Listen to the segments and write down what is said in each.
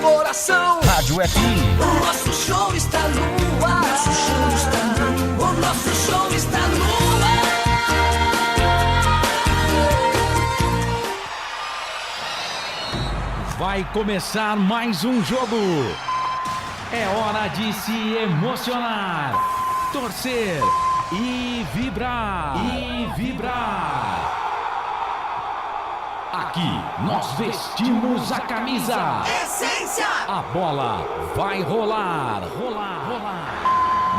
coração. Rádio FM. O nosso show está no ar. O nosso show está no ar. Vai começar mais um jogo. É hora de se emocionar, torcer e vibrar. Aqui nós vestimos a camisa. Essência. A bola vai rolar.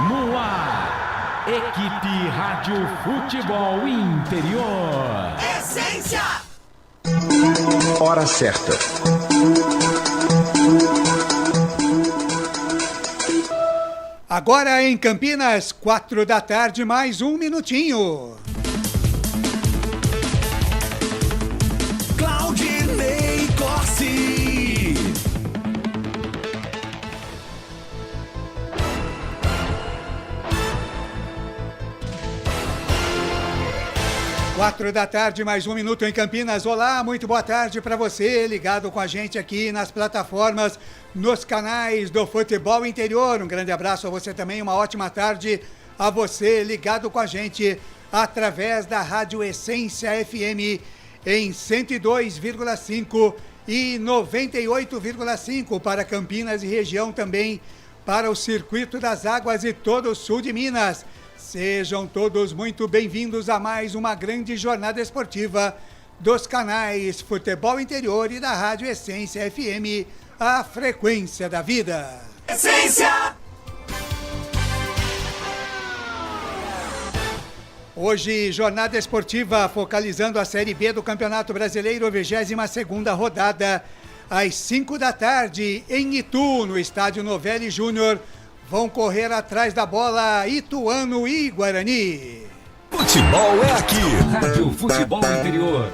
No ar, equipe Rádio Futebol Interior. Essência. Hora certa. Agora em Campinas, 4 da tarde, mais um minutinho. Claudinei Corsi. Quatro da tarde, mais um minuto em Campinas. Olá, muito boa tarde para você, ligado com a gente aqui nas plataformas, nos canais do Futebol Interior. Um grande abraço a você também, uma ótima tarde a você, ligado com a gente através da Rádio Essência FM em 102,5 e 98,5 para Campinas e região, também para o Circuito das Águas e todo o sul de Minas. Sejam todos muito bem-vindos a mais uma grande jornada esportiva dos canais Futebol Interior e da Rádio Essência FM, a frequência da vida. Essência! Hoje, jornada esportiva focalizando a Série B do Campeonato Brasileiro, 22ª rodada, às 5 da tarde, em Itu, no estádio Novelli Júnior. Vão correr atrás da bola Ituano e Guarani. Futebol é aqui. Rádio Futebol Interior.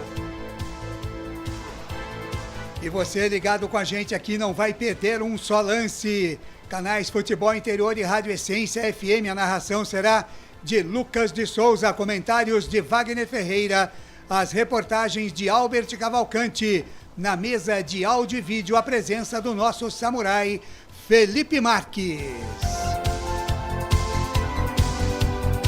E você ligado com a gente aqui não vai perder um só lance. Canais Futebol Interior e Rádio Essência FM. A narração será de Lucas de Souza. Comentários de Wagner Ferreira. As reportagens de Albert Cavalcante. Na mesa de áudio e vídeo, a presença do nosso samurai Felipe Marques.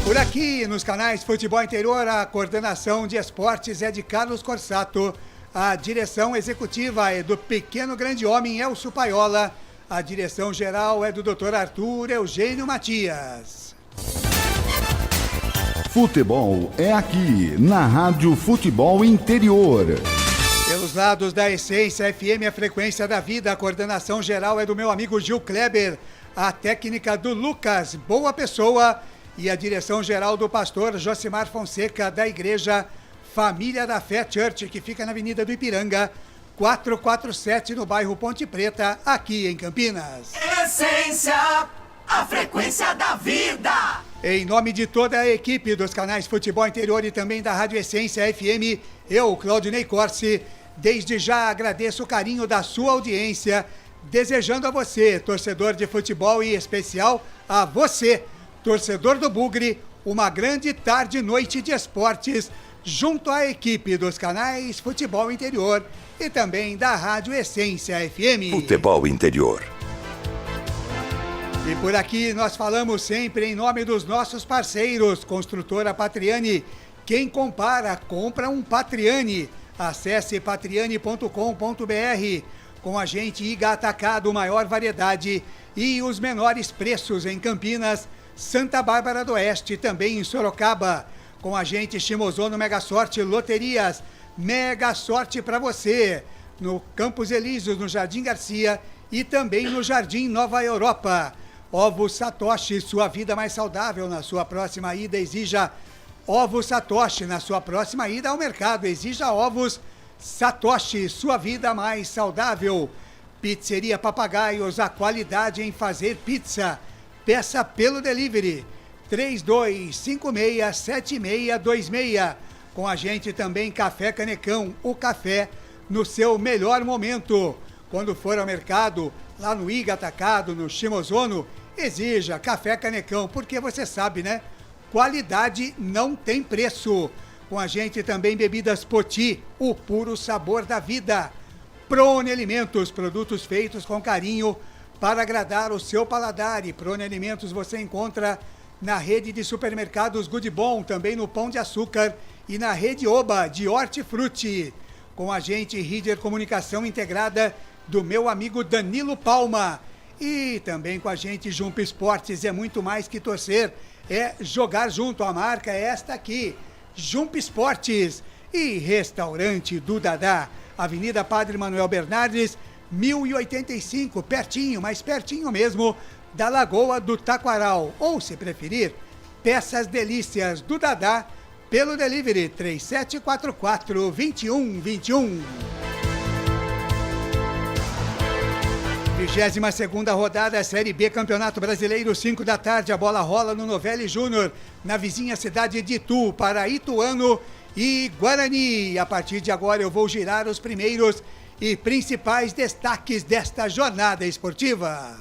Por aqui, nos canais Futebol Interior, a coordenação de esportes é de Carlos Corsato. A direção executiva é do pequeno grande homem Elcio Paiola. A direção geral é do Dr. Arthur Eugênio Matias. Futebol é aqui, na Rádio Futebol Interior. Pelos lados da Essência FM, a frequência da vida, a coordenação geral é do meu amigo Gil Kleber, a técnica do Lucas Boa Pessoa e a direção geral do pastor Josimar Fonseca, da Igreja Família da Fé Church, que fica na Avenida do Ipiranga, 447, no bairro Ponte Preta, aqui em Campinas. Essência, a frequência da vida. Em nome de toda a equipe dos canais Futebol Interior e também da Rádio Essência FM, eu, Claudinei Corsi, desde já agradeço o carinho da sua audiência, desejando a você, torcedor de futebol, e em especial a você, torcedor do Bugre, uma grande tarde e noite de esportes, junto à equipe dos canais Futebol Interior e também da Rádio Essência FM. Futebol Interior. E por aqui nós falamos sempre em nome dos nossos parceiros, Construtora Patriani. Quem compara, compra um Patriani. Acesse patriani.com.br. Com a gente, Iga Atacado, maior variedade e os menores preços em Campinas, Santa Bárbara do Oeste, também em Sorocaba. Com a gente, Shimozono Mega Sorte Loterias. Mega sorte para você. No Campos Elíseos, no Jardim Garcia e também no Jardim Nova Europa. Ovos Satoshi, sua vida mais saudável. Na sua próxima ida, exija Ovos Satoshi. Na sua próxima ida ao mercado, exija Ovos Satoshi, sua vida mais saudável. Pizzeria Papagaios, a qualidade em fazer pizza. Peça pelo delivery 32567626. Com a gente também Café Canecão, o café no seu melhor momento. Quando for ao mercado, lá no Iga Atacado, no Shimozono, exija Café Canecão, porque você sabe, né? Qualidade não tem preço. Com a gente também Bebidas Poti, o puro sabor da vida. Prone Alimentos, produtos feitos com carinho para agradar o seu paladar. E Prone Alimentos você encontra na rede de supermercados Good Bom, também no Pão de Açúcar e na rede Oba de Hortifruti. Com a gente, Rider Comunicação Integrada do meu amigo Danilo Palma. E também com a gente, Jump Esportes, é muito mais que torcer, é jogar junto. A marca é esta aqui, Jump Esportes. E Restaurante do Dadá, Avenida Padre Manuel Bernardes, 1085, pertinho, mais pertinho mesmo, da Lagoa do Taquaral. Ou, se preferir, peça as delícias do Dadá pelo delivery 3744-2121. 22ª rodada, Série B, Campeonato Brasileiro, 5 da tarde. A bola rola no Novelli Júnior, na vizinha cidade de Itu, para Ituano e Guarani. A partir de agora eu vou girar os primeiros e principais destaques desta jornada esportiva.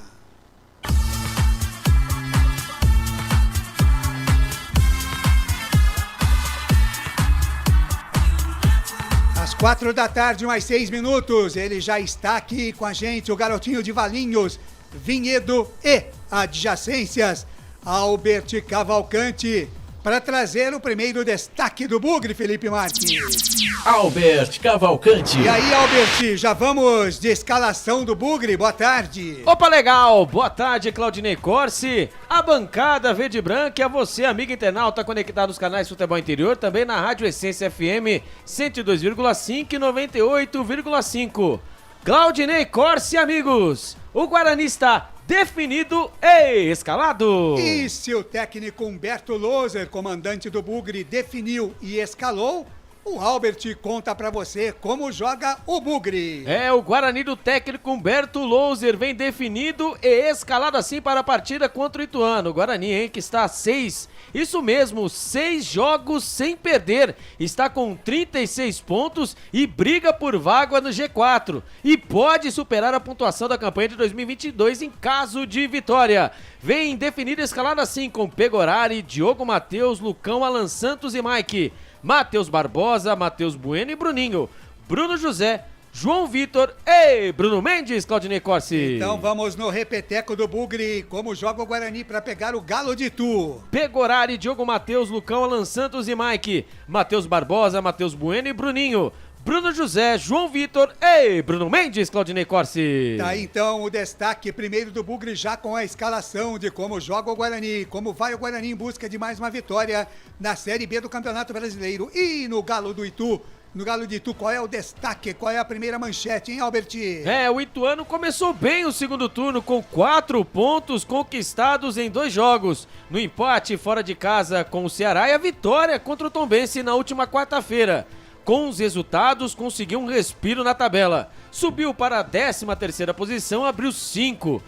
Às 4 da tarde, mais 6 minutos, ele já está aqui com a gente, o garotinho de Valinhos, Vinhedo e adjacências, Albert Cavalcante, para trazer o primeiro destaque do Bugre, Felipe Marques. Albert Cavalcante. E aí, Albert, já vamos de escalação do Bugre, boa tarde. Opa, legal, boa tarde, Claudinei Corsi, a bancada verde e branca e a você, amigo internauta, conectado nos canais Futebol Interior, também na Rádio Essência FM 102,5 e 98,5. Claudinei Corsi, amigos, o Guarani está definido e escalado. E se o técnico Humberto Loser, comandante do Bugre, definiu e escalou, o Albert conta pra você como joga o Bugre. É, o Guarani do técnico Humberto Loser vem definido e escalado assim para a partida contra o Ituano. O Guarani, hein, que está a 6, isso mesmo, 6 jogos sem perder. Está com 36 pontos e briga por vaga no G4. E pode superar a pontuação da campanha de 2022 em caso de vitória. Vem definido e escalado assim com Pegorari, Diogo Matheus, Lucão, Alan Santos e Mike. Matheus Barbosa, Matheus Bueno e Bruninho, Bruno José, João Vitor e Bruno Mendes, Claudinei Corsi. Então vamos no repeteco do Bugre, como joga o Guarani para pegar o Galo de Itu. Pegorari, Diogo Matheus, Lucão, Alan Santos e Mike, Matheus Barbosa, Matheus Bueno e Bruninho, Bruno José, João Vitor e Bruno Mendes, Claudinei Corsi. Tá então o destaque primeiro do Bugre, já com a escalação de como joga o Guarani, como vai o Guarani em busca de mais uma vitória na Série B do Campeonato Brasileiro. E no Galo do Itu, no Galo de Itu, qual é o destaque, qual é a primeira manchete, hein, Albert? É, o Ituano começou bem o segundo turno com 4 pontos conquistados em 2 jogos. No empate fora de casa com o Ceará e a vitória contra o Tombense na última quarta-feira. Com os resultados, conseguiu um respiro na tabela. Subiu para a 13ª posição, abriu 5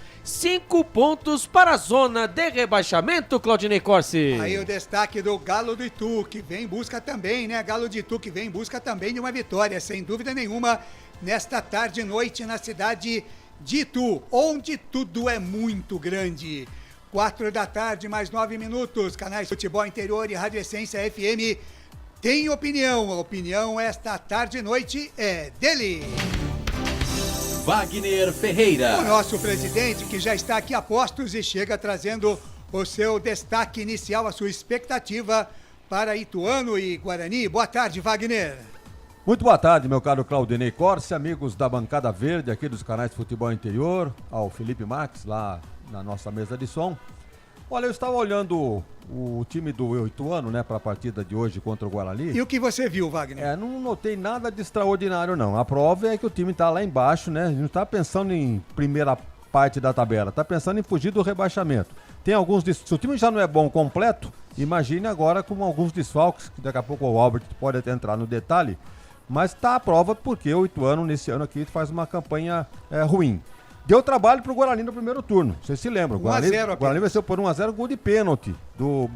pontos para a zona de rebaixamento, Claudinei Corsi. Aí o destaque do Galo do Itu, que vem em busca também, né? Galo de Itu que vem em busca também de uma vitória, sem dúvida nenhuma, nesta tarde e noite na cidade de Itu, onde tudo é muito grande. 4 da tarde, mais 9 minutos, canais Futebol Interior e Rádio Essência FM. Tem opinião, a opinião esta tarde e noite é dele. Wagner Ferreira. O nosso presidente, que já está aqui a postos e chega trazendo o seu destaque inicial, a sua expectativa para Ituano e Guarani. Boa tarde, Wagner. Muito boa tarde, meu caro Claudinei Corsi, amigos da bancada verde aqui dos canais Futebol Interior, ao Felipe Marques lá na nossa mesa de som. Olha, eu estava olhando o time do Ituano, né, para a partida de hoje contra o Guarani. E o que você viu, Wagner? Não notei nada de extraordinário, não. A prova é que o time está lá embaixo, né? Não está pensando em primeira parte da tabela, está pensando em fugir do rebaixamento. Tem alguns... Se o time já não é bom completo, imagine agora com alguns desfalques, que daqui a pouco o Albert pode até entrar no detalhe, mas está a prova porque o Ituano, nesse ano aqui, faz uma campanha ruim. Deu trabalho pro Guarani no primeiro turno, vocês se lembram. O Guarani venceu por 1-0, gol de pênalti do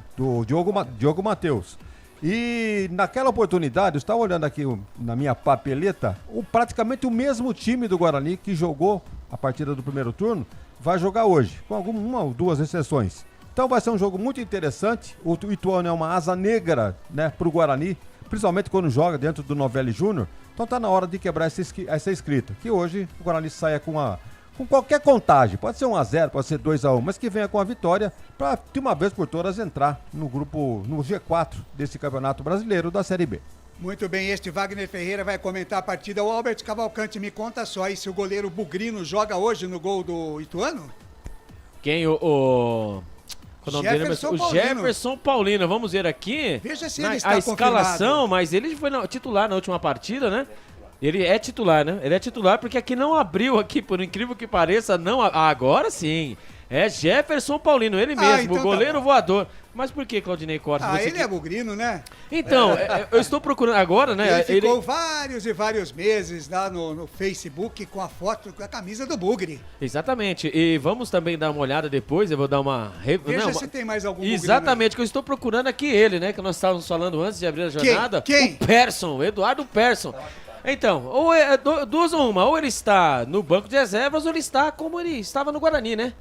Diogo Matheus. E naquela oportunidade, eu estava olhando aqui na minha papeleta, praticamente o mesmo time do Guarani que jogou a partida do primeiro turno, vai jogar hoje, com uma ou duas exceções. Então vai ser um jogo muito interessante. O Ituano é uma asa negra, né, pro Guarani, principalmente quando joga dentro do Novelli Júnior. Então tá na hora de quebrar essa escrita, que hoje o Guarani saia com qualquer contagem, pode ser 1-0, pode ser 2-1, mas que venha com a vitória para de uma vez por todas entrar no G4 desse Campeonato Brasileiro da Série B. Muito bem, este Wagner Ferreira vai comentar a partida. O Albert Cavalcante, me conta só, e se o goleiro Bugrino joga hoje no gol do Ituano? Quem? O Jefferson Paulino. Vamos ver aqui. Veja se ele está a escalação, confirmado. mas ele foi titular na última partida, né? Ele é titular, né? Ele é titular porque aqui não abriu aqui, por incrível que pareça, não. Agora sim. É Jefferson Paulino, ele mesmo, então o goleiro voador. Mas por que, Claudinei Costa? Ele é bugrino, né? Então, eu estou procurando agora, né? Ele ficou vários e vários meses lá no Facebook com a foto da camisa do Bugre. Exatamente. E vamos também dar uma olhada depois, eu vou dar uma... Veja se tem mais algum bugrino. Exatamente, que eu estou procurando aqui ele, né? Que nós estávamos falando antes de abrir a jornada. Quem? O Persson, Eduardo Persson. Então, ou duas ou uma, ou ele está no banco de reservas, ou ele está como ele estava no Guarani, né?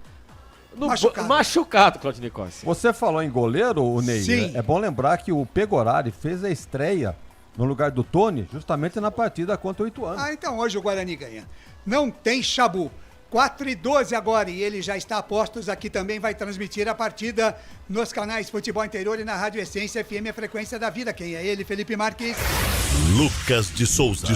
Machucado, Claudinei Costa. Você falou em goleiro, o Ney. Sim. É bom lembrar que o Pegorari fez a estreia no lugar do Tony, justamente na partida contra o Ituano. Então hoje o Guarani ganha. Não tem chabu. 4:12 agora, e ele já está a postos aqui também, vai transmitir a partida nos canais Futebol Interior e na Rádio Essência FM, a frequência da vida. Quem é ele? Felipe Marques. Lucas de Souza.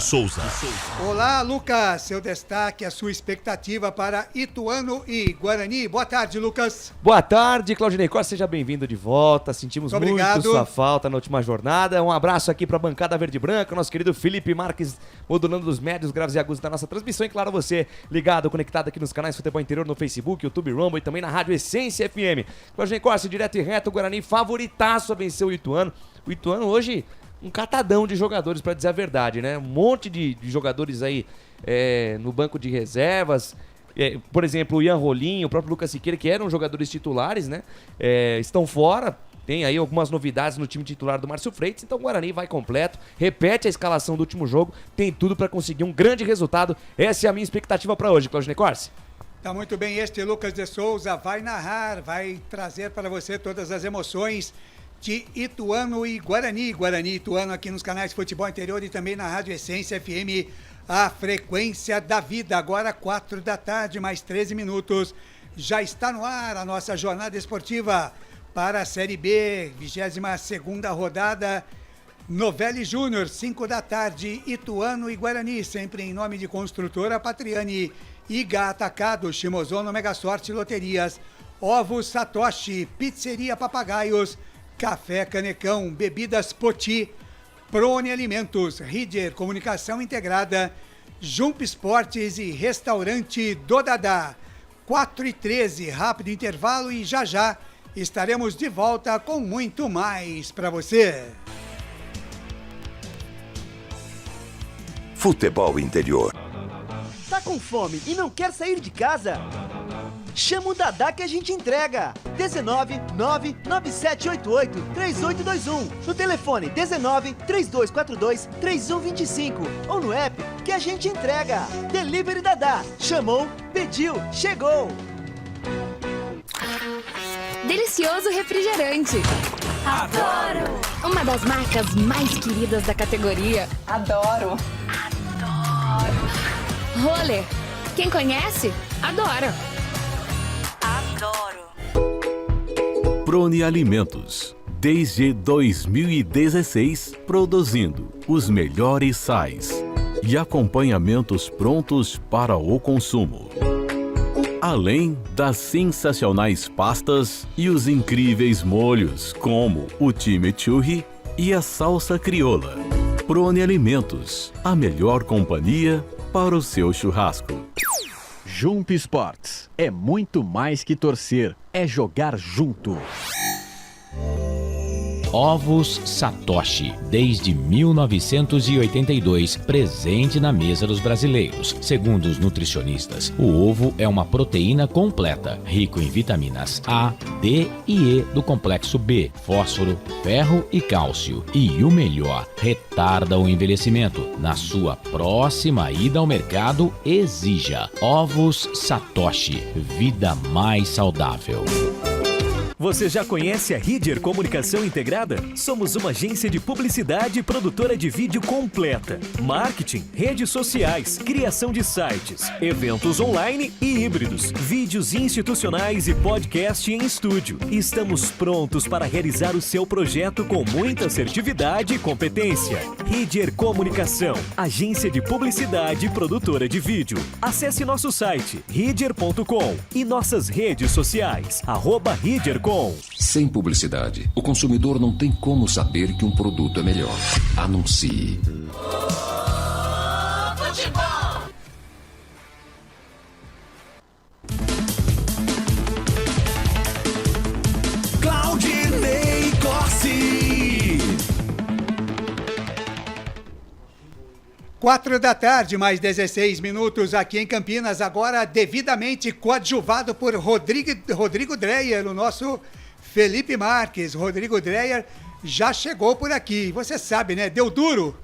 Olá, Lucas, seu destaque, a sua expectativa para Ituano e Guarani. Boa tarde, Lucas. Boa tarde, Claudinei Costa, seja bem-vindo de volta, sentimos muito sua falta na última jornada. Um abraço aqui para a bancada verde e branca, nosso querido Felipe Marques, modulando os médios, graves e agudos da nossa transmissão, e claro, você ligado, conectado aqui nos canais Futebol Interior, no Facebook, YouTube, Rumble e também na Rádio Essência FM. Claudinei Costa, direto e reto, o Guarani favoritaço a vencer o Ituano. O Ituano hoje... um catadão de jogadores, para dizer a verdade, né? Um monte de jogadores aí no banco de reservas. Por exemplo, o Ian Rolim, o próprio Lucas Siqueira, que eram jogadores titulares, né? Estão fora. Tem aí algumas novidades no time titular do Márcio Freitas. Então o Guarani vai completo, repete a escalação do último jogo, tem tudo para conseguir um grande resultado. Essa é a minha expectativa para hoje, Claudinei Corsi. Tá muito bem, este Lucas de Souza vai narrar, vai trazer para você todas as emoções de Ituano e Guarani. Guarani e Ituano aqui nos canais Futebol Interior e também na Rádio Essência FM, a frequência da vida. Agora 4 da tarde, mais 13 minutos. Já está no ar a nossa jornada esportiva para a Série B, 22ª rodada. Novelli Júnior, 5 da tarde, Ituano e Guarani, sempre em nome de Construtora Patriani, Iga Atacado, Shimozono Mega Sorte Loterias, Ovos Satoshi, Pizzeria Papagaios, Café Canecão, Bebidas Poti, Prone Alimentos, Rider Comunicação Integrada, Jump Esportes e Restaurante Dodadá. 4:13, rápido intervalo e já estaremos de volta com muito mais para você. Futebol Interior. Tá com fome e não quer sair de casa? Chama o Dadá que a gente entrega. 19 99788 3821. No telefone 19 3242 3125. Ou no app que a gente entrega. Delivery Dadá. Chamou, pediu, chegou. Delicioso refrigerante. Adoro! Uma das marcas mais queridas da categoria. Adoro! Roller. Quem conhece, adora. Prone Alimentos, desde 2016, produzindo os melhores sais e acompanhamentos prontos para o consumo. Além das sensacionais pastas e os incríveis molhos, como o chimichurri e a salsa crioula. Prone Alimentos, a melhor companhia para o seu churrasco. Jump Sports é muito mais que torcer, é jogar junto. Ovos Satoshi, desde 1982, presente na mesa dos brasileiros. Segundo os nutricionistas, o ovo é uma proteína completa, rico em vitaminas A, D e E do complexo B, fósforo, ferro e cálcio. E o melhor, retarda o envelhecimento. Na sua próxima ida ao mercado, exija Ovos Satoshi, vida mais saudável. Você já conhece a Ridger Comunicação Integrada? Somos uma agência de publicidade e produtora de vídeo completa. Marketing, redes sociais, criação de sites, eventos online e híbridos, vídeos institucionais e podcast em estúdio. Estamos prontos para realizar o seu projeto com muita assertividade e competência. Ridger Comunicação, agência de publicidade e produtora de vídeo. Acesse nosso site ridger.com e nossas redes sociais, @ridger.com. Sem publicidade, o consumidor não tem como saber que um produto é melhor. Anuncie. Claudinei Corsi. 4h, mais 16 minutos aqui em Campinas, agora devidamente coadjuvado por Rodrigo Dreyer, o nosso Felipe Marques. Rodrigo Dreyer já chegou por aqui, você sabe, né? Deu duro,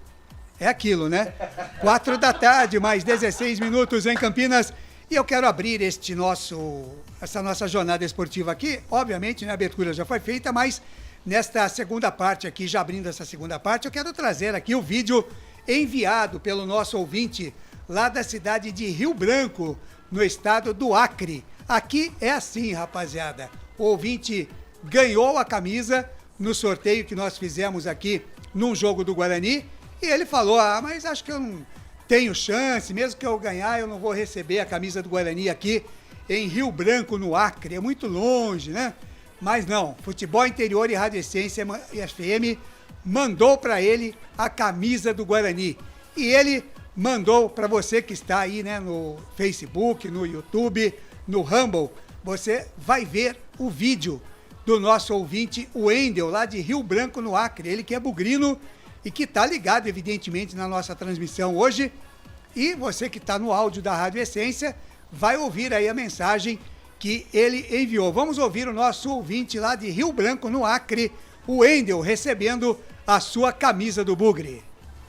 é aquilo, né? 4h, mais 16 minutos em Campinas, e eu quero abrir essa nossa jornada esportiva aqui. Obviamente, a abertura já foi feita, mas nesta segunda parte aqui, já abrindo essa segunda parte, eu quero trazer aqui o vídeo enviado pelo nosso ouvinte lá da cidade de Rio Branco, no estado do Acre. Aqui é assim, rapaziada. O ouvinte ganhou a camisa no sorteio que nós fizemos aqui num jogo do Guarani e ele falou, mas acho que eu não tenho chance, mesmo que eu ganhar, eu não vou receber a camisa do Guarani aqui em Rio Branco, no Acre. É muito longe, né? Mas não, Futebol Interior e Rádio Essência e FM mandou para ele a camisa do Guarani. E ele mandou para você que está aí, né, no Facebook, no YouTube, no Rumble. Você vai ver o vídeo do nosso ouvinte, o Wendel, lá de Rio Branco, no Acre. Ele que é bugrino e que está ligado, evidentemente, na nossa transmissão hoje. E você que está no áudio da Rádio Essência vai ouvir aí a mensagem que ele enviou. Vamos ouvir o nosso ouvinte lá de Rio Branco, no Acre, o Wendel, recebendo a sua camisa do Bugre.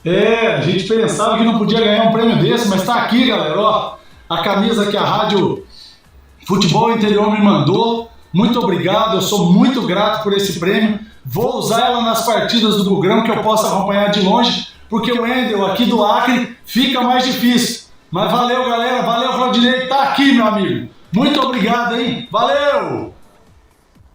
A gente pensava que não podia ganhar um prêmio desse, mas tá aqui, galera, ó, a camisa que a Rádio Futebol Interior me mandou. Muito obrigado, eu sou muito grato por esse prêmio. Vou usar ela nas partidas do Bugrão, que eu possa acompanhar de longe, porque o Wendel aqui do Acre fica mais difícil. Mas valeu, galera, valeu, Claudinei, tá aqui, meu amigo. Muito obrigado, hein, valeu!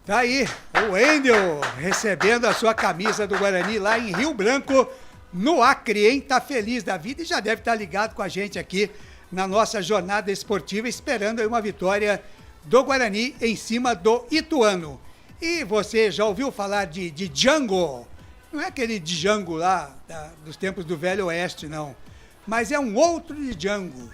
Tá aí, o Wendel recebendo a sua camisa do Guarani lá em Rio Branco, no Acre, hein? Tá feliz da vida e já deve estar ligado com a gente aqui na nossa jornada esportiva, esperando aí uma vitória do Guarani em cima do Ituano. E você já ouviu falar de Django? Não é aquele Django lá dos tempos do Velho Oeste, não. Mas é um outro Django.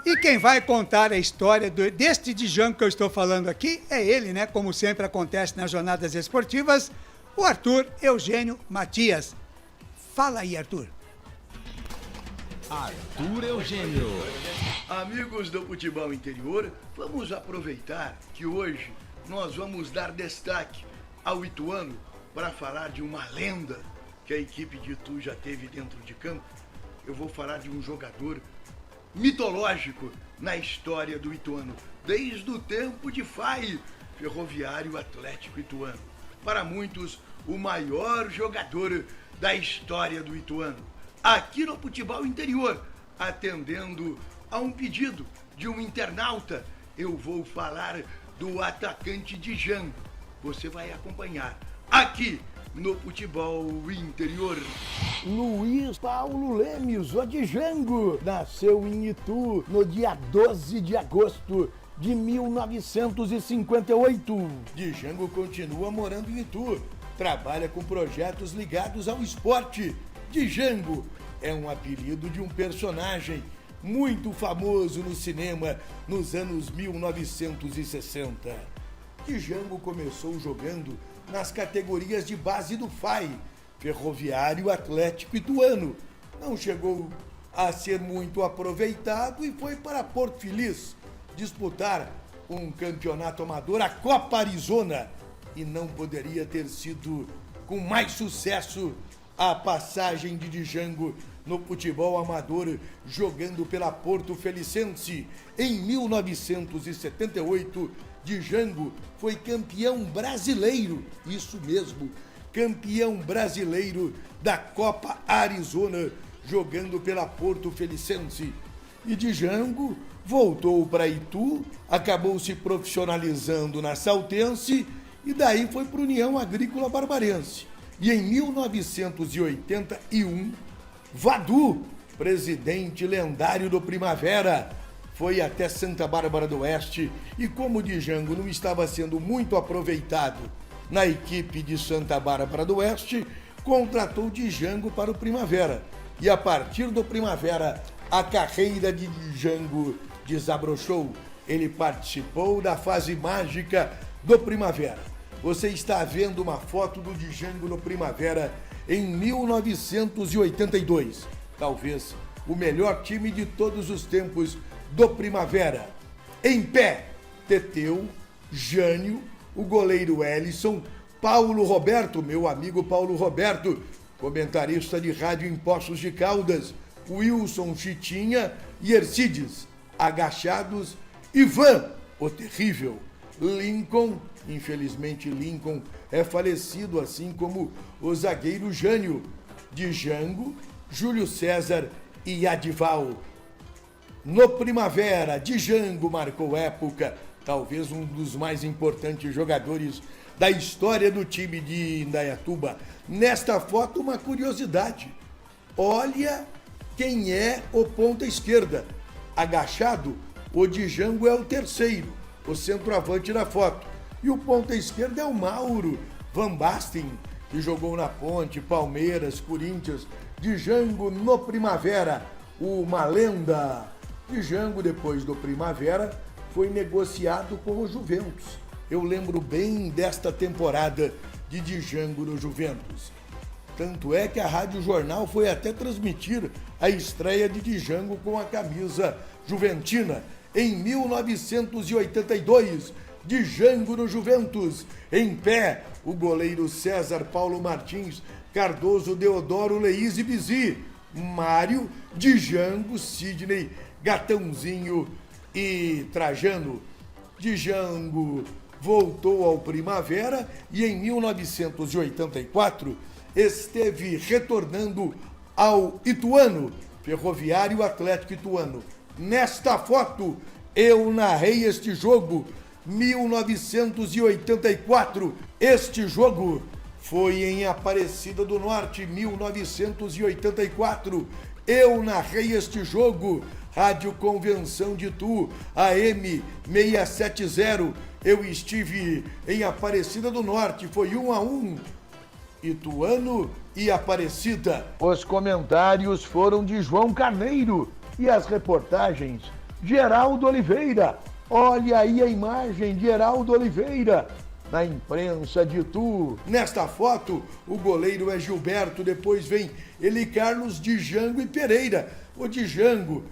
E quem vai contar a história deste Django que eu estou falando aqui é ele, né? Como sempre acontece nas jornadas esportivas, o Arthur Eugênio Matias. Fala aí, Arthur. Arthur Eugênio. Amigos do Futebol Interior, vamos aproveitar que hoje nós vamos dar destaque ao Ituano para falar de uma lenda que a equipe de Itu já teve dentro de campo. Eu vou falar de um jogador mitológico na história do Ituano, desde o tempo de FAI, Ferroviário Atlético Ituano. Para muitos, o maior jogador da história do Ituano. Aqui no Futebol Interior, atendendo a um pedido de um internauta, eu vou falar do atacante Django. Você vai acompanhar aqui no Futebol Interior. Luiz Paulo Lemes, o Django, nasceu em Itu no dia 12 de agosto de 1958. Django continua morando em Itu, trabalha com projetos ligados ao esporte. Django é um apelido de um personagem muito famoso no cinema nos anos 1960. Django começou jogando nas categorias de base do FAI, Ferroviário Atlético Ituano. Não chegou a ser muito aproveitado e foi para Porto Feliz disputar um campeonato amador, a Copa Arizona, e não poderia ter sido com mais sucesso a passagem de Django no futebol amador, jogando pela Porto Felicense. Em 1978, Django foi campeão brasileiro, isso mesmo, campeão brasileiro da Copa Arizona, jogando pela Porto Felicense. E Django voltou para Itu, acabou se profissionalizando na Saltense e daí foi para a União Agrícola Barbarense. E em 1981, Vadu, presidente lendário do Primavera, foi até Santa Bárbara do Oeste e como o Django não estava sendo muito aproveitado na equipe de Santa Bárbara do Oeste, contratou Django para o Primavera. E a partir do Primavera, a carreira de Django desabrochou. Ele participou da fase mágica do Primavera. Você está vendo uma foto do Django no Primavera em 1982. Talvez o melhor time de todos os tempos do Primavera. Em pé, Teteu, Jânio, o goleiro Ellison, Paulo Roberto, meu amigo Paulo Roberto, comentarista de rádio em Poços de Caldas, Wilson Chitinha e Ercides, agachados, Ivan, o terrível, Lincoln, infelizmente Lincoln é falecido, assim como o zagueiro Jânio, Django, Júlio César e Adival. No Primavera, Django marcou época, talvez um dos mais importantes jogadores da história do time de Indaiatuba. Nesta foto, uma curiosidade. Olha quem é o ponta esquerda. Agachado, o Django é o terceiro, o centroavante da foto. E o ponta esquerda é o Mauro Van Basten, que jogou na Ponte, Palmeiras, Corinthians. Django no Primavera, uma lenda. Django, depois do Primavera, foi negociado com o Juventus. Eu lembro bem desta temporada de Django no Juventus. Tanto é que a Rádio Jornal foi até transmitir a estreia de Django com a camisa juventina. Em 1982, Django no Juventus. Em pé, o goleiro César Paulo Martins, Cardoso Deodoro, Leís e Bizi, Mário, Django, Sidney, Gatãozinho e Trajano. Django voltou ao Primavera e em 1984 esteve retornando ao Ituano, Ferroviário Atlético Ituano. Nesta foto, eu narrei este jogo, 1984. Este jogo foi em Aparecida do Norte, 1984. Eu narrei este jogo, Rádio Convenção de Itu, AM 670. Eu estive em Aparecida do Norte, foi 1-1. Ituano e Aparecida. Os comentários foram de João Carneiro e as reportagens Geraldo Oliveira. Olha aí a imagem de Geraldo Oliveira na imprensa de Itu. Nesta foto, o goleiro é Gilberto, depois vem ele Carlos, Django e Pereira. O Django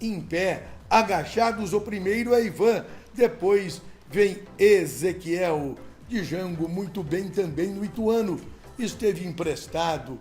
em pé, agachados, o primeiro é Ivan, depois vem Ezequiel. Django muito bem também no Ituano. Esteve emprestado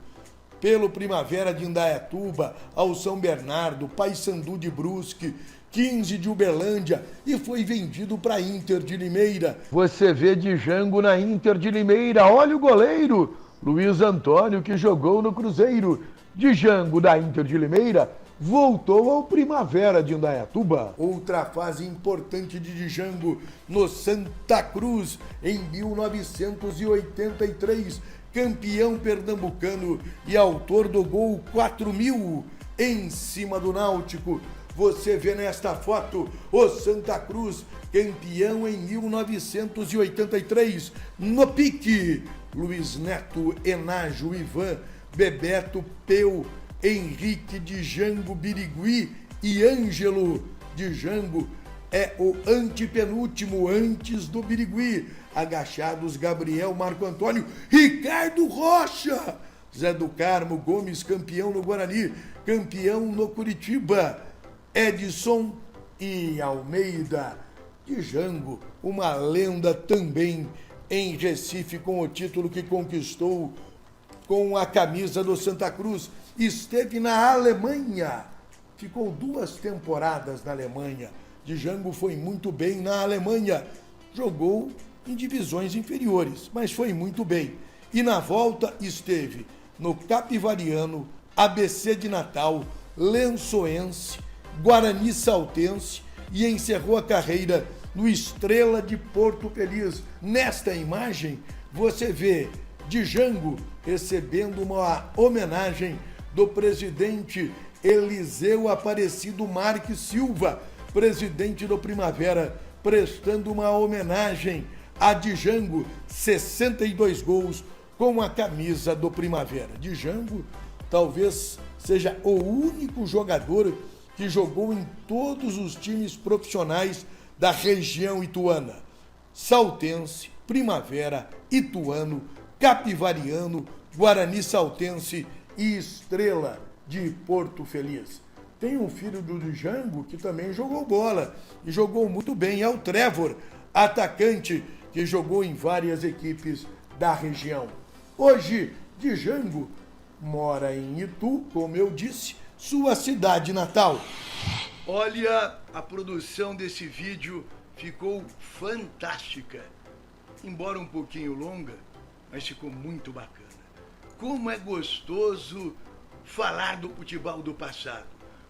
pelo Primavera de Indaiatuba ao São Bernardo, Paysandu de Brusque, 15 de Uberlândia e foi vendido para a Inter de Limeira. Você vê Django na Inter de Limeira. Olha o goleiro, Luiz Antônio, que jogou no Cruzeiro. Django da Inter de Limeira voltou ao Primavera de Indaiatuba. Outra fase importante de Django no Santa Cruz em 1983. Campeão pernambucano e autor do gol 4.000 em cima do Náutico. Você vê nesta foto o Santa Cruz, campeão em 1983. No pique, Luiz Neto, Enágio, Ivan, Bebeto, Peu, Henrique, Django, Birigui e Ângelo. Django é o antepenúltimo antes do Birigui. Agachados, Gabriel, Marco Antônio, Ricardo Rocha, Zé do Carmo, Gomes, campeão no Guarani, campeão no Curitiba, Edson e Almeida. Django, uma lenda também em Recife com o título que conquistou com a camisa do Santa Cruz. esteve na Alemanha. Ficou 2 temporadas na Alemanha. Django foi muito bem na Alemanha. Jogou em divisões inferiores, mas foi muito bem. E na volta esteve no Capivariano, ABC de Natal, Lençoense, Guarani Saltense e encerrou a carreira no Estrela de Porto Feliz. Nesta imagem, você vê Django recebendo uma homenagem do presidente Eliseu Aparecido Marques Silva, presidente do Primavera, prestando uma homenagem a Django, 62 gols com a camisa do Primavera. Django talvez seja o único jogador que jogou em todos os times profissionais da região ituana. Saltense, Primavera, Ituano, Capivariano, Guarani Saltense e Estrela de Porto Feliz. Tem um filho do Django que também jogou bola e jogou muito bem, é o Trevor, atacante que jogou em várias equipes da região. Hoje, Django mora em Itu, como eu disse, sua cidade natal. Olha, a produção desse vídeo ficou fantástica. Embora um pouquinho longa, mas ficou muito bacana. Como é gostoso falar do futebol do passado,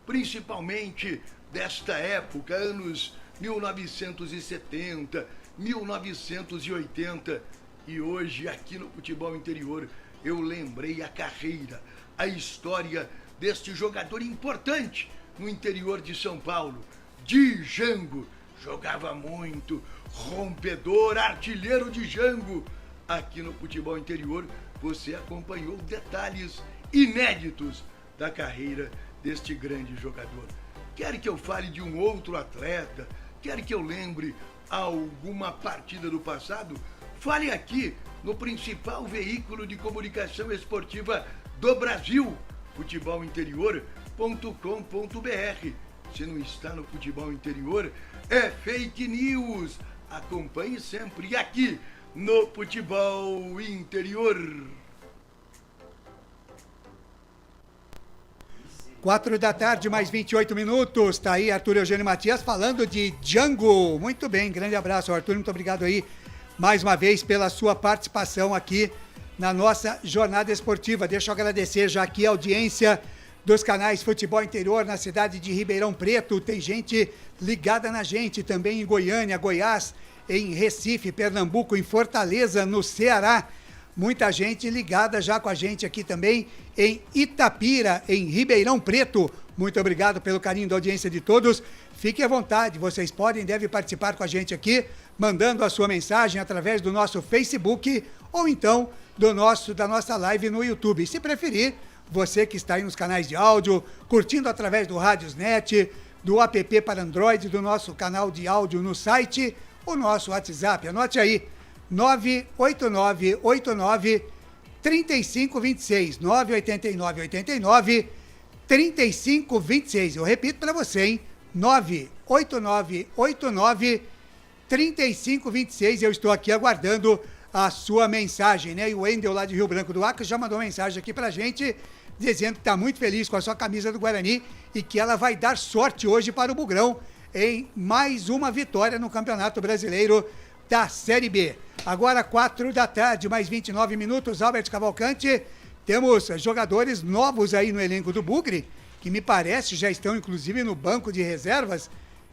principalmente desta época, anos 1970, 1980, e hoje aqui no Futebol Interior eu lembrei a carreira, a história deste jogador importante no interior de São Paulo, Django. Jogava muito, rompedor, artilheiro Django. Aqui no Futebol Interior você acompanhou detalhes inéditos da carreira deste grande jogador. Quer que eu fale de um outro atleta? Quer que eu lembre alguma partida do passado? Fale aqui no principal veículo de comunicação esportiva do Brasil, futebolinterior.com.br. Se não está no Futebol Interior, é fake news. Acompanhe sempre aqui no Futebol Interior. 4 da tarde, mais 28 minutos. Tá aí Arthur Eugênio Matias falando de Django. Muito bem, grande abraço, Arthur. Muito obrigado aí mais uma vez pela sua participação aqui na nossa jornada esportiva. Deixa eu agradecer já aqui a audiência dos canais Futebol Interior na cidade de Ribeirão Preto. Tem gente ligada na gente também em Goiânia, Goiás, em Recife, Pernambuco, em Fortaleza, no Ceará. Muita gente ligada já com a gente aqui também em Itapira, em Ribeirão Preto. Muito obrigado pelo carinho da audiência de todos. Fiquem à vontade, vocês devem participar com a gente aqui, mandando a sua mensagem através do nosso Facebook ou então da nossa live no YouTube. Se preferir, você que está aí nos canais de áudio, curtindo através do Radiosnet, do app para Android, do nosso canal de áudio no site, o nosso WhatsApp. Anote aí, 989-3526, 989-3526. Eu repito para você, hein? 989-3526. Eu estou aqui aguardando a sua mensagem, né? E o Wendel lá de Rio Branco do Acre já mandou uma mensagem aqui pra gente, dizendo que está muito feliz com a sua camisa do Guarani e que ela vai dar sorte hoje para o Bugrão em mais uma vitória no Campeonato Brasileiro da Série B. Agora 4 da tarde, mais 29 minutos, Albert Cavalcante. Temos jogadores novos aí no elenco do Bugre, que me parece já estão inclusive no banco de reservas.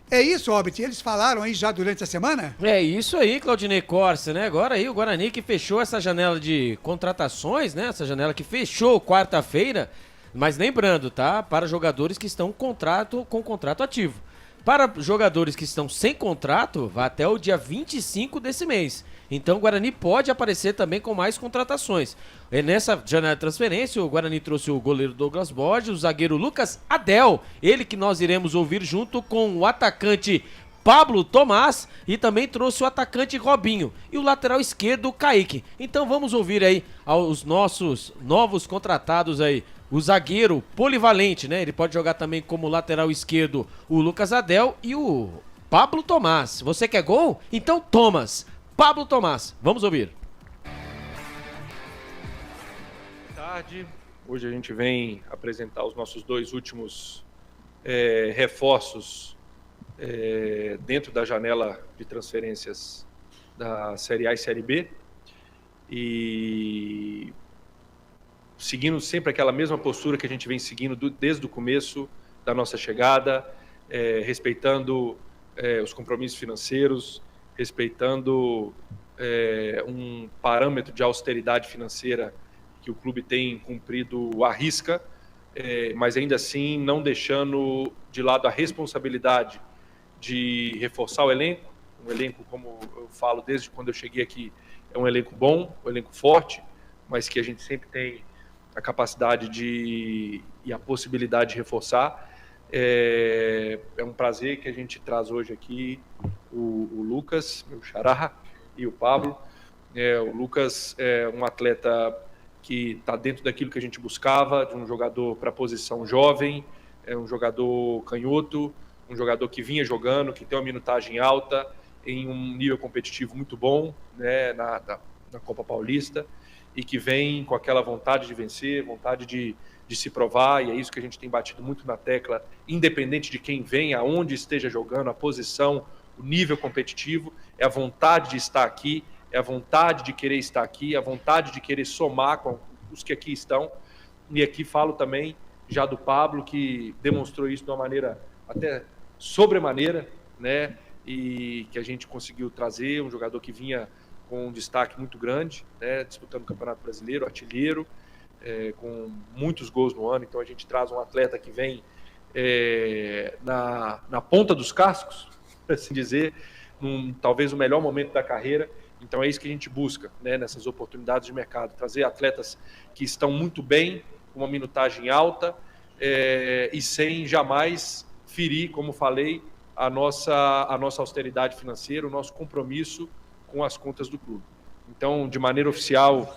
É isso, Albert? Eles falaram aí já durante a semana? É isso aí, Claudinei Corsa, né? Agora aí o Guarani que fechou essa janela de contratações, né? Essa janela que fechou quarta-feira, mas lembrando, tá? Para jogadores que estão com contrato ativo. Para jogadores que estão sem contrato, vai até o dia 25 desse mês. Então o Guarani pode aparecer também com mais contratações. Nessa janela de transferência, o Guarani trouxe o goleiro Douglas Borges, o zagueiro Lucas Adel, ele que nós iremos ouvir junto com o atacante Pablo Tomás, e também trouxe o atacante Robinho e o lateral esquerdo Kaique. Então vamos ouvir aí os nossos novos contratados aí. O zagueiro polivalente, né? Ele pode jogar também como lateral esquerdo o Lucas Adel e o Pablo Tomás. Você quer gol? Então Thomas. Pablo Tomás. Vamos ouvir. Boa tarde. Hoje a gente vem apresentar os nossos 2 últimos reforços dentro da janela de transferências da Série A e Série B, e seguindo sempre aquela mesma postura que a gente vem seguindo desde o começo da nossa chegada, respeitando os compromissos financeiros, respeitando um parâmetro de austeridade financeira que o clube tem cumprido à risca, mas ainda assim não deixando de lado a responsabilidade de reforçar o elenco. Um elenco, como eu falo desde quando eu cheguei aqui, é um elenco bom, um elenco forte, mas que a gente sempre tem a capacidade e a possibilidade de reforçar. É um prazer que a gente traz hoje aqui o Lucas, meu xará, e o Pablo. O Lucas é um atleta que está dentro daquilo que a gente buscava, de um jogador para posição jovem, um jogador canhoto, um jogador que vinha jogando, que tem uma minutagem alta, em um nível competitivo muito bom, né, na Copa Paulista, e que vem com aquela vontade de vencer, vontade de se provar, e é isso que a gente tem batido muito na tecla, independente de quem vem, aonde esteja jogando, a posição, o nível competitivo, é a vontade de estar aqui, é a vontade de querer estar aqui, a vontade de querer somar com os que aqui estão. E aqui falo também já do Pablo, que demonstrou isso de uma maneira até sobremaneira, né? E que a gente conseguiu trazer um jogador que vinha com um destaque muito grande, né? Disputando o Campeonato Brasileiro, artilheiro, com muitos gols no ano. Então a gente traz um atleta que vem na ponta dos cascos, por assim dizer, talvez o melhor momento da carreira. Então é isso que a gente busca, né, nessas oportunidades de mercado, trazer atletas que estão muito bem, com uma minutagem alta, e sem jamais ferir, como falei, a nossa austeridade financeira, o nosso compromisso com as contas do clube. Então, de maneira oficial,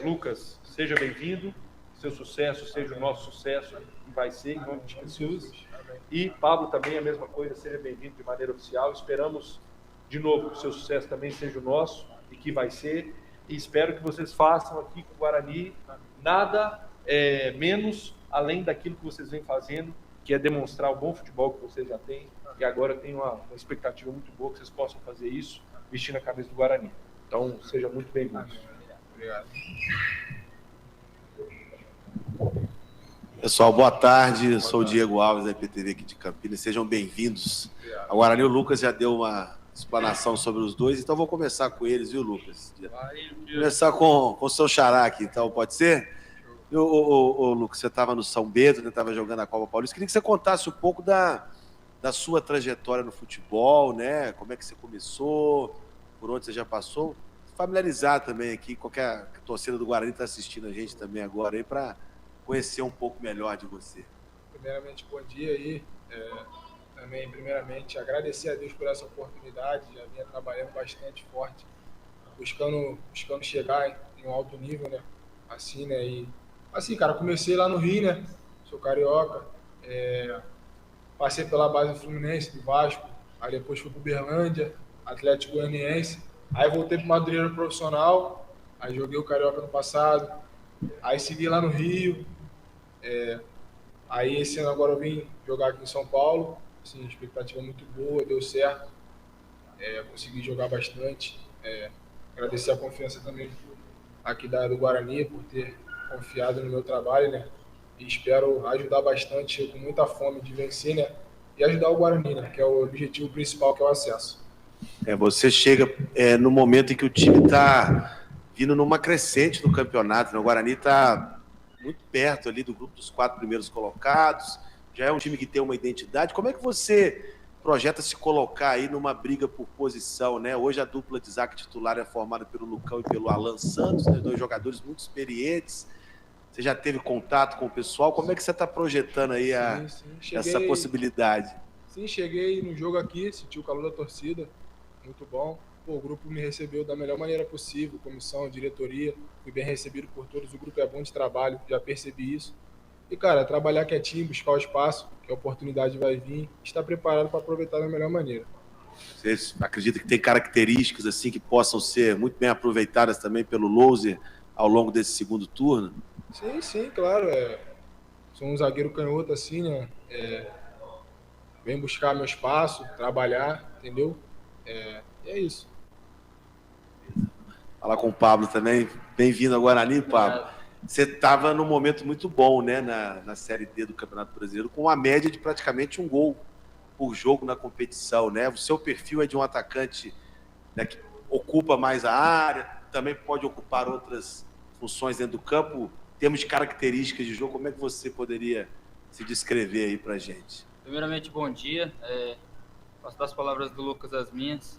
Lucas, seja bem-vindo, seu sucesso seja o nosso sucesso, e vai ser, em nome de Jesus. E Pablo também a mesma coisa, seja bem-vindo de maneira oficial. Esperamos de novo que o seu sucesso também seja o nosso, e que vai ser, e espero que vocês façam aqui com o Guarani nada menos além daquilo que vocês vêm fazendo, que é demonstrar o bom futebol que vocês já têm, e agora tem uma expectativa muito boa que vocês possam fazer isso vestindo a camisa do Guarani. Então, seja muito bem-vindo. Obrigado. Pessoal, boa tarde. Eu sou o Diego Alves, da IPTV aqui de Campinas. Sejam bem-vindos. O Guarani, o Lucas já deu uma explanação sobre os dois, então vou começar com eles, viu, Lucas? Começar com o seu xará aqui, então, pode ser? O Lucas, você estava no São Bento, né, estava jogando a Copa Paulista. Queria que você contasse um pouco da sua trajetória no futebol, né? Como é que você começou, por onde você já passou. Familiarizar também aqui, qualquer torcida do Guarani está assistindo a gente também agora aí, para conhecer um pouco melhor de você. Primeiramente, bom dia aí. Também, primeiramente, agradecer a Deus por essa oportunidade. Já vinha trabalhando bastante forte, buscando chegar em um alto nível, né? Assim, né? E, assim, cara, comecei lá no Rio, né? Sou carioca. Passei pela base do Fluminense, do Vasco. Aí depois fui pro Uberlândia, Atlético Goianiense. Aí voltei pro Madureira profissional. Aí joguei o Carioca no passado. Aí segui lá no Rio. Aí esse ano agora eu vim jogar aqui em São Paulo. Assim, expectativa muito boa, deu certo. Consegui jogar bastante. Agradecer a confiança também aqui do Guarani por ter confiado no meu trabalho, né? E espero ajudar bastante, eu com muita fome de vencer, né? E ajudar o Guarani, né? Que é o objetivo principal, que é o acesso. Você chega no momento em que o time está vindo numa crescente no campeonato, né? O Guarani está muito perto ali do grupo dos 4 primeiros colocados, já é um time que tem uma identidade. Como é que você projeta se colocar aí numa briga por posição, né? Hoje a dupla de zaga titular é formada pelo Lucão e pelo Alan Santos, né? 2 jogadores muito experientes. Você já teve contato com o pessoal? Como é que você está projetando aí essa possibilidade? Sim, cheguei no jogo aqui, senti o calor da torcida, muito bom. O grupo me recebeu da melhor maneira possível, comissão, diretoria, fui bem recebido por todos, o grupo é bom de trabalho, já percebi isso. E, cara, trabalhar quietinho, buscar o espaço, que a oportunidade vai vir, estar preparado para aproveitar da melhor maneira. Você acredita que tem características assim que possam ser muito bem aproveitadas também pelo Louser ao longo desse segundo turno? Sim, claro. Sou um zagueiro canhoto assim, né? Venho buscar meu espaço, trabalhar, entendeu? É isso. Falar com o Pablo também. Bem-vindo ao Guarani, Pablo. Você estava num momento muito bom, né, na Série D do Campeonato Brasileiro, com uma média de praticamente 1 gol por jogo na competição, né? O seu perfil é de um atacante, né, que ocupa mais a área, também pode ocupar outras funções dentro do campo. Em termos de características de jogo, como é que você poderia se descrever aí pra gente? Primeiramente, bom dia. Faço das palavras do Lucas as minhas.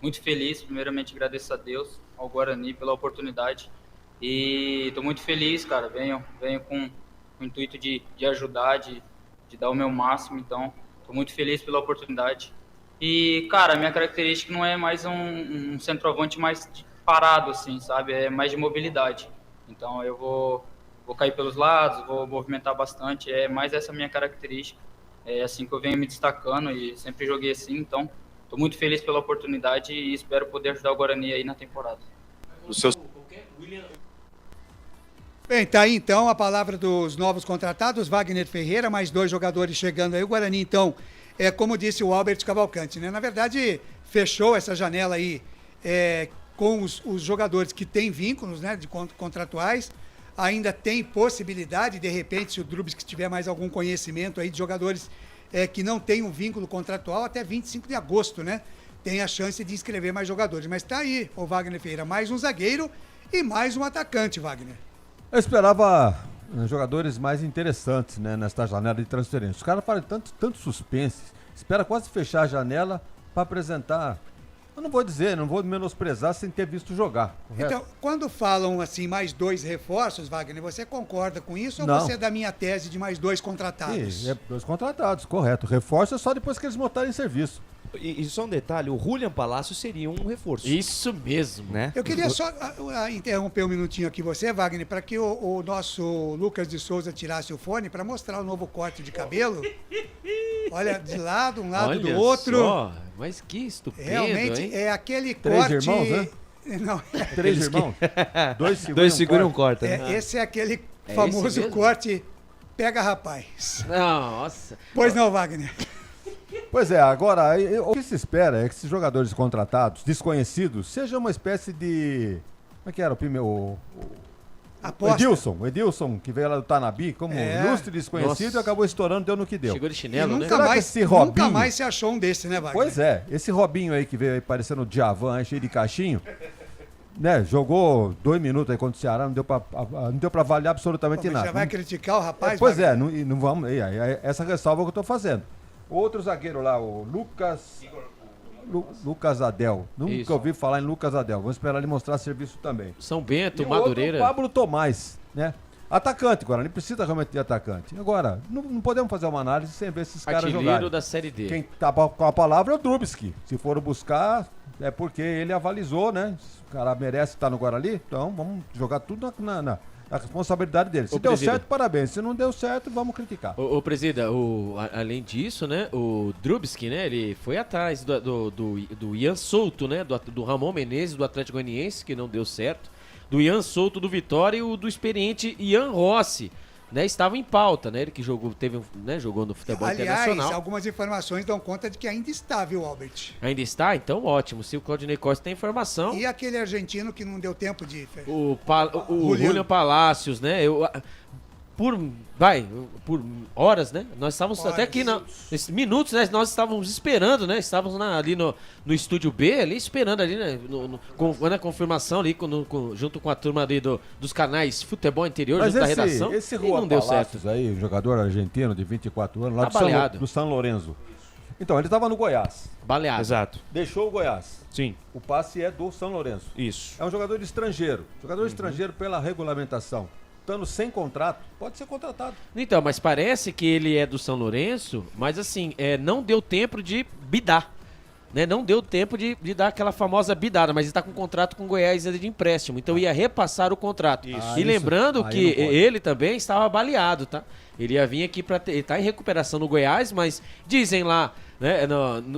Muito feliz, primeiramente agradeço a Deus, ao Guarani pela oportunidade. E estou muito feliz, cara. Venho com o intuito de ajudar, de dar o meu máximo. Então, estou muito feliz pela oportunidade. E, cara, a minha característica não é mais um centroavante mais parado, assim, sabe? É mais de mobilidade. Então, eu vou cair pelos lados, vou movimentar bastante. É mais essa minha característica. É assim que eu venho me destacando e sempre joguei assim. Então, estou muito feliz pela oportunidade e espero poder ajudar o Guarani aí na temporada. Bem, tá aí então a palavra dos novos contratados, Wagner Ferreira, mais 2 jogadores chegando aí. O Guarani, então, como disse o Albert Cavalcante, né? Na verdade, fechou essa janela aí com os jogadores que têm vínculos, né, de contratuais. Ainda tem possibilidade, de repente, se o Drubsky tiver mais algum conhecimento aí de jogadores que não têm um vínculo contratual, até 25 de agosto, né? Tem a chance de inscrever mais jogadores. Mas tá aí o Wagner Ferreira, mais um zagueiro e mais um atacante, Wagner. Eu esperava jogadores mais interessantes, né, nesta janela de transferência. Os caras fazem tanto suspense, espera quase fechar a janela para apresentar. Eu não vou menosprezar sem ter visto jogar. Correto? Então, quando falam assim, mais 2 reforços, Wagner, você concorda com isso ou Não. você é da minha tese de mais 2 contratados? Sim, 2 contratados, correto. Reforço é só depois que eles montarem serviço. E só um detalhe, o Julian Palácio seria um reforço. Isso mesmo, né? Eu queria só interromper um minutinho aqui você, Wagner, para que o nosso Lucas de Souza tirasse o fone para mostrar o novo corte de cabelo. Olha, de lado, um lado do outro. Só. Mas que estupendo, Realmente hein? é aquele 3 corte... irmãos, né? Não, 3 irmãos? 2 seguram e um corta. Né? Esse é aquele É famoso esse mesmo? corte pega rapaz. Nossa. Pois não, Wagner? Pois é, agora, o que se espera é que esses jogadores contratados, desconhecidos, sejam uma espécie de... Como é que era o primeiro... O Edilson, que veio lá do Tanabi, como ilustre desconhecido, e acabou estourando, deu no que deu. Chegou de chinelo, E né? nunca mais se achou um desse, né, Wagner? Pois é, esse Robinho aí que veio aí parecendo o Djavan, aí, cheio de cachinho, né, jogou 2 minutos aí contra o Ceará, não deu pra avaliar absolutamente nada. Já vai criticar o rapaz, Pois Wagner? não vamos, essa ressalva que eu tô fazendo. Outro zagueiro lá, o Lucas Adel. Nunca ouvi falar em Lucas Adel. Vamos esperar ele mostrar serviço também. São Bento, E Madureira. o Pablo Tomás, né? Atacante, Guarani precisa realmente de atacante. Agora, não podemos fazer uma análise sem ver esses caras jogarem. Artilheiro da Série D. Quem tá com a palavra é o Drubsky. Se for buscar, é porque ele avalizou, né? O cara merece estar no Guarani, então vamos jogar tudo na responsabilidade dele. Se deu certo, parabéns. Se não deu certo, vamos criticar. Ô Presida, além disso, né, o Drubsky, né, ele foi atrás do Ian Souto, né, do Ramon Menezes, do Atlético Goianiense, que não deu certo, do Ian Souto do Vitória e o do experiente Ian Rossi, né, estava em pauta, né, ele que jogou no futebol internacional. Aliás, algumas informações dão conta de que ainda está, viu, Albert? Ainda está? Então ótimo, se o Claudinei Costa tem informação. E aquele argentino que não deu tempo de... O Julian Palácios, né? Por horas, né? Nós estávamos até aqui minutos, né? Nós estávamos esperando, né? Estávamos ali no estúdio B, ali esperando ali, né? Na confirmação ali, junto com a turma ali dos canais Futebol Interior, Mas junto da redação. Esse e não deu certo. Aí, um jogador argentino de 24 anos, lá do São Lourenço. Então, ele estava no Goiás. Baleado. Exato. Deixou o Goiás. Sim. O passe é do São Lourenço. Isso. É um jogador estrangeiro. Jogador estrangeiro pela regulamentação. Estando sem contrato, pode ser contratado. Então, mas parece que ele é do São Lourenço, mas assim, não deu tempo de bidar. Né? Não deu tempo de dar aquela famosa bidada, mas ele está com contrato com o Goiás de empréstimo, então ia repassar o contrato. E lembrando que ele também estava baleado, tá? Ele ia vir aqui ele tá em recuperação no Goiás, mas dizem lá né,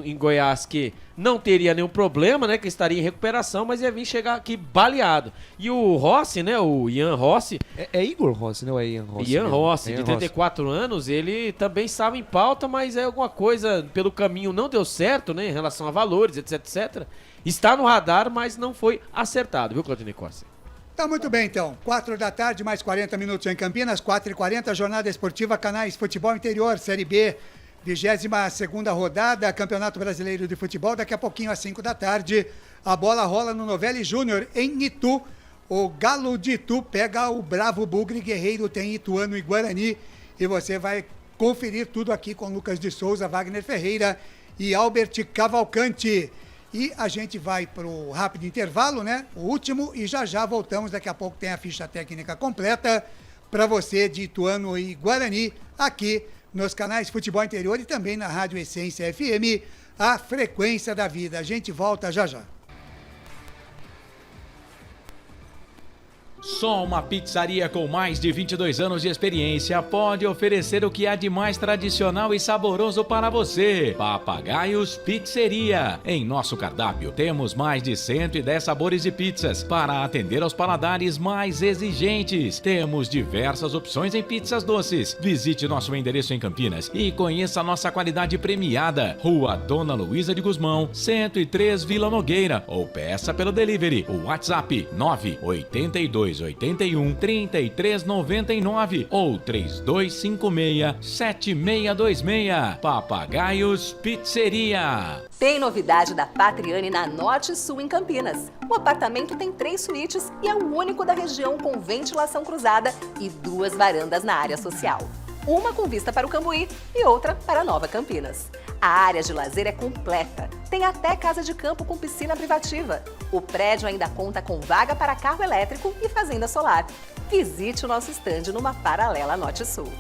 em Goiás, que não teria nenhum problema, né, que estaria em recuperação, mas ia vir chegar aqui baleado. E o Rossi, né, o Ian Rossi... É Igor Rossi, não é Ian Rossi? Ian Rossi, de 34 anos, ele também estava em pauta, mas aí alguma coisa pelo caminho não deu certo, né, em relação a valores, etc. Está no radar, mas não foi acertado, viu, Claudinei Costa? Tá muito bem, então. 4 da tarde, mais 40 minutos em Campinas, 4h40, jornada esportiva, Canais Futebol Interior, Série B, 22ª rodada, Campeonato Brasileiro de Futebol. Daqui a pouquinho, às 5 da tarde, a bola rola no Novelli Júnior, em Itu. O Galo de Itu pega o Bravo Bugre Guerreiro, tem Ituano e Guarani. E você vai conferir tudo aqui com Lucas de Souza, Wagner Ferreira e Albert Cavalcante. E a gente vai para o rápido intervalo, né? O último, e já voltamos. Daqui a pouco tem a ficha técnica completa para você de Ituano e Guarani, aqui nos canais Futebol Interior e também na Rádio Essência FM, a frequência da vida. A gente volta já. Só uma pizzaria com mais de 22 anos de experiência pode oferecer o que há de mais tradicional e saboroso para você. Papagaios Pizzeria. Em nosso cardápio temos mais de 110 sabores de pizzas para atender aos paladares mais exigentes. Temos diversas opções em pizzas doces. Visite nosso endereço em Campinas e conheça a nossa qualidade premiada. Rua Dona Luísa de Guzmão, 103 Vila Nogueira, ou peça pelo delivery. O WhatsApp 98281-3399 ou 3256-7626. Papagaios Pizzeria. Tem novidade da Patriani na Norte Sul, em Campinas. O apartamento tem 3 suítes e é o único da região com ventilação cruzada e 2 varandas na área social. Uma com vista para o Cambuí e outra para Nova Campinas. A área de lazer é completa. Tem até casa de campo com piscina privativa. O prédio ainda conta com vaga para carro elétrico e fazenda solar. Visite o nosso estande numa paralela Norte Sul.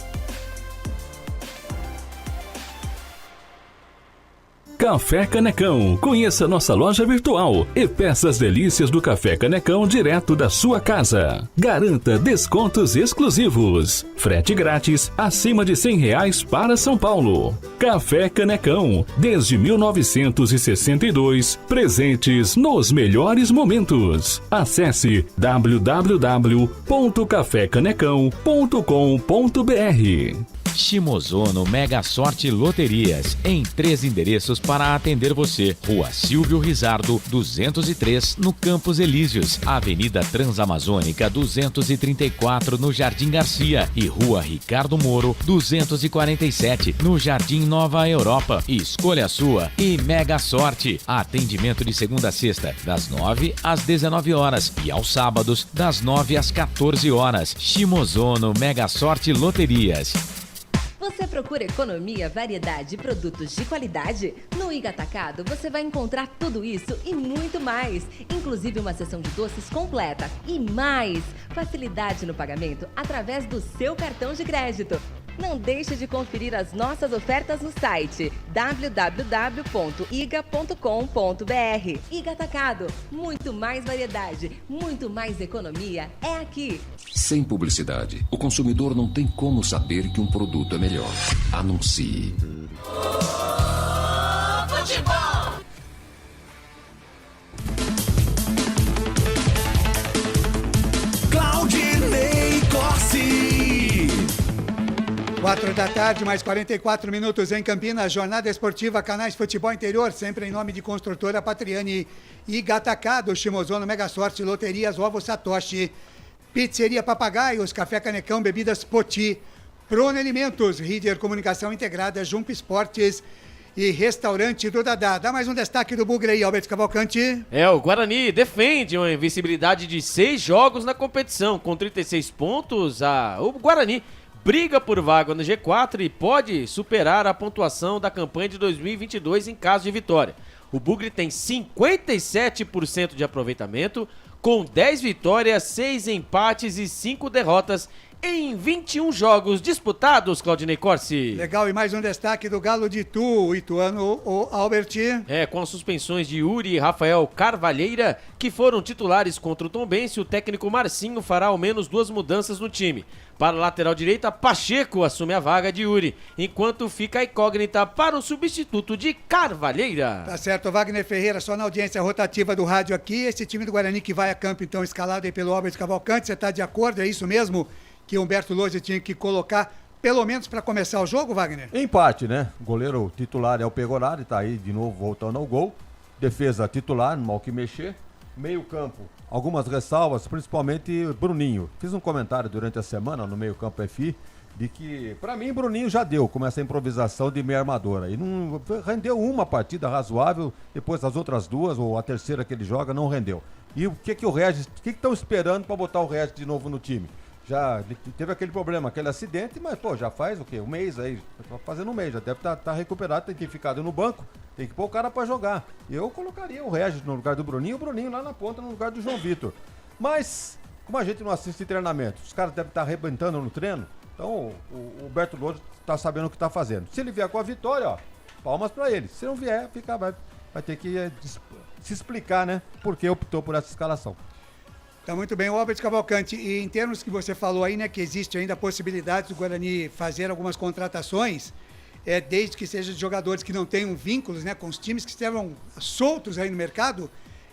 Café Canecão. Conheça nossa loja virtual e peça as delícias do Café Canecão direto da sua casa. Garanta descontos exclusivos. Frete grátis acima de R$100 para São Paulo. Café Canecão. Desde 1962, presentes nos melhores momentos. Acesse www.cafecanecão.com.br. Shimozono Mega Sorte Loterias, em 3 endereços para atender você. Rua Silvio Rizardo, 203, no Campos Elíseos. Avenida Transamazônica, 234, no Jardim Garcia. E Rua Ricardo Moro, 247, no Jardim Nova Europa. Escolha a sua e Mega Sorte. Atendimento de segunda a sexta, das 9 às 19 horas e aos sábados, das 9 às 14 horas. Shimozono Mega Sorte Loterias. Você procura economia, variedade e produtos de qualidade? No Iga Atacado você vai encontrar tudo isso e muito mais, inclusive uma seção de doces completa e mais facilidade no pagamento através do seu cartão de crédito. Não deixe de conferir as nossas ofertas no site www.iga.com.br. Iga Atacado, muito mais variedade, muito mais economia é aqui. Sem publicidade, o consumidor não tem como saber que um produto é melhor. Anuncie. Futebol. Claudinei Corsi. 4 da tarde, mais 44 minutos em Campinas, jornada esportiva, Canais Futebol Interior, sempre em nome de Construtora Patriani, Iga Atacado, Shimozono Mega Sorte, Loterias, Ovo Satoshi, Pizzeria Papagaios, Café Canecão, Bebidas Poti, Prone Alimentos, Rider Comunicação Integrada, Jump Esportes e Restaurante do Dadá. Dá mais um destaque do Bugre aí, Alberto Cavalcante. O Guarani defende uma invencibilidade de 6 jogos na competição, com 36 pontos. O Guarani briga por vaga no G4 e pode superar a pontuação da campanha de 2022 em caso de vitória. O Bugre tem 57% de aproveitamento, com 10 vitórias, 6 empates e 5 derrotas em 21 jogos disputados, Claudinei Corsi. Legal, e mais um destaque do Galo de Itu, o ituano, o Albert. Com as suspensões de Yuri e Rafael Carvalheira, que foram titulares contra o Tombense, o técnico Marcinho fará ao menos 2 mudanças no time. Para a lateral direita, Pacheco assume a vaga de Yuri, enquanto fica a incógnita para o substituto de Carvalheira. Tá certo, Wagner Ferreira, só na audiência rotativa do rádio aqui, esse time do Guarani que vai a campo, então, escalado aí pelo Albert Cavalcante, você tá de acordo, é isso mesmo? Que Humberto Lousa tinha que colocar, pelo menos para começar o jogo, Wagner? Em parte, né? O goleiro titular é o Pegorari, tá aí de novo voltando ao gol. Defesa titular, mal que mexer. Meio campo, algumas ressalvas, principalmente Bruninho. Fiz um comentário durante a semana no meio campo FI, de que, para mim, Bruninho já deu com essa improvisação de meia armadora. E não rendeu uma partida razoável, depois as outras 2, ou a terceira que ele joga, não rendeu. E o que o Regis, o que estão esperando para botar o Regis de novo no time? Já teve aquele problema, aquele acidente, mas, pô, já faz o quê? Um mês aí, tá fazendo um mês, já deve estar recuperado, tem que ter ficado no banco, tem que pôr o cara pra jogar. Eu colocaria o Regis no lugar do Bruninho, o Bruninho lá na ponta no lugar do João Vitor. Mas, como a gente não assiste treinamento, os caras devem estar arrebentando no treino, então o Humberto Lousa tá sabendo o que tá fazendo. Se ele vier com a vitória, ó, palmas pra ele. Se não vier, vai ter que se explicar, né, por que optou por essa escalação. Tá muito bem, o Albert Cavalcante, e em termos que você falou aí, né, que existe ainda a possibilidade do Guarani fazer algumas contratações, desde que sejam jogadores que não tenham vínculos, né, com os times que estejam soltos aí no mercado,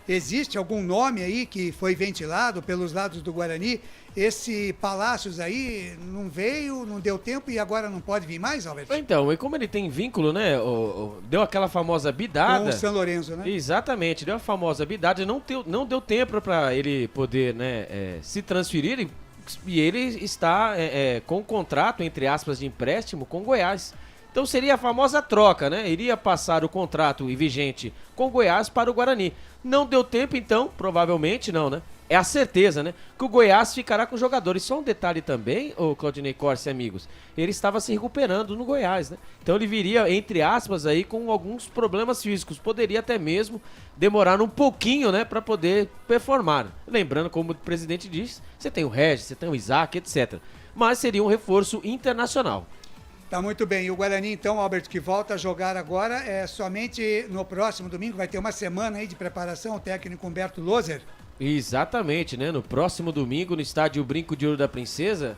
existe algum nome aí que foi ventilado pelos lados do Guarani? Esse Palácios aí não veio, não deu tempo e agora não pode vir mais, Albert? Então, e como ele tem vínculo, né, deu aquela famosa bidada... Com o São Lourenço, né? Exatamente, deu a famosa bidada, não deu tempo para ele poder, né, se transferir e ele está com um contrato, entre aspas, de empréstimo com Goiás. Então seria a famosa troca, né? Iria passar o contrato vigente com Goiás para o Guarani. Não deu tempo, então, provavelmente não, né? É a certeza, né? Que o Goiás ficará com jogadores. Só um detalhe também, o Claudinei Corsi, amigos. Ele estava se recuperando no Goiás, né? Então ele viria, entre aspas, aí com alguns problemas físicos. Poderia até mesmo demorar um pouquinho, né? Para poder performar. Lembrando, como o presidente disse, você tem o Regis, você tem o Isaac, etc. Mas seria um reforço internacional. Tá muito bem. E o Guarani, então, Albert, que volta a jogar agora, somente no próximo domingo, vai ter uma semana aí de preparação, o técnico Humberto Lousa. Exatamente, né? No próximo domingo, no estádio Brinco de Ouro da Princesa,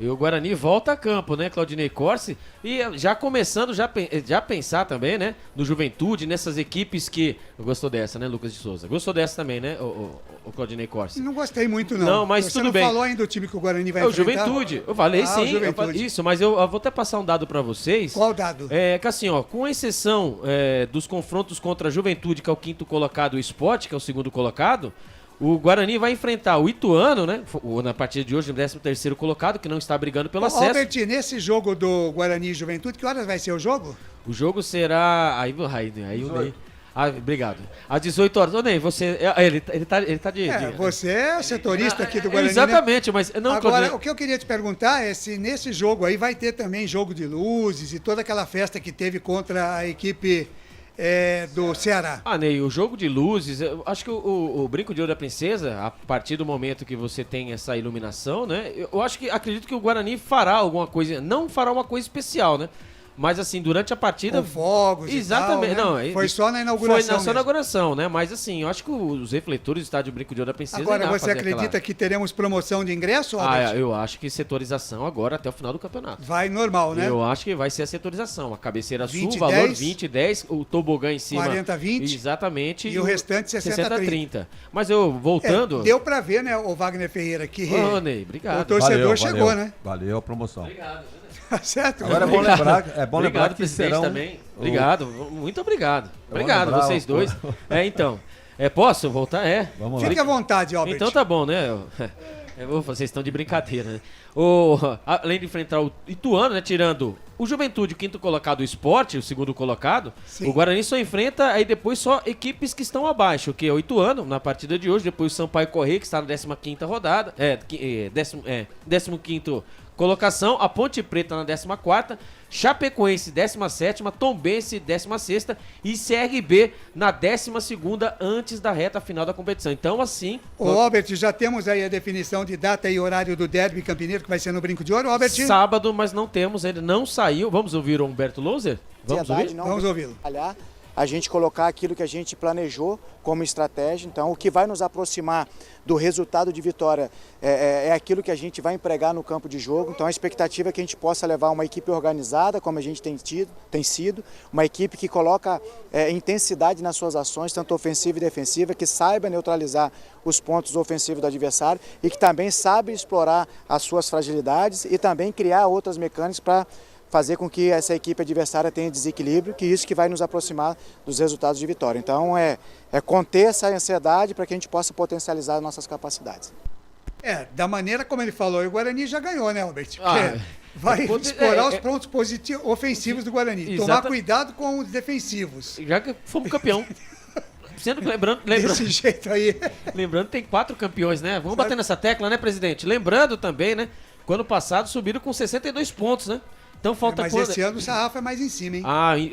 e o Guarani volta a campo, né, Claudinei Corsi? E já começando, já pensar também, né, no Juventude, nessas equipes que... Gostou dessa, né, Lucas de Souza? Gostou dessa também, né, o Claudinei Corsi? Não gostei muito, não. Não, mas você tudo não bem. Falou ainda do time que o Guarani vai enfrentar? O Juventude. Eu falei sim. Isso, mas eu vou até passar um dado pra vocês. Qual dado? Que assim, ó, com exceção dos confrontos contra a Juventude, que é o 5º colocado, o Sport, que é o 2º colocado, o Guarani vai enfrentar o Ituano, né? Na partida de hoje, o 13º colocado, que não está brigando pelo acesso. Albert, nesse jogo do Guarani e Juventude, que horas vai ser o jogo? O jogo será... Aí o Ney... obrigado. Às 18 horas. Ô, Ney, você... Ele tá de... Você é setorista aqui do Guarani, exatamente, né? Mas... Não, agora, o que eu queria te perguntar é se nesse jogo aí vai ter também jogo de luzes e toda aquela festa que teve contra a equipe... do Ceará. Ney, o jogo de luzes, eu acho que o Brinco de Ouro da Princesa, a partir do momento que você tem essa iluminação, né? Acredito que o Guarani fará alguma coisa, não fará uma coisa especial, né? Mas assim, durante a partida... Com fogos exatamente, e tal, né? Não, foi só na inauguração. Foi só na inauguração, né? Mas assim, eu acho que os refletores do estádio Brinco de Ouro da Princesa... Agora, você acredita que teremos promoção de ingresso, Albert? Eu acho que setorização agora até o final do campeonato. Vai normal, né? Eu acho que vai ser a setorização. A cabeceira 20, sul, valor 10, 20, 10, o tobogã em cima... 40, 20. Exatamente. E o restante 60, 30. Mas eu, voltando... deu pra ver, né, o Wagner Ferreira, que... Ney, obrigado. O torcedor chegou, né? Valeu a promoção. Obrigado. Certo? Agora é bom lembrar que serão... também. Obrigado, muito obrigado. Obrigado, vocês dois. Então, posso voltar? Vamos lá. Fique à vontade, Albert. Então tá bom, né? Vocês estão de brincadeira, né? Além de enfrentar o Ituano, né? Tirando o Juventude, o 5º colocado, o Sport, o 2º colocado, sim, o Guarani só enfrenta aí depois só equipes que estão abaixo, que é o Ituano na partida de hoje, depois o Sampaio Corrêa, que está na 15ª rodada, 15º colocação, a Ponte Preta na 14ª, Chapecoense 17ª, Tombense 16ª e CRB na 12ª antes da reta final da competição. Então, assim... Ô, Albert, já temos aí a definição de data e horário do Derby Campineiro, que vai ser no Brinco de Ouro, Albert? Sábado, mas não temos, ainda não saiu. Vamos ouvir o Humberto Louser? Vamos ouvir? Vamos ouvi-lo. A gente colocar aquilo que a gente planejou como estratégia. Então, o que vai nos aproximar do resultado de vitória é aquilo que a gente vai empregar no campo de jogo. Então, a expectativa é que a gente possa levar uma equipe organizada, como a gente tem sido, uma equipe que coloca intensidade nas suas ações, tanto ofensiva e defensiva, que saiba neutralizar os pontos ofensivos do adversário e que também sabe explorar as suas fragilidades e também criar outras mecânicas para fazer com que essa equipe adversária tenha desequilíbrio, que isso que vai nos aproximar dos resultados de vitória. Então, é conter essa ansiedade para que a gente possa potencializar nossas capacidades. Da maneira como ele falou, o Guarani já ganhou, né, Albert? Vai explorar os pontos ofensivos do Guarani. Tomar cuidado com os defensivos. Já que fomos campeão. Lembrando, desse jeito aí. Lembrando que tem 4 campeões, né? Vamos bater nessa tecla, né, presidente? Lembrando também, né? Que ano passado subiram com 62 pontos, né? Então falta... Mas esse ano o sarrafo é mais em cima, hein?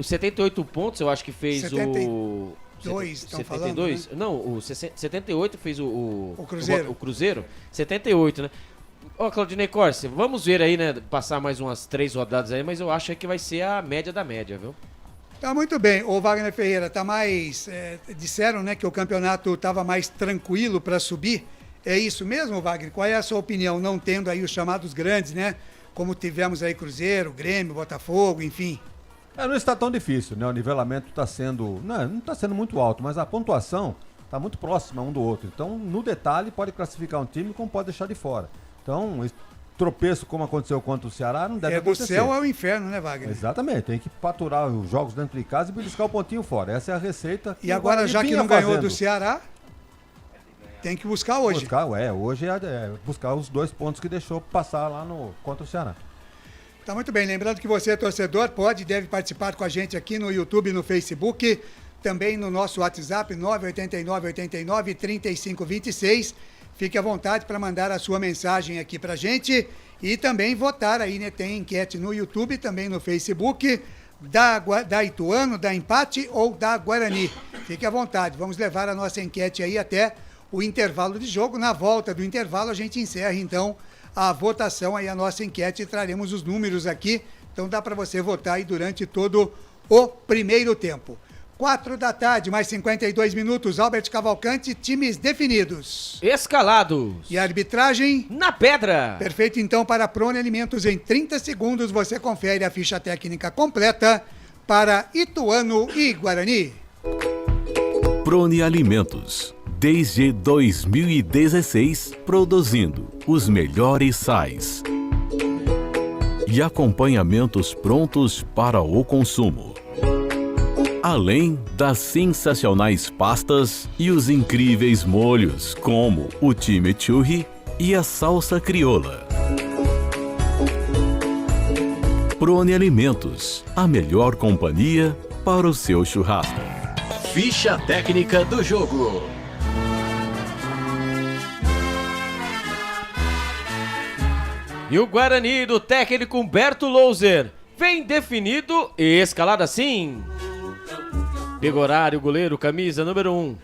78 pontos eu acho que fez 72, estão falando, né? Não, o 78 fez o Cruzeiro. O Cruzeiro, 78, né? Ó, Claudinei Corsi, vamos ver aí, né? Passar mais umas 3 rodadas aí, mas eu acho que vai ser a média da média, viu? Tá muito bem. O Wagner Ferreira, tá mais... disseram, né, que o campeonato estava mais tranquilo para subir. É isso mesmo, Wagner? Qual é a sua opinião? Não tendo aí os chamados grandes, né? Como tivemos aí Cruzeiro, Grêmio, Botafogo, enfim. Não está tão difícil, né? O nivelamento está sendo... Não está sendo muito alto, mas a pontuação está muito próxima um do outro. Então, no detalhe, pode classificar um time como pode deixar de fora. Então, tropeço como aconteceu contra o Ceará não deve acontecer. Do céu ao inferno, né, Wagner? Exatamente. Tem que faturar os jogos dentro de casa e beliscar o pontinho fora. Essa é a receita. E agora, já que não ganhou do Ceará... Tem que buscar hoje. Hoje é buscar os 2 pontos que deixou passar lá contra o Ceará. Tá muito bem. Lembrando que você, torcedor, pode e deve participar com a gente aqui no YouTube e no Facebook. Também no nosso WhatsApp, 989-89-3526. Fique à vontade para mandar a sua mensagem aqui pra gente. E também votar aí, né? Tem enquete no YouTube, também no Facebook. Da Ituano, da Empate ou da Guarani. Fique à vontade. Vamos levar a nossa enquete aí até o intervalo de jogo. Na volta do intervalo, a gente encerra, então, a votação aí, a nossa enquete, e traremos os números aqui. Então, dá para você votar aí durante todo o primeiro tempo. 4 da tarde, mais 52 minutos. Albert Cavalcante, times definidos. Escalados. E a arbitragem? Na pedra. Perfeito, então, para a Prone Alimentos. Em 30 segundos, você confere a ficha técnica completa para Ituano e Guarani. Prone Alimentos. Desde 2016, produzindo os melhores sais e acompanhamentos prontos para o consumo. Além das sensacionais pastas e os incríveis molhos, como o chimichurri e a salsa crioula. Prone Alimentos, a melhor companhia para o seu churrasco. Ficha técnica do jogo. E o Guarani do técnico Humberto Louser vem definido e escalado assim. Pegorari, o goleiro, camisa número 1.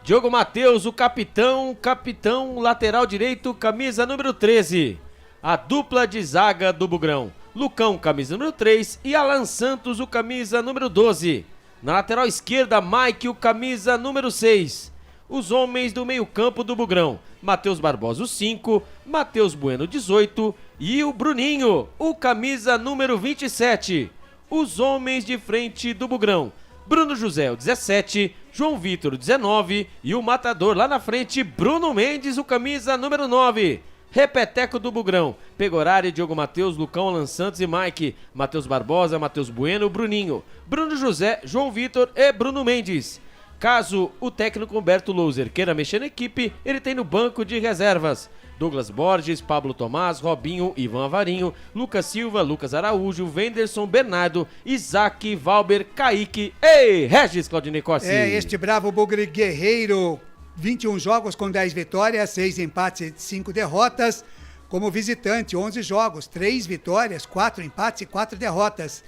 Diogo Matheus, o capitão lateral direito, camisa número 13. A dupla de zaga do Bugrão. Lucão, camisa número 3 e Alan Santos, o camisa número 12. Na lateral esquerda, Mike, o camisa número 6. Os homens do meio-campo do Bugrão: Matheus Barbosa, o 5, Matheus Bueno, 18 e o Bruninho, o camisa número 27. Os homens de frente do Bugrão: Bruno José, o 17, João Vitor, o 19 e o matador lá na frente, Bruno Mendes, o camisa número 9. Repeteco do Bugrão: Pegorari, Diogo Matheus, Lucão, Alan Santos e Mike. Matheus Barbosa, Matheus Bueno, Bruninho, Bruno José, João Vitor e Bruno Mendes. Caso o técnico Humberto Louser queira mexer na equipe, ele tem no banco de reservas Douglas Borges, Pablo Tomás, Robinho, Ivan Avarinho, Lucas Silva, Lucas Araújo, Wenderson, Bernardo, Isaac, Valber, Kaique e Regis Claudinei Corsi. Este bravo bugre guerreiro, 21 jogos com 10 vitórias, 6 empates e 5 derrotas, como visitante, 11 jogos, 3 vitórias, 4 empates e 4 derrotas.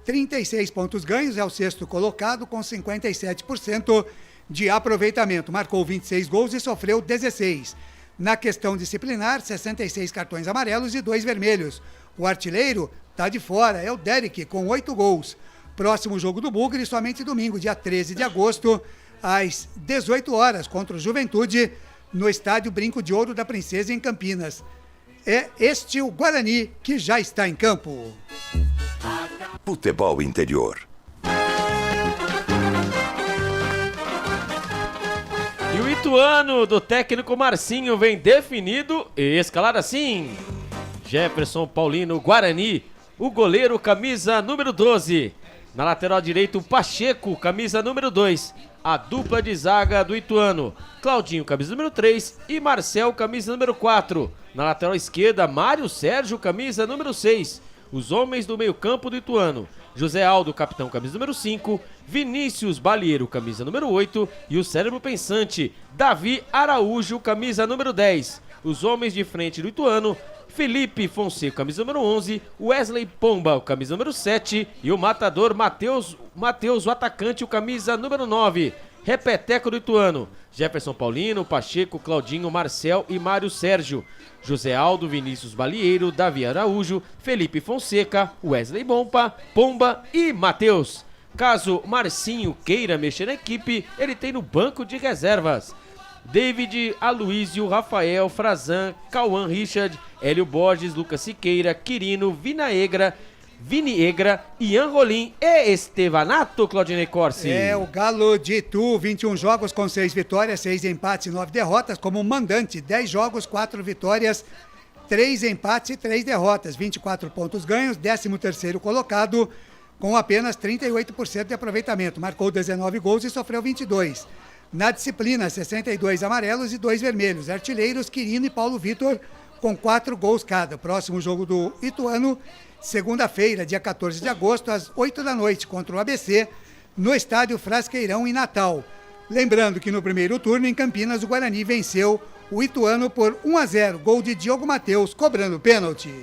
36 pontos ganhos, é o sexto colocado, com 57% de aproveitamento. Marcou 26 gols e sofreu 16. Na questão disciplinar, 66 cartões amarelos e 2 vermelhos. O artilheiro está de fora, é o Derek, com 8 gols. Próximo jogo do Bugre, somente domingo, dia 13 de agosto, às 18 horas, contra o Juventude, no estádio Brinco de Ouro da Princesa, em Campinas. É este o Guarani que já está em campo. Futebol Interior. E o Ituano do técnico Marcinho vem definido e escalado assim: Jefferson Paulino, Guarani, o goleiro, camisa número 12. Na lateral direita, o Pacheco, camisa número 2. A dupla de zaga do Ituano, Claudinho, camisa número 3 e Marcel, camisa número 4. Na lateral esquerda, Mário Sérgio, camisa número 6. Os homens do meio-campo do Ituano: José Aldo, capitão, camisa número 5, Vinícius Balieiro, camisa número 8 e o cérebro pensante, Davi Araújo, camisa número 10. Os homens de frente do Ituano: Felipe Fonseca, camisa número 11, Wesley Pomba, camisa número 7 e o matador Matheus, o atacante, o camisa número 9. Repeteco do Ituano: Jefferson Paulino, Pacheco, Claudinho, Marcel e Mário Sérgio. José Aldo, Vinícius Balieiro, Davi Araújo, Felipe Fonseca, Wesley Pomba e Matheus. Caso Marcinho queira mexer na equipe, ele tem no banco de reservas David, Aloísio, Rafael, Frazan, Cauã Richard, Hélio Borges, Lucas Siqueira, Quirino, Viniegra, Ian Rolim e Estevanato, Claudinei Corsi. É o Galo de Itu, 21 jogos com 6 vitórias, 6 empates e 9 derrotas, como mandante, 10 jogos, 4 vitórias, 3 empates e 3 derrotas, 24 pontos ganhos, 13º colocado, com apenas 38% de aproveitamento. Marcou 19 gols e sofreu 22. Na disciplina, 62 amarelos e 2 vermelhos. Artilheiros, Quirino e Paulo Vitor, com 4 gols cada. Próximo jogo do Ituano, segunda-feira, dia 14 de agosto, às 8 da noite, contra o ABC, no estádio Frasqueirão, em Natal. Lembrando que no primeiro turno, em Campinas, o Guarani venceu o Ituano por 1-0. Gol de Diogo Matheus, cobrando pênalti.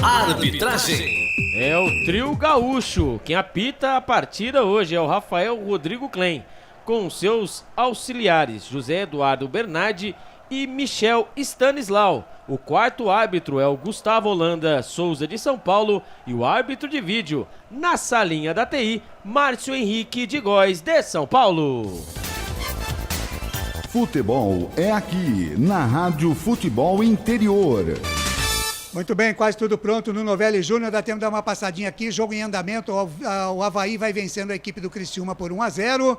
Arbitragem. É o trio gaúcho. Quem apita a partida hoje é o Rafael Rodrigo Klein, com seus auxiliares José Eduardo Bernardi e Michel Stanislau. O quarto árbitro é o Gustavo Holanda Souza, de São Paulo, e o árbitro de vídeo, na salinha da TI, Márcio Henrique de Góes, de São Paulo. Futebol é aqui, na Rádio Futebol Interior. Muito bem, quase tudo pronto no Novelli Júnior. Dá tempo de dar uma passadinha aqui. Jogo em andamento. O Avaí vai vencendo a equipe do Criciúma por 1-0.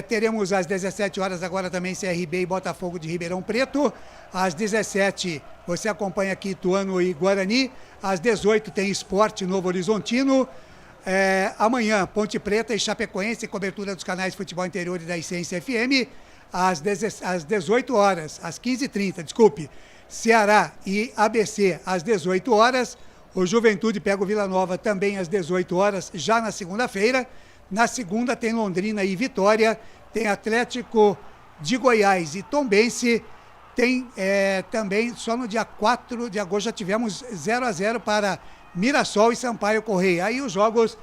Teremos às 17 horas agora também CRB e Botafogo de Ribeirão Preto. Às 17 você acompanha aqui Ituano e Guarani. Às 18 tem Sport Novo Horizontino. Amanhã Ponte Preta e Chapecoense, cobertura dos canais Futebol Interior e da Essência FM. Às 18 horas, às 15h30, desculpe. Ceará e ABC às 18 horas. O Juventude pega o Vila Nova também às 18 horas, já na segunda-feira. Na segunda tem Londrina e Vitória. Tem Atlético de Goiás e Tombense. Tem também, só no dia 4 de agosto, já tivemos 0-0 para Mirassol e Sampaio Correia. Aí os jogos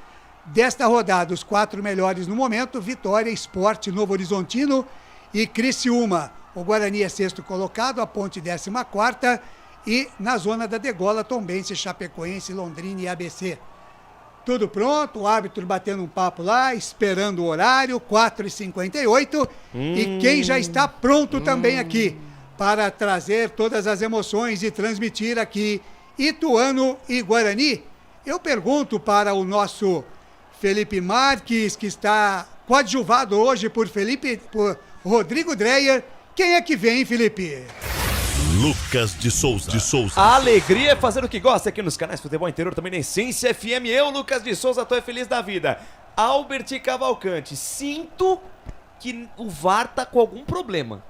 desta rodada, os 4 melhores no momento: Vitória, Sport, Novo Horizontino e Criciúma. O Guarani é sexto colocado, a Ponte 14ª, e na zona da degola, Tombense, Chapecoense, Londrina e ABC. Tudo pronto, o árbitro batendo um papo lá, esperando o horário, 4h58, e quem já está pronto também aqui para trazer todas as emoções e transmitir aqui Ituano e Guarani. Eu pergunto para o nosso Felipe Marques, que está coadjuvado hoje por Rodrigo Dreyer. Quem é que vem, Felipe? Lucas de Souza. A alegria é fazer o que gosta aqui nos canais Futebol Interior, também na Essência FM. Eu, Lucas de Souza, tô feliz da vida. Albert Cavalcante, sinto que o VAR tá com algum problema.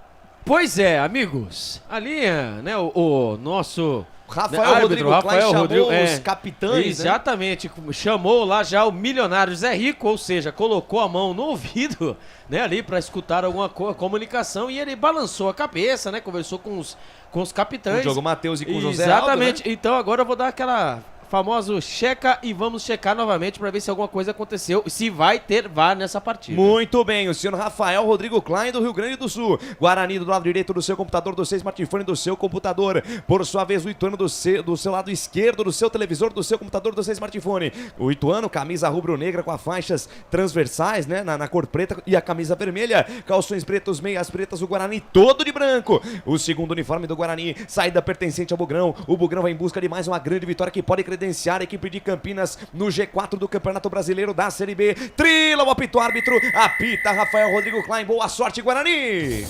Pois é, amigos. Ali, né, o nosso Rafael Rodrigo Klein chamou os capitães, exatamente, chamou lá já o milionário Zé Rico, ou seja, colocou a mão no ouvido, né, ali para escutar alguma comunicação e ele balançou a cabeça, né, conversou com os capitães. Com o Diogo Matheus e com o José Exatamente, Aldo, né? Então agora eu vou dar aquela famoso checa e vamos checar novamente para ver se alguma coisa aconteceu, se vai ter VAR nessa partida. Muito bem, o senhor Rafael Rodrigo Klein do Rio Grande do Sul. Guarani do lado direito do seu computador, do seu smartphone, do seu computador. Por sua vez, o Ituano do seu lado esquerdo, do seu televisor, do seu computador, do seu smartphone. O Ituano, camisa rubro-negra com as faixas transversais, né, na cor preta e a camisa vermelha. Calções pretos, meias pretas, o Guarani todo de branco. O segundo uniforme do Guarani, saída pertencente ao Bugrão. O Bugrão vai em busca de mais uma grande vitória que pode credenciar a equipe de Campinas no G4 do Campeonato Brasileiro da Série B. Trila o apito árbitro, apita Rafael Rodrigo Klein. Boa sorte, Guarani!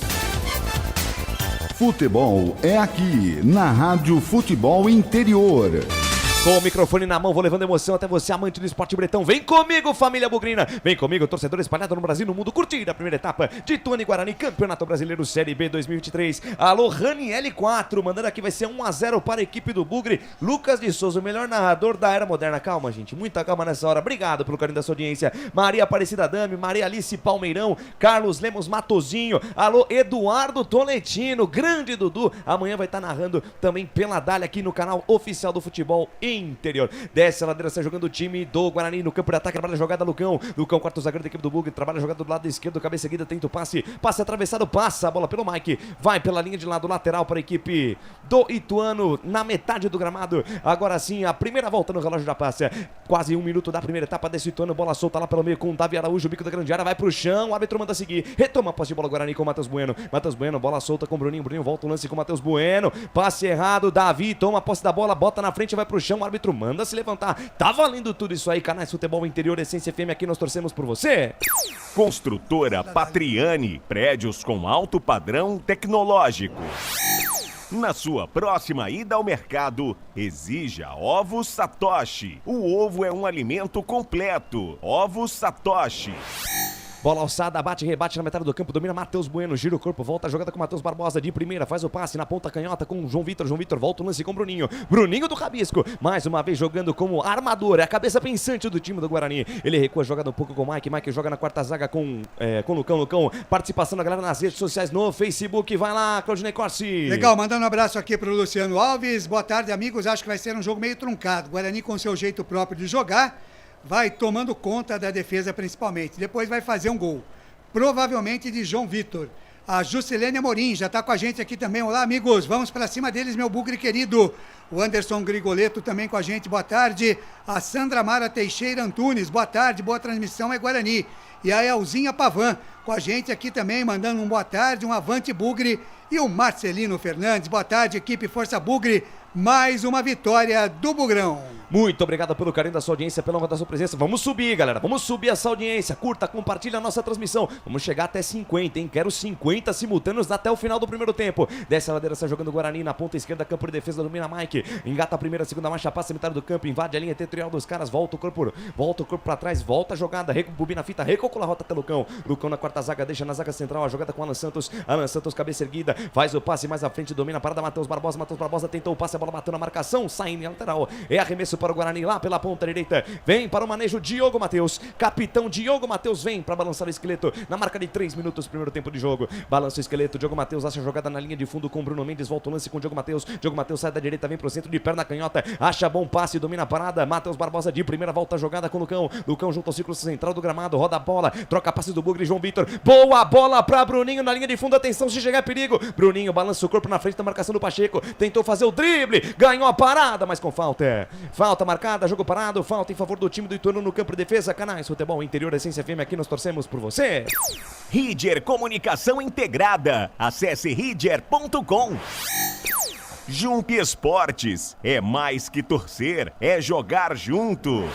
Futebol é aqui, na Rádio Futebol Interior. Com o microfone na mão, vou levando emoção até você, amante do esporte bretão. Vem comigo, família bugrina. Vem comigo, torcedor espalhado no Brasil, no mundo, curtir a primeira etapa de Ituano e Guarani, Campeonato Brasileiro Série B 2023. Alô, Raniel 4, mandando aqui, vai ser 1-0 para a equipe do Bugre. Lucas de Souza, o melhor narrador da era moderna. Calma, gente, muita calma nessa hora. Obrigado pelo carinho da sua audiência. Maria Aparecida Dami, Maria Alice Palmeirão, Carlos Lemos Matozinho. Alô, Eduardo Tolentino, grande Dudu. Amanhã vai estar narrando também pela Dália aqui no canal oficial do Futebol Interior. Desce a ladeira, sai jogando o time do Guarani no campo de ataque, trabalha a jogada Lucão, quarto zagueiro da equipe do Bugre, trabalha a jogada do lado esquerdo, cabeça seguida, tenta o passe atravessado, passa a bola pelo Mike, vai pela linha de lado lateral para a equipe do Ituano, na metade do gramado. Agora sim, a primeira volta no relógio já passa, quase 1 minuto da primeira etapa desse Ituano, bola solta lá pelo meio com o Davi Araújo, o bico da grande área, vai pro chão, o árbitro manda seguir, retoma a posse de bola Guarani com o Matheus Bueno, bola solta com o Bruninho, volta o lance com o Matheus Bueno, passe errado, Davi toma a posse da bola, bota na frente, vai pro chão, o árbitro manda se levantar. Tá valendo tudo isso aí, canais Futebol Interior, Essência FM, aqui nós torcemos por você. Construtora Patriani, prédios com alto padrão tecnológico. Na sua próxima ida ao mercado, exija Ovos Satoshi. O ovo é um alimento completo. Ovos Satoshi. Bola alçada, bate e rebate na metade do campo, domina Matheus Bueno, gira o corpo, volta a jogada com Matheus Barbosa de primeira, faz o passe na ponta canhota com o João Vitor, volta o lance com o Bruninho do Rabisco, mais uma vez jogando como armador, é a cabeça pensante do time do Guarani, ele recua, joga um pouco com o Mike joga na quarta zaga com o Lucão, participação da galera nas redes sociais no Facebook, vai lá, Claudinei Corsi. Legal, mandando um abraço aqui pro Luciano Alves, boa tarde amigos, acho que vai ser um jogo meio truncado, Guarani com seu jeito próprio de jogar, vai tomando conta da defesa principalmente. Depois vai fazer um gol. Provavelmente de João Vitor. A Juscelene Amorim já está com a gente aqui também. Olá, amigos. Vamos para cima deles, meu bugre querido. O Anderson Grigoleto também com a gente. Boa tarde. A Sandra Mara Teixeira Antunes. Boa tarde. Boa transmissão é Guarani. E a Elzinha Pavan com a gente aqui também, mandando um boa tarde, um avante bugre. E o Marcelino Fernandes. Boa tarde, equipe Força Bugre. Mais uma vitória do Bugrão. Muito obrigado pelo carinho da sua audiência, pela honra da sua presença. Vamos subir, galera. Vamos subir essa audiência. Curta, compartilha a nossa transmissão. Vamos chegar até 50, hein? Quero 50 simultâneos até o final do primeiro tempo. Desce a ladeira, sai jogando o Guarani na ponta esquerda, campo de defesa, domina Mike. Engata a primeira, segunda marcha, passa a metade do campo, invade a linha territorial dos caras, volta o corpo pra trás, volta a jogada, bobina a fita, recalcula a rota até Lucão. Lucão na quarta zaga, deixa na zaga central a jogada com Alan Santos. Alan Santos, cabeça erguida, faz o passe mais à frente, domina a parada, Matheus Barbosa tentou o passe, a bola bateu na marcação, saindo em lateral. É arremesso para o Guarani lá pela ponta direita. Vem para o manejo Diogo Matheus. Capitão Diogo Matheus vem para balançar o esqueleto na marca de 3 minutos, primeiro tempo de jogo. Balança o esqueleto, Diogo Matheus acha a jogada na linha de fundo com o Bruno Mendes, volta o lance com o Diogo Matheus. Diogo Matheus sai da direita, vem pro centro de perna canhota, acha bom passe, domina a parada. Matheus Barbosa de primeira, volta a jogada com o Lucão. Lucão junto ao círculo central do gramado, roda a bola, troca passes do Bugre, João Vitor. Boa bola para Bruninho na linha de fundo, atenção se chegar perigo. Bruninho balança o corpo na frente da marcação do Pacheco, tentou fazer o drible, ganhou a parada, mas com falta. Falta marcada, jogo parado, falta em favor do time do Ituano no campo de defesa. Canais Futebol Interior, Essência FM, aqui nós torcemos por você. Ridger Comunicação Integrada. Acesse ridger.com. Jump Esportes. É mais que torcer, é jogar junto.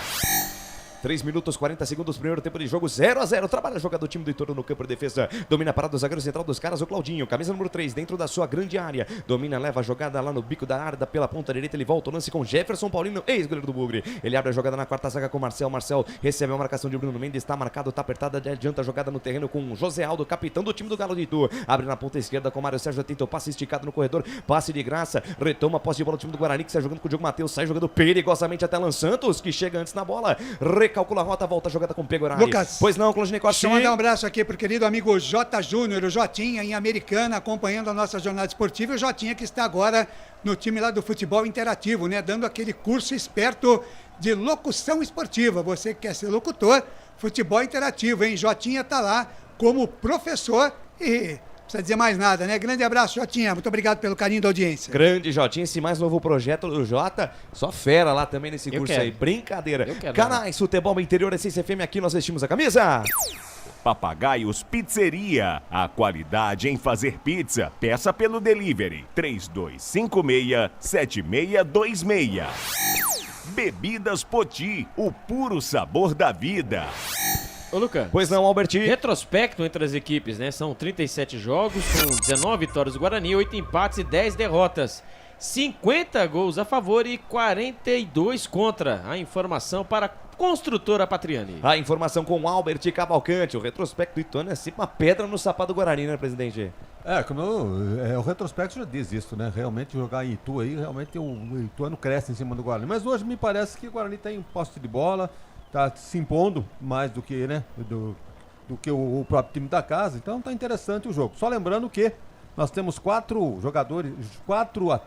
3 minutos 40 segundos, primeiro tempo de jogo, 0-0. Trabalha a jogada do time do Ituano no campo de defesa. Domina a parada do zagueiro central dos caras, o Claudinho. Camisa número 3, dentro da sua grande área. Domina, leva a jogada lá no bico da área, pela ponta direita. Ele volta o lance com Jefferson Paulino, ex-goleiro do Bugre. Ele abre a jogada na quarta zaga com Marcel. Marcel recebe a marcação de Bruno Mendes, está marcado, está apertada. Adianta a jogada no terreno com José Aldo, capitão do time do Galo de Itu. Abre na ponta esquerda com Mário Sérgio, tenta o passe esticado no corredor. Passe de graça, retoma a posse de bola do time do Guarani, que sai jogando com o Diogo Matheus. Sai jogando perigosamente até Alan Santos, que chega antes na bola. Recalcula a rota, volta a jogada com o Pegorari. Lucas, pois não, Claudinei Costa. Deixa eu mandar um abraço aqui pro querido amigo J. Júnior, o Jotinha, em Americana, acompanhando a nossa jornada esportiva. E o Jotinha que está agora no time lá do futebol interativo, né? Dando aquele curso esperto de locução esportiva. Você que quer ser locutor, futebol interativo, hein? Jotinha tá lá como professor e... Não precisa dizer mais nada, né? Grande abraço, Jotinha. Muito obrigado pelo carinho da audiência. Grande Jotinha, esse mais novo projeto do Jota. Só fera lá também nesse curso aí. Brincadeira. Canais, futebol interior, Essência FM, aqui nós vestimos a camisa. Papagaios Pizzeria. A qualidade em fazer pizza. Peça pelo delivery. 3256-7626. Bebidas Poti. O puro sabor da vida. Ô, Lucas. Pois não, Alberti. Retrospecto entre as equipes, né? São 37 jogos, com 19 vitórias do Guarani, 8 empates e 10 derrotas. 50 gols a favor e 42 contra. A informação para a construtora Patriani. A informação com Albert Cavalcante. O retrospecto do Ituano é sempre uma pedra no sapato do Guarani, né, presidente? O retrospecto já diz isso, né? Realmente jogar em Itu aí, realmente o Ituano cresce em cima do Guarani. Mas hoje me parece que o Guarani tem posse de bola, tá se impondo mais do que, né, do que o próprio time da casa. Então tá interessante o jogo. Só lembrando que nós temos 4 jogadores, 4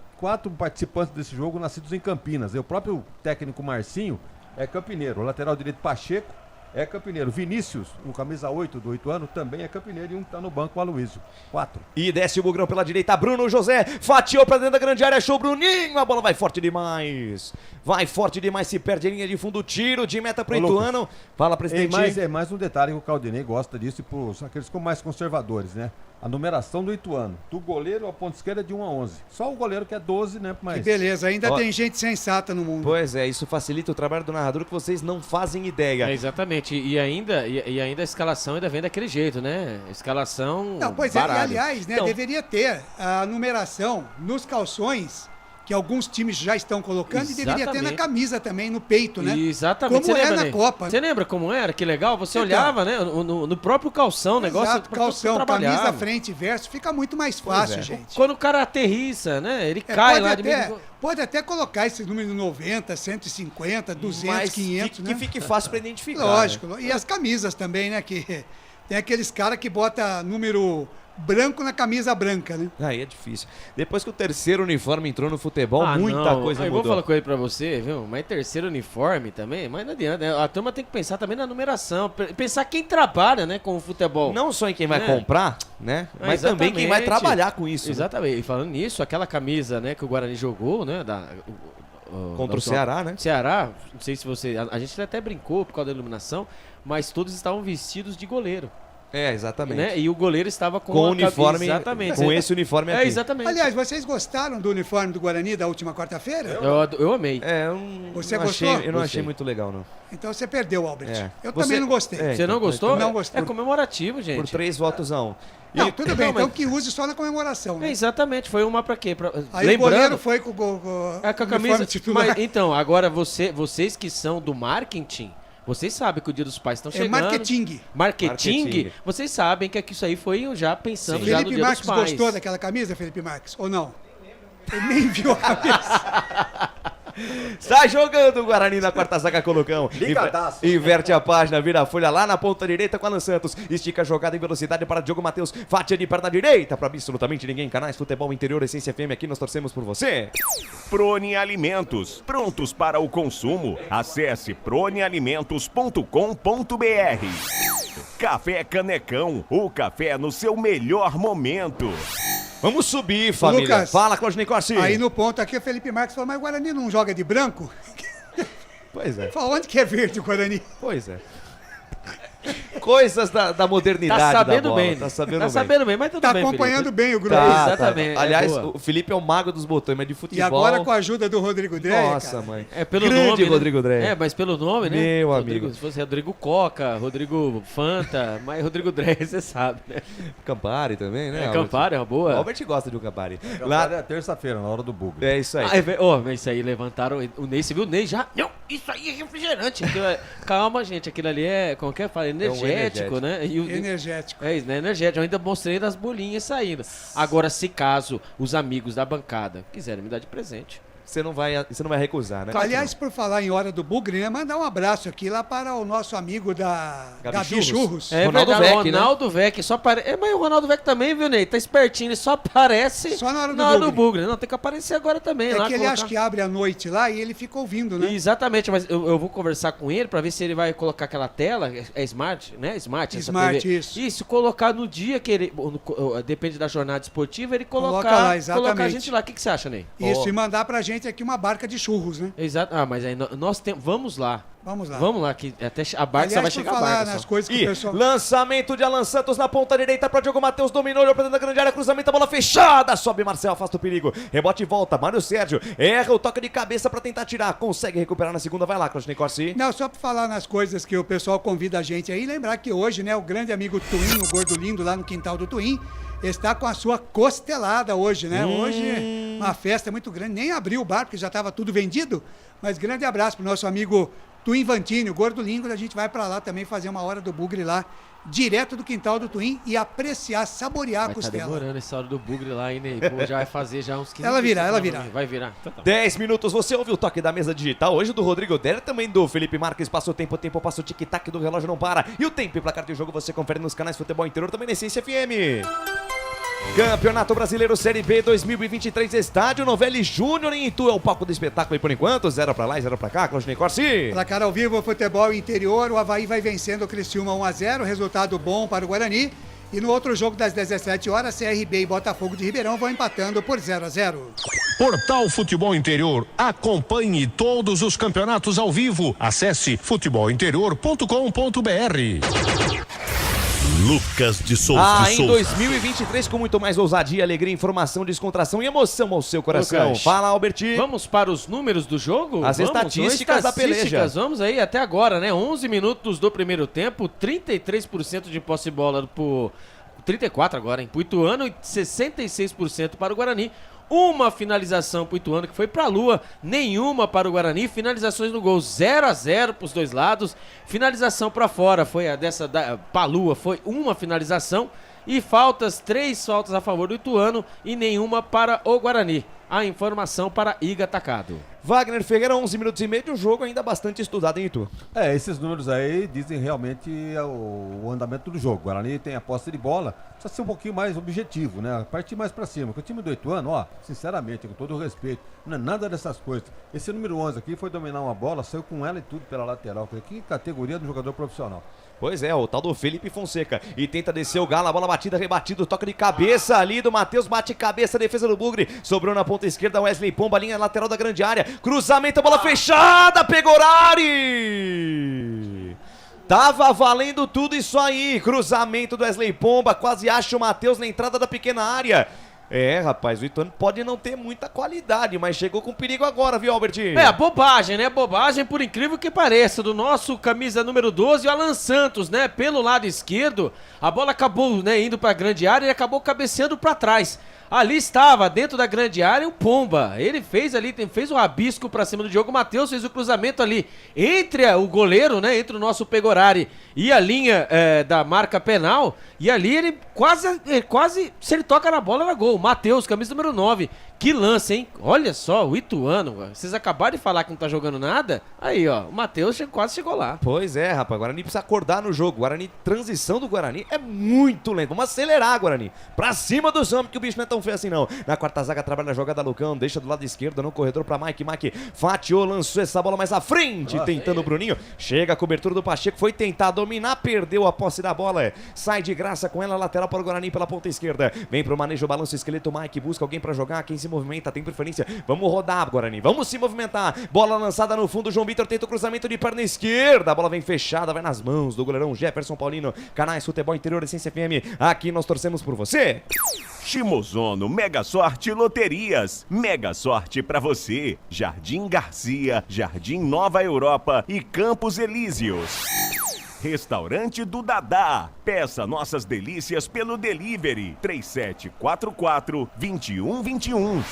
participantes desse jogo nascidos em Campinas. E o próprio técnico Marcinho é campineiro. O lateral direito Pacheco é campineiro. Vinícius, o camisa 8 do Ituano, também é campineiro. E um tá no banco, o Aloysio. 4. E desce o Bugrão pela direita, Bruno José, fatiou pra dentro da grande área, achou o Bruninho, a bola vai forte demais. Vai forte demais, se perde a linha de fundo, tiro de meta pro Ituano. Lucas, fala, presidente. É mais um detalhe que o Claudinei gosta disso, e pros aqueles que são mais conservadores, né? A numeração do Ituano, do goleiro à ponta esquerda é de 1 a 11. Só o goleiro que é 12, né? Mas... Que beleza, ainda tem gente sensata no mundo. Pois é, isso facilita o trabalho do narrador que vocês não fazem ideia. Exatamente, e ainda a escalação ainda vem daquele jeito, né? Escalação Não, pois baralho. é, aliás, né, deveria ter a numeração nos calções, que alguns times já estão colocando, e deveria ter na camisa também, no peito, né? Exatamente. Como lembra, na Copa. Você lembra como era? Que legal, você olhava, né? No próprio calção, o negócio. Exato, calção, camisa, frente e verso, fica muito mais fácil, gente. Quando o cara aterrissa, né? Ele cai lá Pode até colocar esse número de 90, 150, 200, mas 500, né? Que fique fácil para identificar. Lógico. Né? E as camisas também, né? Que tem aqueles caras que botam número branco na camisa branca, né? Aí é difícil. Depois que o terceiro uniforme entrou no futebol, muita coisa mudou. Eu vou falar coisa pra você, viu? Mas terceiro uniforme também, mas não adianta, né? A turma tem que pensar também na numeração, pensar quem trabalha, né, com o futebol. Não só em quem vai comprar, né? Mas também quem vai trabalhar com isso. Exatamente. Né? E falando nisso, aquela camisa, né, que o Guarani jogou, né, contra o Ceará, né? Ceará, não sei se você... A gente até brincou por causa da iluminação, mas todos estavam vestidos de goleiro. É, exatamente. Né? E o goleiro estava com o uniforme, exatamente. Com esse uniforme aqui. É, exatamente. Aliás, vocês gostaram do uniforme do Guarani da última quarta-feira? Eu amei. Você gostou? Eu não achei muito legal, não. Então você perdeu, Albert. Eu também não gostei. Você não gostou? Não gostei. É comemorativo, gente. Por 3 votos a 1. Não, tudo bem, então que use só na comemoração. Né? Exatamente, foi uma pra quê? Aí lembrando, o goleiro foi com a camisa titular. Mas, então, agora vocês que são do marketing, vocês sabem que o Dia dos Pais estão chegando. Marketing. Vocês sabem que isso aí foi já pensando já no Dia dos Pais. Felipe Marques gostou daquela camisa, Felipe Marques? Ou não? Ele nem viu a camisa. Sai jogando o Guarani na quarta zaga, Colocão. Inverte a página, vira a folha lá na ponta direita com Alan Santos. Estica a jogada em velocidade para Diogo Matheus. Fatia de perna direita para absolutamente ninguém. Canais Futebol Interior, Essência FM, aqui nós torcemos por você. Prone Alimentos, prontos para o consumo. Acesse pronealimentos.com.br. Café Canecão, o café no seu melhor momento. Vamos subir, família. Lucas, fala, Claudinei Corsi. Aí no ponto aqui, o Felipe Marques falou, mas o Guarani não joga de branco? Pois é. Fala, onde que é verde o Guarani? Pois é. coisas da modernidade. Tá sabendo da bola. bem. Tá sabendo Tá bem. sabendo bem, mas tudo Tá bem, acompanhando Felipe. bem o grupo. Tá, Exatamente. tá. Aliás, boa. o Felipe é o mago dos botões, mas de futebol... E agora com a ajuda do Rodrigo Dreia, Nossa, cara. mãe. É pelo Grande nome, né? Rodrigo Dreia. É, mas pelo nome, né? Meu Rodrigo, amigo. se fosse Rodrigo Coca, Rodrigo Fanta, mas Rodrigo Dreia, você sabe, né? Campari também, né? É, Albert? Campari é uma boa. O Albert gosta de um Campari. Lá é terça-feira, na hora do bugre. É isso aí. Mas isso aí levantaram o Ney, você viu o Ney já? Não, isso aí é refrigerante. Calma, gente, aquilo ali é, como que é? Fala, energético, né? Energético. É isso, né? Energético. Eu ainda mostrei das bolinhas saindo. Agora, se caso os amigos da bancada quiserem me dar de presente, Você não vai recusar, né? Aliás, por falar em hora do bugre, né, mandar um abraço aqui lá para o nosso amigo da Gabi Churros. É Ronaldo verdade, Vec, né? Ronaldo Vec, só aparece. Mas o Ronaldo Vec também, viu, Ney? Tá espertinho, ele só aparece Só na hora do do bugre. bugre. Não, tem que aparecer agora também. É lá, que ele colocar- acha que abre à noite lá e ele fica ouvindo, né? Exatamente, mas eu vou conversar com ele pra ver se ele vai colocar aquela tela, é smart, né? Smart, essa Smart, TV. isso. Colocar no dia que ele, depende da jornada esportiva, ele Coloca colocar, lá, exatamente. colocar a gente lá. O que você acha, Ney? Isso, e mandar pra gente aqui uma barca de churros, né? Exato. Ah, mas aí nós temos, vamos lá. Vamos lá. Vamos lá, que até a barca só vai Aliás, por chegar a falar barca nas só. coisas que E o pessoal... lançamento de Alan Santos na ponta direita para Diogo Matheus, dominou, olhou pra dentro da grande área, cruzamento, a bola fechada, sobe Marcel, afasta o perigo, rebote e volta, Mário Sérgio, erra o toque de cabeça pra tentar tirar, consegue recuperar na segunda, vai lá, Claudinei Corsi. Não, só pra falar nas coisas que o pessoal convida a gente aí, lembrar que hoje, né, o grande amigo Twin, o Gordo Lindo, lá no quintal do Twin, está com a sua costelada hoje, né? Hoje, uma festa muito grande, nem abriu o bar, porque já estava tudo vendido, mas grande abraço pro nosso amigo Twin Vantini, o Gordo Lindo, a gente vai pra lá também fazer uma hora do bugre lá, direto do quintal do Twin e apreciar, saborear a Vai tá costela. demorando essa hora do bugre lá, hein, Ney? Pô, já vai fazer já uns 15 Ela virá, ela minutos, virá. Vai virar. Então tá. 10 minutos, você ouve o toque da mesa digital, hoje do Rodrigo Dera, também do Felipe Marques, passa o tempo passa o tic-tac do relógio não para, e o tempo e placar de jogo você confere nos canais Futebol Interior, também na Essência FM. Campeonato Brasileiro Série B 2023, Estádio Novelli Júnior em Itu, é o palco do espetáculo e por enquanto, 0 pra lá e 0 pra cá, Claudinei Corsi. Placar ao vivo, futebol interior, o Avaí vai vencendo o Criciúma 1-0, resultado bom para o Guarani. E no outro jogo das 17 horas, CRB e Botafogo de Ribeirão vão empatando por 0-0. Portal Futebol Interior. Acompanhe todos os campeonatos ao vivo. Acesse futebolinterior.com.br. Lucas de Souza. Em 2023, com muito mais ousadia, alegria, informação, descontração e emoção ao seu coração. Lucas, Fala, Alberti. Vamos para os números do jogo? As estatísticas da peleja. Vamos aí, até agora, né? 11 minutos do primeiro tempo, 33% de posse de bola pro... 34 agora, hein? Pro Ituano e 66% para o Guarani. Uma finalização pro Ituano que foi pra Lua, nenhuma para o Guarani. Finalizações no gol 0-0 pros dois lados. Finalização pra fora, foi a dessa pra Lua, foi uma finalização. E faltas, 3 faltas a favor do Ituano e nenhuma para o Guarani. A informação para Iga Atacado. Wagner Ferreira, 11 minutos e meio de um jogo ainda bastante estudado em Itu. Esses números aí dizem realmente o andamento do jogo. O Guarani tem a posse de bola, precisa ser um pouquinho mais objetivo, né? Partir mais pra cima. Porque o time do Ituano, sinceramente, com todo o respeito, não é nada dessas coisas. Esse número 11 aqui foi dominar uma bola, saiu com ela e tudo pela lateral. Que categoria do jogador profissional. Pois é, o tal do Felipe Fonseca. E tenta descer o Galo, a bola batida, rebatido, toque de cabeça ali do Matheus, bate cabeça, defesa do Bugre. Sobrou na ponta esquerda, Wesley Pomba, linha lateral da grande área. Cruzamento, a bola fechada, Pegorari! Tava valendo tudo isso aí. Cruzamento do Wesley Pomba, quase acha o Matheus na entrada da pequena área. Rapaz, o Ituano pode não ter muita qualidade, mas chegou com perigo agora, viu, Albert? Bobagem, né? Bobagem, por incrível que pareça, do nosso camisa número 12, o Alan Santos, né? Pelo lado esquerdo, a bola acabou, né, indo pra grande área e acabou cabeceando pra trás. Ali estava, dentro da grande área, o Pomba. Ele fez ali, fez o rabisco pra cima do Diogo Matheus, fez o cruzamento ali entre o goleiro, né? Entre o nosso Pegorari e a linha da marca penal. E ali ele quase, se ele toca na bola, era gol. Matheus, camisa número 9. Que lance, hein? Olha só, o Ituano. Vocês acabaram de falar que não tá jogando nada? Aí, ó, o Matheus quase chegou lá. Pois é, rapaz. O Guarani precisa acordar no jogo. Guarani, transição do Guarani é muito lento. Vamos acelerar, Guarani. Pra cima dos homens, que o bicho não é tão feio assim, não. Na quarta zaga, trabalha na jogada, Lucão. Deixa do lado esquerdo, no corredor pra Mike. Mike fatiou, lançou essa bola mais à frente. Tentando o Bruninho. Chega a cobertura do Pacheco. Foi tentar dominar, perdeu a posse da bola. Sai de graça com ela, lateral para o Guarani pela ponta esquerda. Vem pro manejo, balanço, esqueleto. Mike busca alguém pra jogar. Quem se se movimenta, tem preferência. Vamos rodar, Guarani. Vamos se movimentar. Bola lançada no fundo. João Vitor tenta o cruzamento de perna esquerda. A bola vem fechada, vai nas mãos do goleirão Jefferson Paulino. Canais Futebol Interior Essência FM. Aqui nós torcemos por você. Shimozono Mega Sorte Loterias. Mega sorte pra você. Jardim Garcia, Jardim Nova Europa e Campos Elíseos. Restaurante do Dadá. Peça nossas delícias pelo delivery 3744-2121.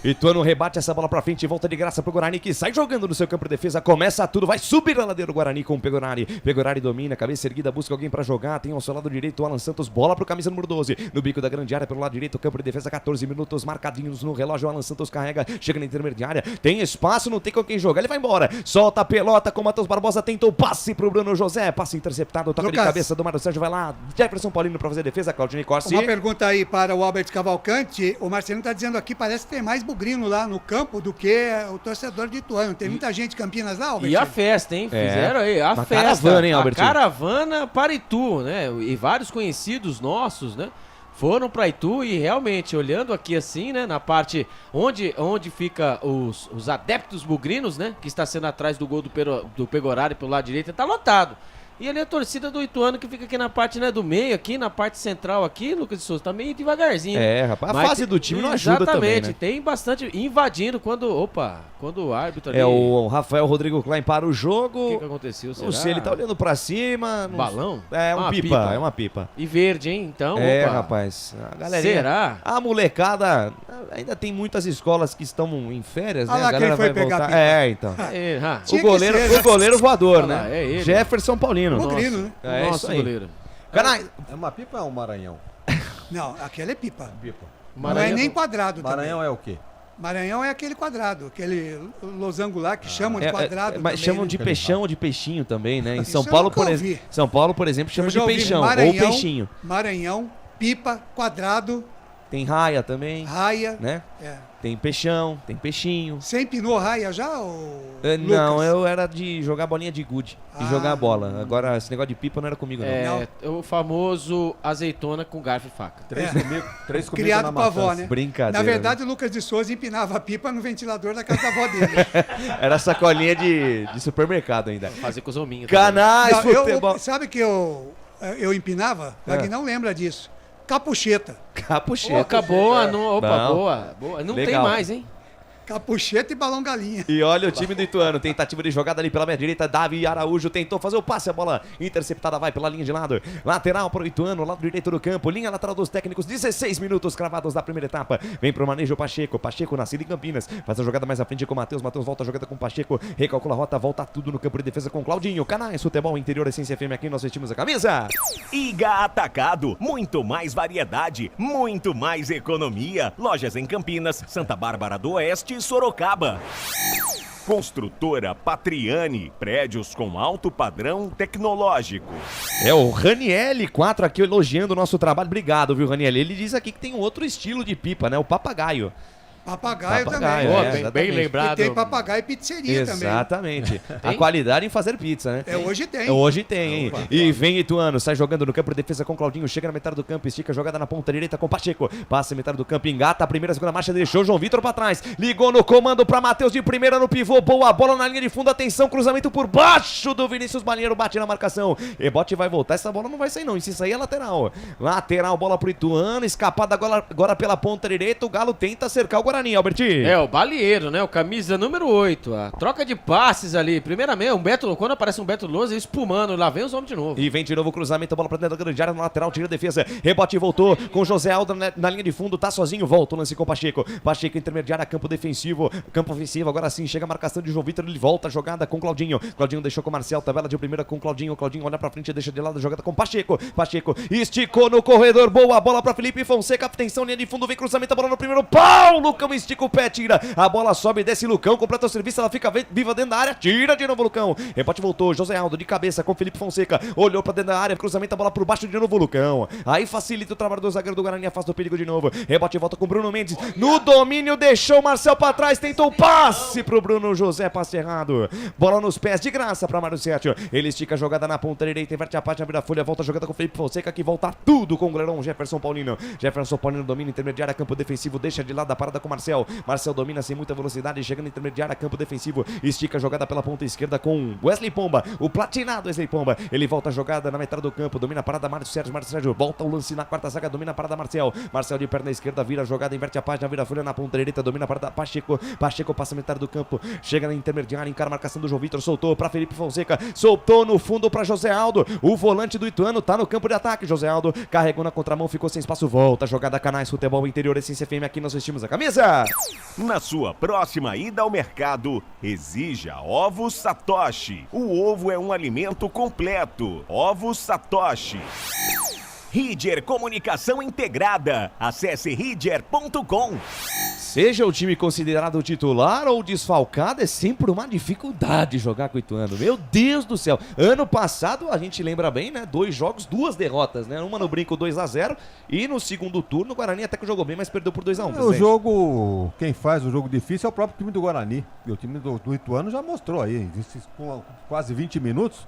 Ituano rebate essa bola pra frente e volta de graça pro Guarani, que sai jogando no seu campo de defesa, começa tudo, vai subir a ladeira do Guarani com o Pegorari. Pegorari domina, cabeça erguida, busca alguém pra jogar, tem ao seu lado direito o Alan Santos, bola pro camisa número 12, no bico da grande área pelo lado direito, campo de defesa, 14 minutos marcadinhos no relógio, o Alan Santos carrega, chega na intermediária, tem espaço, não tem com quem jogar, ele vai embora, solta a pelota com o Matheus Barbosa, tenta o passe pro Bruno José, passe interceptado, toca Lucas, de cabeça do Mário Sérgio, vai lá, Jefferson Paulino pra fazer a defesa, Claudinei Corsi. Uma pergunta aí para o Albert Cavalcante, o Marcelino tá dizendo aqui, parece que tem mais bugrino lá no campo do que o torcedor de Ituano. Tem muita gente de Campinas lá, Albert? E a festa, hein? Fizeram aí a festa. Caravana, hein, Albert? A caravana para Itu, né? E vários conhecidos nossos, né? Foram para Itu e realmente, olhando aqui assim, né? Na parte onde fica os adeptos bugrinos, né? Que está sendo atrás do gol do Pegorari pelo lado direito, tá lotado. E ali a torcida do Ituano que fica aqui na parte, né, do meio, aqui na parte central aqui, Lucas de Souza, tá meio devagarzinho. Rapaz, a fase do time não ajuda também, Exatamente, né? Tem bastante invadindo quando o árbitro ali... O Rafael Rodrigo Klein para o jogo. O que aconteceu, será? Não sei, ele tá olhando pra cima. Balão? É uma pipa, é uma pipa. E verde, hein? Então, rapaz. A galerinha, será? A molecada, ainda tem muitas escolas que estão em férias, né? lá A galera quem foi vai pegar voltar. a pipa. Então. O goleiro voador, Olha lá, né? é ele. Jefferson Paulino. Bugrino, né? É Nossa, isso aí. goleiro. É uma pipa ou é um Maranhão? Não, aquela é pipa. Não Maranhão- é nem quadrado Maranhão também. é o quê? Maranhão é aquele quadrado, aquele losango lá que chamam de quadrado Mas também, chamam né? de peixão ou de peixinho também, né? Em Isso São eu Paulo, nunca ouvi. por exemplo, chama Eu de já ouvi peixão Maranhão, ou peixinho. Maranhão, pipa, quadrado, Tem raia também, raia. né? É. Tem peixão, tem peixinho. Você empinou raia já, ou Não, Lucas? eu era de jogar bolinha de gude, de jogar bola. Agora, esse negócio de pipa não era comigo, não. O famoso azeitona com garfo e faca. Três comigo Criado na com a avó, maçã. né? Brincadeira. Na verdade, o Lucas de Souza empinava a pipa no ventilador da casa da avó dele. Era sacolinha de supermercado ainda. Fazer com os hominhos. Canais, Não, futebol. sabe que eu empinava? Wagner não lembra disso. Capucheta. Capucheta. Opa, boa, Não. boa. Não Legal. tem mais, hein? Capucheta e balão galinha. E olha o time do Ituano, tentativa de jogada ali pela minha direita, Davi Araújo tentou fazer o passe, a bola interceptada vai pela linha de lado, lateral para o Ituano, lado direito do campo, linha lateral dos técnicos, 16 minutos cravados da primeira etapa, vem pro manejo Pacheco nascido em Campinas, faz a jogada mais à frente com o Matheus volta a jogada com o Pacheco, recalcula a rota, volta tudo no campo de defesa com o Claudinho, Canais, Futebol Interior Essência FM, aqui nós vestimos a camisa. Iga Atacado, muito mais variedade, muito mais economia. Lojas em Campinas, Santa Bárbara do Oeste e Sorocaba. Construtora Patriani, prédios com alto padrão tecnológico. É o Ranielli 4 aqui elogiando o nosso trabalho, obrigado, viu, Ranielli? Ele diz aqui que tem um outro estilo de pipa, né? O papagaio. Papagaio também. Bem lembrado. E tem papagaio e pizzeria também. Exatamente. A qualidade em fazer pizza, né? Hoje tem. Hoje tem, hein? E vem Ituano, sai jogando no campo de defesa com Claudinho, chega na metade do campo, estica a jogada na ponta direita com Pacheco, passa a metade do campo, engata a primeira, segunda marcha, deixou João Vitor pra trás, ligou no comando pra Matheus de primeira no pivô, boa bola na linha de fundo, atenção, cruzamento por baixo do Vinícius Balheiro, bate na marcação, rebote vai voltar, essa bola não vai sair não, e se sair é lateral, bola pro Ituano, escapada agora pela ponta direita, o Galo tenta cercar o Guarani, Alberti. É, o Balieiro, né? O camisa número 8. A troca de passes ali. Primeiramente, quando aparece um Beto Lousa, espumando. Lá vem os homens de novo. E vem de novo o cruzamento, bola pra dentro da grande área, no lateral, tira a defesa. Rebote voltou com José Aldo na linha de fundo, tá sozinho, volta o lance com o Pacheco. Pacheco intermediária, campo defensivo, campo ofensivo, agora sim, chega a marcação de João Vitor, ele volta a jogada com Claudinho. Claudinho deixou com o Marcel, tabela de primeira com Claudinho. Claudinho olha pra frente, deixa de lado a jogada com Pacheco. Pacheco esticou no corredor, boa bola pra Felipe Fonseca, atenção, linha de fundo, vem cruzamento, a bola no primeiro pau, Lucão estica o pé, tira. A bola sobe, desce Lucão, completa o serviço, ela fica viva dentro da área, tira de novo Lucão. Rebote voltou, José Aldo de cabeça com Felipe Fonseca, olhou pra dentro da área, cruzamento, a bola por baixo de novo Lucão. Aí facilita o trabalho do zagueiro do Guarani, afasta o perigo de novo. Rebote volta com Bruno Mendes, no domínio, deixou o Marcel pra trás, tentou o passe pro Bruno José, passe errado. Bola nos pés, de graça pra Mário Sérgio. Ele estica a jogada na ponta direita, inverte a página, vira a folha, volta a jogada com Felipe Fonseca, que volta tudo com o goleirão Jefferson Paulino. Jefferson Paulino domina intermediária, campo defensivo, deixa de lado a parada com com Marcel. Marcel domina sem muita velocidade, chega na intermediária, campo defensivo, estica a jogada pela ponta esquerda com Wesley Pomba, o platinado Wesley Pomba. Ele volta a jogada na metade do campo, domina a parada Márcio Sérgio, volta o lance na quarta zaga, domina a parada Marcel de perna esquerda, vira a jogada, inverte a página, vira a folha na ponta direita, domina a parada Pacheco passa a metade do campo, chega na intermediária, encara a marcação do João Vitor, soltou para Felipe Fonseca, soltou no fundo para José Aldo, o volante do Ituano tá no campo de ataque. José Aldo carregou na contramão, ficou sem espaço, volta a jogada Canais Futebol Interior, Essência FM, aqui nós vestimos a camisa. Na sua próxima ida ao mercado, exija Ovos Satoshi. O ovo é um alimento completo. Ovos Satoshi. Ridger Comunicação Integrada. Acesse ridger.com. Seja o time considerado titular ou desfalcado, é sempre uma dificuldade jogar com o Ituano. Meu Deus do céu. Ano passado, a gente lembra bem, né? 2 jogos, 2 derrotas, né? Uma no Brinco 2-0 e no segundo turno o Guarani até que jogou bem, mas perdeu por 2-1. O jogo, quem faz o jogo difícil é o próprio time do Guarani. E o time do Ituano já mostrou aí, com quase 20 minutos.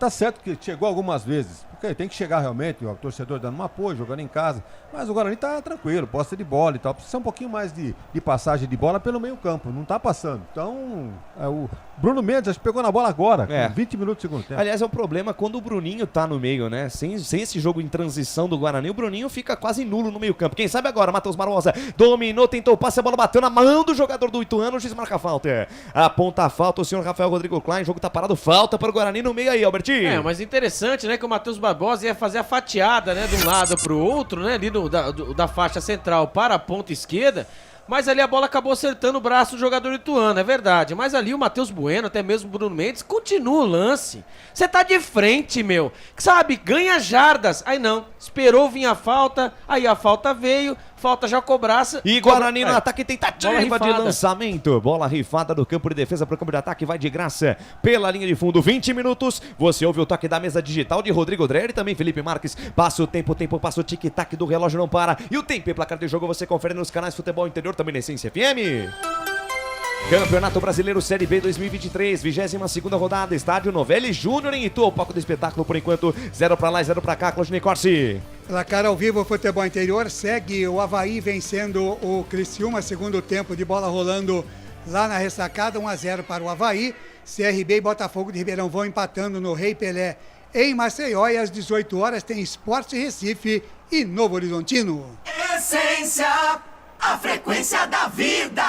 Tá certo que chegou algumas vezes, porque tem que chegar realmente, o torcedor dando um apoio, jogando em casa, mas o Guarani tá tranquilo, posse de bola e tal, precisa um pouquinho mais de passagem de bola pelo meio campo, não tá passando. Então, o Bruno Mendes acho que pegou na bola agora, com 20 minutos do segundo tempo. Aliás, é um problema quando o Bruninho tá no meio, né? Sem esse jogo em transição do Guarani, o Bruninho fica quase nulo no meio campo. Quem sabe agora, Matheus Barbosa dominou, tentou o passe, a bola bateu na mão do jogador do Ituano, o juiz marca a falta. Aponta a falta o senhor Rafael Rodrigo Klein, o jogo tá parado, falta para o Guarani no meio aí, Albertinho. Mas interessante, né, que o Matheus Barbosa ia fazer a fatiada, né, de um lado pro outro, né, ali da faixa central para a ponta esquerda, mas ali a bola acabou acertando o braço do jogador ituano, é verdade, mas ali o Matheus Bueno, até mesmo o Bruno Mendes, continua o lance. Você tá de frente, meu, sabe, ganha jardas, aí não, esperou vir a falta, aí a falta veio, falta já cobraça. E Guarani no ataque, tentativa de lançamento. Bola rifada do campo de defesa para o campo de ataque, vai de graça pela linha de fundo. 20 minutos. Você ouve o toque da mesa digital de Rodrigo Dreher e também Felipe Marques. Passa o tempo passa o tic-tac do relógio, não para. E o tempo e placar de jogo você confere nos canais Futebol Interior, também na Essência FM. Campeonato Brasileiro Série B 2023, 22ª rodada, estádio Novelli Júnior em Itu. O palco do espetáculo por enquanto, 0 pra lá e 0 pra cá, Claudinei Corsi. Placar ao vivo, Futebol Interior, segue o Avaí vencendo o Criciúma, segundo tempo de bola rolando lá na ressacada, 1-0 para o Avaí. CRB e Botafogo de Ribeirão vão empatando no Rei Pelé em Maceió, e às 18 horas tem Sport Recife e Novo Horizontino. Essência, a frequência da vida.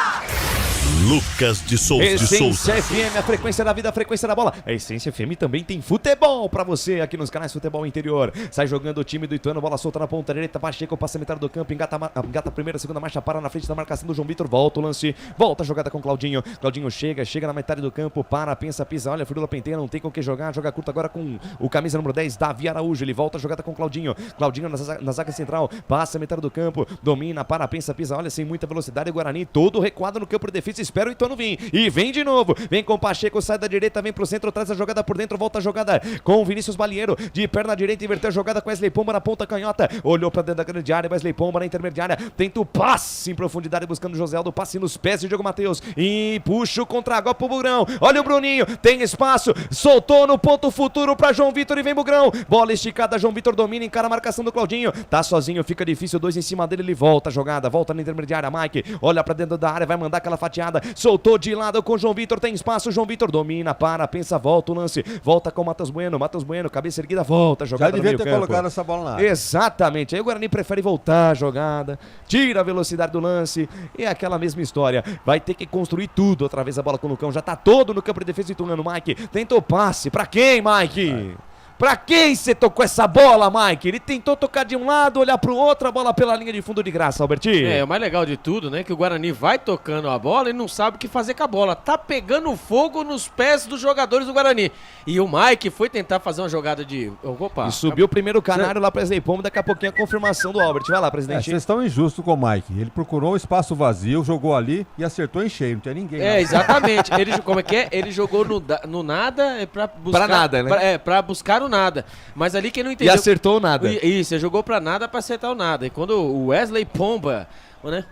Lucas de Souza. Essência FM, a frequência da vida, a frequência da bola. A Essência FM também tem futebol pra você aqui nos canais Futebol Interior. Sai jogando o time do Ituano, bola solta na ponta direita, Pacheco passa a metade do campo, engata a primeira, segunda marcha, para na frente da marcação do João Vitor, volta o lance, volta a jogada com Claudinho. Claudinho chega na metade do campo, para, pensa, pisa, olha, Firula penteia, não tem com o que jogar, joga curto agora com o camisa número 10, Davi Araújo, ele volta a jogada com Claudinho. Claudinho na zaga central, passa a metade do campo, domina, para, pensa, pisa, olha, sem muita velocidade, o Guarani todo recuado no campo de defesa, espera o Ituano vir, e vem de novo, vem com o Pacheco, sai da direita, vem pro centro, traz a jogada por dentro, volta a jogada com o Vinícius Balieiro, de perna direita, inverteu a jogada com Wesley Pomba na ponta canhota, olhou pra dentro da grande área, Wesley Pomba na intermediária, tenta o passe em profundidade, buscando o José Aldo, passe nos pés de Diogo Matheus, e puxa o contra-gol pro Bugrão, olha o Bruninho, tem espaço, soltou no ponto futuro pra João Vitor e vem Bugrão, bola esticada, João Vitor domina, encara a marcação do Claudinho, tá sozinho, fica difícil, 2 em cima dele, ele volta a jogada, volta na intermediária, Mike, olha pra dentro da área, vai mandar aquela fatiada, soltou de lado com João Vitor, tem espaço, João Vitor domina, para, pensa, volta o lance, volta com o Matheus Bueno, cabeça erguida, volta a jogada no meio campo. Já devia ter colocado essa bola na área. Exatamente, aí o Guarani prefere voltar a jogada, tira a velocidade do lance, e é aquela mesma história, vai ter que construir tudo, outra vez a bola com o Lucão, já tá todo no campo de defesa, Ituano, Mike, tentou passe, pra quem, Mike? Pra quem você tocou essa bola, Mike? Ele tentou tocar de um lado, olhar pro outro, a bola pela linha de fundo de graça, Albertinho. O mais legal de tudo, né, que o Guarani vai tocando a bola e não sabe o que fazer com a bola. Tá pegando fogo nos pés dos jogadores do Guarani. E o Mike foi tentar fazer uma jogada de... Opa! E subiu o primeiro canário lá pra Wesley Pomba, daqui a pouquinho a confirmação do Albert. Vai lá, presidente. Vocês estão injustos com o Mike. Ele procurou um espaço vazio, jogou ali e acertou em cheio, não tinha ninguém. Exatamente. Como é que é? Ele jogou no nada pra buscar... Pra nada, né? Pra buscar o nada. Mas ali quem não entendeu... E acertou o nada. Isso, ele jogou pra nada pra acertar o nada. E quando o Wesley Pomba, né?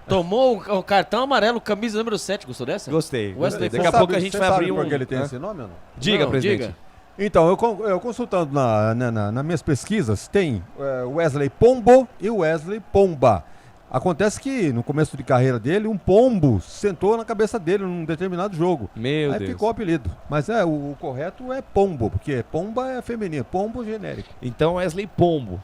Tomou o cartão amarelo, camisa número 7, gostou dessa? Gostei. Daqui a pouco a gente vai abrir um... Por que ele tem esse nome ou não? Diga, presidente. Diga. Então, eu consultando nas minhas pesquisas, tem Wesley Pombo e Wesley Pomba. Acontece que no começo de carreira dele, um pombo sentou na cabeça dele num determinado jogo. Meu Aí Deus. ficou o apelido. Mas o correto é pombo, porque pomba é feminino, pombo genérico. Então Wesley Pombo.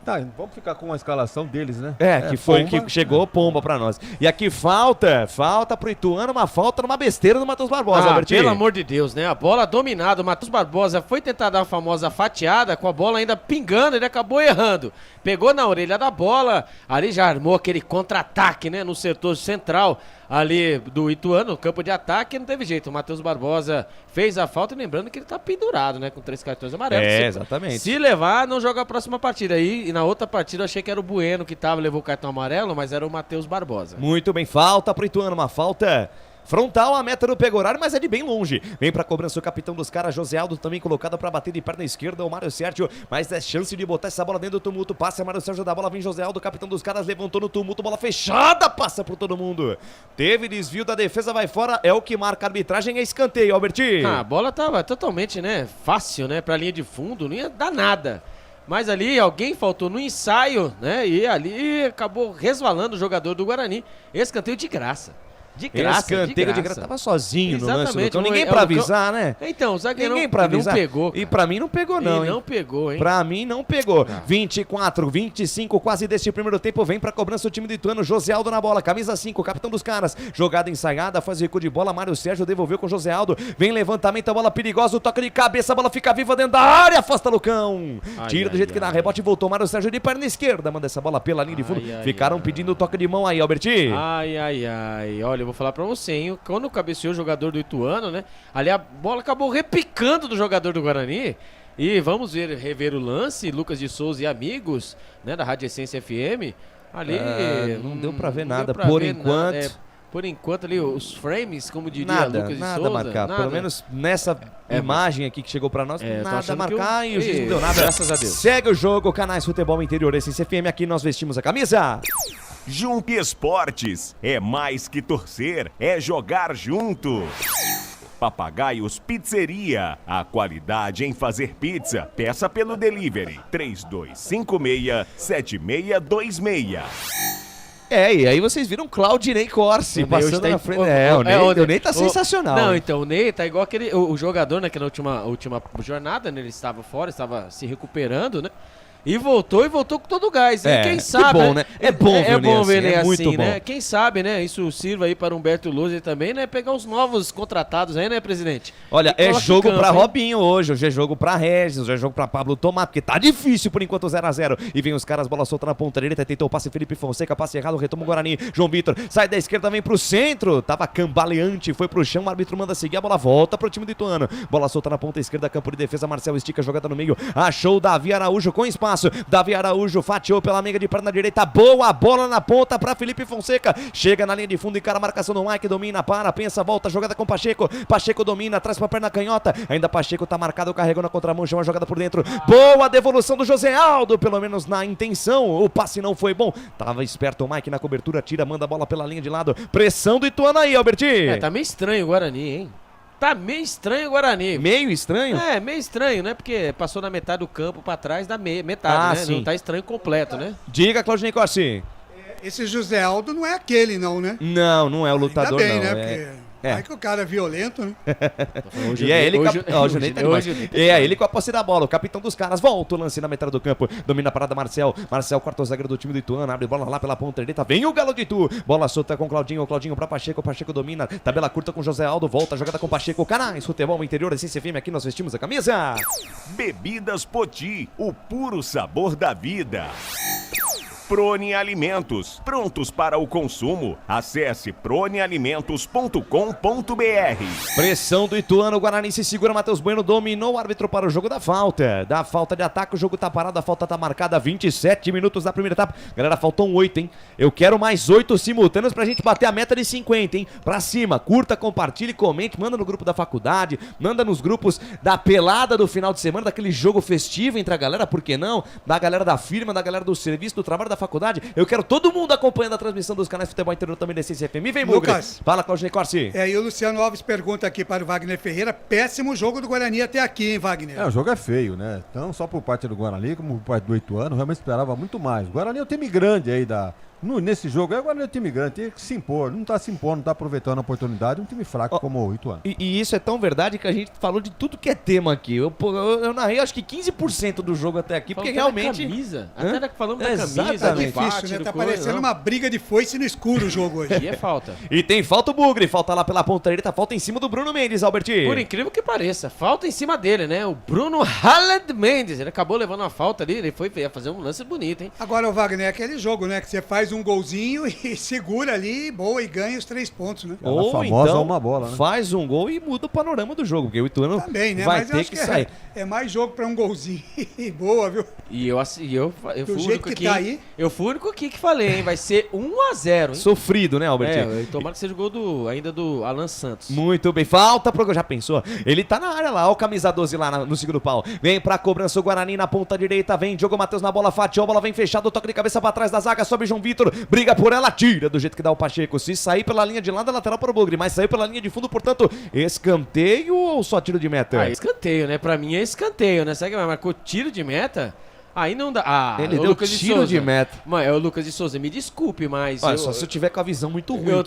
Tá, vamos ficar com a escalação deles, né? Que foi pomba, que chegou pomba pra nós. E aqui falta pro Ituano, uma falta numa besteira do Matheus Barbosa, Albertinho. Pelo amor de Deus, né? A bola dominada, o Matheus Barbosa foi tentar dar a famosa fatiada, com a bola ainda pingando, ele acabou errando. Pegou na orelha da bola, ali já armou aquele contra-ataque, né? No setor central ali do Ituano, no campo de ataque, não teve jeito. O Matheus Barbosa fez a falta, lembrando que ele tá pendurado, né? Com 3 cartões amarelos. Exatamente. Se levar, não joga a próxima partida. E na outra partida eu achei que era o Bueno que levou o cartão amarelo, mas era o Matheus Barbosa. Muito bem, falta pro Ituano, uma falta frontal, a meta do pega horário, mas é de bem longe. Vem pra cobrança o capitão dos caras, José Aldo, também colocado pra bater de perna esquerda, o Mário Sérgio, mas é chance de botar essa bola dentro do tumulto. Passa, Mário Sérgio da bola, vem José Aldo, capitão dos caras, levantou no tumulto, bola fechada, passa por todo mundo. Teve desvio da defesa, vai fora, é o que marca a arbitragem, é escanteio, Albertinho. A bola tava totalmente, né, fácil, né, pra linha de fundo, não ia dar nada. Mas ali alguém faltou no ensaio, né, e ali acabou resvalando o jogador do Guarani. Escanteio de graça. De graça, escanteio de graça. Tava sozinho no lance, exatamente, ninguém pra avisar, né? Então, o zagueiro ninguém pra avisar. Não pegou, cara. E pra mim não pegou, não. E não pegou, hein? Pra mim não pegou. 24, 25, quase deste primeiro tempo. Vem pra cobrança o time do Ituano. José Aldo na bola, camisa 5, capitão dos caras. Jogada ensaiada, faz recuo de bola. Mário Sérgio devolveu com José Aldo. Vem levantamento, a bola perigosa, o toque de cabeça, a bola fica viva dentro da área. Afasta Lucão. Tira do jeito que dá, rebote, voltou. Mário Sérgio de perna esquerda, manda essa bola pela linha de fundo. Ficaram pedindo o toque de mão aí, Albertinho. Olha, eu vou falar pra você, hein? Quando cabeceou o jogador do Ituano, né? Ali a bola acabou repicando do jogador do Guarani. E vamos rever o lance, Lucas de Souza e amigos, né? Da Rádio Essência FM. Ali não deu pra ver nada, por enquanto. Por enquanto ali, os frames, como diria Lucas de Souza. Nada marcar, pelo menos nessa imagem aqui que chegou pra nós, nada marcar e o juiz não deu nada. Graças a Deus. Segue o jogo, Canais Futebol Interior Essência FM, aqui nós vestimos a camisa. Jump Esportes, é mais que torcer, é jogar junto. Papagaios Pizzeria, a qualidade em fazer pizza. Peça pelo delivery 3256-7626. E aí vocês viram Claudinei Corsi passando na frente. O Ney tá sensacional. Não, então, o Ney tá igual aquele, o jogador, né, que na última jornada, né, ele estava fora, estava se recuperando, né? E voltou com todo o gás. E quem sabe. Bom, né? É bom ver ele assim, muito bom. Né? Quem sabe, né? Isso sirva aí para Humberto Loser também, né? Pegar os novos contratados aí, né, presidente? Olha, é jogo pra Robinho hoje, hoje é jogo pra Regis, hoje é jogo pra Pablo Tomás, porque tá difícil por enquanto 0x0. E vem os caras, bola solta na ponta direita, tentou o passe Felipe Fonseca, passe errado, retoma o Guarani. João Vitor sai da esquerda, vem pro centro, tava cambaleante, foi pro chão, o árbitro manda seguir, a bola volta pro time do Ituano. Bola solta na ponta esquerda, campo de defesa, Marcel estica, jogada no meio, achou o Davi Araújo com espaço. Davi Araújo fatiou pela meiga de perna direita, boa bola na ponta pra Felipe Fonseca, chega na linha de fundo, encara a marcação do Mike, domina, pensa, volta, jogada com Pacheco, Pacheco domina, traz pra perna canhota, ainda Pacheco tá marcado, carregou na contramão, chama a jogada por dentro, boa devolução do José Aldo, pelo menos na intenção, o passe não foi bom, tava esperto o Mike na cobertura, tira, manda a bola pela linha de lado, pressão do Ituano aí, Albertinho. Tá meio estranho o Guarani, hein? Tá meio estranho o Guarani. Meio estranho? Meio estranho, né? Porque passou na metade do campo pra trás da metade, né? Sim. Não tá estranho completo, né? Diga, Claudinei Corsi. Esse José Aldo não é aquele, não, né? Não é o lutador, ainda bem, não. Né? Porque... É que o cara é violento, né? E é ele com a posse da bola. O capitão dos caras volta o lance na metade do campo. Domina a parada Marcel. Marcel corta o zagueiro do time do Ituano. Abre bola lá pela ponta direita. Vem o Galo de Itu. Bola solta com Claudinho. Claudinho pra Pacheco. Pacheco domina. Tabela curta com José Aldo. Volta a jogada com Pacheco. Canais Futebol Interior Essência FM. Aqui nós vestimos a camisa. Bebidas Poti, o puro sabor da vida. Prone Alimentos, prontos para o consumo. Acesse pronealimentos.com.br. Pressão do Ituano, o Guarani se segura, Matheus Bueno dominou o árbitro para o jogo da falta. Da falta de ataque, o jogo tá parado, a falta tá marcada, 27 minutos da primeira etapa. Galera, faltam 8, hein? Eu quero mais 8 simultâneos pra gente bater a meta de 50, hein? Pra cima, curta, compartilhe, comente, manda no grupo da faculdade, manda nos grupos da pelada do final de semana, daquele jogo festivo entre a galera, por que não? Da galera da firma, da galera do serviço, do trabalho da faculdade. Eu quero todo mundo acompanhando a transmissão dos canais Futebol Interior também da Essência FM. Vem, Lucas. Fala, Claudinei Corsi. E o Luciano Alves pergunta aqui para o Wagner Ferreira, péssimo jogo do Guarani até aqui, hein, Wagner? O jogo é feio, né? Não só por parte do Guarani, como por parte do Ituano, realmente esperava muito mais. O Guarani é um time grande aí da Nesse jogo, agora é um time grande, tem que se impor. Não tá se impondo, não tá aproveitando a oportunidade. Um time fraco como o Ituano. E isso é tão verdade que a gente falou de tudo que é tema aqui. Eu narrei acho que 15% do jogo até aqui, porque realmente... Camisa. Até falando da camisa, Tá difícil, né? Tá parecendo uma briga de foice no escuro o jogo hoje. E é falta. E tem falta o Bugre, falta lá pela ponta direita, falta em cima do Bruno Mendes, Alberti. Por incrível que pareça, falta em cima dele, né? O Bruno Haled Mendes, ele acabou levando uma falta ali, ele foi fazer um lance bonito, hein? Agora, o Wagner, é aquele jogo, né? Que você faz um golzinho e segura ali, boa, e ganha os 3 pontos, né? Ou famosa então, uma bola, né? faz um gol e muda o panorama do jogo, porque o Ituano também, né? vai Mas ter que sair. É mais jogo pra um golzinho e boa, viu? E eu fui o único aqui, tá aí. Eu fui o único aqui que falei, hein? Vai ser 1-0, hein? Sofrido, né, Albertinho? Tomara que seja o gol do Alan Santos. Muito bem, falta pro... Já pensou? Ele tá na área lá, ó o camisa 12 lá no segundo pau. Vem pra cobrança o Guarani na ponta direita, vem Diogo Matheus na bola, fatiou, a bola vem fechada, toque de cabeça pra trás da zaga, sobe João Vitor, briga por ela, tira do jeito que dá o Pacheco. Se sair pela linha de lado, é lateral para o Bugre, mas saiu pela linha de fundo, portanto, escanteio ou só tiro de meta? Escanteio, né? Pra mim é escanteio, né? Sabe que marcou tiro de meta? Aí não dá. Ele deu Lucas tiro de meta. Mano, é o Lucas de Souza, me desculpe, mas... Olha, só se eu tiver com a visão muito ruim, Eu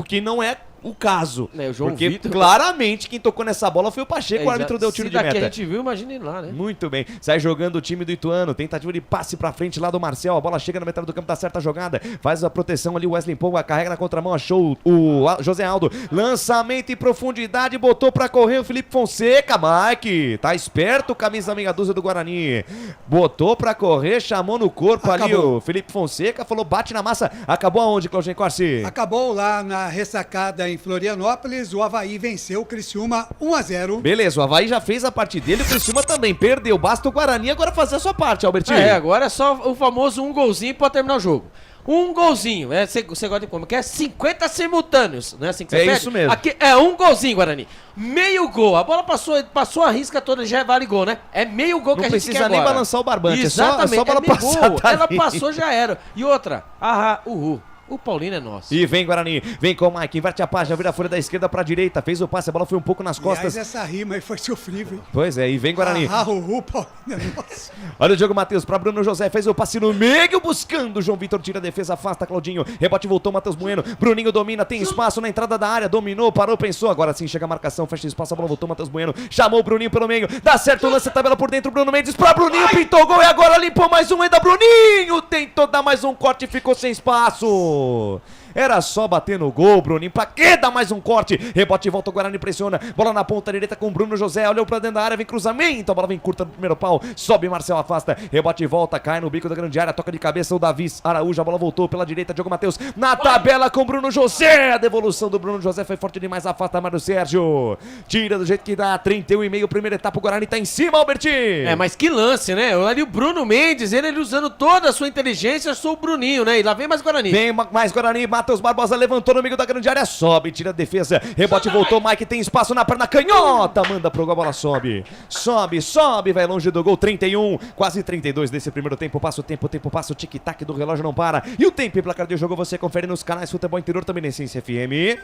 que não é o caso. O João porque Vitor... claramente quem tocou nessa bola foi o Pacheco, o árbitro deu tiro de meta. Se daqui a gente viu, imagine lá, né? Muito bem, sai jogando o time do Ituano, tentativa de passe pra frente lá do Marcel, a bola chega na metade do campo, dá certa jogada, faz a proteção ali, o Wesley Pomba carrega na contramão, achou o José Aldo, lançamento em profundidade, botou pra correr o Felipe Fonseca, Mike, tá esperto, camisa meia dúzia do Guarani, botou pra correr, chamou no corpo ali o Felipe Fonseca, falou bate na massa, acabou aonde, Claudinei Corsi? Acabou lá na ressacada em Florianópolis, o Avaí venceu o Criciúma 1-0. Beleza, o Avaí já fez a parte dele, o Criciúma também perdeu, basta o Guarani agora fazer a sua parte, Albertinho. Agora é só o famoso um golzinho pra terminar o jogo. Um golzinho, você gosta de como? Que é 50 simultâneos, não é assim que você pede? Isso mesmo. Aqui é um golzinho, Guarani. Meio gol, a bola passou a risca toda, já vale gol, né? É meio gol que a gente quer agora. Não precisa nem balançar o barbante, exatamente, é só a bola passar. Ela passou, já era. E outra, o Paulino é nosso. E vem Guarani, vem com o Mike, inverte a página, vira a folha da esquerda pra direita, fez o passe, a bola foi um pouco nas costas. Aliás, essa rima aí foi sofrível. Pois é, e vem Guarani. Paulino é nosso. Olha o Diogo Matheus pra Bruno José, fez o passe no meio, buscando, João Vitor tira a defesa, afasta Claudinho, rebote voltou, Matheus Bueno, Bruninho domina, tem espaço na entrada da área, dominou, parou, pensou, agora sim chega a marcação, fecha espaço, a bola voltou, Matheus Bueno, chamou o Bruninho pelo meio, dá certo o lance, tabela por dentro, Bruno Mendes pra Bruninho, pintou o gol e agora limpou mais um, ainda Bruninho, tentou dar mais um corte, ficou sem espaço. Era só bater no gol, Bruninho. Pra que dar mais um corte? Rebote e volta, o Guarani pressiona. Bola na ponta direita com o Bruno José. Olhou pra dentro da área, vem cruzamento. A bola vem curta no primeiro pau. Sobe, Marcel afasta. Rebote e volta, cai no bico da grande área. Toca de cabeça o Davi Araújo. A bola voltou pela direita, Diogo Matheus. Na tabela com o Bruno José. A devolução do Bruno José foi forte demais. Afasta Mário Sérgio. Tira do jeito que dá. 31,5. Primeira etapa, o Guarani tá em cima, Albertinho. Mas que lance, né? Ali o Bruno Mendes, ele usando toda a sua inteligência. Eu sou o Bruninho, né? E lá vem mais Guarani. Vem mais Guarani. Matheus Barbosa levantou no meio da grande área, sobe, tira a defesa, rebote, voltou, Mike tem espaço na perna canhota, manda pro gol, a bola sobe, vai longe do gol, 31, quase 32 desse primeiro tempo, passa o tempo passa, o tic-tac do relógio não para, e o tempo e placar de jogo você confere nos canais Futebol Interior, também na Essência FM.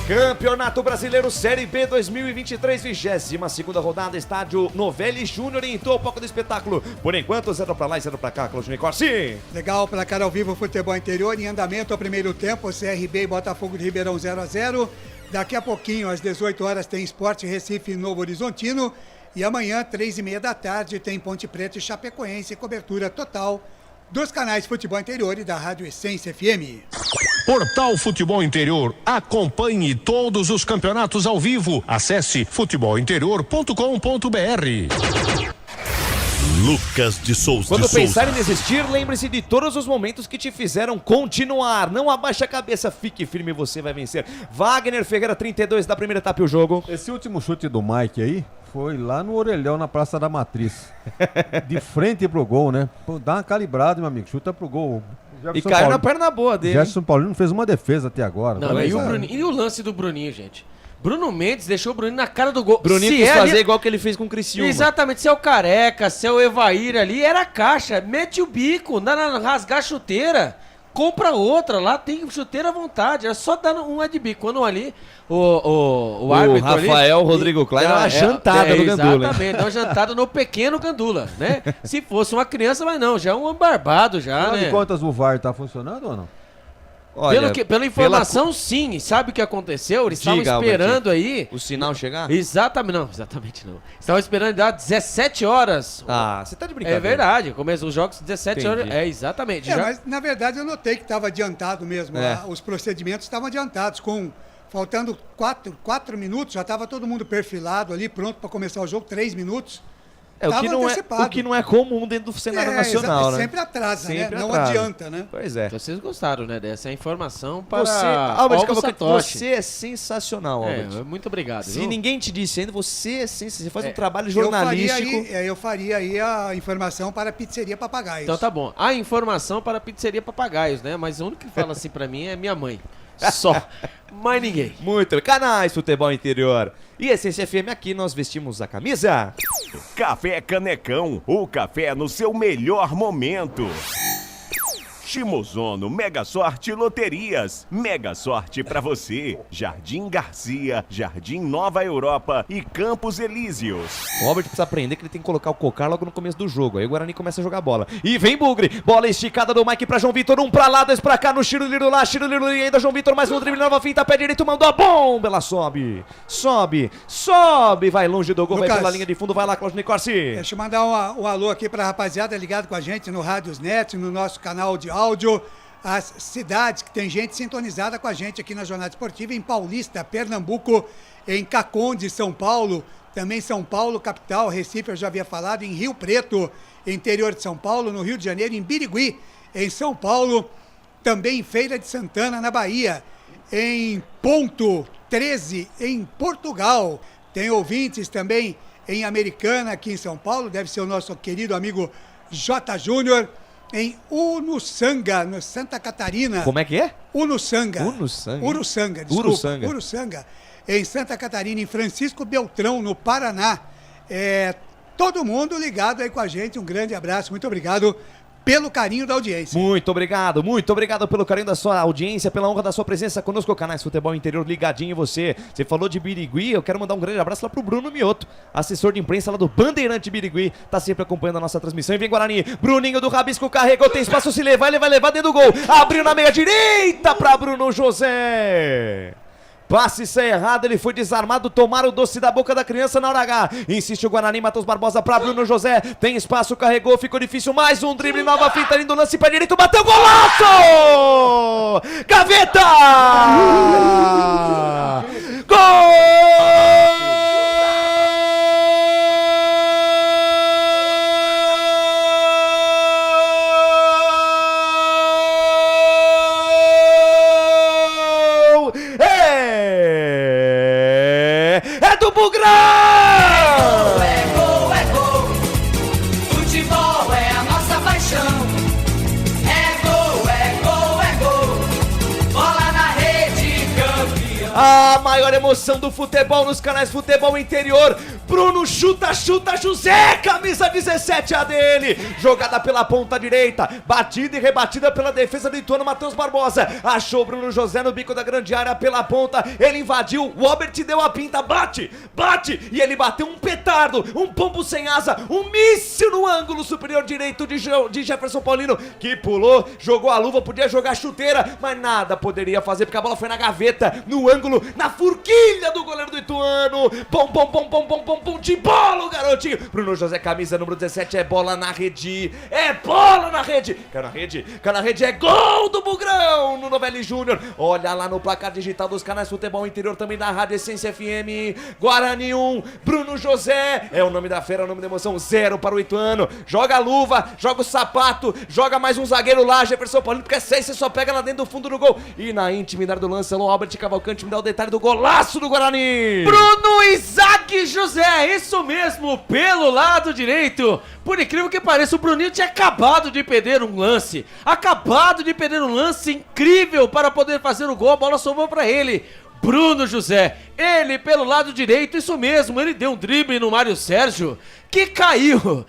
Campeonato Brasileiro Série B 2023, 22ª rodada, estádio Novelli Júnior em Itopoca do espetáculo. Por enquanto, 0 pra lá e 0 pra cá, Claudinei Corsi. Legal, placar ao vivo, Futebol Interior em andamento ao primeiro tempo, CRB e Botafogo de Ribeirão 0-0. Daqui a pouquinho, às 18 horas, tem Sport Recife e Novo Horizontino. E amanhã, 3h30 da tarde, tem Ponte Preta e Chapecoense, cobertura total dos canais Futebol Interior e da Rádio Essência FM. Portal Futebol Interior. Acompanhe todos os campeonatos ao vivo. Acesse futebolinterior.com.br. Lucas de Souza. Quando pensar em desistir, lembre-se de todos os momentos que te fizeram continuar. Não abaixe a cabeça, fique firme, você vai vencer. Wagner Ferreira, 32 da primeira etapa e o jogo. Esse último chute do Mike aí foi lá no orelhão, na Praça da Matriz. De frente pro gol, né? Pô, dá uma calibrada, meu amigo. Chuta pro gol. E caiu na perna boa dele. Jefferson Paulino não fez uma defesa até agora. Não, e o lance do Bruninho, gente? Bruno Mendes deixou o Bruninho na cara do gol. Bruninho quis fazer igual que ele fez com o Criciúma. Exatamente, se é o Careca, se é o Evair ali, era caixa. Mete o bico, rasgar a chuteira. compra outra, lá tem chuteira à vontade, era só dar um adbico. Quando ali, o árbitro Rafael ali, Rodrigo Klein dá uma jantada no Gandula. Exatamente, dá uma jantada no pequeno Gandula, né? Se fosse uma criança, mas não, já é um barbado já, Afinal né? de contas, o VAR tá funcionando ou não? Olha, pela informação, sim. Sabe o que aconteceu? Eles estavam esperando aí... O sinal chegar? Exatamente não. Estavam esperando dar 17 horas. Ah, você tá de brincadeira. É verdade, começam os jogos 17 Entendi. horas. É, exatamente. Mas na verdade eu notei que estava adiantado mesmo. Os procedimentos estavam adiantados. Faltando 4 minutos, já estava todo mundo perfilado ali, pronto para começar o jogo, 3 minutos. O que não é comum dentro do cenário nacional, né? Sempre atrasa, sempre né? Não atrasa. adianta, né? Pois é. Então, vocês gostaram, né, dessa informação para você é sensacional, Albert. Muito obrigado. Se ninguém te disse ainda, você é sensacional. Você faz um trabalho jornalístico. Eu faria aí a informação para a Pizzeria Papagaios. Então tá bom. A informação para a Pizzeria Papagaios, né? Mas o único que fala assim para mim é minha mãe. Só. Mais ninguém. Muito. Canais Futebol Interior. E Essência FM, aqui nós vestimos a camisa. Café Canecão, o café no seu melhor momento. Shimozono Mega Sorte Loterias. Mega sorte pra você. Jardim Garcia, Jardim Nova Europa e Campos Elíseos. O Albert precisa aprender que ele tem que colocar o cocar logo no começo do jogo. Aí o Guarani começa a jogar bola. E vem Bugre. Bola esticada do Mike pra João Vitor. Um pra lá, dois pra cá no Chiruliro lá. Chiruliro e ainda João Vitor. Mais um drible, nova finta. Pé direito, mandou a bomba. Ela sobe. Sobe. Vai longe do gol. Lucas, vai pela linha de fundo. Vai lá, Cláudio Nicorsi. Deixa eu mandar um alô aqui pra rapaziada ligado com a gente no Rádios Net, no nosso canal de áudio. As cidades que tem gente sintonizada com a gente aqui na Jornada Esportiva, em Paulista, Pernambuco, em Caconde, São Paulo, também São Paulo, capital, Recife, eu já havia falado, em Rio Preto, interior de São Paulo, no Rio de Janeiro, em Birigui, em São Paulo, também em Feira de Santana, na Bahia, em Ponto 13, em Portugal, tem ouvintes também em Americana, aqui em São Paulo, deve ser o nosso querido amigo J. Júnior, em Uruçanga, no Santa Catarina. Como é que é? Uruçanga, desculpa. Uruçanga, em Santa Catarina, em Francisco Beltrão, no Paraná. Todo mundo ligado aí com a gente, um grande abraço, muito obrigado pelo carinho da audiência. Muito obrigado pelo carinho da sua audiência, pela honra da sua presença conosco, Canais Futebol Interior ligadinho em você. Você falou de Birigui, eu quero mandar um grande abraço lá pro Bruno Mioto, assessor de imprensa lá do Bandeirante Birigui, tá sempre acompanhando a nossa transmissão. E vem Guarani, Bruninho do Rabisco carregou, tem espaço, se levar, ele vai levar dentro do gol. Abriu na meia direita pra Bruno José. Passe sem errado, ele foi desarmado, tomaram o doce da boca da criança na hora H. Insiste o Guarani, Matheus Barbosa pra Bruno José. Tem espaço, carregou, ficou difícil. Mais um drible, nova finta, lindo lance, pé direito, bateu, golaço! Gaveta! Gol! Do Bugrão! É gol, futebol é a nossa paixão. É gol, bola na rede, campeão. A maior emoção do futebol nos canais Futebol Interior. Bruno chuta, José, camisa 17 a dele. Jogada pela ponta direita, batida e rebatida pela defesa do Ituano, Matheus Barbosa. Achou Bruno José no bico da grande área pela ponta, ele invadiu, o Albert deu a pinta, bate, e ele bateu um petardo, um pombo sem asa, um míssil no ângulo superior direito de Jefferson Paulino, que pulou, jogou a luva, podia jogar a chuteira, mas nada poderia fazer, porque a bola foi na gaveta, no ângulo, na forquilha do goleiro do Ituano. Bom, de bola o garotinho. Bruno José, camisa número 17, é bola na rede. Caiu na rede, é gol do Bugrão no Novelli Júnior. Olha lá no placar digital dos canais Futebol Interior, também da Rádio Essência FM. Guarani 1, Bruno José, é o nome da fera, é o nome da emoção, 0 para o Ituano. Joga a luva, joga o sapato, joga mais um zagueiro lá, Jefferson Paulino, porque é 6, você só pega lá dentro do fundo do gol. E na intimidade do lance, o Albert Cavalcante me dá o detalhe do golaço do Guarani. Bruno Isaac José, isso mesmo, pelo lado direito. Por incrível que pareça, o Bruninho tinha acabado de perder um lance incrível para poder fazer o gol. A bola sobrou para ele. Bruno José, ele pelo lado direito, isso mesmo, ele deu um drible no Mário Sérgio, que caiu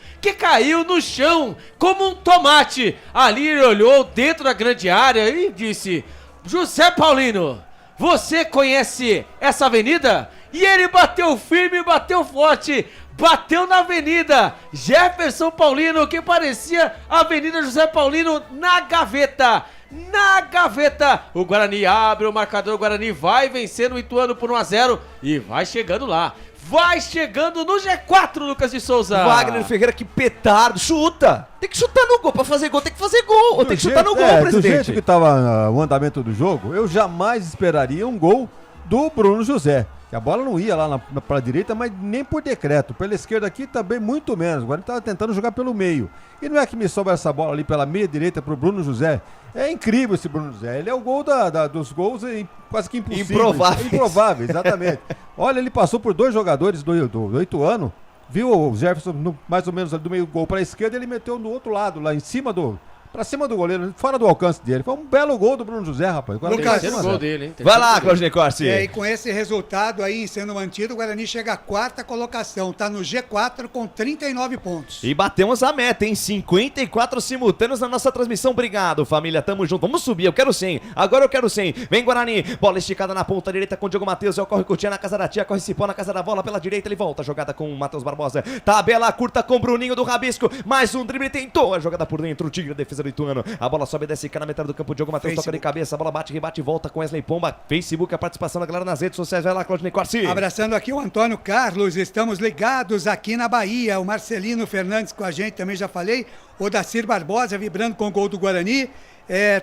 no chão como um tomate. Ali ele olhou dentro da grande área e disse: José Paulino, você conhece essa avenida? E ele bateu firme, bateu forte, bateu na avenida Jefferson Paulino, que parecia a Avenida José Paulino na gaveta. Na gaveta, o Guarani abre o marcador, o Guarani vai vencendo o Ituano por 1-0 e vai chegando lá. Vai chegando no G4, Lucas de Souza. Wagner Ferreira, que petardo. Chuta. Tem que chutar no gol. Pra fazer gol, tem que fazer gol. Tem que chutar no gol, presidente. Do jeito que tava o andamento do jogo, eu jamais esperaria um gol do Bruno José. Que a bola não ia lá pra direita, mas nem por decreto. Pela esquerda aqui também muito menos. Agora ele tava tentando jogar pelo meio. E não é que me sobra essa bola ali pela meia direita pro Bruno José. É incrível esse Bruno José. Ele é o gol dos gols quase que impossíveis. Improváveis, exatamente. Olha, ele passou por 2 jogadores do Ituano. Viu o Jefferson mais ou menos do meio gol pra esquerda, ele meteu no outro lado, lá em cima pra cima do goleiro, fora do alcance dele. Foi um belo gol do Bruno José, rapaz. Lucas, gol dele, hein? Vai lá, Claudinei Corsi. E com esse resultado aí sendo mantido, o Guarani chega à 4ª colocação. Tá no G4 com 39 pontos. E batemos a meta, hein? 54 simultâneos na nossa transmissão. Obrigado, família. Tamo junto. Vamos subir. Eu quero 100. Agora eu quero 100. Vem, Guarani. Bola esticada na ponta direita com o Diogo Matheus. Corre Coutinho na casa da tia. Corre Cipó na casa da bola. Pela direita ele volta. Jogada com o Matheus Barbosa. Tabela curta com o Bruninho do Rabisco. Mais um drible. Tentou a jogada por dentro. Tira a defesa do Ituano. A bola sobe e desce cá na metade do campo. Diogo Matheus toca de cabeça. A bola bate, rebate e volta com Wesley Pomba. Facebook, a participação da galera nas redes sociais. Vai lá, Claudinei Corsi. Abraçando aqui o Antônio Carlos. Estamos ligados aqui na Bahia. O Marcelino Fernandes com a gente, também já falei. O Dacir Barbosa vibrando com o gol do Guarani.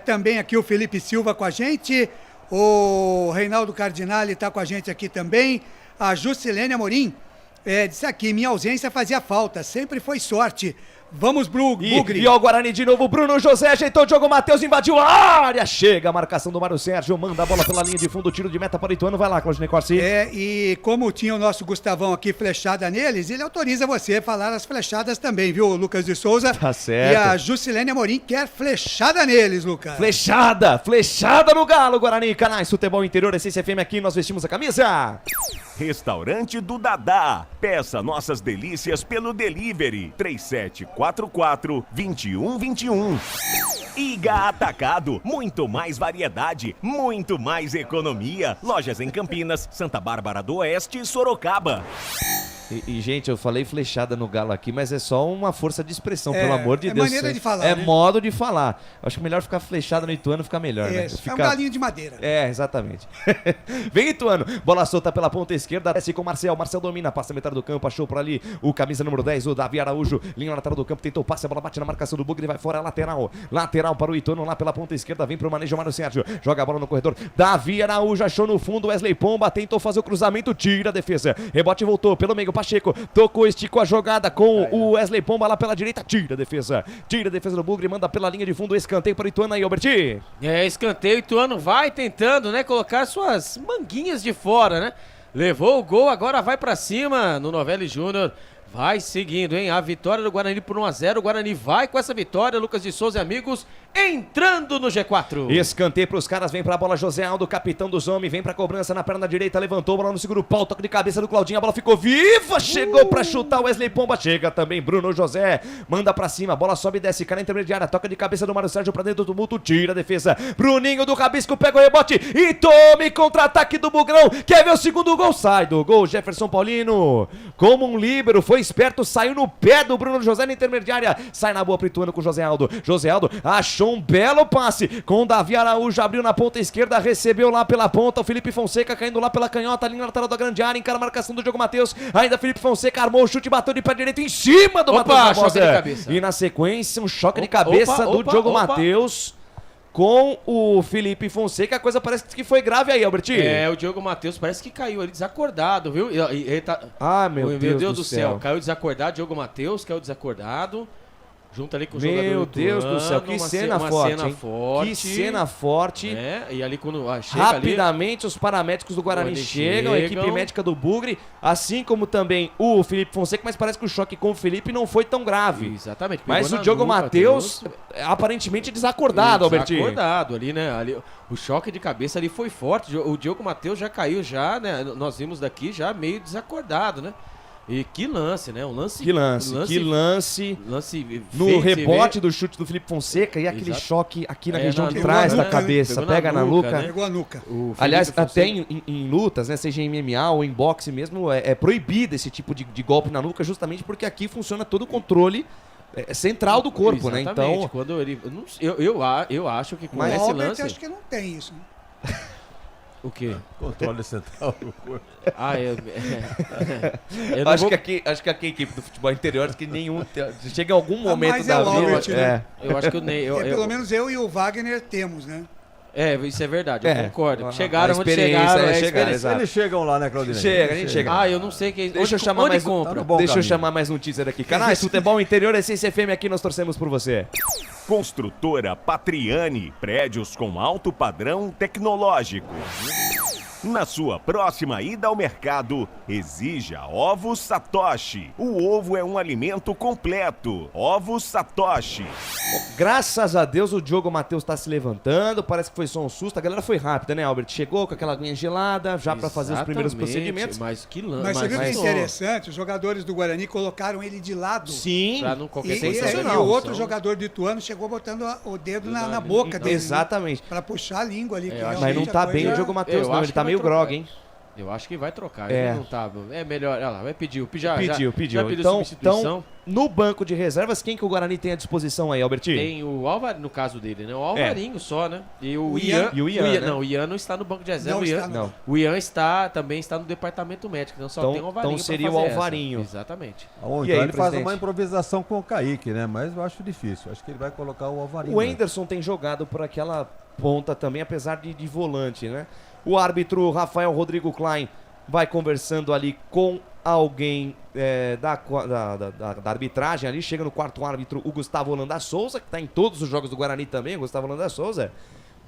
Também aqui o Felipe Silva com a gente. O Reinaldo Cardinale está com a gente aqui também. A Juscelene Amorim disse aqui: minha ausência fazia falta, sempre foi sorte. Vamos, Bugre. E ó, o Guarani de novo, Bruno José ajeitou o Diogo Matheus, invadiu a área, chega a marcação do Mário Sérgio, manda a bola pela linha de fundo, tiro de meta para o Ituano, vai lá, Claudinei Corsi. E como tinha o nosso Gustavão aqui flechada neles, ele autoriza você a falar as flechadas também, viu, Lucas de Souza? Tá certo. E a Juscelene Amorim quer flechada neles, Lucas. Flechada no Galo, Guarani, canais Futebol Interior, Essência FM aqui, nós vestimos a camisa. Restaurante do Dadá. Peça nossas delícias pelo delivery 3744-2121. Iga Atacado. Muito mais variedade, muito mais economia. Lojas em Campinas, Santa Bárbara do Oeste e Sorocaba. Gente, eu falei flechada no Galo aqui, mas é só uma força de expressão, pelo amor de Deus. É maneira de falar, É né? modo de falar. Acho que melhor ficar flechada no Ituano, fica melhor, né? É um galinho de madeira. Exatamente. Vem, Ituano. Bola solta pela ponta esquerda, desce com o Marcel. Marcel domina, passa a metade do campo, achou por ali o camisa número 10, o Davi Araújo. Linha lateral do campo, tentou o passe, a bola bate na marcação do Bugre, vai fora, lateral. Lateral para o Ituano, lá pela ponta esquerda, vem pro manejo, Mário Sérgio. Joga a bola no corredor. Davi Araújo achou no fundo, Wesley Pomba tentou fazer o cruzamento, tira a defesa. Rebote voltou pelo meio, Pacheco. Tocou, esticou a jogada com o Wesley Pomba lá pela direita, tira a defesa do Bugre, manda pela linha de fundo, escanteio para o Ituano aí, Alberti. Escanteio, o Ituano vai tentando, né, colocar suas manguinhas de fora, né, levou o gol, agora vai pra cima no Novelli Júnior. Vai seguindo, hein? A vitória do Guarani por 1-0. O Guarani vai com essa vitória, Lucas de Souza e amigos, entrando no G4. Escanteio pros caras, vem pra bola José Aldo, capitão dos homens, vem pra cobrança na perna direita, levantou, bola no segundo pau, toque de cabeça do Claudinho, a bola ficou viva, chegou pra chutar o Wesley Pomba, chega também Bruno José, manda pra cima, bola sobe e desce, cara intermediária, toca de cabeça do Mário Sérgio pra dentro do tumulto, tira a defesa, Bruninho do Rabisco pega o rebote e tome contra-ataque do Bugrão, quer ver o segundo gol? Sai do gol, Jefferson Paulino, como um líbero, foi esperto, saiu no pé do Bruno José na intermediária, sai na boa pro Ituano com o José Aldo achou um belo passe com o Davi Araújo, abriu na ponta esquerda, recebeu lá pela ponta, o Felipe Fonseca caindo lá pela canhota, linha lateral da grande área, encara a marcação do Diogo Matheus, ainda Felipe Fonseca armou o chute, bateu de pé direito em cima do Matheus Barbosa, e na sequência um choque de cabeça do Diogo Matheus com o Felipe Fonseca, a coisa parece que foi grave aí, Alberti. O Diogo Matheus parece que caiu ali desacordado, viu? Ele tá... meu Deus do céu. Caiu desacordado, Diogo Matheus caiu desacordado. junto ali com o jogador Meu Deus do céu, que cena forte, hein? Que cena forte. E ali quando chega rapidamente os paramédicos do Guarani chegam, a equipe médica do Bugre, assim como também o Felipe Fonseca, mas parece que o choque com o Felipe não foi tão grave. Exatamente. Mas o Diogo Matheus, aparentemente desacordado, Albertinho. Desacordado ali, né? Ali, o choque de cabeça ali foi forte. O Diogo Matheus já caiu, né? Nós vimos daqui já meio desacordado, né? E que lance, né? Um lance. Que lance. No rebote do chute do Felipe Fonseca e aquele choque aqui na região de trás da cabeça. Pega na nuca. Né? Pegou a nuca. Aliás, até em lutas, né? Seja em MMA ou em boxe mesmo, é proibido esse tipo de golpe na nuca, justamente porque aqui funciona todo o controle central do corpo, né? Então. Quando ele. Eu acho que com esse lance. Eu acho que não tem isso, né? O quê? Controle central do corpo. Eu acho que aqui a equipe do futebol interior diz que nenhum. Chega em algum momento da vida. Né? Eu acho que pelo menos eu e o Wagner temos, né? Isso é verdade, eu concordo. Chegaram onde chegaram. Eles chegam lá, né, Claudinei? A gente chega. Eu não sei quem. Deixa eu chamar mais um teaser aqui. Canais Futebol Interior, Essência FM, aqui nós torcemos por você. Construtora Patriani, prédios com alto padrão tecnológico. Na sua próxima ida ao mercado, exija Ovos Satoshi. O ovo é um alimento completo. Ovos Satoshi. Graças a Deus o Diogo Matheus está se levantando, parece que foi só um susto. A galera foi rápida, né, Albert? Chegou com aquela aguinha gelada, já para fazer os primeiros procedimentos. Mas que lance. Mas você viu que é interessante? Os jogadores do Guarani colocaram ele de lado. Sim. Pra não qualquer sensacional. E o outro jogador do Ituano chegou botando o dedo na boca dele. Exatamente. Para puxar a língua ali. Mas não tá bem o Diogo Matheus, não. Ele tá meio grog, hein? Eu acho que vai trocar. Ele não tá. É melhor. Olha lá, vai pedir. Pediu. Então, no banco de reservas, quem que o Guarani tem à disposição aí, Albertinho? Tem o Alvarinho, no caso dele, né? O Alvarinho só, né? E o Ian. Né? Não, o Ian não está no banco de reserva. O Ian também está no departamento médico. Então só tem o Alvarinho. Então seria o Alvarinho. Exatamente. Então ele faz uma improvisação com o Kaique, né? Mas eu acho difícil. Acho que ele vai colocar o Alvarinho. O Anderson tem jogado por aquela ponta também, apesar de volante, né? O árbitro Rafael Rodrigo Klein vai conversando ali com alguém da arbitragem ali. Chega no quarto árbitro o Gustavo Holanda Souza, que está em todos os jogos do Guarani também. O Gustavo Holanda Souza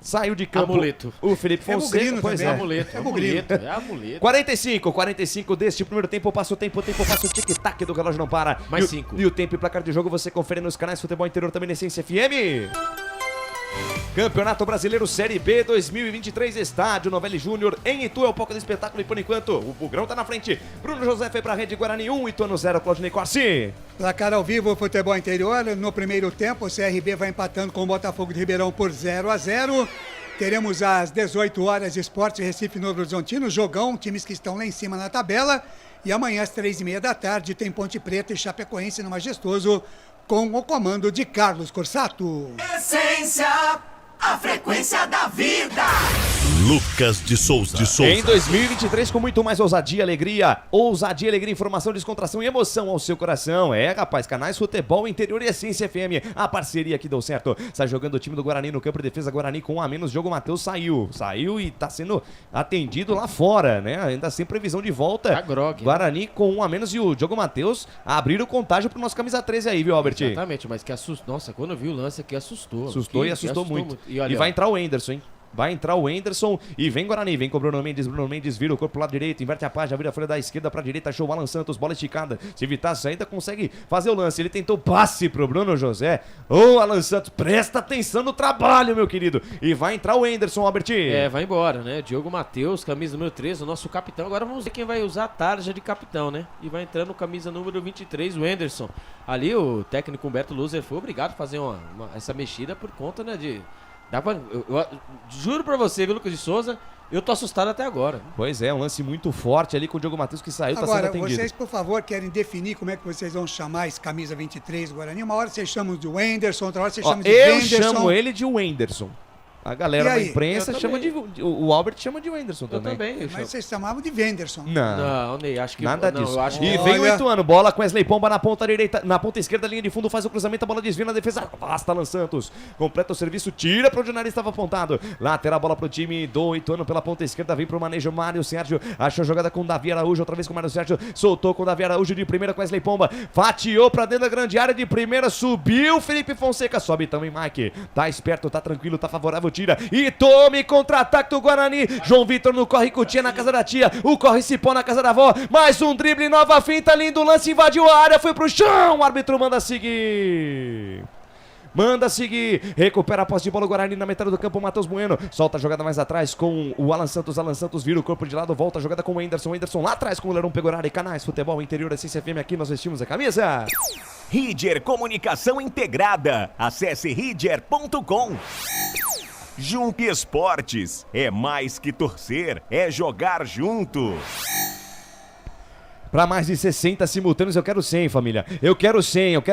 saiu de campo. Amuleto. O Felipe Fonseca. Amuleto. 45 deste primeiro tempo. Passa o tempo passa o tic-tac do relógio não para. Mais 5. E o tempo e placar de jogo você confere nos canais Futebol Interior, também na Essência FM. Campeonato Brasileiro Série B 2023, estádio Novelli Júnior, em Itu, é o palco do espetáculo e por enquanto o Bugrão tá na frente. Bruno José foi pra rede Guarani 1, Ituano 0, Claudinei Corsi. Placar ao vivo, Futebol Interior, no primeiro tempo o CRB vai empatando com o Botafogo de Ribeirão por 0-0. Teremos às 18 horas Sport Recife Novo Horizontino, jogão, times que estão lá em cima na tabela. E amanhã às 3h30 da tarde tem Ponte Preta e Chapecoense no Majestoso, com o comando de Carlos Corsato. Essência, a frequência da vida. Lucas de Souza. Em 2023, com muito mais ousadia, alegria, informação, descontração e emoção ao seu coração. Rapaz, canais Futebol Interior e Essência FM, a parceria que deu certo. Está jogando o time do Guarani no campo de defesa. Guarani com 1 a menos, Diogo Matheus saiu e está sendo atendido lá fora, né? Ainda sem previsão de volta. Tá grog, Guarani com 1 a menos e o Diogo Matheus abriram o contágio pro nosso camisa 13 aí, viu, Albert? Exatamente, mas que assustou. Nossa, quando eu vi o lance aqui, assustou. Assustou muito. E vai entrar o Anderson, hein? Vai entrar o Anderson e vem Guarani, vem com o Bruno Mendes vira o corpo pro lado direito, inverte a página, vira a folha da esquerda pra direita, achou o Alan Santos, bola esticada, se Vitácio ainda consegue fazer o lance, ele tentou passe pro Bruno José, Alan Santos, presta atenção no trabalho, meu querido, e vai entrar o Anderson, Albert. Vai embora, né, Diogo Matheus, camisa número 13, o nosso capitão, agora vamos ver quem vai usar a tarja de capitão, né, e vai entrando camisa número 23, o Anderson, ali o técnico Humberto Luzer foi obrigado a fazer essa mexida por conta, né, eu juro pra você, viu, Lucas de Souza, eu tô assustado até agora. Pois é, um lance muito forte ali com o Diogo Matheus que saiu, agora, tá sendo atendido. Vocês, por favor, querem definir como é que vocês vão chamar esse camisa 23 do Guarani? Uma hora vocês chamam de Wenderson, outra hora vocês chamam de Eu Wenderson. chamo ele de Wenderson. A galera da imprensa chama de... O Albert chama de Wenderson também. Mas vocês chamavam de Wenderson. Não, Ney, acho que... Nada não, disso. eu acho que... E vem o Ituano, bola com Wesley Pomba na ponta direita, na ponta esquerda, linha de fundo, faz o cruzamento, a bola desvia na defesa, afasta Alan Santos, completa o serviço, tira para onde o nariz estava apontado, lateral, bola pro time do Ituano pela ponta esquerda, vem pro manejo Mário Sérgio, achou a jogada com Davi Araújo, outra vez com o Mário Sérgio, soltou com o Davi Araújo de primeira com Wesley Pomba, fatiou pra dentro da grande área de primeira, subiu Felipe Fonseca, sobe também Mike, tá esperto, tá tranquilo, tá favorável, tira e tome contra-ataque do Guarani, João Vitor no corre com tia na casa da tia, o corre Cipó na casa da avó, mais um drible, nova finta, lindo lance, invadiu a área, foi pro chão, o árbitro manda seguir. Recupera a posse de bola o Guarani na metade do campo, Matheus Bueno, solta a jogada mais atrás com o Alan Santos vira o corpo de lado, volta a jogada com o Wenderson lá atrás com o Lerão Pegorari, Canais, Futebol Interior, Essência FM, aqui nós vestimos a camisa. Ridger Comunicação Integrada, acesse ridger.com. Jump Esportes, é mais que torcer, é jogar junto. Para mais de 60 simultâneos, eu quero 100, família. Eu quero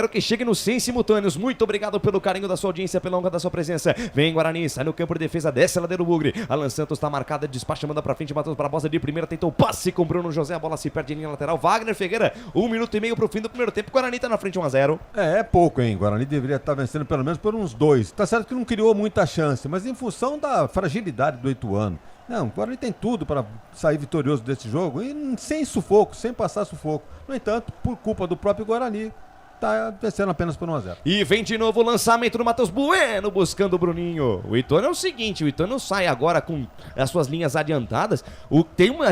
que chegue nos 100 simultâneos. Muito obrigado pelo carinho da sua audiência, pela honra da sua presença. Vem Guarani, sai no campo de defesa, desce a ladeira do Bugre. Alan Santos tá marcada, despacha, manda pra frente, Matheus Barbosa de primeira, tentou o passe com Bruno José, a bola se perde em linha lateral. Wagner Figueira, 1 minuto e meio pro fim do primeiro tempo. Guarani tá na frente 1-0. É pouco, hein? Guarani deveria estar vencendo pelo menos por uns 2. Tá certo que não criou muita chance, mas em função da fragilidade do Ituano. Não, o Guarani tem tudo para sair vitorioso desse jogo e sem sufoco, sem passar sufoco. No entanto, por culpa do próprio Guarani, tá vencendo apenas por 1-0. E vem de novo o lançamento do Matheus Bueno buscando o Bruninho. O Ituano é o seguinte, o Ituano sai agora com as suas linhas adiantadas.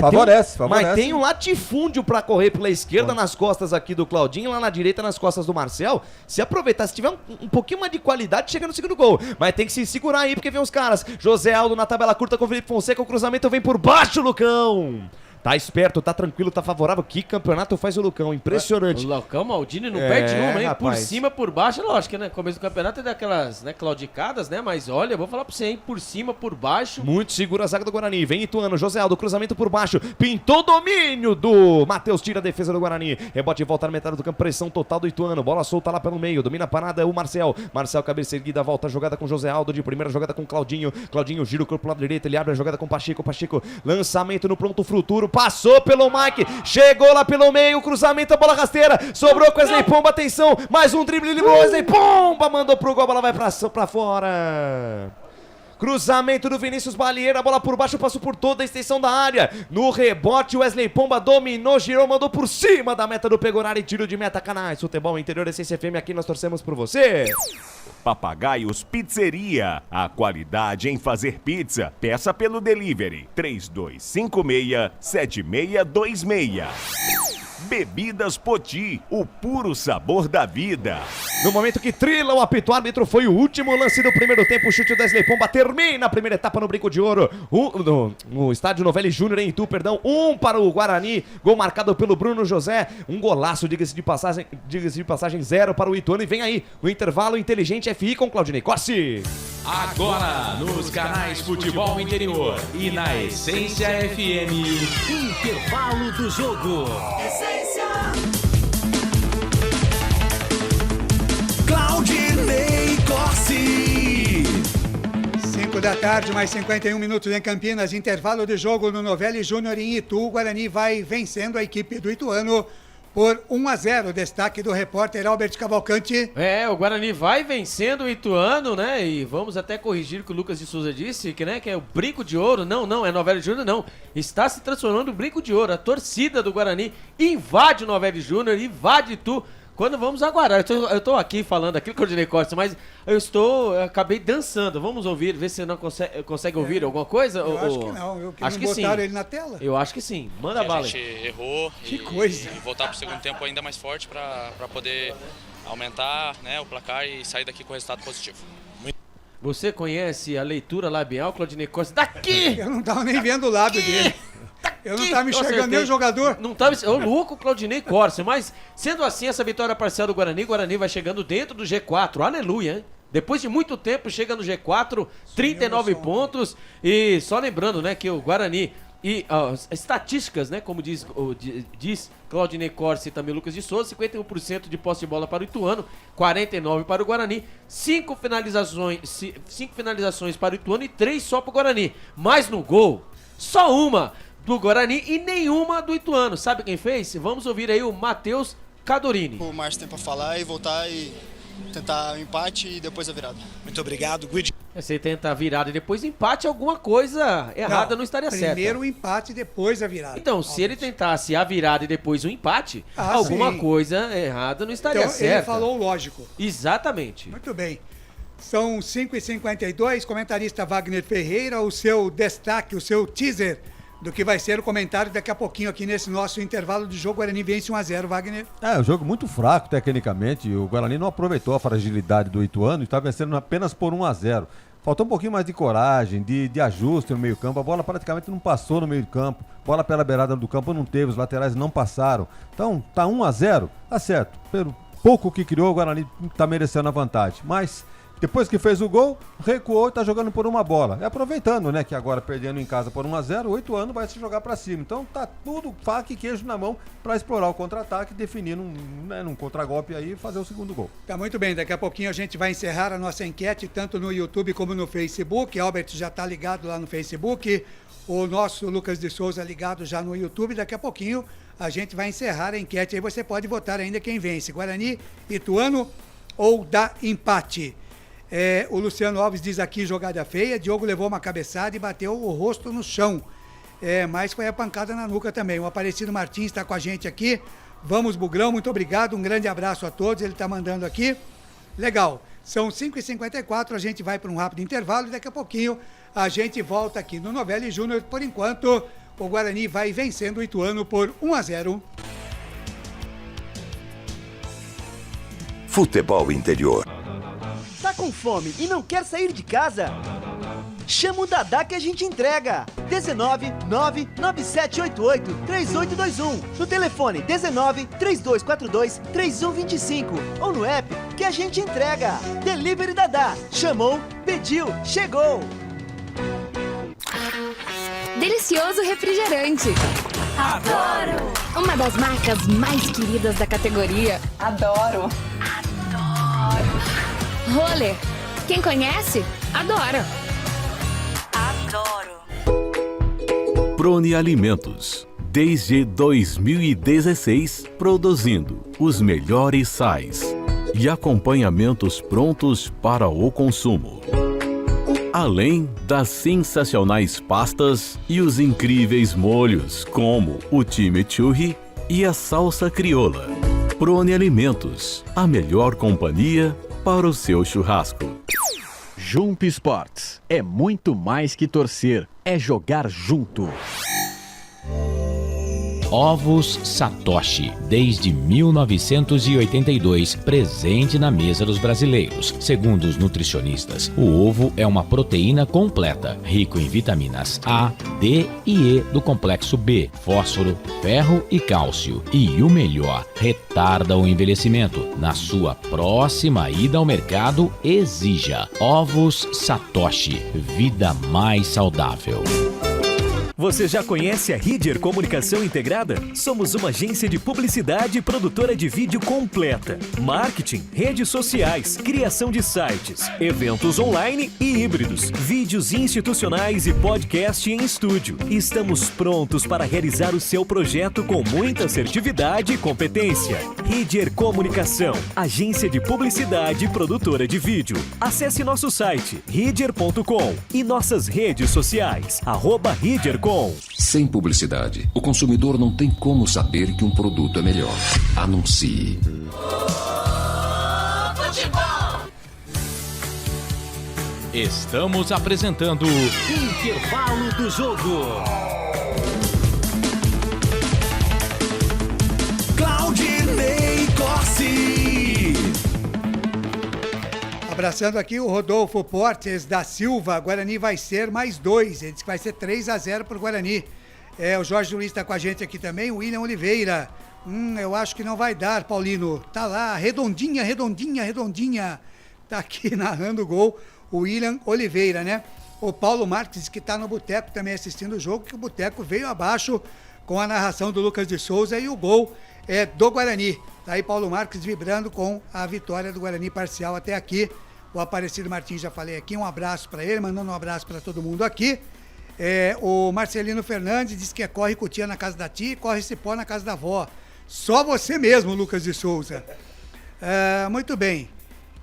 Favorece. Mas tem um latifúndio pra correr pela esquerda nas costas aqui do Claudinho, lá na direita nas costas do Marcel. Se aproveitar, se tiver um pouquinho mais de qualidade, chega no segundo gol. Mas tem que se segurar aí porque vem os caras. José Aldo na tabela curta com o Felipe Fonseca, o cruzamento vem por baixo, Lucão. Tá esperto, tá tranquilo, tá favorável. Que campeonato faz o Lucão, impressionante. O Lucão Maldini não perde uma, hein? Rapaz. Por cima, por baixo, lógico, né? Começo do campeonato é daquelas, né, claudicadas, né? Mas olha, eu vou falar pra você, hein? Por cima, por baixo. Muito segura a zaga do Guarani. Vem Ituano, José Aldo, cruzamento por baixo. Pintou o domínio do Matheus, tira a defesa do Guarani. Rebote e volta na metade do campo, pressão total do Ituano. Bola solta lá pelo meio, domina a parada, é o Marcel. Marcel, cabeça erguida, volta a jogada com José Aldo, de primeira jogada com Claudinho. Claudinho gira o corpo pro lado direito, ele abre a jogada com Pacheco. Pacheco, lançamento no pronto futuro, passou pelo Mike, chegou lá pelo meio, cruzamento, a bola rasteira, sobrou com Wesley Pomba, atenção, mais um drible, livrou Wesley Pomba, mandou pro gol, a bola vai pra fora. Cruzamento do Vinícius Balieira, a bola por baixo, passou por toda a extensão da área. No rebote, Wesley Pomba dominou, girou, mandou por cima da meta do Pegorari, tiro de meta, Canais, Futebol Interior, Essência FM, aqui nós torcemos por você. Papagaios Pizzeria, a qualidade em fazer pizza. Peça pelo delivery 3256-7626. Bebidas Poti, o puro sabor da vida. No momento que trila o apito árbitro, foi o último lance do primeiro tempo. O chute do Wesley Pomba termina a primeira etapa no Brinco de Ouro. No estádio Novelli Júnior, em Itu, perdão. 1 para o Guarani. Gol marcado pelo Bruno José. Um golaço, diga-se de passagem, 0 para o Ituano. E vem aí o intervalo inteligente FI com Claudinei Corsi. Agora, nos canais Futebol Interior e na Essência FM, intervalo do jogo. Claudinei Corsi. 5 da tarde, mais 51 minutos em Campinas, intervalo de jogo no Novelli Júnior em Itu. O Guarani vai vencendo a equipe do Ituano por 1-0. Destaque do repórter Albert Cavalcante. O Guarani vai vencendo o Ituano, né? E vamos até corrigir o que o Lucas de Souza disse, que, né, que é o Brinco de Ouro. Não, é Novelli Júnior, não. Está se transformando no Brinco de Ouro. A torcida do Guarani invade o Novelli Júnior, invade Itu. Quando vamos aguardar, eu tô aqui falando aquilo que eu Claudinei Costa, mas eu acabei dançando. Vamos ouvir, ver se não consegue ouvir alguma coisa? Eu acho que não, acho que botaram sim. ele na tela. Eu acho que sim, manda bala. A gente errou e voltar pro segundo tempo ainda mais forte para poder aumentar, né, o placar e sair daqui com resultado positivo. Você conhece a leitura labial, Claudinei Costa? Daqui! Eu não tava nem vendo o lábio dele. Eu não tava enxergando nem o jogador. Não tava, ô louco, Claudinei Corsi. Mas, sendo assim, essa vitória parcial do Guarani, o Guarani vai chegando dentro do G4. Aleluia, hein? Depois de muito tempo, chega no G4, 39 pontos. E só lembrando, né, que o Guarani E estatísticas, né? Como diz Claudinei Corsi e também Lucas de Souza, 51% de posse de bola para o Ituano, 49% para o Guarani, 5 finalizações para o Ituano e 3 só para o Guarani. Mas no gol, só uma do Guarani e nenhuma do Ituano. Sabe quem fez? Vamos ouvir aí o Matheus Cadorini. O mais tempo a falar e voltar e tentar o empate e depois a virada. Muito obrigado, Guidi. Você tenta a virada e depois empate, alguma coisa errada não estaria certa. Primeiro o empate e depois a virada. Então, se ele tentasse a virada e depois o empate, alguma coisa errada não estaria então, certa. Ele falou lógico. Exatamente. Muito bem. São 5h52, comentarista Wagner Ferreira, o seu destaque, o seu teaser do que vai ser o comentário daqui a pouquinho aqui nesse nosso intervalo de jogo. Guarani vence 1-0, Wagner. Um jogo muito fraco tecnicamente. O Guarani não aproveitou a fragilidade do Ituano e está vencendo apenas por 1-0. Faltou um pouquinho mais de coragem, de ajuste no meio campo. A bola praticamente não passou no meio campo. Bola pela beirada do campo não teve, os laterais não passaram. Então, tá 1-0, tá certo. Pelo pouco que criou, o Guarani tá merecendo a vantagem. Mas depois que fez o gol, recuou e tá jogando por uma bola. E aproveitando, né, que agora perdendo em casa por 1-0, o Ituano vai se jogar pra cima. Então tá tudo faca e queijo na mão pra explorar o contra-ataque, definir num contragolpe aí e fazer o segundo gol. Tá muito bem, daqui a pouquinho a gente vai encerrar a nossa enquete, tanto no YouTube como no Facebook. Albert já tá ligado lá no Facebook, o nosso Lucas de Souza ligado já no YouTube. Daqui a pouquinho a gente vai encerrar a enquete, aí você pode votar ainda quem vence, Guarani, Ituano ou dá empate. O Luciano Alves diz aqui, jogada feia, Diogo levou uma cabeçada e bateu o rosto no chão, mas foi a pancada na nuca também. O Aparecido Martins está com a gente aqui. Vamos, Bugrão, muito obrigado, um grande abraço a todos, ele está mandando aqui. Legal, são 5h54, a gente vai para um rápido intervalo e daqui a pouquinho a gente volta aqui no Novelli Júnior. Por enquanto, o Guarani vai vencendo o Ituano por 1-0. Futebol Interior. Tá com fome e não quer sair de casa? Chama o Dadá que a gente entrega. 19 99788 3821. No telefone 19 3242 3125. Ou no app que a gente entrega. Delivery Dadá. Chamou, pediu, chegou. Delicioso refrigerante. Adoro! Uma das marcas mais queridas da categoria. Adoro! Roller. Quem conhece, adora. Adoro. Prone Alimentos. Desde 2016, produzindo os melhores sais e acompanhamentos prontos para o consumo. Além das sensacionais pastas e os incríveis molhos, como o chimichurri e a salsa crioula. Prone Alimentos, a melhor companhia para o seu churrasco. Jump Sports é muito mais que torcer, é jogar junto. Ovos Satoshi, desde 1982, presente na mesa dos brasileiros. Segundo os nutricionistas, o ovo é uma proteína completa, rico em vitaminas A, D e E do complexo B, fósforo, ferro e cálcio. E o melhor, retarda o envelhecimento. Na sua próxima ida ao mercado, exija Ovos Satoshi, vida mais saudável. Você já conhece a Ridger Comunicação Integrada? Somos uma agência de publicidade e produtora de vídeo completa. Marketing, redes sociais, criação de sites, eventos online e híbridos, vídeos institucionais e podcast em estúdio. Estamos prontos para realizar o seu projeto com muita assertividade e competência. Ridger Comunicação, agência de publicidade e produtora de vídeo. Acesse nosso site, ridger.com e nossas redes sociais, @ridger.com. Sem publicidade, o consumidor não tem como saber que um produto é melhor. Anuncie. Estamos apresentando Intervalo do Jogo. Claudinei Corsi. Abraçando aqui o Rodolfo Portes da Silva. Guarani vai ser mais 2. Ele disse que vai ser 3-0 pro Guarani. O Jorge Luiz está com a gente aqui também. O William Oliveira. Eu acho que não vai dar, Paulino. Tá lá, redondinha. Tá aqui narrando o gol. O William Oliveira, né? O Paulo Marques, que está no Boteco também assistindo o jogo, que o Boteco veio abaixo com a narração do Lucas de Souza e o gol do Guarani. Tá aí Paulo Marques vibrando com a vitória do Guarani parcial até aqui. O Aparecido Martins, já falei aqui, um abraço para ele, mandando um abraço para todo mundo aqui. O Marcelino Fernandes diz que corre cutia na casa da tia e corre cipó na casa da avó. Só você mesmo, Lucas de Souza. Muito bem.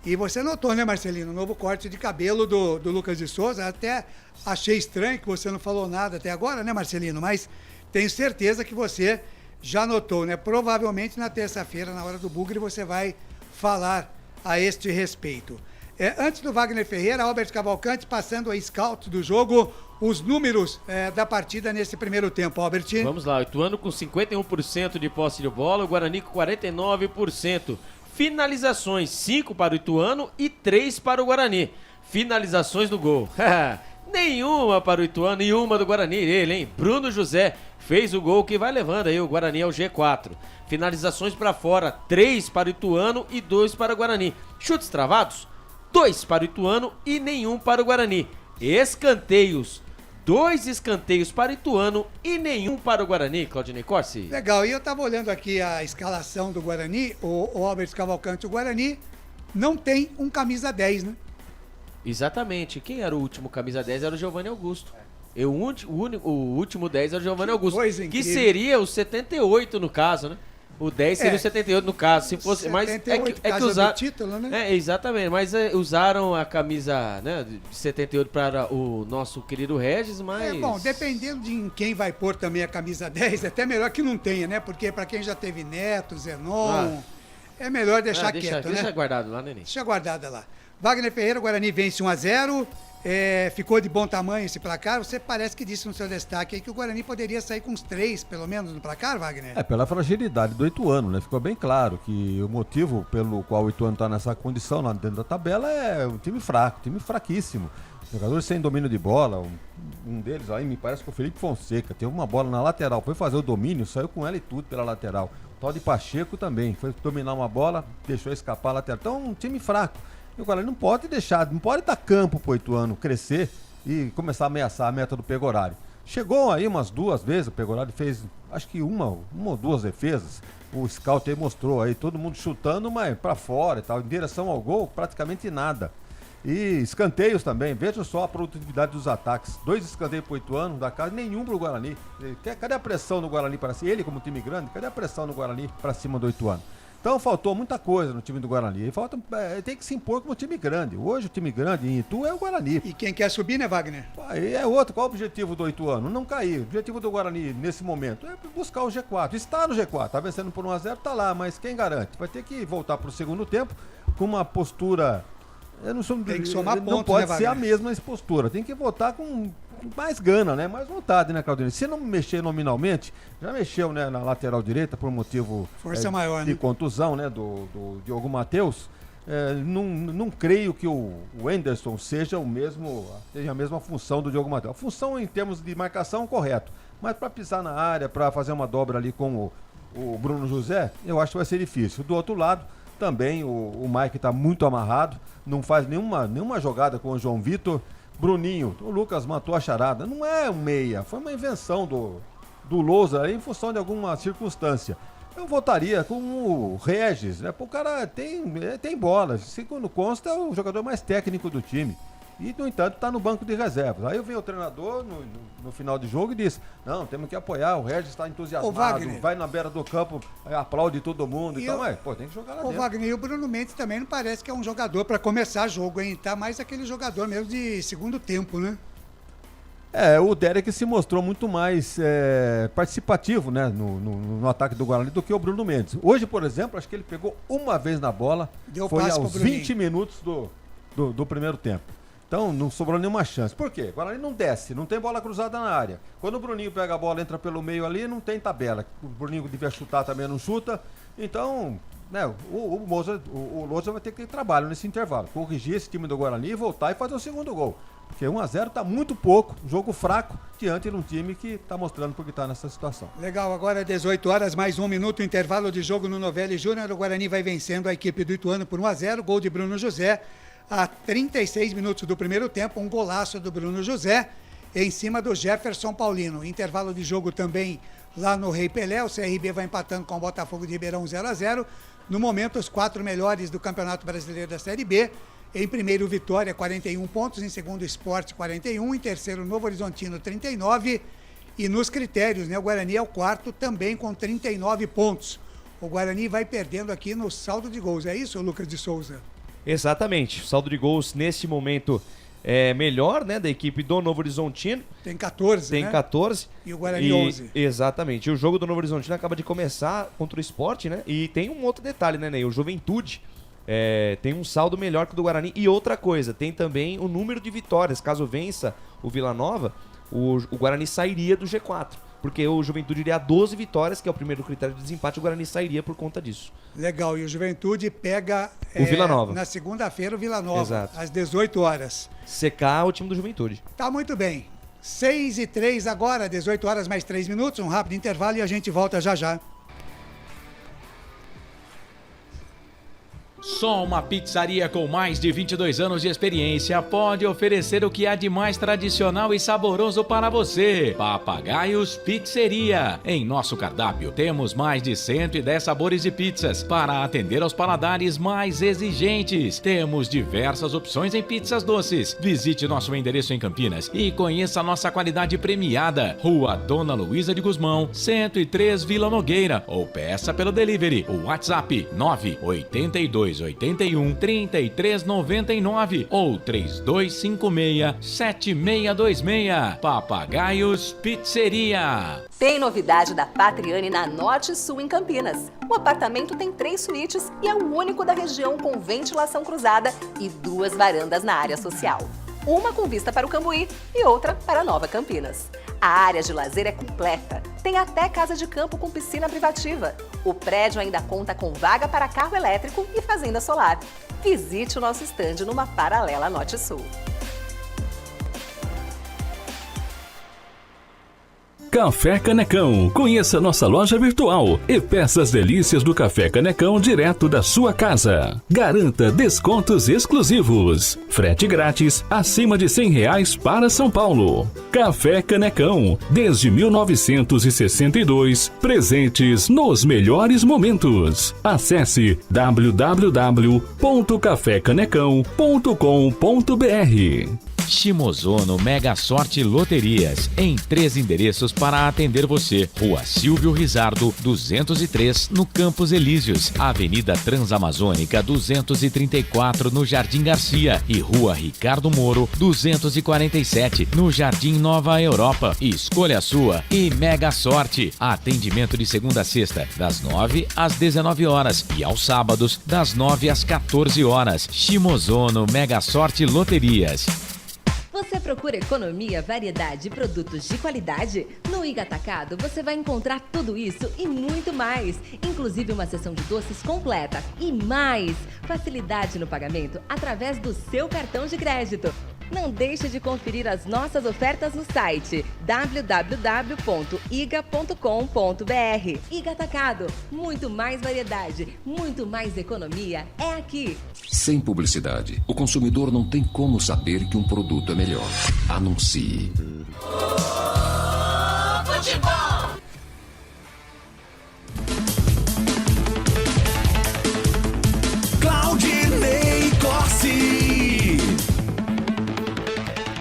E você notou, né, Marcelino, o novo corte de cabelo do Lucas de Souza. Até achei estranho que você não falou nada até agora, né, Marcelino? Mas tenho certeza que você já notou, né? Provavelmente na terça-feira, na hora do Bugre, você vai falar a este respeito. Antes do Wagner Ferreira, Albert Cavalcante passando a scout do jogo, os números da partida nesse primeiro tempo, Albert. Vamos lá, o Ituano com 51% de posse de bola, o Guarani com 49%. Finalizações, 5 para o Ituano e 3 para o Guarani. Finalizações do gol. Nenhuma para o Ituano e uma do Guarani. Ele, hein? Bruno José fez o gol que vai levando aí o Guarani ao G4. Finalizações para fora, 3 para o Ituano e 2 para o Guarani. Chutes travados, 2 para o Ituano e nenhum para o Guarani. Escanteios, 2 escanteios para o Ituano e nenhum para o Guarani, Claudinei Corsi. Legal, e eu estava olhando aqui a escalação do Guarani, o Albert Cavalcante, o Guarani não tem um camisa 10, né? Exatamente, quem era o último camisa 10 era o Giovanni Augusto. O último 10 era o Giovanni Augusto, que seria o 78 no caso, né? O 10 seria o 78 no caso, se fosse, mas é que usaram título, né? Exatamente, mas usaram a camisa, né, de 78 para o nosso querido Regis, mas bom, dependendo de quem vai pôr também a camisa 10, é até melhor que não tenha, né? Porque para quem já teve Neto, Zenon, é melhor deixar quieto, né? Deixa guardado lá, Neném. Deixa guardada lá. Wagner Ferreira, o Guarani vence 1-0. Ficou de bom tamanho esse placar. Você parece que disse no seu destaque aí que o Guarani poderia sair com uns 3, pelo menos, no placar, Wagner? Pela fragilidade do Ituano, né? Ficou bem claro que o motivo pelo qual o Ituano está nessa condição lá dentro da tabela é um time fraco, time fraquíssimo. Jogadores sem domínio de bola, um deles aí me parece que o Felipe Fonseca, teve uma bola na lateral, foi fazer o domínio, saiu com ela e tudo pela lateral. O tal de Pacheco também, foi dominar uma bola, deixou escapar a lateral. Então, um time fraco. E o Guarani não pode dar campo pro Ituano crescer e começar a ameaçar a meta do Pegorari. Chegou aí umas 2 vezes, o Pegorari fez, acho que uma ou 2 defesas. O scout aí mostrou aí, todo mundo chutando, mas pra fora e tal, em direção ao gol, praticamente nada. E escanteios também, vejam só a produtividade dos ataques. 2 escanteios pro Ituano, da casa, nenhum pro Guarani. Cadê a pressão no Guarani para cima? Ele como time grande, cadê a pressão no Guarani para cima do Ituano? Então faltou muita coisa no time do Guarani. Tem que se impor como time grande. Hoje o time grande em Itu é o Guarani. E quem quer subir, né, Wagner? Aí é outro. Qual o objetivo do Ituano? Não cair. O objetivo do Guarani nesse momento é buscar o G4. Está no G4. Tá vencendo por 1-0, tá lá. Mas quem garante? Vai ter que voltar pro segundo tempo com uma postura... Tem que somar pontos, não pode né, ser a mesma postura. Tem que votar com mais gana, né? Mais vontade, né, Claudinei? Se não mexer nominalmente, já mexeu, né, na lateral direita por motivo força maior, de né? Contusão, né, do Diogo Matheus. Não creio que o Anderson seja a mesma função do Diogo Matheus. A função em termos de marcação, correto. Mas para pisar na área, para fazer uma dobra ali com o Bruno José, eu acho que vai ser difícil. Do outro lado, também o Mike está muito amarrado, não faz nenhuma jogada com o João Vitor. Bruninho, o Lucas matou a charada, não é um meia, foi uma invenção do Lousa em função de alguma circunstância. Eu votaria com o Regis, né? O cara tem bola, segundo consta, é o jogador mais técnico do time. E, no entanto, está no banco de reservas. Aí vem o treinador no final de jogo e diz: não, temos que apoiar, o Regis está entusiasmado, vai na beira do campo, aplaude todo mundo. Então, tem que jogar lá dentro. Wagner, e o Bruno Mendes também não parece que é um jogador para começar jogo, hein? Tá mais aquele jogador mesmo de segundo tempo, né? O Derek se mostrou muito mais participativo, né, no ataque do Guarani do que o Bruno Mendes. Hoje, por exemplo, acho que ele pegou uma vez na bola, foi aos 20 minutos do primeiro tempo. Então não sobrou nenhuma chance. Por quê? O Guarani não desce, não tem bola cruzada na área. Quando o Bruninho pega a bola, entra pelo meio ali, não tem tabela. O Bruninho devia chutar também, não chuta. Então, né, o Lousa vai ter que ter trabalho nesse intervalo. Corrigir esse time do Guarani, voltar e fazer o segundo gol. Porque 1-0 tá muito pouco, jogo fraco, diante de um time que está mostrando porque está nessa situação. Legal, agora 18 horas, mais 1 minuto, intervalo de jogo no Novelli Júnior. O Guarani vai vencendo a equipe do Ituano por 1-0, gol de Bruno José. a 36 minutos do primeiro tempo, um golaço do Bruno José em cima do Jefferson Paulino. Intervalo de jogo também lá no Rei Pelé, o CRB vai empatando com o Botafogo de Ribeirão 0-0. No momento, os 4 melhores do Campeonato Brasileiro da Série B. Em primeiro, Vitória, 41 pontos. Em segundo, Sport, 41. Em terceiro, Novo Horizontino, 39. E nos critérios, né, o Guarani é o quarto, também com 39 pontos. O Guarani vai perdendo aqui no saldo de gols. É isso, Lucas de Souza? Exatamente. O saldo de gols, nesse momento, é melhor, né, da equipe do Novo Horizontino. Tem 14, Tem 14. E o Guarani 11. Exatamente. E o jogo do Novo Horizontino acaba de começar contra o Sport, né? E tem um outro detalhe, né, Ney? O Juventude tem um saldo melhor que o do Guarani. E outra coisa, tem também o número de vitórias. Caso vença o Vila Nova, o Guarani sairia do G4. Porque o Juventude iria a 12 vitórias, que é o primeiro critério de desempate, o Guarani sairia por conta disso. Legal, e o Juventude pega o Vila Nova. Na segunda-feira o Vila Nova, exato, às 18 horas. Secar o time do Juventude. Tá muito bem. 6h03 agora, 18 horas mais 3 minutos, um rápido intervalo e a gente volta já já. Só uma pizzaria com mais de 22 anos de experiência pode oferecer o que há de mais tradicional e saboroso para você. Papagaios Pizzeria. Em nosso cardápio temos mais de 110 sabores de pizzas para atender aos paladares mais exigentes. Temos diversas opções em pizzas doces. Visite nosso endereço em Campinas e conheça a nossa qualidade premiada. Rua Dona Luísa de Guzmão, 103 Vila Nogueira, ou peça pelo delivery. O WhatsApp 98281 3399 ou 3256-7626. Papagaios Pizzeria. Tem novidade da Patriani na Norte Sul em Campinas. O apartamento tem 3 suítes e é o único da região com ventilação cruzada e 2 varandas na área social. Uma com vista para o Cambuí e outra para Nova Campinas. A área de lazer é completa. Tem até casa de campo com piscina privativa. O prédio ainda conta com vaga para carro elétrico e fazenda solar. Visite o nosso estande numa paralela Norte-Sul. Café Canecão. Conheça nossa loja virtual e peça as delícias do Café Canecão direto da sua casa. Garanta descontos exclusivos. Frete grátis acima de R$100 para São Paulo. Café Canecão. Desde 1962, presentes nos melhores momentos. Acesse www.cafecanecão.com.br. Shimozono Mega Sorte Loterias, em 3 endereços para atender você. Rua Silvio Rizardo, 203, no Campos Elíseos, Avenida Transamazônica, 234, no Jardim Garcia, e Rua Ricardo Moro, 247, no Jardim Nova Europa. Escolha a sua e Mega Sorte. Atendimento de segunda a sexta, das 9 às 19 horas e aos sábados, das 9 às 14 horas. Shimozono Mega Sorte Loterias. Você procura economia, variedade e produtos de qualidade? No Iga Atacado você vai encontrar tudo isso e muito mais, inclusive uma seção de doces completa e mais facilidade no pagamento através do seu cartão de crédito. Não deixe de conferir as nossas ofertas no site www.iga.com.br. Iga Atacado, muito mais variedade, muito mais economia é aqui. Sem publicidade, o consumidor não tem como saber que um produto é melhor. Anuncie. Futebol! Claudinei Corsi.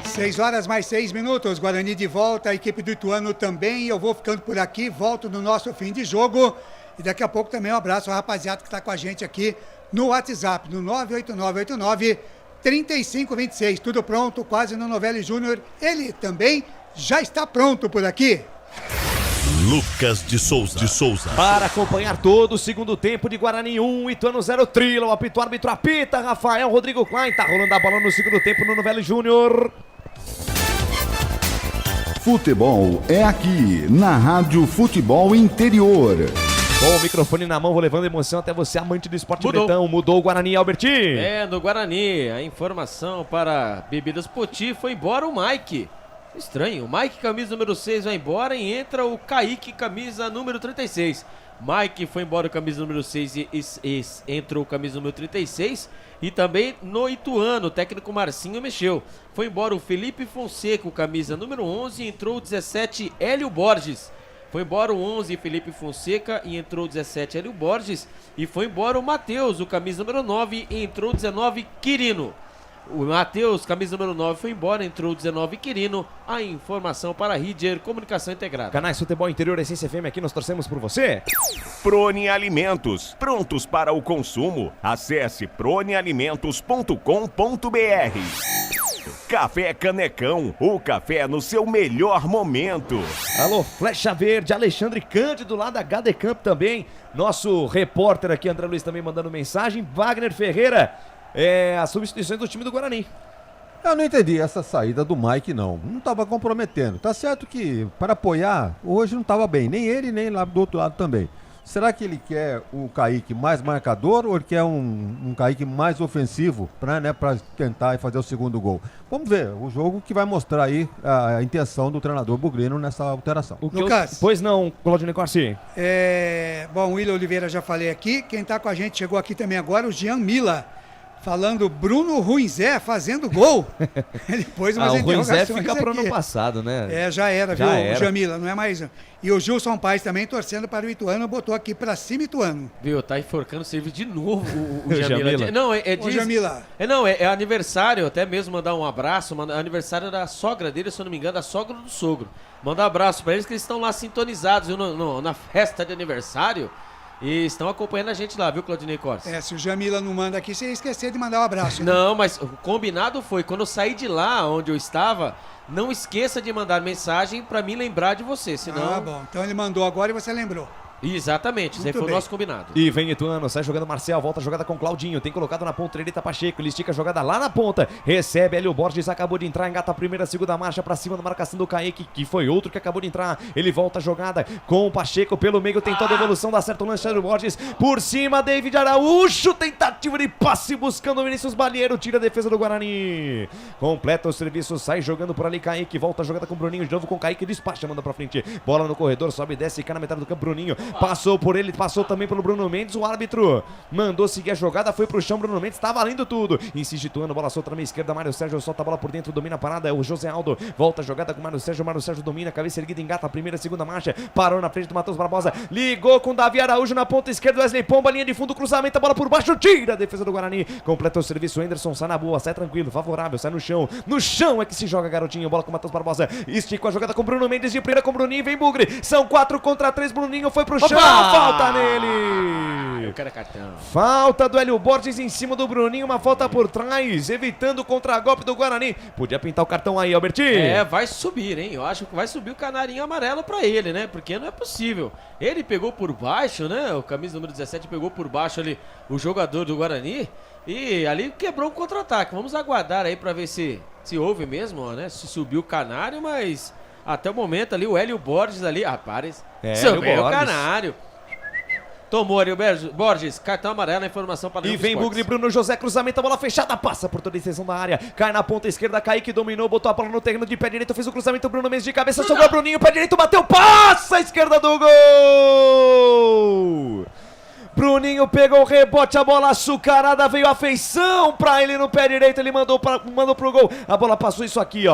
6 horas mais 6 minutos, Guarani de volta, a equipe do Ituano também. Eu vou ficando por aqui, volto no nosso fim de jogo. E daqui a pouco também um abraço ao rapaziada que está com a gente aqui no WhatsApp, no 98989-3526. Tudo pronto, quase no Novelli Júnior. Ele também já está pronto por aqui. Lucas de Souza. Para acompanhar todo o segundo tempo de Guarani 1, Ituano 0, Trila, o árbitro apita, Rafael Rodrigo Klein, tá rolando a bola no segundo tempo no Novelli Júnior. Futebol é aqui, na Rádio Futebol Interior. Com o microfone na mão, vou levando emoção até você, amante do esporte bretão. Mudou o Guarani, Albertinho. No Guarani, a informação para Bebidas Poti, foi embora o Mike. Estranho, o Mike, camisa número 6, vai embora e entra o Kaique, camisa número 36. Mike foi embora o camisa número 6 e entrou o camisa número 36. E também no Ituano, o técnico Marcinho mexeu. Foi embora o Felipe Fonseca, o camisa número 11, e entrou o 17, Hélio Borges. Foi embora o 11, Felipe Fonseca, e entrou o 17, Hélio Borges. E foi embora o Matheus, o camisa número 9, e entrou o 19, Quirino. O Matheus, camisa número 9, foi embora, entrou o 19, Quirino. A informação para a Ridger Comunicação Integrada. Canais Futebol Interior Essência FM, aqui nós torcemos por você. Prone Alimentos, prontos para o consumo. Acesse pronealimentos.com.br. Café Canecão, o café no seu melhor momento. Alô, Flecha Verde, Alexandre Cândido lá da HD Camp também. Nosso repórter aqui, André Luiz, também mandando mensagem. Wagner Ferreira, as substituições do time do Guarani. Eu não entendi essa saída do Mike, não. Não estava comprometendo. Tá certo que para apoiar, hoje não estava bem. Nem ele, nem lá do outro lado também. Será que ele quer o Kaique mais marcador ou ele quer um Kaique mais ofensivo para tentar fazer o segundo gol? Vamos ver, o jogo que vai mostrar aí a intenção do treinador bugrino nessa alteração. Lucas. Pois não, Claudinei Corsi. Bom, o William Oliveira já falei aqui. Quem está com a gente chegou aqui também agora, o Jean Mila. Falando Bruno Ruinzé fazendo gol. Ele pôs umas o Ruinzé interrogações fica pro aqui. ano passado, né? Já era, já viu, era. Jamila, não é mais. E o Gilson Paes também torcendo para o Ituano, botou aqui pra cima Ituano. Viu, tá enforcando o serviço de novo o Jamila. Jamila. Não, Ô, Jamila. É aniversário, até mesmo mandar um abraço, aniversário da sogra dele, se eu não me engano, da sogra do sogro. Mandar um abraço pra eles que eles estão lá sintonizados, viu, na festa de aniversário. E estão acompanhando a gente lá, viu, Claudinei Corsi? Se o Jamila não manda aqui, você ia esquecer de mandar um abraço. Né? Não, mas o combinado foi, quando eu saí de lá, onde eu estava, não esqueça de mandar mensagem pra mim lembrar de você, senão... Bom, então ele mandou agora e você lembrou. Exatamente, esse aí foi o nosso combinado. E vem Ituano, sai jogando Marcel, volta a jogada com Claudinho, tem colocado na ponta direita Pacheco, ele estica a jogada lá na ponta, recebe Hélio Borges, acabou de entrar, engata a primeira, segunda marcha pra cima da marcação do Kaique, que foi outro que acabou de entrar, ele volta a jogada com o Pacheco pelo meio, tentou a devolução, dá certo o lance, Hélio Borges, por cima, David Araújo, tentativa de passe buscando o Vinícius Balheiro, tira a defesa do Guarani, completa o serviço, sai jogando por ali Kaique, volta a jogada com o Bruninho, de novo com o Kaique, despacha, manda pra frente, bola no corredor, sobe e desce, cai na metade do campo, Bruninho, passou por ele, passou também pelo Bruno Mendes, o árbitro mandou seguir a jogada, foi pro chão, Bruno Mendes, tá valendo tudo, insiste Ituano, bola solta na meia esquerda, Mário Sérgio solta a bola por dentro, domina a parada, é o José Aldo, volta a jogada com o Mário Sérgio domina, cabeça erguida, engata a primeira, segunda marcha, parou na frente do Matheus Barbosa, ligou com o Davi Araújo na ponta esquerda, Wesley Pomba, linha de fundo, cruzamento, a bola por baixo, tira a defesa do Guarani, completa o serviço, Anderson sai na boa, sai tranquilo, favorável, sai no chão é que se joga, garotinho, bola com o Matheus Barbosa, esticou a jogada com o Bruno Mendes, de primeira com o Bruninho, vem Bugre, são 4 contra 3, Bruninho foi pro chão, falta nele! Eu quero cartão. Falta do Hélio Borges em cima do Bruninho, uma falta por trás, evitando o contragolpe do Guarani. Podia pintar o cartão aí, Albertinho. Vai subir, hein? Eu acho que vai subir o canarinho amarelo pra ele, né? Porque não é possível. Ele pegou por baixo, né? O camisa número 17 pegou por baixo ali o jogador do Guarani e ali quebrou o contra-ataque. Vamos aguardar aí pra ver se houve mesmo, né? Se subiu o canário, mas até o momento ali o Hélio Borges ali, rapaz, subiu o canário. Tomou ali o Borges, cartão amarelo, a informação para o E vem Bugre, Bruno José, cruzamento, a bola fechada, passa por toda a extensão da área, cai na ponta esquerda, Kaique dominou, botou a bola no terreno de pé direito, fez o cruzamento, Bruno Mendes de cabeça, sobrou Bruninho, pé direito, bateu, passa a esquerda do gol! Bruninho pegou o rebote, a bola açucarada, veio a feição pra ele no pé direito, ele mandou pro gol, a bola passou isso aqui,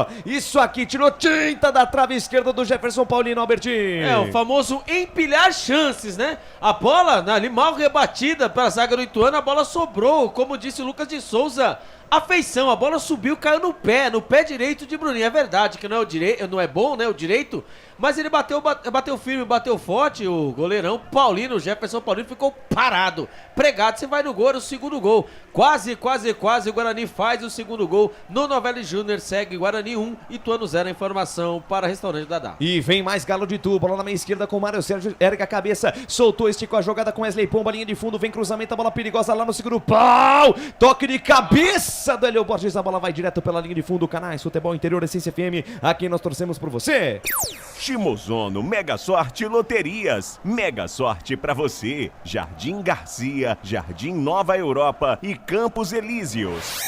tirou tinta da trave esquerda do Jefferson Paulino, Albertinho. O famoso empilhar chances, né? A bola ali mal rebatida pra zaga do Ituano, a bola sobrou, como disse o Lucas de Souza. A feição, a bola subiu, caiu no pé direito de Bruninho. É verdade que não é bom, né, o direito, mas ele bateu firme, bateu forte, o goleirão Paulino, o Jefferson Paulino ficou parado, pregado, você vai no gol, o segundo gol. Quase, o Guarani faz o segundo gol no Novelli Júnior, segue Guarani 1, Ituano 0, a informação para Restaurante Dadá. E vem mais Galo de Tu, bola na meia esquerda com o Mário Sérgio, erga a cabeça, soltou, esticou a jogada com Wesley Pomba, linha de fundo, vem cruzamento, a bola perigosa lá no segundo pau, toque de cabeça do Hélio Borges, a bola vai direto pela linha de fundo, Canais Futebol Interior Essência FM, aqui nós torcemos por você. Shimozono Mega Sorte Loterias, mega sorte pra você, Jardim Garcia, Jardim Nova Europa e Campos Elíseos.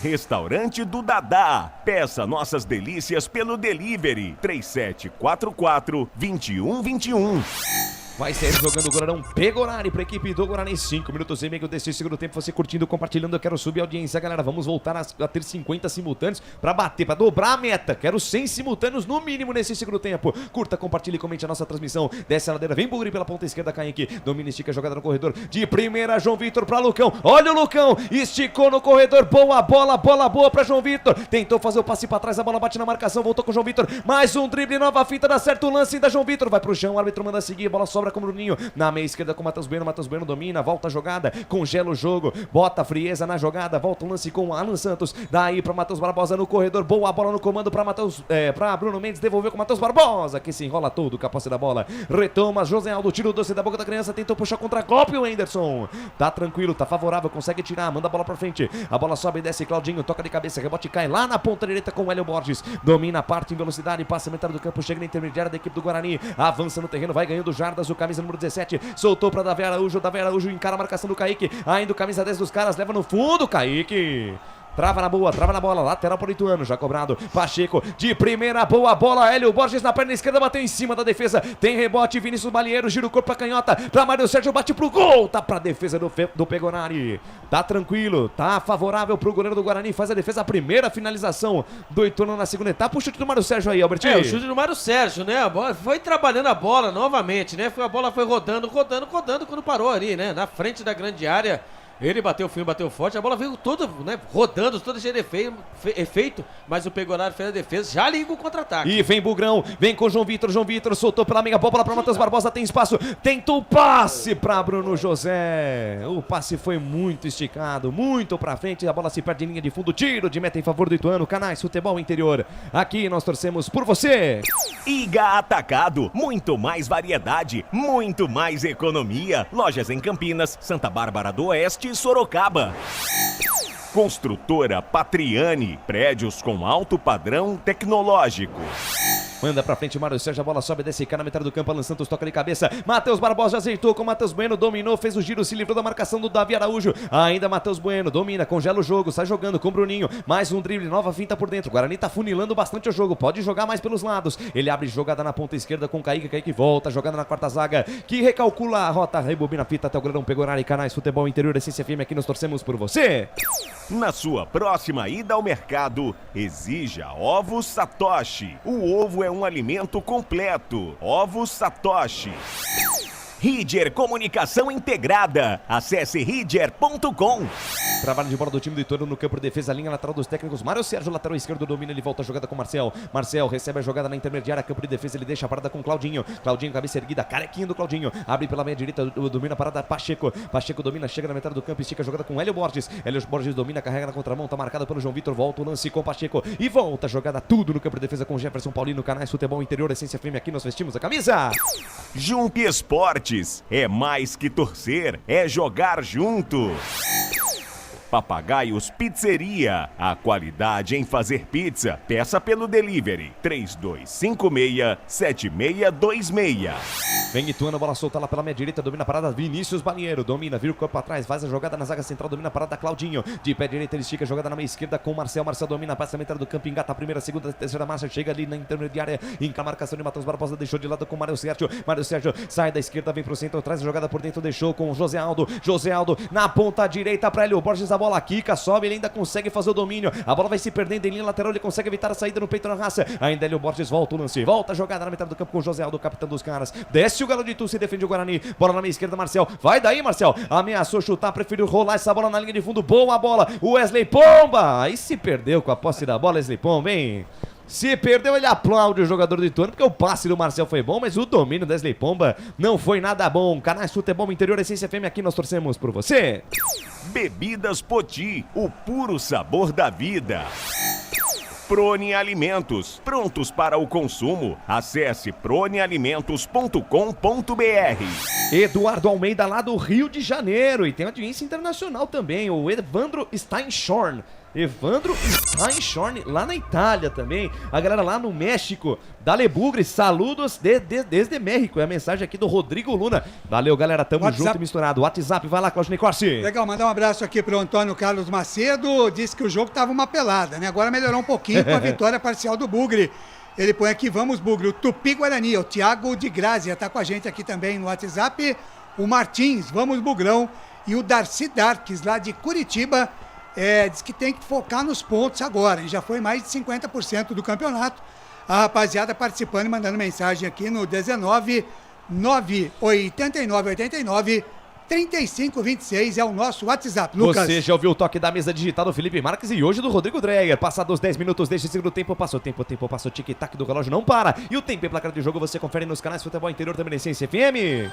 Restaurante do Dadá, peça nossas delícias pelo delivery, 3744-2121. Vai sair jogando o Goleirão Pegorari para a equipe do Guarani. 5 minutos e meio desse segundo tempo. Você curtindo, compartilhando. Eu quero subir a audiência, galera. Vamos voltar a ter 50 simultâneos para bater, para dobrar a meta. Quero 100 simultâneos no mínimo nesse segundo tempo. Curta, compartilhe e comente a nossa transmissão. Desce a ladeira, vem Bugre pela ponta esquerda, Kaique. Domina, estica a jogada no corredor. De primeira, João Vitor para Lucão. Olha o Lucão, esticou no corredor. Boa bola, bola boa para João Vitor. Tentou fazer o passe para trás, a bola bate na marcação. Voltou com o João Vitor. Mais um drible, nova fita, dá certo o lance da João Vitor. Vai pro chão, o árbitro manda seguir. A bola sobra com o Bruninho. Na meia esquerda com o Matheus Bueno. Matheus Bueno domina, volta a jogada, congela o jogo, bota a frieza na jogada, volta o lance com o Alan Santos. Daí para Matheus Barbosa no corredor. Boa bola no comando para para Bruno Mendes. Devolveu com o Matheus Barbosa, que se enrola todo com a posse da bola. Retoma José Aldo, tira o doce da boca da criança. Tentou puxar contra golpe o Anderson. Tá tranquilo, tá favorável, consegue tirar, manda a bola pra frente. A bola sobe e desce, Claudinho toca de cabeça, rebote cai lá na ponta direita com o Hélio Borges. Domina a parte em velocidade, passa a metade do campo, chega na intermediária da equipe do Guarani. Avança no terreno, vai ganhando jardas, o camisa número 17. Soltou pra Davi Araújo encara a marcação do Kaique. Ainda o camisa 10 dos caras, leva no fundo, Kaique. Trava na boa, trava na bola, lateral pro Ituano, já cobrado, Pacheco, de primeira, boa bola, Hélio Borges na perna esquerda, bateu em cima da defesa, tem rebote, Vinícius Balieiro, gira o corpo pra canhota, pra Mário Sérgio, bate pro gol, tá pra defesa do Pegorari, tá tranquilo, tá favorável pro goleiro do Guarani, faz a defesa, a primeira finalização do Ituano na segunda etapa, o chute do Mário Sérgio aí, Albertinho. O chute do Mário Sérgio, né, a bola foi trabalhando a bola novamente, né, a bola foi rodando quando parou ali, né, na frente da grande área. Ele bateu firme, bateu forte, a bola veio toda, né, rodando, toda cheia de efeito, mas o Pegorari fez a defesa, já liga o contra-ataque. E vem Bugrão, vem com João Vitor soltou pela meia bola para Matheus Barbosa, tem espaço, tentou o passe para Bruno José. O passe foi muito esticado, muito pra frente, a bola se perde em linha de fundo, tiro de meta em favor do Ituano, Canais Futebol Interior. Aqui nós torcemos por você. Iga Atacado, muito mais variedade, muito mais economia. Lojas em Campinas, Santa Bárbara do Oeste, Sorocaba. Construtora Patriani, prédios com alto padrão tecnológico. Manda pra frente, Mário Sérgio, a bola sobe, desce, cai na metade do campo, Alan Santos toca de cabeça, Matheus Barbosa ajeitou com o Matheus Bueno, dominou, fez o giro, se livrou da marcação do Davi Araújo, ainda Matheus Bueno, domina, congela o jogo, sai jogando com o Bruninho, mais um drible, nova finta por dentro, o Guarani tá funilando bastante o jogo, pode jogar mais pelos lados, ele abre jogada na ponta esquerda com o Kaique volta, jogada na quarta zaga, que recalcula a rota, rebobina a fita até o Goleirão Pegorari, Canais Futebol Interior, Essência FM, aqui nós torcemos por você. Na sua próxima ida ao mercado, exija Ovos Satoshi. O ovo é um alimento completo. Ovos Satoshi. Ridger Comunicação Integrada. Acesse ridger.com. Trabalho de bola do time do Ituano no campo de defesa, linha lateral dos técnicos. Mário Sérgio, lateral esquerdo, domina, ele volta a jogada com Marcel. Marcel recebe a jogada na intermediária, campo de defesa, ele deixa a parada com Claudinho. Claudinho, cabeça erguida, carequinho do Claudinho. Abre pela meia direita, domina a parada Pacheco. Pacheco domina, chega na metade do campo, estica a jogada com Hélio Borges. Hélio Borges domina, carrega na contramão, tá marcada pelo João Vitor, volta o lance com Pacheco. E volta a jogada tudo no campo de defesa com Jefferson Paulino, Canais Futebol Interior, Essência FM, aqui nós vestimos a camisa. Jump Esportes, é mais que torcer, é jogar junto. Papagaios Pizzeria, a qualidade em fazer pizza. Peça pelo delivery 3256-7626. Vem Ituano, bola solta lá pela meia direita, domina a parada Vinícius Balieiro, domina, vira o corpo pra trás, faz a jogada na zaga central, domina a parada Claudinho, de pé direita ele estica a jogada na meia esquerda com o Marcel domina, passa a metade do campo, engata a primeira, segunda, terceira marcha, chega ali na intermediária, enca a marcação de Matheus Barbosa, deixou de lado com o Mário Sérgio sai da esquerda, vem pro centro, traz a jogada por dentro, deixou com o José Aldo na ponta direita pra Hélio Borges, a bola quica, sobe, ele ainda consegue fazer o domínio, a bola vai se perdendo em linha lateral, ele consegue evitar a saída no peito da raça, ainda Hélio Borges volta o lance, volta a jogada na metade do campo com o José Aldo, capitão dos caras, desce o Galo de Tu, se defende o Guarani, bola na meia esquerda, Marcel, vai daí Marcel, ameaçou chutar, preferiu rolar essa bola na linha de fundo, boa bola, o Wesley Pomba, aí se perdeu com a posse da bola, Wesley Pomba, hein? Se perdeu, ele aplaude o jogador do Ituano, porque o passe do Marcel foi bom, mas o domínio da Wesley Pomba não foi nada bom. Canais Futebol Interior, Essência FM, aqui nós torcemos por você. Bebidas Poti, o puro sabor da vida. Prone Alimentos, prontos para o consumo. Acesse pronealimentos.com.br. Eduardo Almeida, lá do Rio de Janeiro, e tem audiência internacional também, o Evandro Steinschorn. Evandro Steinschorn, lá na Itália também. A galera lá no México, Dale Bugre, saludos desde México. É a mensagem aqui do Rodrigo Luna. Valeu, galera, tamo junto e misturado. WhatsApp, vai lá, Claudinei Corsi. Legal, mandar um abraço aqui pro Antônio Carlos Macedo. Disse que o jogo tava uma pelada, né? Agora melhorou um pouquinho com a vitória parcial do Bugre. Ele põe aqui, vamos, Bugre, o Tupi-Guarani, o Thiago de Grazia tá com a gente aqui também no WhatsApp, o Martins, vamos, Bugrão, e o Darcy Darques, lá de Curitiba, diz que tem que focar nos pontos agora, já foi mais de 50% do campeonato. A rapaziada participando e mandando mensagem aqui no 19 98989 3526 é o nosso WhatsApp. Lucas. Você já ouviu o toque da mesa digital do Felipe Marques e hoje do Rodrigo Dreyer. Passados 10 minutos deste segundo tempo, passou tempo, passou tic-tac do relógio, não para. E o tempo e placar de jogo você confere nos canais Futebol Interior da Beneficência FM.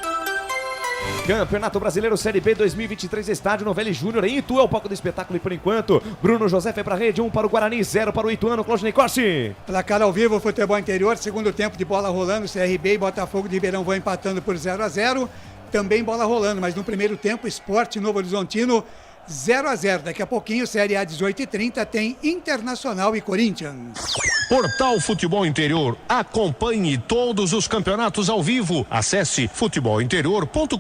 Campeonato Brasileiro Série B 2023, estádio Novelli Júnior em Itu, é o palco do espetáculo e por enquanto, Bruno José foi pra rede, 1 para o Guarani, 0 para o Ituano, Claudinei Corsi. Placar ao vivo, Futebol Interior, segundo tempo de bola rolando, CRB e Botafogo de Ribeirão vão empatando por 0-0, também bola rolando, mas no primeiro tempo, Sport Novo Horizontino 0-0, daqui a pouquinho, Série A 18h30 tem Internacional e Corinthians. Portal Futebol Interior, acompanhe todos os campeonatos ao vivo, acesse futebolinterior.com.br.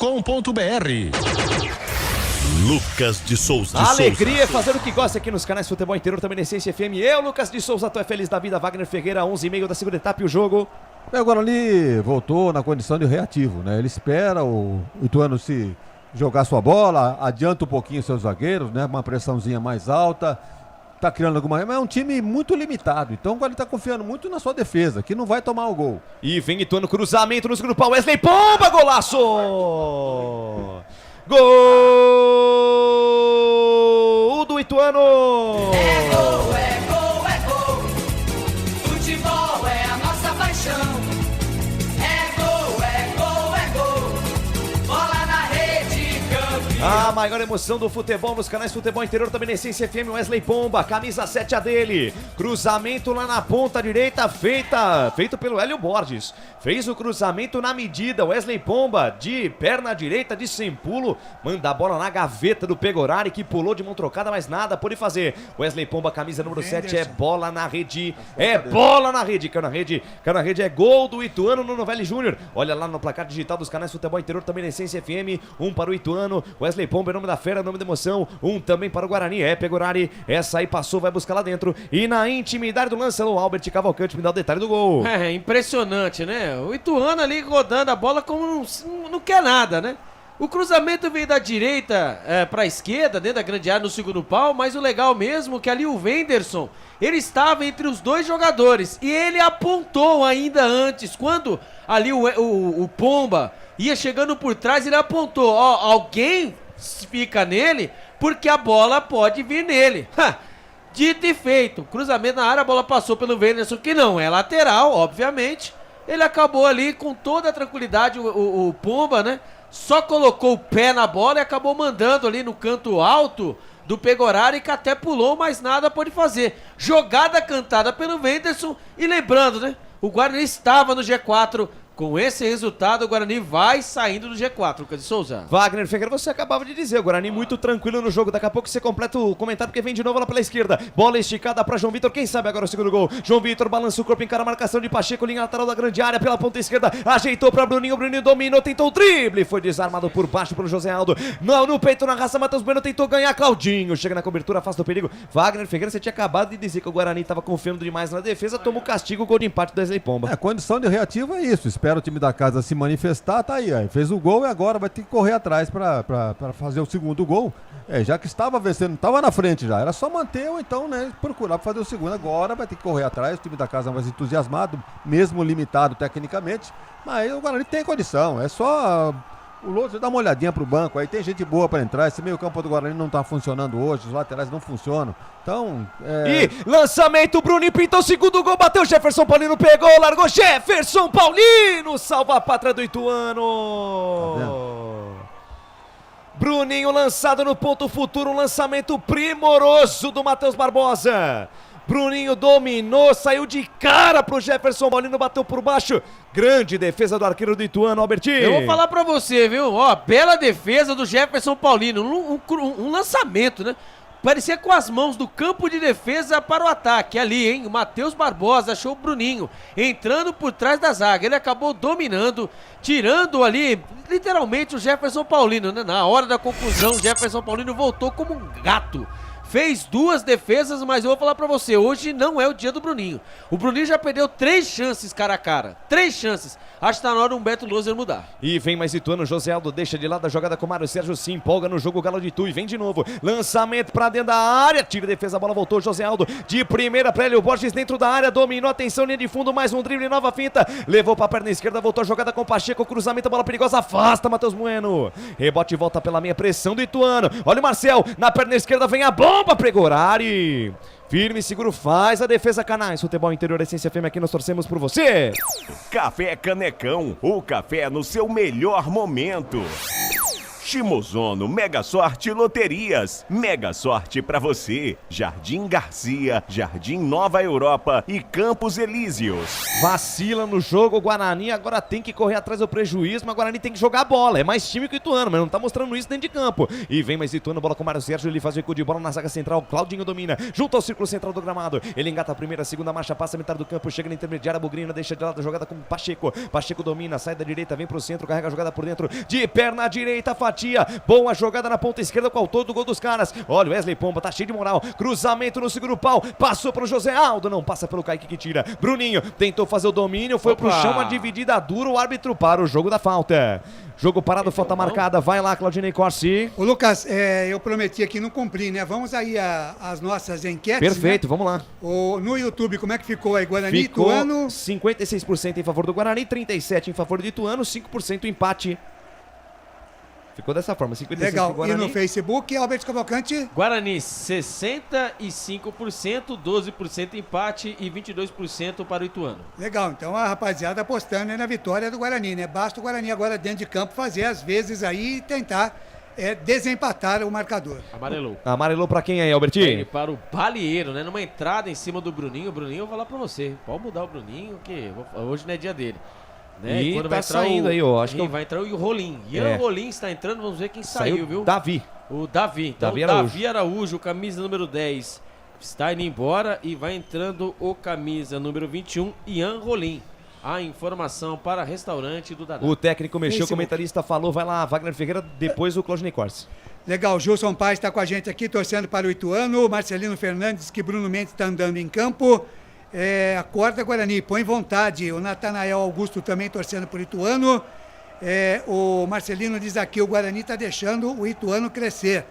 Lucas de Souza. Alegria é fazer o que gosta aqui nos canais Futebol Interior, também na Essência FM. Eu, Lucas de Souza, tô feliz da vida. Wagner Ferreira, 11h30 da segunda etapa e o jogo. O Guarani voltou na condição de reativo, né? Ele espera o Ituano se jogar sua bola, adianta um pouquinho seus zagueiros, né? Uma pressãozinha mais alta, tá criando alguma... Mas é um time muito limitado, então o Guarani tá confiando muito na sua defesa, que não vai tomar o gol. E vem Ituano, cruzamento no segundo pau, Wesley Pomba, golaço! Gol do Ituano! É gol, é gol, é gol. Futebol é a nossa paixão. É gol, é gol, é gol. Bola na rede, campeão. A maior emoção do futebol nos canais Futebol Interior, também na Essência FM, Wesley Pomba, camisa 7 a dele. Cruzamento lá na ponta direita, feito pelo Hélio Borges. Fez o cruzamento na medida, Wesley Pomba, de perna direita, de sem pulo, manda a bola na gaveta do Pegorari, que pulou de mão trocada, mas nada pôde fazer. Wesley Pomba, camisa número 7, é bola na rede, bola na rede, caiu na rede, é gol do Ituano no Novelli Júnior. Olha lá no placar digital dos canais Futebol Interior, também na Essência FM, 1 para o Ituano, Wesley Pomba, em nome da fera, nome da emoção, 1 também para o Guarani, Pegorari, essa aí passou, vai buscar lá dentro, e na intimidade do lance, o Albert Cavalcante me dá o detalhe do gol. É, impressionante, né? O Ituano ali rodando a bola como não quer nada, né? O cruzamento veio da direita para a esquerda, dentro da grande área no segundo pau, mas o legal mesmo é que ali o Wenderson, ele estava entre os dois jogadores e ele apontou ainda antes, quando ali o Pomba ia chegando por trás, ele apontou, ó, alguém fica nele porque a bola pode vir nele. Dito e feito, cruzamento na área, a bola passou pelo Wenderson, que não é lateral, obviamente. Ele acabou ali com toda a tranquilidade, o Pomba, né? Só colocou o pé na bola e acabou mandando ali no canto alto do Pegorari, que até pulou, mas nada pôde fazer. Jogada cantada pelo Wenderson e lembrando, né? O Guarani estava no G4. Com esse resultado, o Guarani vai saindo do G4, Lucas de Souza. Wagner Ferreira, você acabava de dizer, o Guarani muito tranquilo no jogo. Daqui a pouco você completa o comentário, porque vem de novo lá pela esquerda. Bola esticada para João Vitor, quem sabe agora o segundo gol. João Vitor balança o corpo, encara a marcação de Pacheco, linha lateral da grande área, pela ponta esquerda, ajeitou para Bruninho, Bruninho dominou, tentou o drible, foi desarmado por baixo pelo José Aldo. No peito, na raça, Matheus Bueno tentou ganhar, Claudinho chega na cobertura, afasta o perigo. Wagner Ferreira, você tinha acabado de dizer que o Guarani estava confiando demais na defesa, toma o castigo, gol de empate do Wesley Pomba. A condição de reativo é isso, espera o time da casa se manifestar, tá aí, ó. Fez o gol e agora vai ter que correr atrás pra fazer o segundo gol. Já que estava vencendo, estava na frente já, era só manter ou então, né, procurar fazer o segundo. Agora vai ter que correr atrás, o time da casa mais entusiasmado, mesmo limitado tecnicamente, mas o Guarani tem condição, é só o Lousa dá uma olhadinha pro banco, aí tem gente boa pra entrar, esse meio campo do Guarani não tá funcionando hoje, os laterais não funcionam, então... E lançamento, Bruninho pintou o segundo gol, bateu, Jefferson Paulino pegou, largou, Jefferson Paulino, salva a pátria do Ituano! Tá Bruninho lançado no ponto futuro, um lançamento primoroso do Matheus Barbosa. Bruninho dominou, saiu de cara pro Jefferson Paulino, bateu por baixo. Grande defesa do arqueiro do Ituano, Albertinho. Eu vou falar pra você, viu? Ó, bela defesa do Jefferson Paulino. Um lançamento, né? Parecia com as mãos do campo de defesa para o ataque. Ali, hein? O Matheus Barbosa achou o Bruninho entrando por trás da zaga. Ele acabou dominando, tirando ali, literalmente o Jefferson Paulino, né? Na hora da conclusão, o Jefferson Paulino voltou como um gato. Fez 2 defesas, mas eu vou falar pra você, hoje não é o dia do Bruninho. O Bruninho já perdeu 3 chances cara a cara. 3 chances. Acho que tá na hora do Humberto Loser mudar. E vem mais Ituano, José Aldo deixa de lado a jogada com o Mário Sérgio, se empolga no jogo, o Galo de Itu e vem de novo. Lançamento pra dentro da área, tira a defesa, a bola voltou, José Aldo de primeira pra Hélio Borges dentro da área, dominou, atenção, linha de fundo, mais um drible, nova finta, levou pra perna esquerda, voltou a jogada com o Pacheco, cruzamento, bola perigosa, afasta Matheus Bueno. Rebote e volta pela meia, pressão do Ituano. Olha o Marcel, na perna esquerda vem a bomba, Pregorari. Firme, seguro, faz a defesa, Canais. Futebol Interior, Essência Fêmea, aqui nós torcemos por você. Café Canecão, o café no seu melhor momento. Shimozono, Mega Sorte Loterias. Mega Sorte pra você. Jardim Garcia, Jardim Nova Europa e Campos Elíseos. Vacila no jogo, o Guarani agora tem que correr atrás do prejuízo, mas o Guarani tem que jogar a bola. É mais time que o Ituano, mas não tá mostrando isso dentro de campo. E vem mais Ituano, bola com o Mário Sérgio, ele faz o recuo de bola na zaga central, Claudinho domina, junto ao círculo central do gramado. Ele engata a primeira, segunda marcha, passa a metade do campo, chega na intermediária, Bugrina deixa de lado a jogada com o Pacheco. Pacheco domina, sai da direita, vem pro centro, carrega a jogada por dentro, de perna direita, fatia. Boa jogada na ponta esquerda com o autor do gol dos caras. Olha o Wesley Pomba, tá cheio de moral. Cruzamento no segundo pau, passou pro José Aldo, não passa pelo Kaique que tira. Bruninho tentou fazer o domínio, foi pro chão, uma dividida dura, o árbitro para o jogo da falta. Jogo parado, falta marcada, vai lá, Claudinei Corsi. Ô Lucas, eu prometi aqui, não cumpri, né? Vamos aí às nossas enquetes. Perfeito, né? vamos lá. No YouTube, como é que ficou aí? Guarani, ficou Ituano? 56% em favor do Guarani, 37% em favor do Ituano, 5% empate. Ficou dessa forma, 56% Legal, Guarani. e no Facebook, Alberto Cavalcante? Guarani, 65%, 12% empate e 22% para o Ituano. Legal, então a rapaziada apostando na vitória do Guarani, né? Basta o Guarani agora dentro de campo fazer às vezes aí e tentar desempatar o marcador. Amarelou. Amarelou pra quem aí, Albertinho? Para o Balieiro, né? Numa entrada em cima do Bruninho. O Bruninho, eu vou falar pra você, pode mudar o Bruninho, que hoje não é dia dele. Né? E quando tá vai entrar saindo aí, ó. Acho que vai entrar o Rolim. Ian Rolim está entrando, vamos ver quem saiu, viu? Davi. O Davi. Então, Davi Araújo, camisa número 10, está indo embora e vai entrando o camisa número 21, Ian Rolim. A informação para restaurante do Dadá. O técnico mexeu, o comentarista falou, vai lá, Wagner Ferreira, depois o Claudinei Corsi. Legal, Gilson Paz está com a gente aqui, torcendo para o Ituano. Marcelino Fernandes, que Bruno Mendes está andando em campo. Acorda, Guarani, põe vontade. O Natanael Augusto também torcendo por Ituano. O Marcelino diz aqui, o Guarani está deixando o Ituano crescer.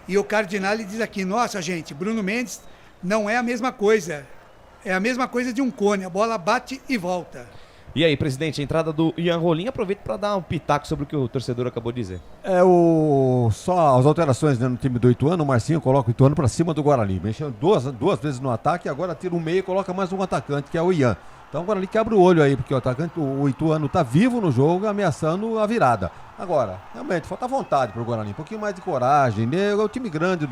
E o Cardinale diz aqui, nossa gente, Bruno Mendes não é a mesma coisa. É a mesma coisa de um cone, a bola bate e volta. E aí, presidente, a entrada do Ian Rolim, aproveita para dar um pitaco sobre o que o torcedor acabou de dizer. Só as alterações, né, no time do Ituano, o Marcinho coloca o Ituano para cima do Guarani, mexendo duas vezes no ataque, agora tira um meio e coloca mais um atacante, que é o Ian. Então o Guarani quebra o olho aí, porque o atacante, o Ituano tá vivo no jogo, ameaçando a virada. Agora, realmente, falta vontade pro Guarani, um pouquinho mais de coragem, né? É o time grande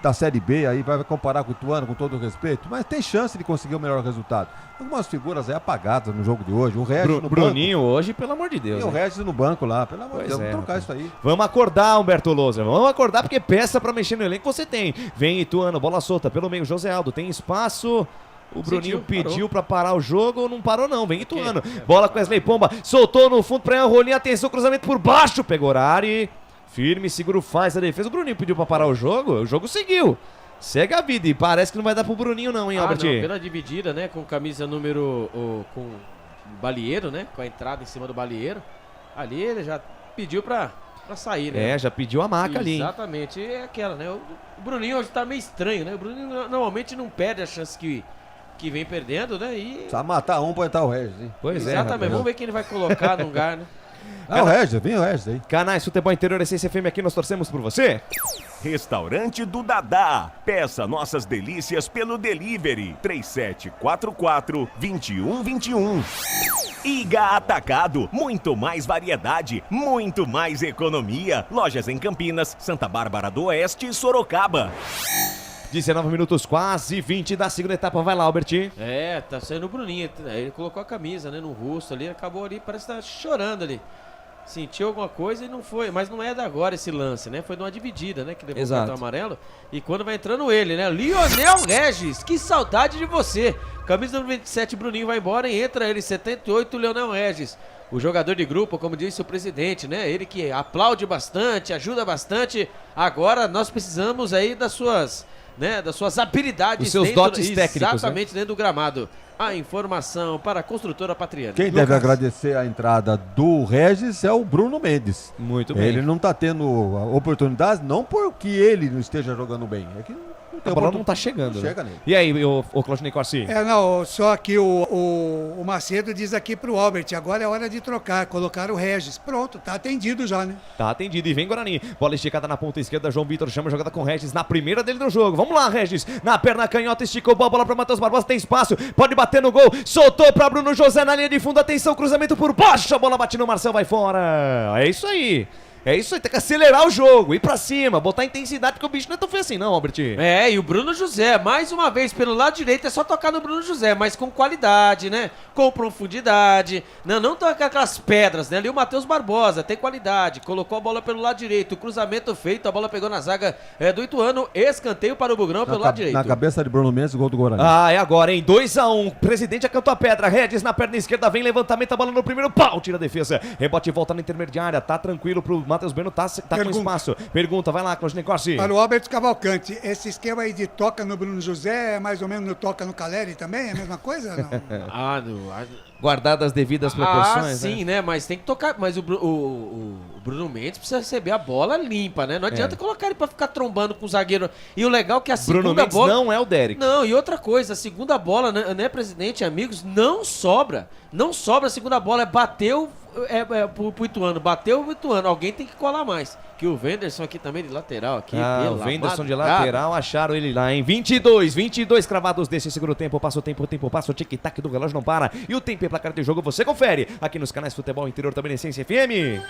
da Série B, aí vai comparar com o Ituano, com todo o respeito, mas tem chance de conseguir o melhor resultado. Algumas figuras aí apagadas no jogo de hoje, o Regis no Bruninho banco. hoje, pelo amor de Deus. E o Regis no banco lá, pelo amor de Deus, vamos trocar isso aí. Vamos acordar, Humberto Loser, vamos acordar, porque peça pra mexer no elenco você tem. Vem Ituano, bola solta pelo meio, José Aldo, tem espaço. O Bruninho pediu pra parar o jogo, não parou não, vem Ituano. Bola com Wesley Pomba, soltou no fundo pra Ian Rolim, atenção, cruzamento por baixo, pegou Arari. Firme, seguro, faz a defesa. O Bruninho pediu pra parar o jogo seguiu. Segue a vida e parece que não vai dar pro Bruninho não, hein, Albert? Não, pela dividida, né, com camisa número... com o Balieiro, né, com a entrada em cima do Balieiro. Ali ele já pediu pra sair, né? Já pediu a maca ali. Exatamente, é aquela, né? O Bruninho hoje tá meio estranho, né? O Bruninho normalmente não perde a chance que vem perdendo, né? E... Precisa matar um pra entrar o Regis, hein? Pois exatamente, vamos ver quem ele vai colocar no lugar, né? O Regis, vem o Regis aí. Canais Futebol Interior, Essência FM, aqui nós torcemos por você. Restaurante do Dadá. Peça nossas delícias pelo delivery 3744-2121. Iga Atacado, muito mais variedade, muito mais economia. Lojas em Campinas, Santa Bárbara do Oeste e Sorocaba. 19 minutos, quase 20 da segunda etapa. Vai lá, Albert. Tá saindo o Bruninho. Ele colocou a camisa, né, no rosto ali, acabou ali, parece que tá chorando ali. sentiu alguma coisa e não foi. Mas não é da agora esse lance, né? Foi numa dividida, né? Que levou o cartão amarelo. E quando vai entrando ele, né? Lionel Regis, que saudade de você. Camisa número 27, Bruninho vai embora e entra ele, 78, Lionel Regis. O jogador de grupo, como disse o presidente, né? Ele que aplaude bastante, ajuda bastante. Agora nós precisamos aí das suas habilidades. Os seus dotes técnicos. Exatamente, né? Dentro do gramado. A informação para a construtora Patriani. Quem deve agradecer a entrada do Regis é o Bruno Mendes. Muito bem. Ele não está tendo oportunidades, não porque ele não esteja jogando bem. É que a bola não tá chegando. Não chega nele. E aí, o Claudinei Corsi? Só que o Macedo diz aqui pro Albert, agora é hora de trocar, colocar o Regis. Pronto, tá atendido já, né? Tá atendido e vem Guarani. Bola esticada na ponta esquerda, João Vitor chama a jogada com o Regis na primeira dele no jogo. Vamos lá, Regis. Na perna canhota, esticou a bola pra Matheus Barbosa, tem espaço, pode bater no gol. Soltou pra Bruno José na linha de fundo, atenção, cruzamento por baixo, a bola bate no Marcel, vai fora. É isso aí. É isso aí, tem que acelerar o jogo, ir pra cima, botar intensidade, porque o bicho não é tão feio assim não, Albert. É, e o Bruno José, mais uma vez, pelo lado direito, é só tocar no Bruno José, mas com qualidade, né? Com profundidade, não tocar aquelas pedras, né? Ali o Matheus Barbosa, tem qualidade, colocou a bola pelo lado direito, o cruzamento feito, a bola pegou na zaga do Ituano, escanteio para o Bugrão pelo lado direito. Na cabeça de Bruno Mendes, o gol do Guarani. Ah, é agora, hein? 2-1, presidente acantou a pedra, Regis na perna esquerda, vem levantamento, a bola no primeiro, pau, tira a defesa, rebote e volta na intermediária, tá tranquilo pro Matheus Bueno, tá com espaço. Pergunta, vai lá, Claudinei Corsi. Para o Alberto Cavalcante, esse esquema aí de toca no Bruno José é mais ou menos no toca no Caleri também? É a mesma coisa? Não? Guardadas as devidas proporções. Sim, né? Mas tem que tocar. Mas o Bruno Mendes precisa receber a bola limpa, né? Não adianta colocar ele pra ficar trombando com o zagueiro. E o legal é que a segunda Bruno Mendes bola... não é o Derek. Não, e outra coisa, a segunda bola, né, presidente e amigos, não sobra. Não sobra a segunda bola, bateu pro Ituano, bateu o Ituano. Alguém tem que colar mais. Que o Wenderson aqui também de lateral. Aqui, o Wenderson de lateral, acharam ele lá em 22 cravados desse segundo tempo. Passa o tempo passa, o tic-tac do relógio não para. E o tempo e placar de jogo você confere aqui nos canais Futebol Interior também na Essência FM.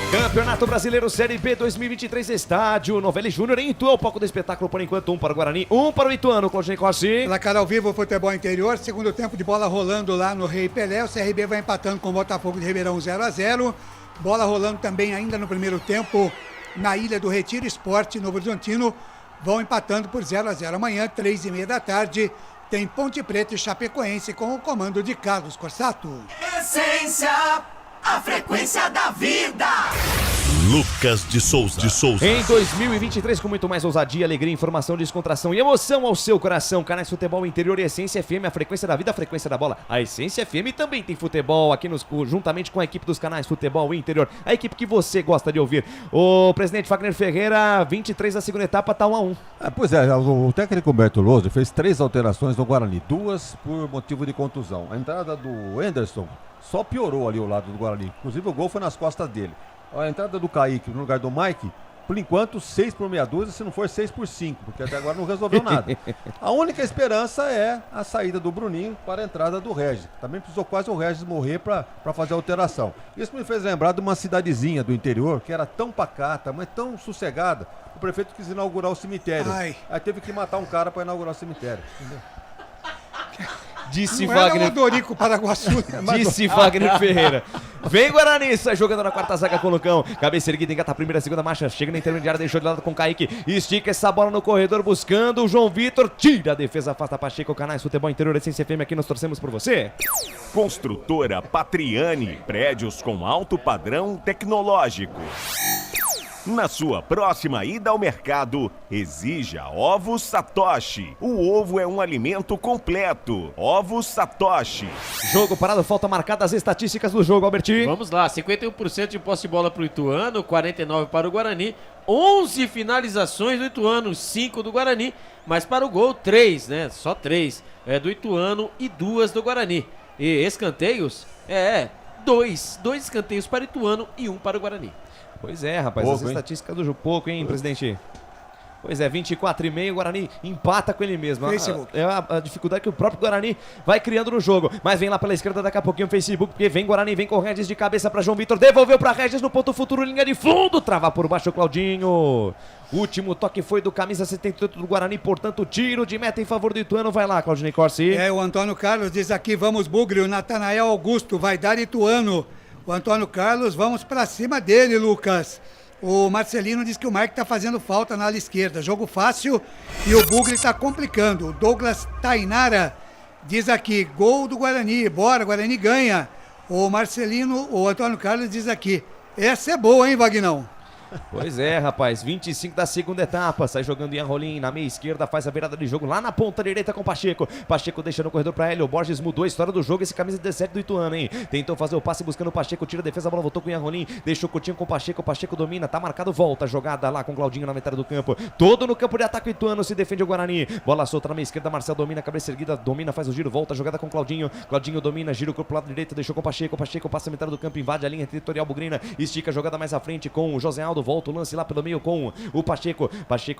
Campeonato Brasileiro Série B 2023, estádio Novelli Júnior em Itu, é o palco do espetáculo, por enquanto, 1 para o Guarani, 1 para o Ituano, Claudinei Corsi. Placar ao vivo, Futebol Interior, segundo tempo de bola rolando lá no Rei Pelé, o CRB vai empatando com o Botafogo de Ribeirão 0-0, bola rolando também ainda no primeiro tempo na Ilha do Retiro, Sport Novo Horizontino, vão empatando por 0-0. Amanhã, 3h30 da tarde, tem Ponte Preta e Chapecoense com o comando de Carlos Corsato. Essência, a frequência da vida. Lucas de Souza. Em 2023, com muito mais ousadia, alegria, informação, descontração e emoção ao seu coração. Canais Futebol Interior e Essência FM, a frequência da vida, a frequência da bola. A Essência FM também tem futebol aqui juntamente com a equipe dos canais Futebol Interior, a equipe que você gosta de ouvir. O presidente Wagner Ferreira, 23 da segunda etapa, tá 1-1. Pois é, o técnico Humberto Lousa fez 3 alterações no Guarani, 2 por motivo de contusão. A entrada do Wenderson só piorou ali o lado do Guarani, inclusive o gol foi nas costas dele. A entrada do Kaique no lugar do Mike, por enquanto 6 por meia dúzia, se não for 6 por 5, porque até agora não resolveu nada. A única esperança é a saída do Bruninho para a entrada do Regis. Também precisou quase o Regis morrer para fazer a alteração. Isso me fez lembrar de uma cidadezinha do interior que era tão pacata, mas tão sossegada. O prefeito quis inaugurar o cemitério. Aí teve que matar um cara para inaugurar o cemitério. Entendeu? Disse não Wagner. Era o Odorico Paraguaçu, né? Disse Wagner Ferreira. Vem Guarani, sai jogando na quarta zaga com o Lucão. Cabeça erguida, engata a primeira, segunda marcha. Chega na intermediária, deixou de lado com o Kaique. Estica essa bola no corredor, buscando o João Vitor. Tira a defesa, afasta Pacheco. Canais Futebol Interior, Essência FM, aqui nós torcemos por você. Construtora Patriani, prédios com alto padrão tecnológico. Na sua próxima ida ao mercado, exija Ovos Satoshi. O ovo é um alimento completo. Ovos Satoshi. Jogo parado, falta marcada, as estatísticas do jogo, Albertinho. Vamos lá, 51% de posse de bola para o Ituano, 49% para o Guarani, 11 finalizações do Ituano, 5 do Guarani, mas para o gol 3, né? Só 3 do Ituano e 2 do Guarani. E escanteios, 2 escanteios para o Ituano e 1 para o Guarani. Pois é, rapaz, pouco, as estatísticas do jogo, pouco, hein, presidente? Pois é, 24,5, o Guarani empata com ele mesmo. É a dificuldade que o próprio Guarani vai criando no jogo. Mas vem lá pela esquerda daqui a pouquinho o Facebook, porque vem Guarani, vem com o Regis de cabeça para João Vitor, devolveu para Regis no ponto futuro, linha de fundo, trava por baixo o Claudinho. Último toque foi do camisa 78 do Guarani, portanto tiro de meta em favor do Ituano. Vai lá, Claudinei Corsi. O Antônio Carlos diz aqui, vamos Bugre, o Natanael Augusto vai dar Ituano. O Antônio Carlos, vamos pra cima dele, Lucas. O Marcelino diz que o Marque tá fazendo falta na ala esquerda. Jogo fácil e o Bugre tá complicando. O Douglas Tainara diz aqui, gol do Guarani, bora, Guarani ganha. O Marcelino, o Antônio Carlos diz aqui, essa é boa, hein, Vagnão? Pois é, rapaz, 25 da segunda etapa, sai jogando Ian Rolim na meia esquerda, faz a virada de jogo lá na ponta direita com o Pacheco. Pacheco deixa no corredor pra ele, o Borges mudou a história do jogo, esse camisa 17 do Ituano, hein? Tentou fazer o passe buscando o Pacheco, tira a defesa, a bola voltou com o Ian Rolim, deixou o Coutinho com o Pacheco domina, tá marcado, volta, jogada lá com o Claudinho na metade do campo, todo no campo de ataque o Ituano, se defende o Guarani, bola solta na meia esquerda, Marcel domina, cabeça erguida, domina, faz o giro, volta, jogada com o Claudinho domina, gira o corpo pro lado direito, deixou com o Pacheco passa a metade do campo, invade a linha territorial bugrina, estica a jogada mais à frente com o José Aldo, volta o lance lá pelo meio com o Pacheco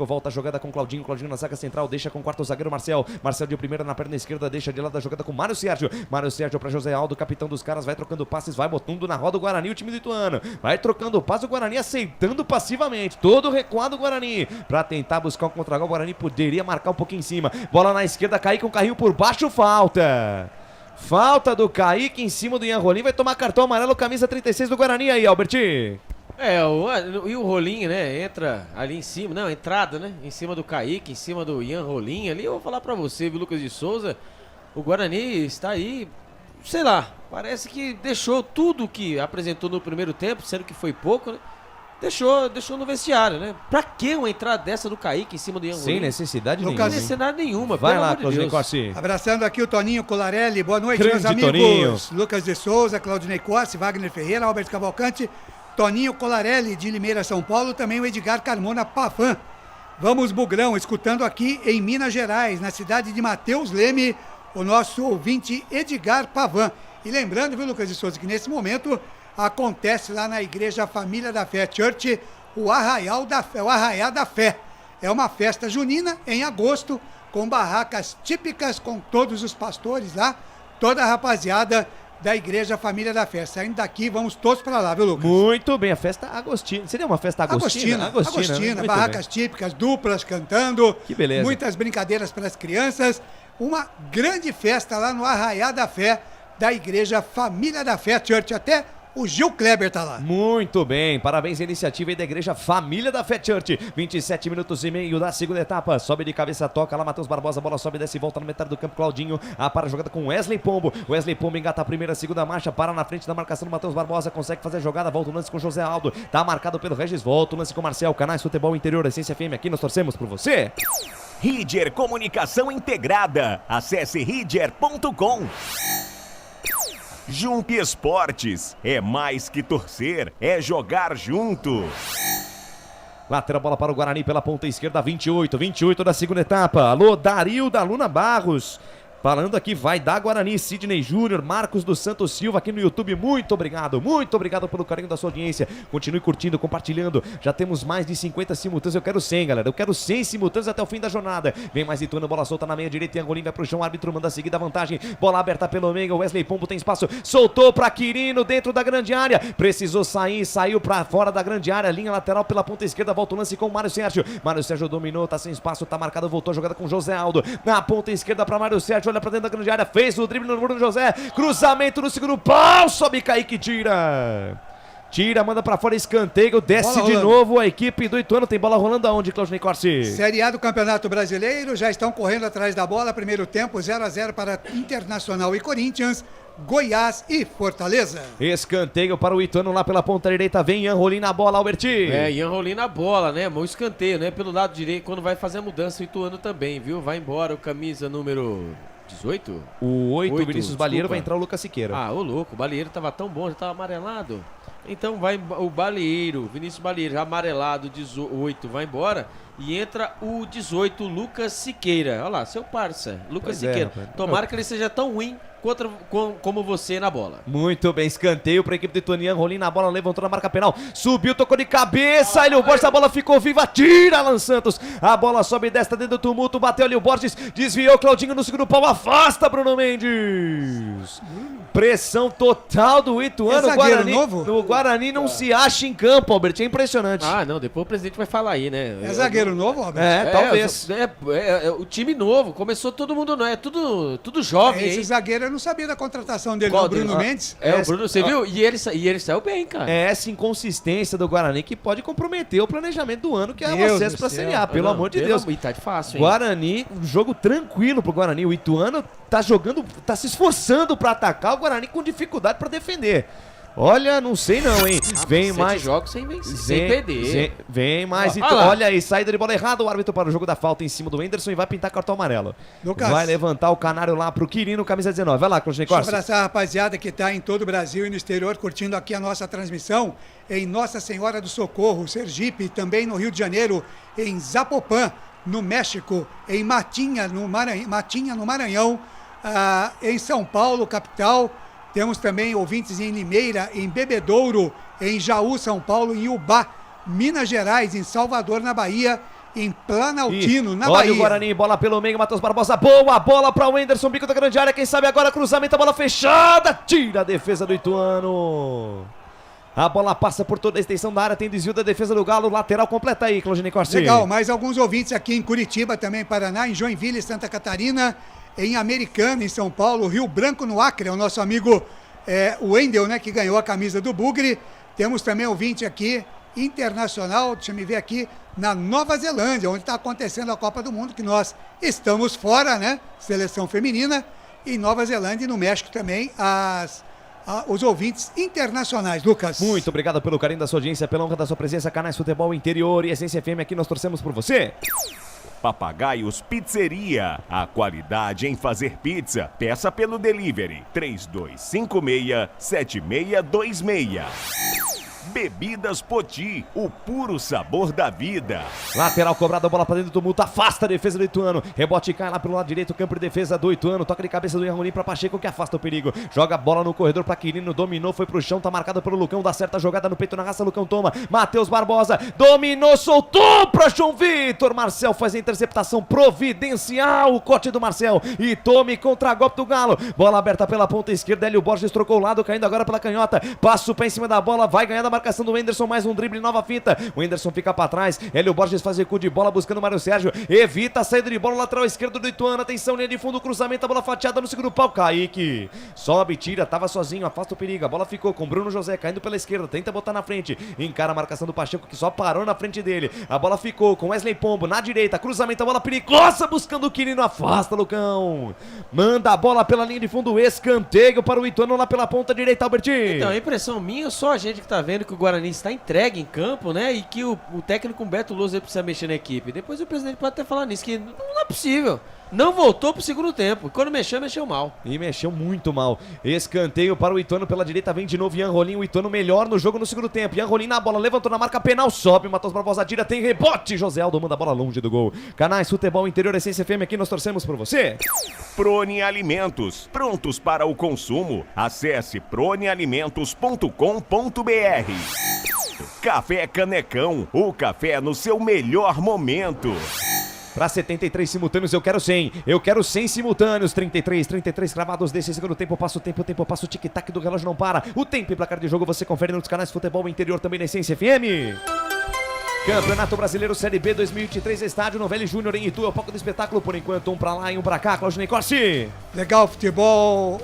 volta a jogada com o Claudinho na zaga central, deixa com o quarto zagueiro Marcel de primeira na perna esquerda, deixa de lado a jogada com Mário Sérgio para José Aldo, capitão dos caras, vai trocando passes, vai botando na roda o Guarani, o time do Ituano, vai trocando o passe, o Guarani aceitando passivamente, todo recuado o Guarani, para tentar buscar um contra-gol, o Guarani poderia marcar um pouquinho em cima, bola na esquerda, Kaique, um carrinho por baixo, falta do Kaique em cima do Ian Rolim, vai tomar cartão amarelo, camisa 36 do Guarani aí, Alberti. E o Rolim, né, entra ali em cima, não, entrada, né, em cima do Kaique, em cima do Ian Rolim ali, eu vou falar pra você, viu, Lucas de Souza, o Guarani está aí, sei lá, parece que deixou tudo que apresentou no primeiro tempo, sendo que foi pouco, né, deixou no vestiário, né, pra que uma entrada dessa do Kaique em cima do Ian Rolim? Sem necessidade nenhuma. Sem necessidade nenhuma, vai pelo lá, amor de Deus. Corsi. Abraçando aqui o Toninho Colarelli, boa noite, Grande meus amigos. Toninho. Lucas de Souza, Claudinei Corsi, Wagner Ferreira, Albert Cavalcante, Toninho Colarelli, de Limeira, São Paulo, também o Edgar Carmona Pafan. Vamos, Bugrão, escutando aqui em Minas Gerais, na cidade de Mateus Leme, o nosso ouvinte Edgar Pavan. E lembrando, viu, Lucas de Souza, que nesse momento acontece lá na Igreja Família da Fé Church, o Arraial da Fé. É uma festa junina em agosto, com barracas típicas, com todos os pastores lá, toda a rapaziada da Igreja Família da Fé. Saindo daqui, vamos todos para lá, viu, Lucas? Muito bem, a festa agostina. Seria uma festa agostina? Agostina, barracas típicas, duplas cantando. Que beleza. Muitas brincadeiras para as crianças. Uma grande festa lá no Arraial da Fé, da Igreja Família da Fé Church. Até o Gil Kleber tá lá. Muito bem, parabéns à iniciativa aí da Igreja Família da Fé Church. 27 minutos e meio da segunda etapa. Sobe de cabeça, toca lá, Matheus Barbosa, bola sobe, desce e volta na metade do campo. Claudinho, para a jogada com Wesley Pombo. Wesley Pombo engata a primeira, segunda marcha, para na frente da marcação do Matheus Barbosa, consegue fazer a jogada, volta o lance com José Aldo. Tá marcado pelo Regis, volta o lance com Marcel. Canais Futebol Interior, Essência FM, aqui nós torcemos por você. Ridger Comunicação Integrada. Acesse ridger.com. Jump Esportes, é mais que torcer, é jogar junto. Lateral, bola para o Guarani pela ponta esquerda, 28 da segunda etapa. Alô, Dario da Luna Barros. Falando aqui, vai dar Guarani, Sidney Júnior, Marcos dos Santos Silva aqui no YouTube. Muito obrigado pelo carinho da sua audiência. Continue curtindo, compartilhando. Já temos mais de 50 simultâneos. Eu quero 100, galera. Eu quero 100 simultâneos até o fim da jornada. Vem mais Ituano, bola solta na meia direita. Angolim vai pro chão, árbitro manda seguir da vantagem. Bola aberta pelo meio. Wesley Pombo tem espaço. Soltou pra Quirino dentro da grande área. Precisou sair, saiu pra fora da grande área. Linha lateral pela ponta esquerda. Volta o lance com o Mário Sérgio. Mário Sérgio dominou, tá sem espaço, tá marcado. Voltou a jogada com José Aldo. Na ponta esquerda pra Mário Sérgio. Olha pra dentro da grande área, fez o drible no número do José, cruzamento no segundo pau, sobe Kaique, tira, manda pra fora, escanteio, desce de novo a equipe do Ituano. Tem bola rolando aonde, Claudinei Corsi? Série A do Campeonato Brasileiro, já estão correndo atrás da bola, primeiro tempo 0-0 para Internacional e Corinthians, Goiás e Fortaleza. Escanteio para o Ituano lá pela ponta direita, vem Ian Rolim na bola, Alberti. Ian Rolim na bola, né, o escanteio, né, pelo lado direito, quando vai fazer a mudança o Ituano também, viu, vai embora o camisa número 18? O 8, Vinícius Balieiro, vai entrar o Lucas Siqueira. Ô louco, o Balieiro tava tão bom, já tava amarelado. Então vai o Balieiro, Vinícius Balieiro, já amarelado, 18, vai embora. E entra o 18, Lucas Siqueira. Olha lá, seu parça, Lucas Siqueira. Tomara que ele seja tão ruim como você na bola. Muito bem, escanteio para a equipe do Ituano. Rolim na bola, levantou na marca penal, subiu, tocou de cabeça, ele o Borges, a bola ficou viva, tira Alan Santos, a bola sobe desta dentro do tumulto, bateu ali o Borges, desviou Claudinho no segundo pau, afasta Bruno Mendes. Pressão total do Ituano. O Guarani não se acha em campo, Albert, é impressionante. Não, depois o presidente vai falar aí, né? É zagueiro novo, Albert? Talvez. O time novo, começou todo mundo, não é tudo jovem. Esse zagueiro não sabia da contratação dele, o Bruno Mendes. O Bruno, você viu? E ele saiu bem, cara. É essa inconsistência do Guarani que pode comprometer o planejamento do ano, que é o acesso pra Série A, pelo amor de Deus. E tá fácil, hein? Guarani, um jogo tranquilo pro Guarani. O Ituano tá jogando, tá se esforçando pra atacar, o Guarani com dificuldade pra defender. Olha, não sei não, hein? Vem mais jogos sem vencer, sem perder. Vem mais. Olha aí, saída de bola errada. O árbitro para o jogo da falta em cima do Anderson e vai pintar cartão amarelo. Lucas. Vai levantar o canário lá pro Quirino, camisa 19. Vai lá, Clóvis Costa. Deixa eu abraçar a rapaziada que tá em todo o Brasil e no exterior curtindo aqui a nossa transmissão em Nossa Senhora do Socorro, Sergipe, também no Rio de Janeiro, em Zapopan, no México, em Matinha, no Maranhão, em São Paulo, capital. Temos também ouvintes em Limeira, em Bebedouro, em Jaú, São Paulo, em Ubá, Minas Gerais, em Salvador, na Bahia, em Planaltino, na Bahia. Olha o Guarani, bola pelo meio, Matheus Barbosa, boa bola para o Anderson, bico da grande área, quem sabe agora cruzamento, a bola fechada, tira a defesa do Ituano. A bola passa por toda a extensão da área, tem desvio da defesa do Galo, lateral completa aí, Clodinei Corsi. Legal, mais alguns ouvintes aqui em Curitiba, também Paraná, em Joinville, Santa Catarina, em Americana, em São Paulo, Rio Branco, no Acre, é o nosso amigo o Wendel, né, que ganhou a camisa do Bugre. Temos também ouvinte aqui, internacional, deixa eu ver aqui, na Nova Zelândia, onde está acontecendo a Copa do Mundo, que nós estamos fora, né, seleção feminina, em Nova Zelândia e no México também, os ouvintes internacionais. Lucas. Muito obrigado pelo carinho da sua audiência, pela honra da sua presença, Canais Futebol Interior e Essência FM, aqui nós torcemos por você. Papagaios Pizzeria, a qualidade em fazer pizza. Peça pelo delivery 3256-7626. Bebidas Poti, o puro sabor da vida. Lateral cobrado, bola pra dentro do tumulto, afasta a defesa do Ituano. Rebote cai lá pelo lado direito, campo de defesa do Ituano. Toca de cabeça do Ian pra Pacheco, que afasta o perigo. Joga a bola no corredor pra Quirino, dominou, foi pro chão, tá marcado pelo Lucão. Dá certa jogada no peito, na raça, Lucão toma. Matheus Barbosa, dominou, soltou pra João Vitor. Marcel faz a interceptação providencial, o corte do Marcel. E tome contra golpe do Galo. Bola aberta pela ponta esquerda, Hélio Borges trocou o lado, caindo agora pela canhota. Passa o pé em cima da bola, vai ganhar da marcação do Anderson, mais um drible, nova fita. O Anderson fica pra trás, Hélio Borges faz recuo de bola buscando o Mário Sérgio, evita a saída de bola, lateral esquerdo do Ituano, atenção, linha de fundo, cruzamento, a bola fatiada no segundo pau, Kaique sobe, tira, tava sozinho, afasta o perigo, a bola ficou com Bruno José caindo pela esquerda, tenta botar na frente, encara a marcação do Pacheco que só parou na frente dele, a bola ficou com Wesley Pombo na direita, cruzamento, a bola perigosa buscando o Quirino, afasta Lucão, manda a bola pela linha de fundo, escanteio para o Ituano lá pela ponta direita, Albertinho. Então, a impressão minha, só a gente que tá vendo que o Guarani está entregue em campo, né? E que o técnico Humberto Louser precisa mexer na equipe. Depois o presidente pode até falar nisso, que não é possível. Não voltou pro segundo tempo. Quando mexeu mal. E mexeu muito mal. Escanteio para o Ituano pela direita. Vem de novo Ian Rolim. O Ituano melhor no jogo no segundo tempo. Ian Rolim na bola. Levantou na marca penal. Sobe. Matheus Barbosa tira. Tem rebote. José Aldo manda a bola longe do gol. Canais Futebol Interior Essência FM. Aqui nós torcemos por você. Prone Alimentos. Prontos para o consumo. Acesse pronealimentos.com.br. Café Canecão. O café no seu melhor momento. Para 73 simultâneos, eu quero 100. Eu quero 100 simultâneos. 33 cravados desse segundo tempo. Passa o tempo passa o tic-tac do relógio, não para. O tempo e placar de jogo você confere nos canais Futebol Interior, também na Essência FM. Campeonato Brasileiro Série B 2023, estádio Novelli Júnior em Itu. É o palco do espetáculo por enquanto. Um pra lá e um pra cá. Claudinei Corsi. Legal, futebol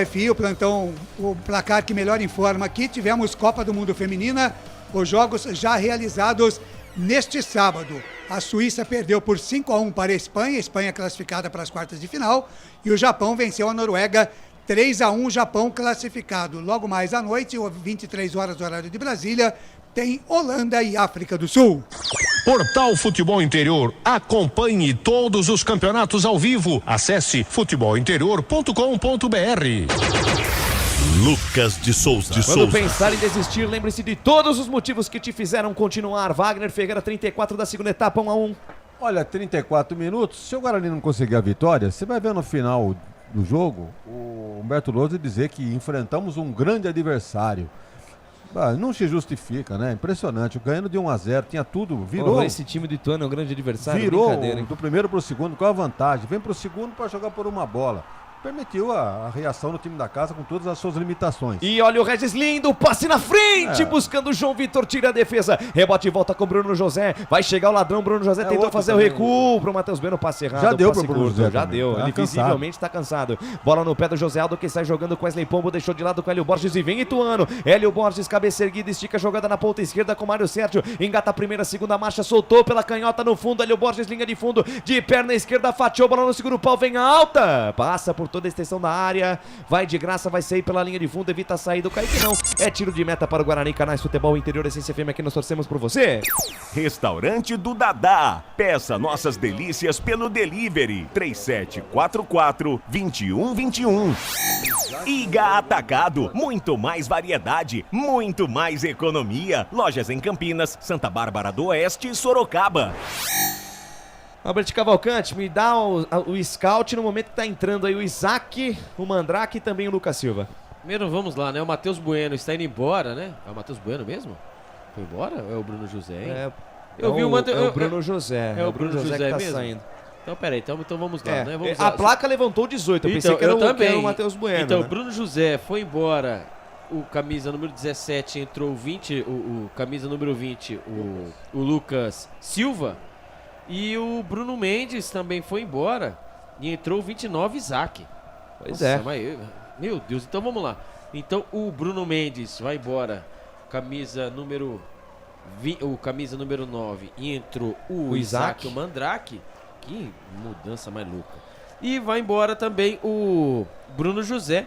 FI, o plantão, o placar que melhor informa aqui. Tivemos Copa do Mundo Feminina. Os jogos já realizados neste sábado. A Suíça perdeu por 5-1 para a Espanha classificada para as quartas de final, e o Japão venceu a Noruega 3-1, Japão classificado. Logo mais à noite, 23 horas do horário de Brasília, tem Holanda e África do Sul. Portal Futebol Interior. Acompanhe todos os campeonatos ao vivo. Acesse futebolinterior.com.br. Lucas de Souza. Quando pensar em desistir, lembre-se de todos os motivos que te fizeram continuar. Wagner Ferreira, 34 da segunda etapa, 1-1. Olha, 34 minutos. Se o Guarani não conseguir a vitória, você vai ver no final do jogo o Humberto Louser dizer que enfrentamos um grande adversário. Não se justifica, né? Impressionante. Ganhando de 1-0, tinha tudo. Virou. Esse time do Ituano é um grande adversário. Virou do primeiro pro segundo com a vantagem. Vem pro segundo para jogar por uma bola. permitiu a reação do time da casa com todas as suas limitações. E olha o Regis lindo, passe na frente, buscando o João Vitor, tira a defesa, rebote e volta com o Bruno José, vai chegar o ladrão, Bruno José tentou fazer o recuo pro Matheus Bueno, passe errado. Já deu passe pro Bruno curto, José já também. deu, Tá ele cansado. visivelmente tá cansado. Bola no pé do José Aldo, que sai jogando com Wesley Pombo, deixou de lado com Hélio Borges e vem Ituano. Hélio Borges, cabeça erguida, estica a jogada na ponta esquerda com Mário Sérgio, engata a primeira, segunda marcha, soltou pela canhota no fundo, Hélio Borges, linha de fundo, de perna esquerda, fatiou, bola no segundo pau, vem alta, passa por toda a extensão da área, vai de graça, vai sair pela linha de fundo, evita a saída, o Kaique não, é tiro de meta para o Guarani. Canais Futebol Interior, Essência FM, aqui nós torcemos por você. Restaurante do Dadá. Peça nossas delícias pelo delivery 3744-2121. Iga Atacado, muito mais variedade, muito mais economia. Lojas em Campinas, Santa Bárbara do Oeste e Sorocaba. Albert Cavalcante, me dá o scout no momento que tá entrando aí o Isaac, o Mandrake e também o Lucas Silva. Primeiro vamos lá, né? O Matheus Bueno está indo embora, né? É o Matheus Bueno mesmo? Foi embora? Ou é o Bruno José, hein? É o Bruno José. É o Bruno José que tá mesmo? Saindo. Então, peraí, então vamos lá, né? Vamos a lá. placa levantou 18, eu pensei que era o Matheus Bueno. Então, né? o Bruno José foi embora, o camisa número 17 entrou o 20, o camisa número 20, o Lucas Silva, e o Bruno Mendes também foi embora, e entrou o 29, Isaac. Pois é. Mas, meu Deus, então vamos lá. Então, o Bruno Mendes vai embora, camisa número 9, e entrou o Isaac, o Mandrake. Que mudança mais louca. E vai embora também o Bruno José.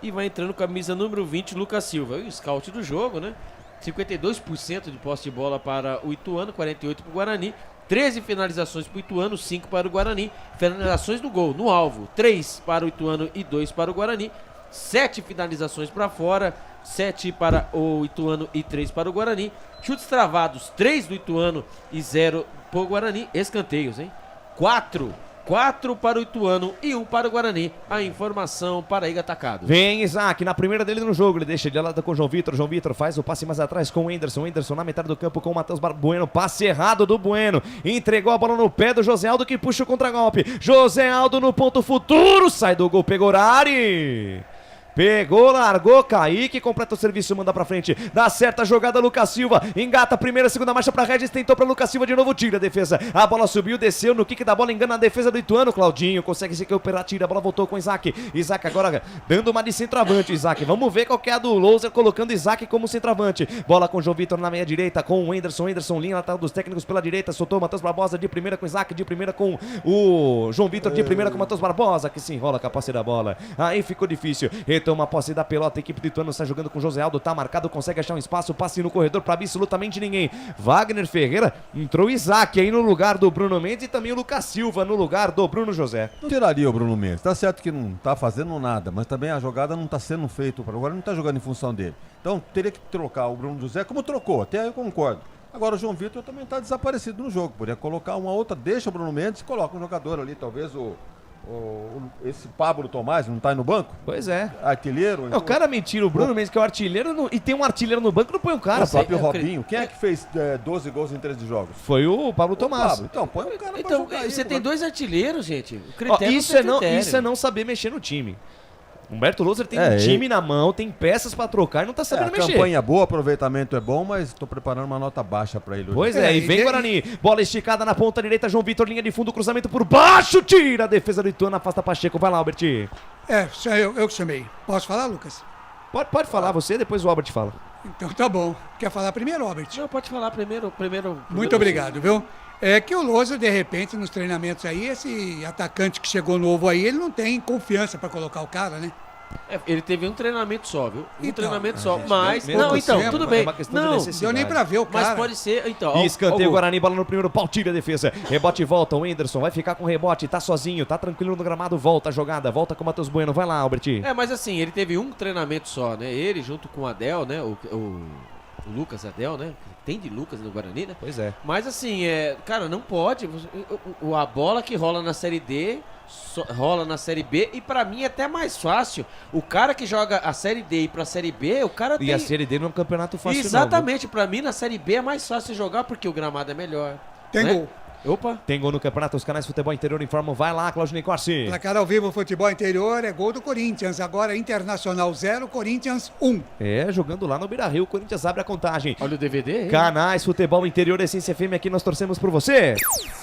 E vai entrando camisa número 20, Lucas Silva. E o scout do jogo, né? 52% de posse de bola para o Ituano, 48% para o Guarani. 13 finalizações para o Ituano, 5 para o Guarani. Finalizações do gol, no alvo, 3 para o Ituano e 2 para o Guarani. 7 finalizações para fora, 7 para o Ituano e 3 para o Guarani. Chutes travados, 3 do Ituano e 0 para o Guarani. Escanteios, hein? 4 para o Ituano e 1 para o Guarani. A informação para Iga Atacado. Vem Isaac, na primeira dele no jogo, ele deixa de lado com o João Vitor. João Vitor faz o passe mais atrás com o Anderson. Anderson na metade do campo com o Matheus Bueno. Passe errado do Bueno. Entregou a bola no pé do José Aldo, que puxa o contragolpe. José Aldo no ponto futuro. Sai do gol, pegou Ari. Pegou, largou, Kaique, completa o serviço, manda pra frente, dá certa jogada, Lucas Silva, engata a primeira, segunda marcha pra Regis, tentou pra Lucas Silva de novo, tira a defesa, a bola subiu, desceu no kick da bola, engana a defesa do Ituano, Claudinho consegue se recuperar, tira, a bola voltou com o Isaac agora dando uma de centroavante, Isaac, vamos ver qual que é a do Louser, colocando Isaac como centroavante, bola com o João Vitor na meia direita, com o Anderson, linha lateral dos técnicos pela direita, soltou o Matheus Barbosa de primeira com o Isaac, de primeira com o João Vitor, de primeira com o Matheus Barbosa, que se enrola com a posse da bola, aí ficou difícil, retoma a posse da pelota, a equipe do Ituano está jogando com o José Aldo, tá marcado, consegue achar um espaço, passe no corredor para absolutamente ninguém. Wagner Ferreira, entrou o Isaac aí no lugar do Bruno Mendes e também o Lucas Silva no lugar do Bruno José. Não tiraria o Bruno Mendes, tá certo que não tá fazendo nada, mas também a jogada não tá sendo feita, agora não tá jogando em função dele. Então teria que trocar o Bruno José, como trocou, até aí eu concordo. Agora o João Vitor também tá desaparecido no jogo, poderia colocar uma outra, deixa o Bruno Mendes e coloca um jogador ali, talvez esse Pablo Tomás não tá aí no banco? Pois é. Artilheiro? O cara me tira o Bruno Mendes, que é o artilheiro, e tem um artilheiro no banco, não põe um cara. O próprio Robinho. Quem é que fez 12 gols em 13 jogos? Foi o Pablo Tomás. Então põe um cara então, pra jogar você aí, tem dois artilheiros, gente. O critério isso é não saber mexer no time. Humberto Louser tem um time na mão, tem peças pra trocar e não tá sabendo mexer. A campanha é boa, aproveitamento é bom, mas tô preparando uma nota baixa pra ele hoje. Pois é, e vem Guarani. Bola esticada na ponta direita, João Vitor, linha de fundo, cruzamento por baixo, tira a defesa do Ituano, afasta Pacheco. Vai lá, Albert. Eu que chamei. Posso falar, Lucas? Pode falar você, depois o Albert fala. Então tá bom. Quer falar primeiro, Albert? Não, pode falar primeiro. Muito obrigado, viu? É que o Louser, de repente, nos treinamentos aí, esse atacante que chegou novo aí, ele não tem confiança pra colocar o cara, né? Ele teve um treinamento só, viu? Treinamento só, gente, mas... tudo bem. Não deu nem pra ver o cara. Mas pode ser, então... Escanteio, Guarani, bola no primeiro pau, tira a defesa. Rebote e volta, o Anderson vai ficar com rebote, tá sozinho, tá tranquilo no gramado, volta a jogada, volta com o Matheus Bueno, vai lá, Albert. Mas assim, ele teve um treinamento só, né? Ele junto com o Adel, né? O Lucas Adel, né? Tem de Lucas no Guarani, né? Pois é. Mas assim, cara, não pode. A bola que rola na Série D... rola na Série B e pra mim é até mais fácil. O cara que joga a Série D e pra Série B, o cara tem... E a Série D não é um campeonato fácil. Exatamente, pra mim na Série B é mais fácil jogar porque o gramado é melhor. Tem gol. Opa. Tem gol no campeonato, os canais Futebol Interior informam. Vai lá, Claudinei Corsi. Placar ao vivo, Futebol Interior, é gol do Corinthians. Agora Internacional 0, Corinthians 1. Jogando lá no Beira-Rio, o Corinthians abre a contagem. Olha o DVD aí. Canais Futebol Interior, Essência FM, aqui nós torcemos por você.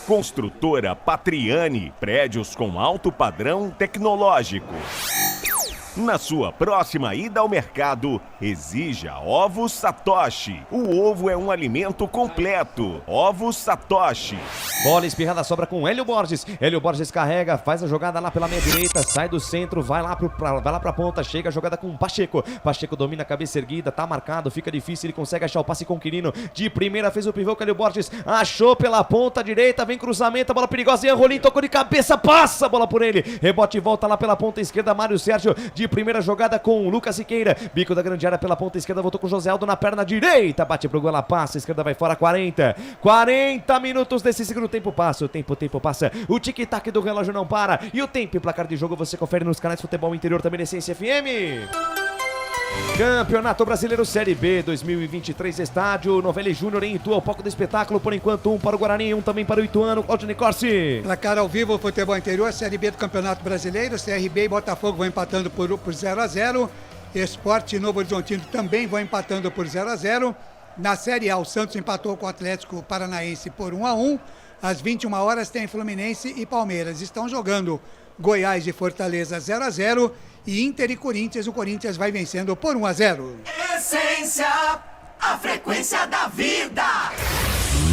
Construtora Patriani, prédios com alto padrão tecnológico. Na sua próxima ida ao mercado, exija Ovos Satoshi. O ovo é um alimento completo. Ovos Satoshi. Bola espirrada, sobra com Hélio Borges. Hélio Borges carrega, faz a jogada lá pela meia direita, sai do centro, vai lá pra ponta, chega a jogada com Pacheco. Pacheco domina a cabeça erguida, tá marcado, fica difícil, ele consegue achar o passe com o Quirino. De primeira fez o pivô com Hélio Borges, achou pela ponta direita, vem cruzamento, a bola perigosa, Ian Rolim tocou de cabeça, passa a bola por ele. Rebote e volta lá pela ponta esquerda, Mário Sérgio. De primeira jogada com o Lucas Siqueira, bico da grande área pela ponta esquerda, voltou com o José Aldo na perna direita, bate pro gol, ela passa, a esquerda vai fora, 40 minutos desse segundo tempo passa, o tempo passa, o tic-tac do relógio não para, e o tempo e placar de jogo você confere nos canais Futebol Interior, também na Essência FM. Campeonato Brasileiro Série B 2023, estádio Novelli Júnior em Itu, ao palco do espetáculo, por enquanto 1 para o Guarani, 1 também para o Ituano, Claudinei Corsi. Placar ao vivo, Futebol Interior, Série B do Campeonato Brasileiro, CRB e Botafogo vão empatando por 0-0, Sport e Novo Horizontino também vão empatando por 0-0, na Série A o Santos empatou com o Atlético Paranaense por 1-1, às 21 horas tem Fluminense e Palmeiras, estão jogando Goiás e Fortaleza 0-0 e Inter e Corinthians, o Corinthians vai vencendo por 1-0. Essência, a frequência da vida.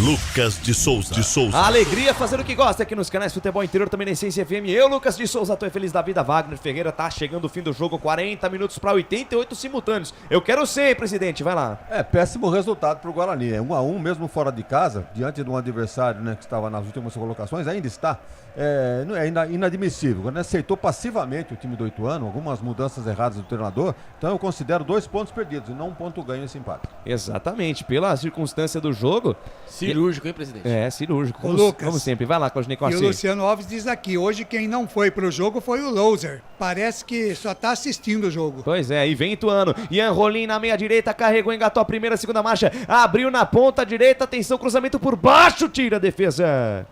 Lucas de Souza. Alegria fazer o que gosta aqui nos canais Futebol Interior, também na Essência FM. Eu, Lucas de Souza, tô feliz da vida. Wagner Ferreira tá chegando o fim do jogo, 40 minutos para 88 simultâneos. Eu quero ser, presidente, vai lá. Péssimo resultado pro Guarani. É 1-1 mesmo fora de casa, diante de um adversário, né, que estava nas últimas colocações, ainda está. É inadmissível. O Guarani aceitou passivamente o time do Ituano, algumas mudanças erradas do treinador. Então eu considero 2 pontos perdidos e não 1 ponto ganho esse empate. Exatamente, pela circunstância do jogo. Cirúrgico, hein, presidente? Cirúrgico. Lucas, como sempre. Vai lá, Claudinei Corsi. E o Luciano Alves diz aqui, hoje quem não foi pro jogo foi o Loser. Parece que só tá assistindo o jogo. Pois é, e vem Ituano. Ian Rolim na meia direita, carregou, engatou a primeira, segunda marcha, abriu na ponta direita, atenção, cruzamento por baixo, tira a defesa.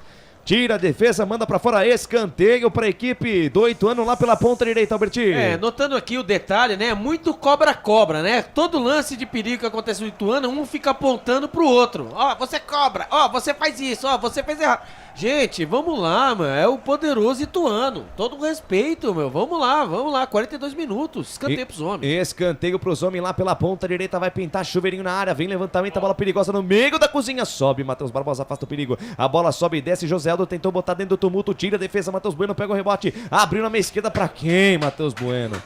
Tira a defesa, manda pra fora, escanteio pra equipe do Ituano lá pela ponta direita, Albertinho. Notando aqui o detalhe, né? Muito cobra-cobra, né? Todo lance de perigo que acontece no Ituano, um fica apontando pro outro. Ó, você cobra, ó, você faz isso, ó, você fez errado. Gente, vamos lá, mano. É o poderoso Ituano. Todo respeito, meu. Vamos lá. 42 minutos. Escanteio pros homens. Escanteio pros homens lá pela ponta direita. Vai pintar chuveirinho na área. Vem levantamento, a bola perigosa no meio da cozinha. Sobe, Matheus Barbosa afasta o perigo. A bola sobe e desce. José Aldo tentou botar dentro do tumulto. Tira a defesa. Matheus Bueno pega o rebote. Abriu na meia esquerda pra quem, Matheus Bueno?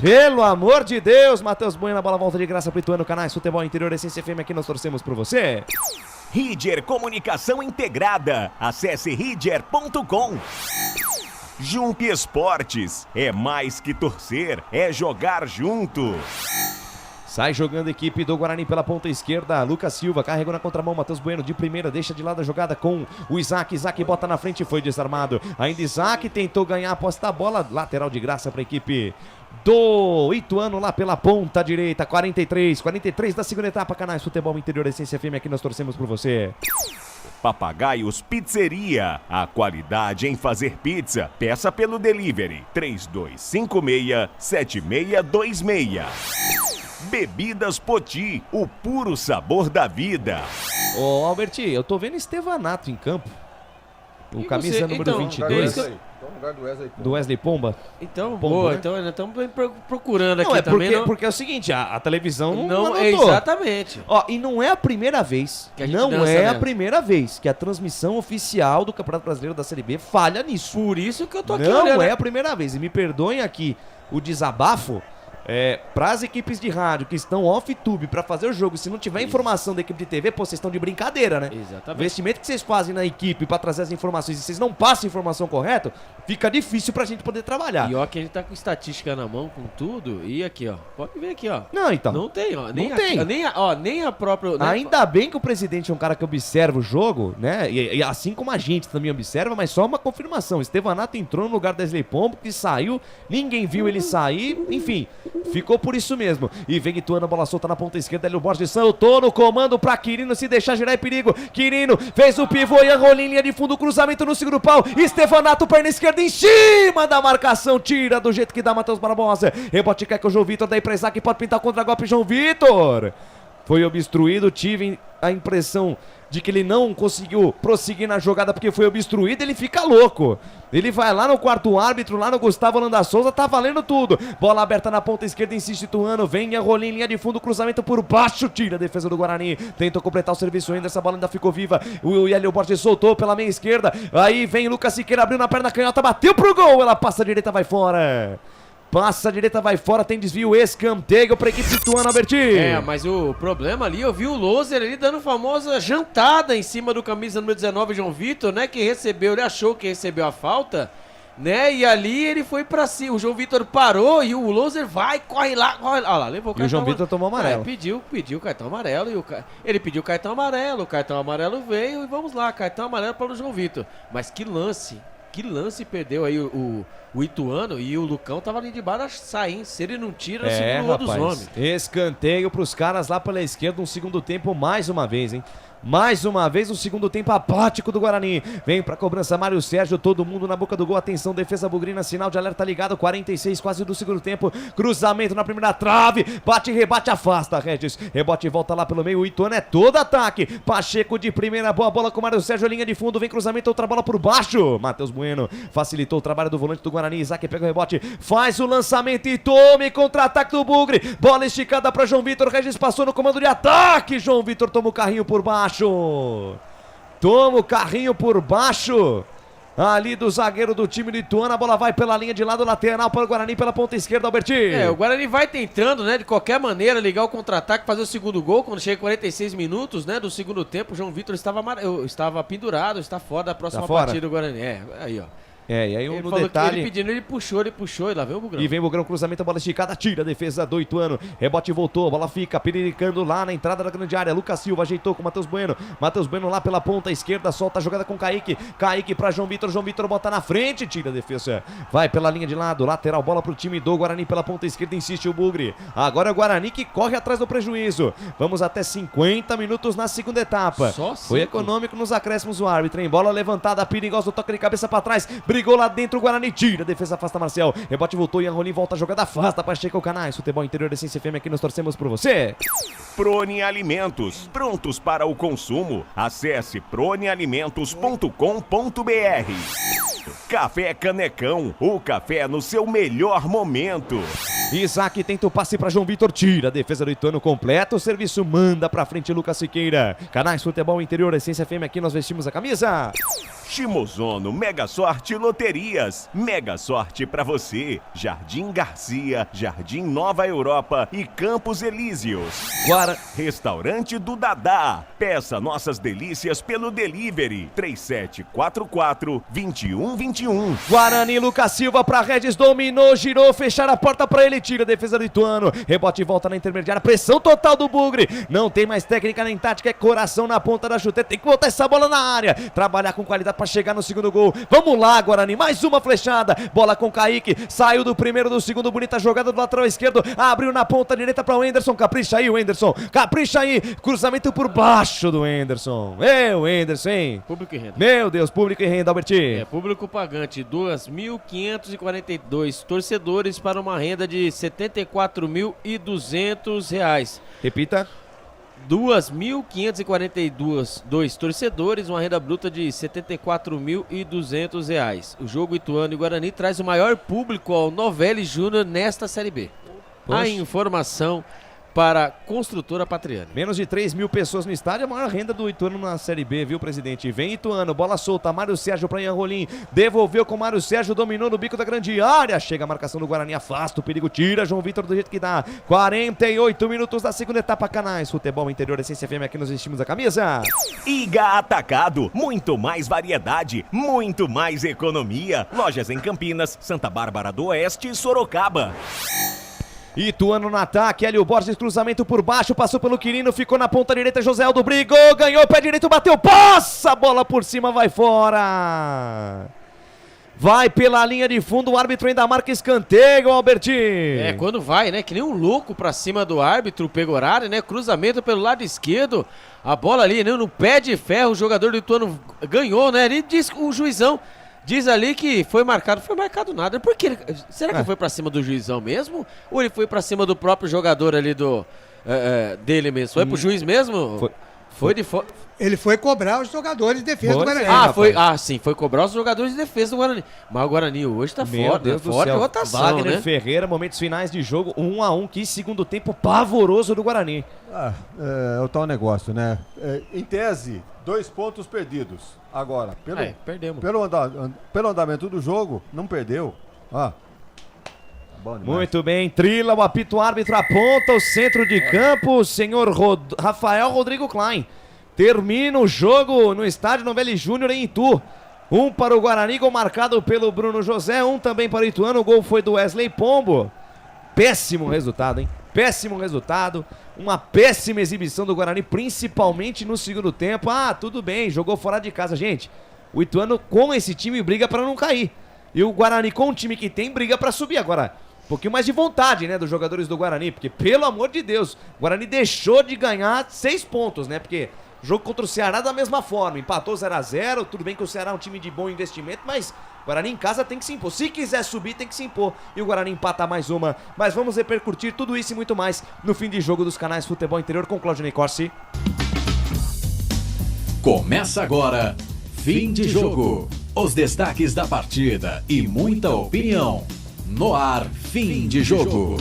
Pelo amor de Deus, Matheus Bueno. A bola volta de graça pro Ituano. Canais Futebol Interior, Essência FM. Aqui nós torcemos por você. Ridger Comunicação Integrada. Acesse ridger.com. Jump Esportes. É mais que torcer, é jogar junto. Sai jogando a equipe do Guarani pela ponta esquerda. Lucas Silva carregou na contramão. Matheus Bueno de primeira, deixa de lado a jogada com o Isaac. Isaac bota na frente, foi desarmado. Ainda Isaac tentou ganhar a posse da bola. Lateral de graça para a equipe do Ituano lá pela ponta direita. 43 da segunda etapa. Canais Futebol Interior, Essência FM. Aqui nós torcemos por você. Papagaios Pizzeria. A qualidade em fazer pizza. Peça pelo delivery 3256-7626. Bebidas Poti, o puro sabor da vida. Ô, Alberti, eu tô vendo Estevanato em campo. O camisa número 22. Do Wesley Pomba. Então, Pomba, boa, né? então nós estamos procurando aqui não, também. Porque é o seguinte, a televisão não é exatamente. Ó, e não é a primeira vez. Primeira vez que a transmissão oficial do Campeonato Brasileiro da Série B falha nisso. Por isso que eu tô aqui olhando. Não é né? a primeira vez. E me perdoem aqui o desabafo. Para as equipes de rádio que estão off-tube para fazer o jogo, se não tiver informação da equipe de TV, pô, vocês estão de brincadeira, né? Exatamente. O investimento que vocês fazem na equipe para trazer as informações e vocês não passam a informação correta, fica difícil pra gente poder trabalhar. E ó, que a gente tá com estatística na mão, com tudo, e aqui, ó, pode ver aqui, ó. Não, então. Não tem, ó. Nem não tem. Nem a própria... Ainda bem que o presidente é um cara que observa o jogo, né? E assim como a gente também observa, mas só uma confirmação. Estevanato entrou no lugar da Wesley Pombo, que saiu, ninguém viu ele sair, enfim... Ficou por isso mesmo. E vem Ituano, bola solta na ponta esquerda. Hélio Borges soltou no comando pra Quirino. Se deixar girar é perigo. Quirino fez o pivô e Anrolim, linha de fundo, cruzamento no segundo pau. Estevanato, perna esquerda em cima da marcação. Tira do jeito que dá Matheus Barbosa. Rebote cai com o João Vitor. Daí pra Isaac, pode pintar contra golpe João Vitor. Foi obstruído. Tive a impressão de que ele não conseguiu prosseguir na jogada porque foi obstruído, ele fica louco. Ele vai lá no quarto árbitro, lá no Gustavo Landa Souza, tá valendo tudo. Bola aberta na ponta esquerda, insiste Ituano, vem Anrolim, linha de fundo, cruzamento por baixo, tira a defesa do Guarani. Tentou completar o serviço ainda, essa bola ainda ficou viva. O Hélio Borges soltou pela meia esquerda, aí vem Lucas Siqueira, abriu na perna canhota, bateu pro gol, ela passa a direita, vai fora. Passa a direita, vai fora, tem desvio, escanteio pra equipe de Ituano, Albertinho. Mas o problema ali, eu vi o Loser ali dando famosa jantada em cima do camisa número 19, João Vitor, né, que recebeu, ele achou que recebeu a falta, né, e ali ele foi pra cima, o João Vitor parou e o Loser vai, corre lá, olha lá, levou o cartão. E o João Vitor tomou amarelo. Pediu o cartão amarelo, ele pediu o cartão amarelo veio e vamos lá, cartão amarelo para o João Vitor. Mas que lance perdeu aí o Ituano, e o Lucão tava ali de baixo, sai, se ele não tira, segura o gol dos homens. Escanteio pros caras lá pela esquerda, um segundo tempo mais uma vez, hein? Mais uma vez, o segundo tempo apático do Guarani. Vem pra cobrança Mário Sérgio, todo mundo na boca do gol. Atenção, defesa bugrina, sinal de alerta ligado. 46 quase do segundo tempo. Cruzamento na primeira trave. Bate, rebate, afasta, Regis. Rebote e volta lá pelo meio. O Ituano é todo ataque. Pacheco de primeira, boa bola com o Mário Sérgio. Linha de fundo, vem cruzamento, outra bola por baixo. Matheus Bueno facilitou o trabalho do volante do Guarani. Isaac pega o rebote, faz o lançamento e tome contra-ataque do Bugre. Bola esticada pra João Vitor. Regis passou no comando de ataque. João Vitor toma o carrinho por baixo. Toma o carrinho por baixo ali do zagueiro do time do Ituano. A bola vai pela linha de lado lateral para o Guarani pela ponta esquerda, Albertinho. O Guarani vai tentando, né, de qualquer maneira ligar o contra-ataque, fazer o segundo gol. Quando chega 46 minutos, né, do segundo tempo, o João Vitor estava pendurado, está fora da próxima partida do Guarani. Aí, ó. E aí ele no falou detalhe... que ele pedindo, ele puxou e lá vem o Bugrão. E vem o Bugrão, cruzamento, a bola esticada, tira a defesa do Ituano. Rebote voltou, a bola fica piricando lá na entrada da grande área. Lucas Silva ajeitou com o Matheus Bueno. Matheus Bueno lá pela ponta esquerda, solta a jogada com Kaique. Kaique pra João Vitor bota na frente, tira a defesa. Vai pela linha de lado, lateral, bola pro time do Guarani pela ponta esquerda, insiste o Bugre. Agora é o Guarani que corre atrás do prejuízo. Vamos até 50 minutos na segunda etapa. Foi econômico nos acréscimos o árbitro, hein? Bola levantada, perigoso, toca de cabeça pra trás. Brigou lá dentro o Guarani. Tira, defesa afasta Marcel, rebote voltou e Anrolim volta a jogada, afasta Pacheco Canais. Futebol Interior Essência FM, aqui nós torcemos por você. Prone Alimentos, prontos para o consumo. Acesse pronealimentos.com.br. Café Canecão, o café no seu melhor momento. Isaac tenta o passe para João Vitor, tira a defesa do Ituano, completa o serviço, manda pra frente Lucas Siqueira. Canais Futebol Interior Essência FM, aqui nós vestimos a camisa. Shimozono Mega Sorte Loterias. Mega sorte pra você. Jardim Garcia, Jardim Nova Europa e Campos Elíseos. Restaurante do Dadá. Peça nossas delícias pelo delivery. 3744-2121. Guarani, Lucas Silva pra Regis, dominou, girou, fechar a porta pra ele, tira a defesa do Ituano. Rebote e volta na intermediária, pressão total do Bugre. Não tem mais técnica nem tática, é coração na ponta da chuteira. Tem que botar essa bola na área. Trabalhar com qualidade para chegar no segundo gol. Vamos lá, Guarani, mais uma flechada. Bola com Kaique, saiu do primeiro, do segundo, bonita jogada do lateral esquerdo, abriu na ponta direita para o Enderson. Capricha aí, o Enderson, capricha aí. Cruzamento por baixo do Enderson. Enderson, hein? Público e renda. Meu Deus, público e renda, Albertinho. Público pagante, 2.542 torcedores para uma renda de R$ 74.200. Repita. 2.542 torcedores, uma renda bruta de R$ 74.200. O jogo Ituano e Guarani traz o maior público ao Novelli Júnior nesta Série B. Poxa. A informação para Construtora Patriani. Menos de 3 mil pessoas no estádio, a maior renda do Ituano na Série B, viu, presidente? Vem Ituano, bola solta, Mário Sérgio para Anrolim, devolveu com Mário Sérgio, dominou no bico da grande área, chega a marcação do Guarani, afasta o perigo, tira João Vitor do jeito que dá. 48 minutos da segunda etapa, Canais Futebol Interior Essência FM, aqui nós vestimos a camisa. Iga Atacado, muito mais variedade, muito mais economia. Lojas em Campinas, Santa Bárbara do Oeste e Sorocaba. Ituano no ataque, Hélio Borges, cruzamento por baixo, passou pelo Quirino, ficou na ponta direita, José Aldo brigou, ganhou, pé direito, bateu, passa, a bola por cima, vai fora. Vai pela linha de fundo, o árbitro ainda marca escanteio, Albertinho. Quando vai, né? Que nem um louco pra cima do árbitro, o Pegorari, né? Cruzamento pelo lado esquerdo. A bola ali, né? No pé de ferro, o jogador do Ituano ganhou, né? Ele diz, o juizão diz ali que foi marcado. Foi marcado nada. Por que? Será que foi pra cima do juizão mesmo? Ou ele foi pra cima do próprio jogador ali dele mesmo? Foi pro juiz mesmo? Foi de fora. Ele foi cobrar os jogadores de defesa do Guarani. Sim, foi cobrar os jogadores de defesa do Guarani. Mas o Guarani hoje tá fora de rotação, Wagner né? Ferreira, momentos finais de jogo, 1-1, que segundo tempo pavoroso do Guarani. É o tal negócio, né? Em tese, 2 pontos perdidos. Agora, perdemos. Pelo andamento do jogo, não perdeu. Muito bem, trila o apito árbitro, aponta o centro de campo, senhor Rafael Rodrigo Klein. Termina o jogo no estádio Novelli Júnior em Itu. 1 para o Guarani, gol marcado pelo Bruno José, 1 também para o Ituano, o gol foi do Wesley Pombo. Péssimo resultado, hein? Péssimo resultado, uma péssima exibição do Guarani, principalmente no segundo tempo. Tudo bem, jogou fora de casa, gente. O Ituano com esse time briga para não cair. E o Guarani com o time que tem briga para subir agora. Um pouquinho mais de vontade, né, dos jogadores do Guarani, porque, pelo amor de Deus, o Guarani deixou de ganhar 6 pontos, né, porque jogo contra o Ceará da mesma forma, empatou 0-0, tudo bem que o Ceará é um time de bom investimento, mas o Guarani em casa tem que se impor, se quiser subir tem que se impor, e o Guarani empata mais uma, mas vamos repercutir tudo isso e muito mais no fim de jogo dos canais Futebol Interior com Claudinei Corsi. Começa agora, fim de jogo, os destaques da partida e muita opinião. No ar, fim de jogo.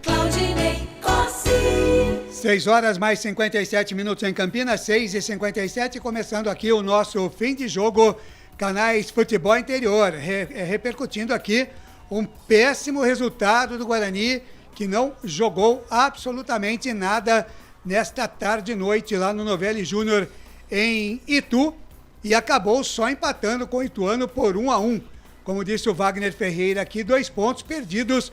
Claudinei Corsi. 6 horas mais 57 minutos em Campinas, 6h57, começando aqui o nosso fim de jogo, canais Futebol Interior, repercutindo aqui um péssimo resultado do Guarani, que não jogou absolutamente nada nesta tarde e noite lá no Novelli Júnior em Itu, e acabou só empatando com o Ituano por 1-1. Como disse o Wagner Ferreira aqui, 2 pontos perdidos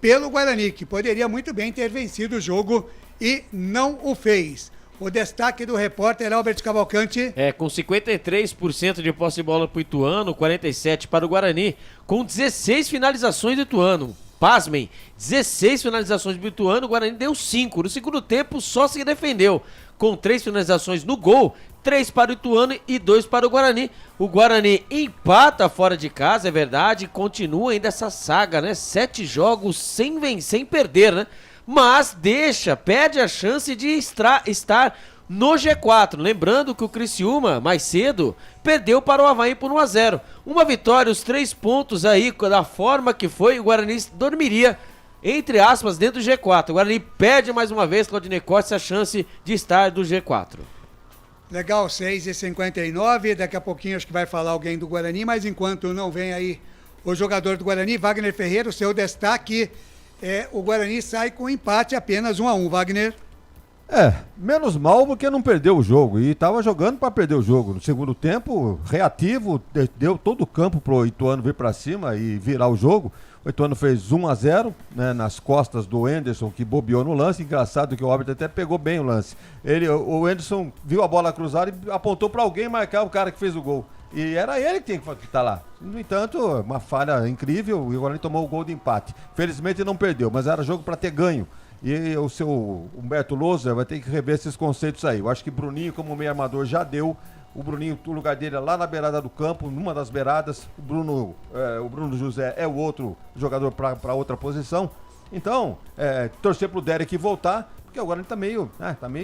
pelo Guarani, que poderia muito bem ter vencido o jogo e não o fez. O destaque do repórter Albert Cavalcante. Com 53% de posse de bola para o Ituano, 47% para o Guarani, com 16 finalizações do Ituano. Pasmem, 16 finalizações do Ituano, o Guarani deu 5. No segundo tempo só se defendeu, com 3 finalizações no gol, 3 para o Ituano e 2 para o Guarani. O Guarani empata fora de casa, é verdade, continua ainda essa saga, né? 7 jogos sem perder, né? Mas perde a chance de estar no G4. Lembrando que o Criciúma, mais cedo, perdeu para o Avaí por 1-0. Uma vitória, os 3 pontos aí, da forma que foi, o Guarani dormiria, entre aspas, dentro do G4. O Guarani perde mais uma vez, Claudinei Corsi, a chance de estar do G4. Legal, 6h59, daqui a pouquinho acho que vai falar alguém do Guarani, mas enquanto não vem aí o jogador do Guarani, Wagner Ferreira, o seu destaque o Guarani sai com empate apenas 1-1, Wagner. Menos mal porque não perdeu o jogo e estava jogando para perder o jogo. No segundo tempo, reativo, deu todo o campo pro Ituano vir para cima e virar o jogo. O Ituano fez 1-0, né, nas costas do Anderson, que bobeou no lance. Engraçado que o árbitro até pegou bem o lance. O Anderson viu a bola cruzada e apontou para alguém marcar o cara que fez o gol. E era ele que tinha que estar lá. No entanto, uma falha incrível e o Guarani tomou o gol de empate. Felizmente não perdeu, mas era jogo para ter ganho. E o seu Humberto Lousa vai ter que rever esses conceitos aí. Eu acho que Bruninho, como meio armador, já deu. O Bruninho, o lugar dele é lá na beirada do campo, numa das beiradas. O Bruno José é o outro jogador para outra posição. Então, torcer pro Derek voltar, porque agora ele tá meio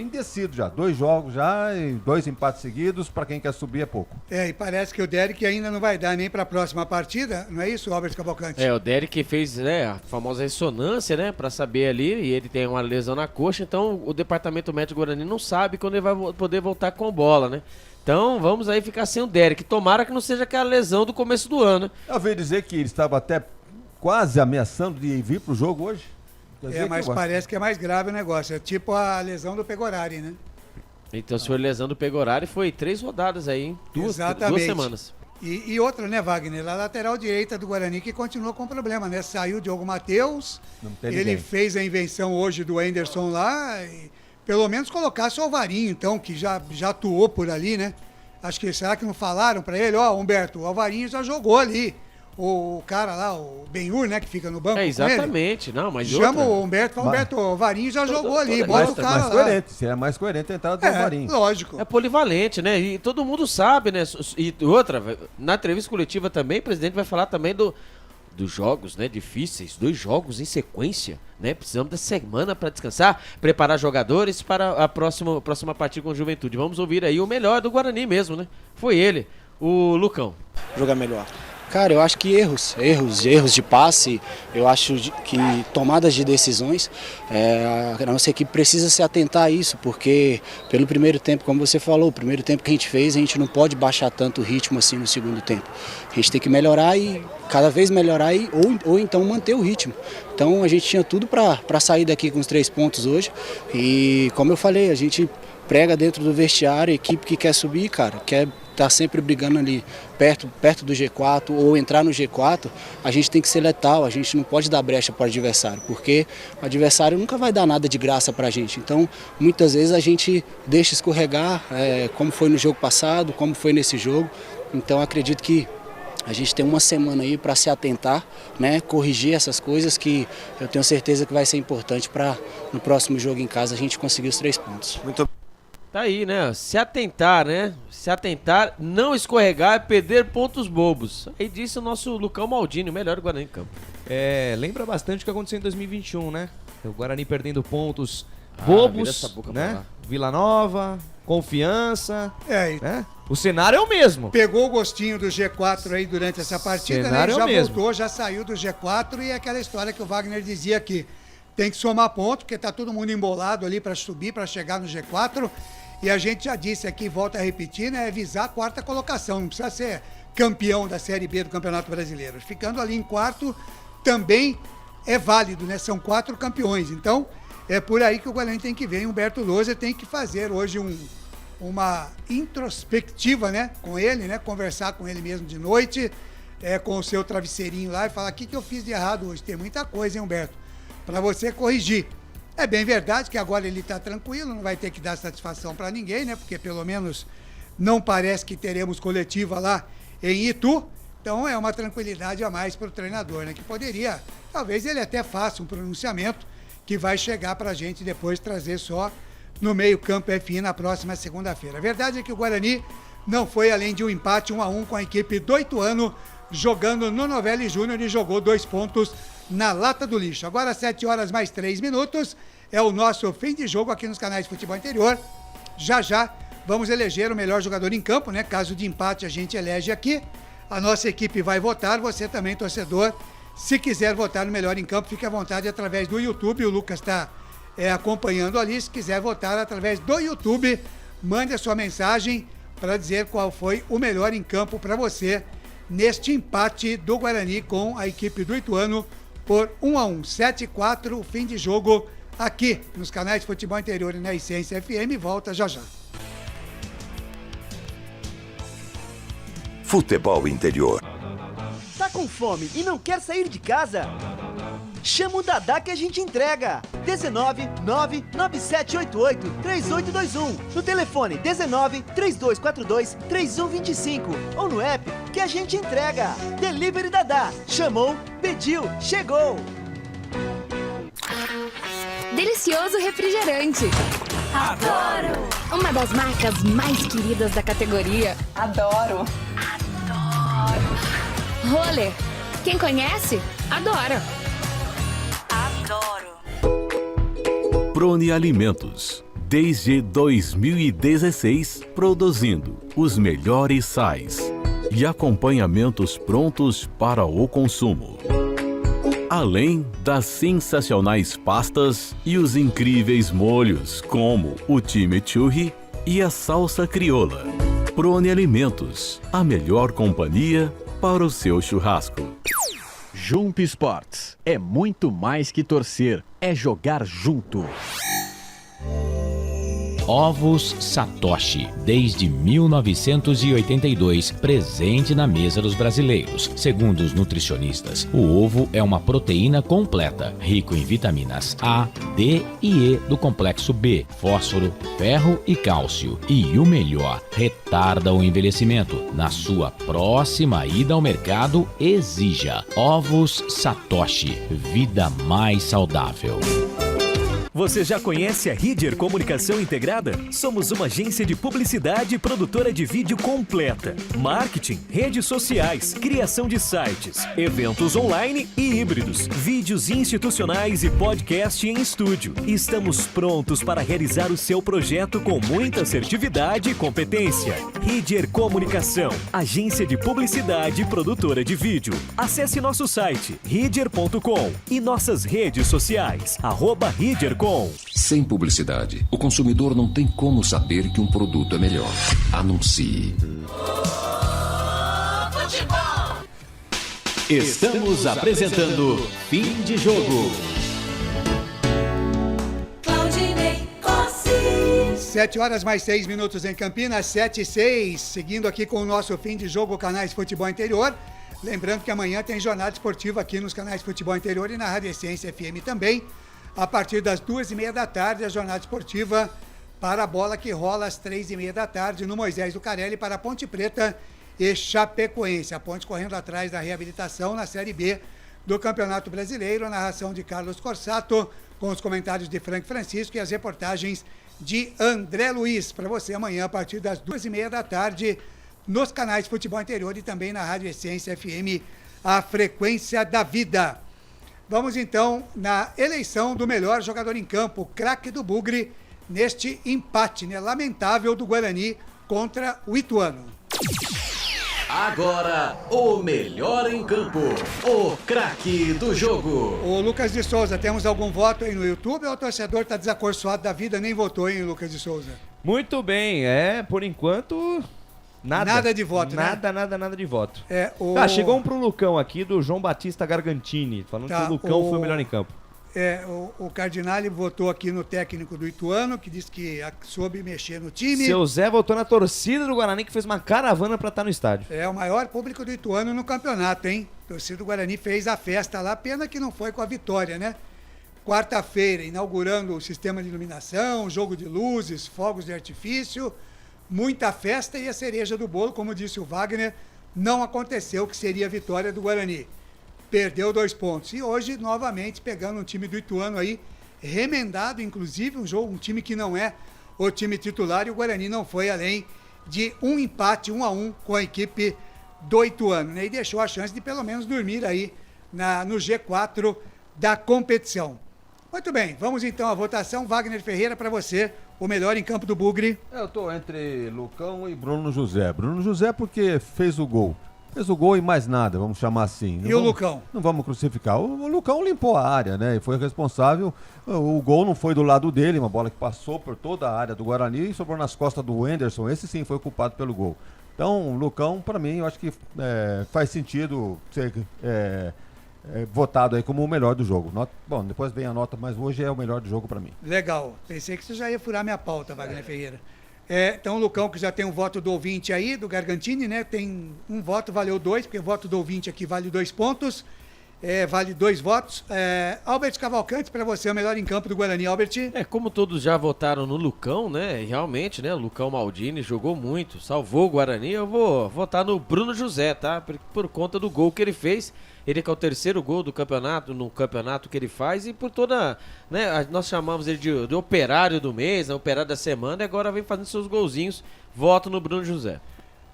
indeciso já. 2 jogos já e 2 empates seguidos, para quem quer subir é pouco. E parece que o Derek ainda não vai dar nem para a próxima partida, não é isso, Albert Cavalcante? O Derek fez, a famosa ressonância, né, para saber ali, e ele tem uma lesão na coxa, então o departamento médico Guarani não sabe quando ele vai poder voltar com bola, né? Então vamos aí ficar sem o Derek. Tomara que não seja aquela lesão do começo do ano. Eu ouvi dizer que ele estava até quase ameaçando de vir pro jogo hoje. Mas parece que é mais grave o negócio. É tipo a lesão do Pegorari, né? Então, se for lesão do Pegorari, foi 3 rodadas aí, hein? 2 semanas. E outra, né, Wagner? A lateral direita do Guarani que continua com problema, né? Saiu o Diogo Matheus, ele fez a invenção hoje do Anderson lá, e pelo menos colocasse o Alvarinho, então, que já atuou por ali, né? Acho que, será que não falaram para ele? Ó, Humberto, o Alvarinho já jogou ali. O cara lá, o Benhur, né, que fica no banco. Exatamente, não, mas chama o Humberto, fala, Humberto, o Alvarinho já jogou ali, bota o cara lá. Coerente, seria mais coerente a entrada do Alvarinho. Lógico. É polivalente, né? E todo mundo sabe, né? E outra, na entrevista coletiva também, o presidente vai falar também dos jogos, né, difíceis, 2 jogos em sequência, né? Precisamos da semana para descansar, preparar jogadores para a próxima partida com a Juventude. Vamos ouvir aí o melhor do Guarani mesmo, né? Foi ele, o Lucão. Jogar melhor. Cara, eu acho que erros de passe, eu acho que tomadas de decisões, a nossa equipe precisa se atentar a isso, porque pelo primeiro tempo, como você falou, o primeiro tempo que a gente fez, a gente não pode baixar tanto o ritmo assim no segundo tempo. A gente tem que melhorar e cada vez melhorar ou então manter o ritmo. Então a gente tinha tudo para sair daqui com os 3 pontos hoje e como eu falei, a gente prega dentro do vestiário, a equipe que quer subir, cara, quer estar sempre brigando ali perto do G4 ou entrar no G4, a gente tem que ser letal, a gente não pode dar brecha para o adversário, porque o adversário nunca vai dar nada de graça para a gente. Então, muitas vezes a gente deixa escorregar, como foi no jogo passado, como foi nesse jogo. Então, acredito que a gente tem uma semana aí para se atentar, né, corrigir essas coisas que eu tenho certeza que vai ser importante para no próximo jogo em casa a gente conseguir os 3 pontos. Muito Tá aí, né? Se atentar, né? Se atentar, não escorregar, perder pontos bobos. Aí disse o nosso Lucão Maldini, o melhor do Guarani em campo. Lembra bastante o que aconteceu em 2021, né? O Guarani perdendo pontos bobos, né? Vila Nova, Confiança, né? O cenário é o mesmo. Pegou o gostinho do G4 aí durante essa partida, né? Já voltou, já saiu do G4 e é aquela história que o Wagner dizia aqui. Tem que somar ponto, porque tá todo mundo embolado ali para subir, para chegar no G4. E a gente já disse aqui, volta a repetir, né? É visar a 4ª colocação. Não precisa ser campeão da Série B do Campeonato Brasileiro. Ficando ali em 4º também é válido, né? São 4 campeões. Então, é por aí que o Guarani tem que ver. E Humberto Loser tem que fazer hoje uma introspectiva, né? Com ele, né? Conversar com ele mesmo de noite, com o seu travesseirinho lá e falar: o que eu fiz de errado hoje? Tem muita coisa, hein, Humberto? Para você corrigir. É bem verdade que agora ele está tranquilo, não vai ter que dar satisfação para ninguém, né? Porque pelo menos não parece que teremos coletiva lá em Itu. Então é uma tranquilidade a mais para o treinador, né? Que poderia, talvez ele até faça um pronunciamento que vai chegar para a gente depois trazer só no meio-campo FI na próxima segunda-feira. A verdade é que o Guarani não foi além de um empate 1-1 com a equipe do Ituano, jogando no Novelli Júnior e jogou 2 pontos na lata do lixo. Agora 7 horas mais 3 minutos, é o nosso fim de jogo aqui nos canais de Futebol Interior. Já vamos eleger o melhor jogador em campo, né? Caso de empate a gente elege aqui. A nossa equipe vai votar, você também, torcedor, se quiser votar no melhor em campo, fique à vontade através do YouTube. O Lucas está acompanhando ali. Se quiser votar através do YouTube, mande a sua mensagem para dizer qual foi o melhor em campo para você neste empate do Guarani com a equipe do Ituano por 1-1, 7-4, fim de jogo aqui nos canais de Futebol Interior e na Essência FM. Volta já. Futebol Interior. Tá com fome e não quer sair de casa? Chama o Dadá que a gente entrega. 19 99788 3821. No telefone 19 3242 3125. Ou no app que a gente entrega. Delivery Dadá. Chamou, pediu, chegou. Delicioso refrigerante. Adoro! Uma das marcas mais queridas da categoria. Adoro! Roller. Quem conhece, adora. Prone Alimentos. Desde 2016, produzindo os melhores sais e acompanhamentos prontos para o consumo. Além das sensacionais pastas e os incríveis molhos, como o chimichurri e a salsa crioula. Prone Alimentos, a melhor companhia para o seu churrasco. Jump Sports é muito mais que torcer, é jogar junto. Ovos Satoshi, desde 1982, presente na mesa dos brasileiros. Segundo os nutricionistas, o ovo é uma proteína completa, rico em vitaminas A, D e E do complexo B, fósforo, ferro e cálcio. E o melhor, retarda o envelhecimento. Na sua próxima ida ao mercado, exija Ovos Satoshi, vida mais saudável. Você já conhece a Ridger Comunicação Integrada? Somos uma agência de publicidade e produtora de vídeo completa. Marketing, redes sociais, criação de sites, eventos online e híbridos, vídeos institucionais e podcast em estúdio. Estamos prontos para realizar o seu projeto com muita assertividade e competência. Ridger Comunicação, agência de publicidade e produtora de vídeo. Acesse nosso site ridger.com e nossas redes sociais, @ridger.com. Sem publicidade, o consumidor não tem como saber que um produto é melhor. Anuncie. Estamos apresentando Fim de Jogo. 7h mais 6 em Campinas, 7h06. Seguindo aqui com o nosso Fim de Jogo Canais Futebol Interior. Lembrando que amanhã tem jornada esportiva aqui nos canais Futebol Interior e na Rádio Essência FM também. A partir das 2h30 da tarde, a jornada esportiva para a bola que rola às 3h30 da tarde no Moisés Lucarelli para Ponte Preta e Chapecoense. A Ponte correndo atrás da reabilitação na Série B do Campeonato Brasileiro. A narração de Carlos Corsato, com os comentários de Frank Francisco e as reportagens de André Luiz. Para você amanhã, a partir das 2h30 da tarde, nos canais Futebol Interior e também na Rádio Essência FM, a frequência da vida. Vamos então na eleição do melhor jogador em campo, craque do Bugre, neste empate, né, lamentável do Guarani contra o Ituano. Agora, o melhor em campo, o craque do jogo. O Lucas de Souza, temos algum voto aí no YouTube ou o torcedor está desacorçoado da vida, nem votou, hein, Lucas de Souza? Muito bem, por enquanto... Nada de voto, né? Nada de voto. Chegou um pro Lucão aqui, do João Batista Gargantini, falando que o Lucão foi o melhor em campo. O Cardinale votou aqui no técnico do Ituano, que disse que soube mexer no time. Seu Zé votou na torcida do Guarani, que fez uma caravana pra estar no estádio. É o maior público do Ituano no campeonato, hein? A torcida do Guarani fez a festa lá, pena que não foi com a vitória, né? Quarta-feira, inaugurando o sistema de iluminação, jogo de luzes, fogos de artifício, muita festa, e a cereja do bolo, como disse o Wagner, não aconteceu, que seria a vitória do Guarani. Perdeu 2 pontos. E hoje, novamente, pegando um time do Ituano aí, remendado, inclusive, um time que não é o time titular, e o Guarani não foi além de um empate 1-1 com a equipe do Ituano, né? E deixou a chance de pelo menos dormir aí no G4 da competição. Muito bem, vamos então à votação. Wagner Ferreira, para você, o melhor em campo do Bugre. Eu estou entre Lucão e Bruno José. Bruno José porque fez o gol. Fez o gol e mais nada, vamos chamar assim. E o Lucão? Não vamos crucificar. O Lucão limpou a área, né? E foi responsável. O gol não foi do lado dele, uma bola que passou por toda a área do Guarani e sobrou nas costas do Anderson. Esse sim foi culpado pelo gol. Então, o Lucão, para mim, eu acho que faz sentido ser votado aí como o melhor do jogo. Bom, depois vem a nota, mas hoje é o melhor do jogo para mim. Legal. Pensei que você já ia furar minha pauta, Wagner Ferreira. Então o Lucão, que já tem um voto do ouvinte aí, do Gargantini, né? Tem um voto, valeu 2, porque o voto do ouvinte aqui vale 2 pontos. Vale 2 votos. Albert Cavalcante, para você, o melhor em campo do Guarani, Albert. Como todos já votaram no Lucão, né? Realmente, né? O Lucão Maldini jogou muito, salvou o Guarani. Eu vou votar no Bruno José, tá? Por conta do gol que ele fez. Ele que é o 3º gol do campeonato, no campeonato que ele faz, e por toda, né, nós chamamos ele de operário do mês, operário da semana, e agora vem fazendo seus golzinhos. Voto no Bruno José.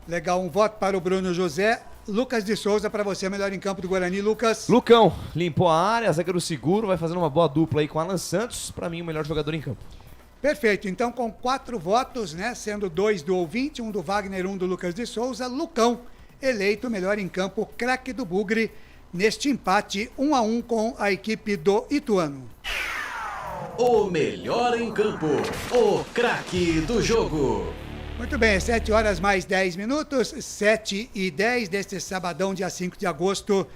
Legal, um voto para o Bruno José. Lucas de Souza, para você, melhor em campo do Guarani, Lucas. Lucão, limpou a área, zagueiro seguro, vai fazendo uma boa dupla aí com Alan Santos, para mim o melhor jogador em campo. Perfeito, então com 4 votos, né, sendo 2 do ouvinte, 1 do Wagner, 1 do Lucas de Souza, Lucão, eleito melhor em campo, craque do Bugre, neste empate 1-1 com a equipe do Ituano. O melhor em campo, o craque do jogo. Muito bem, 7h mais 10, 7h10 deste sabadão, dia 5 de agosto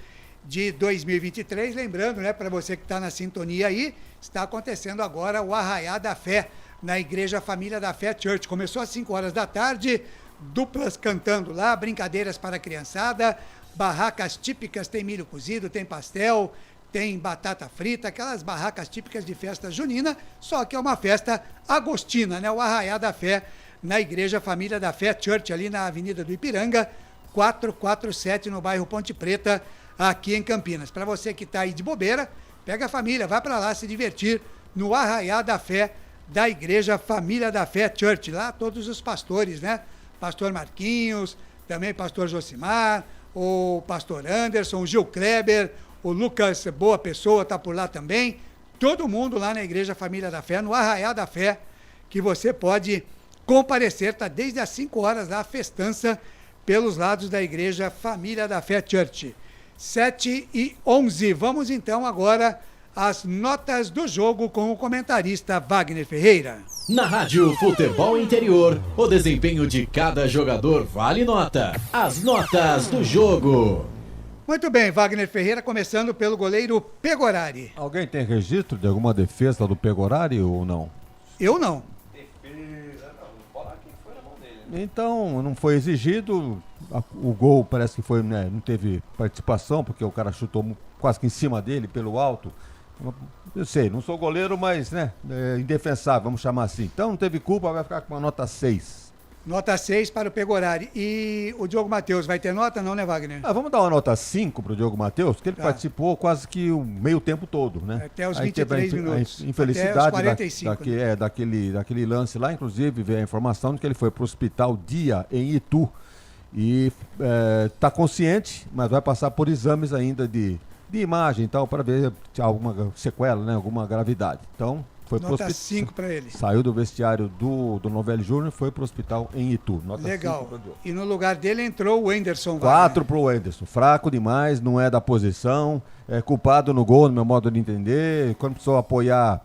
de 2023. Lembrando, né, para você que está na sintonia aí, está acontecendo agora o Arraiá da Fé, na Igreja Família da Fé Church. Começou às 5 horas da tarde, duplas cantando lá, brincadeiras para a criançada, barracas típicas, tem milho cozido, tem pastel, tem batata frita, aquelas barracas típicas de festa junina, só que é uma festa agostina, né? O Arraiá da Fé, na Igreja Família da Fé Church, ali na Avenida do Ipiranga, 447, no bairro Ponte Preta, aqui em Campinas. Para você que está aí de bobeira, pega a família, vai para lá se divertir no Arraiá da Fé da Igreja Família da Fé Church. Lá todos os pastores, né? Pastor Marquinhos, também pastor Josimar, o pastor Anderson, o Gil Kleber, o Lucas Boa Pessoa está por lá também. Todo mundo lá na Igreja Família da Fé, no Arraiá da Fé, que você pode comparecer. Está desde as 5 horas lá, a festança pelos lados da Igreja Família da Fé Church. 7h11. Vamos então agora às notas do jogo com o comentarista Wagner Ferreira. Na Rádio Futebol Interior, o desempenho de cada jogador vale nota. As notas do jogo. Muito bem, Wagner Ferreira, começando pelo goleiro Pegorari. Alguém tem registro de alguma defesa do Pegorari ou não? Eu não. Então, não foi exigido. O gol parece que foi, né, não teve participação, porque o cara chutou quase que em cima dele, pelo alto. Eu sei, não sou goleiro, mas, né, indefensável, vamos chamar assim. Então, não teve culpa, vai ficar com uma nota 6. Nota 6 para o Pegorari. E o Diogo Matheus vai ter nota, não, né, Wagner? Vamos dar uma nota 5 para o Diogo Matheus, porque ele participou quase que o meio tempo todo, né? Até os 23 minutos. A infelicidade até os 45, né? daquele lance lá, inclusive veio a informação de que ele foi para o hospital Dia, em Itu, e está consciente, mas vai passar por exames ainda de imagem e tal, para ver se há alguma sequela, né? Alguma gravidade. Então, foi pro nota 5 para ele. Saiu do vestiário do Novelli Júnior e foi pro hospital em Itu. Nota legal. E no lugar dele entrou o Anderson. 4 pro Anderson. Fraco demais, não é da posição, é culpado no gol, no meu modo de entender. Quando precisou apoiar,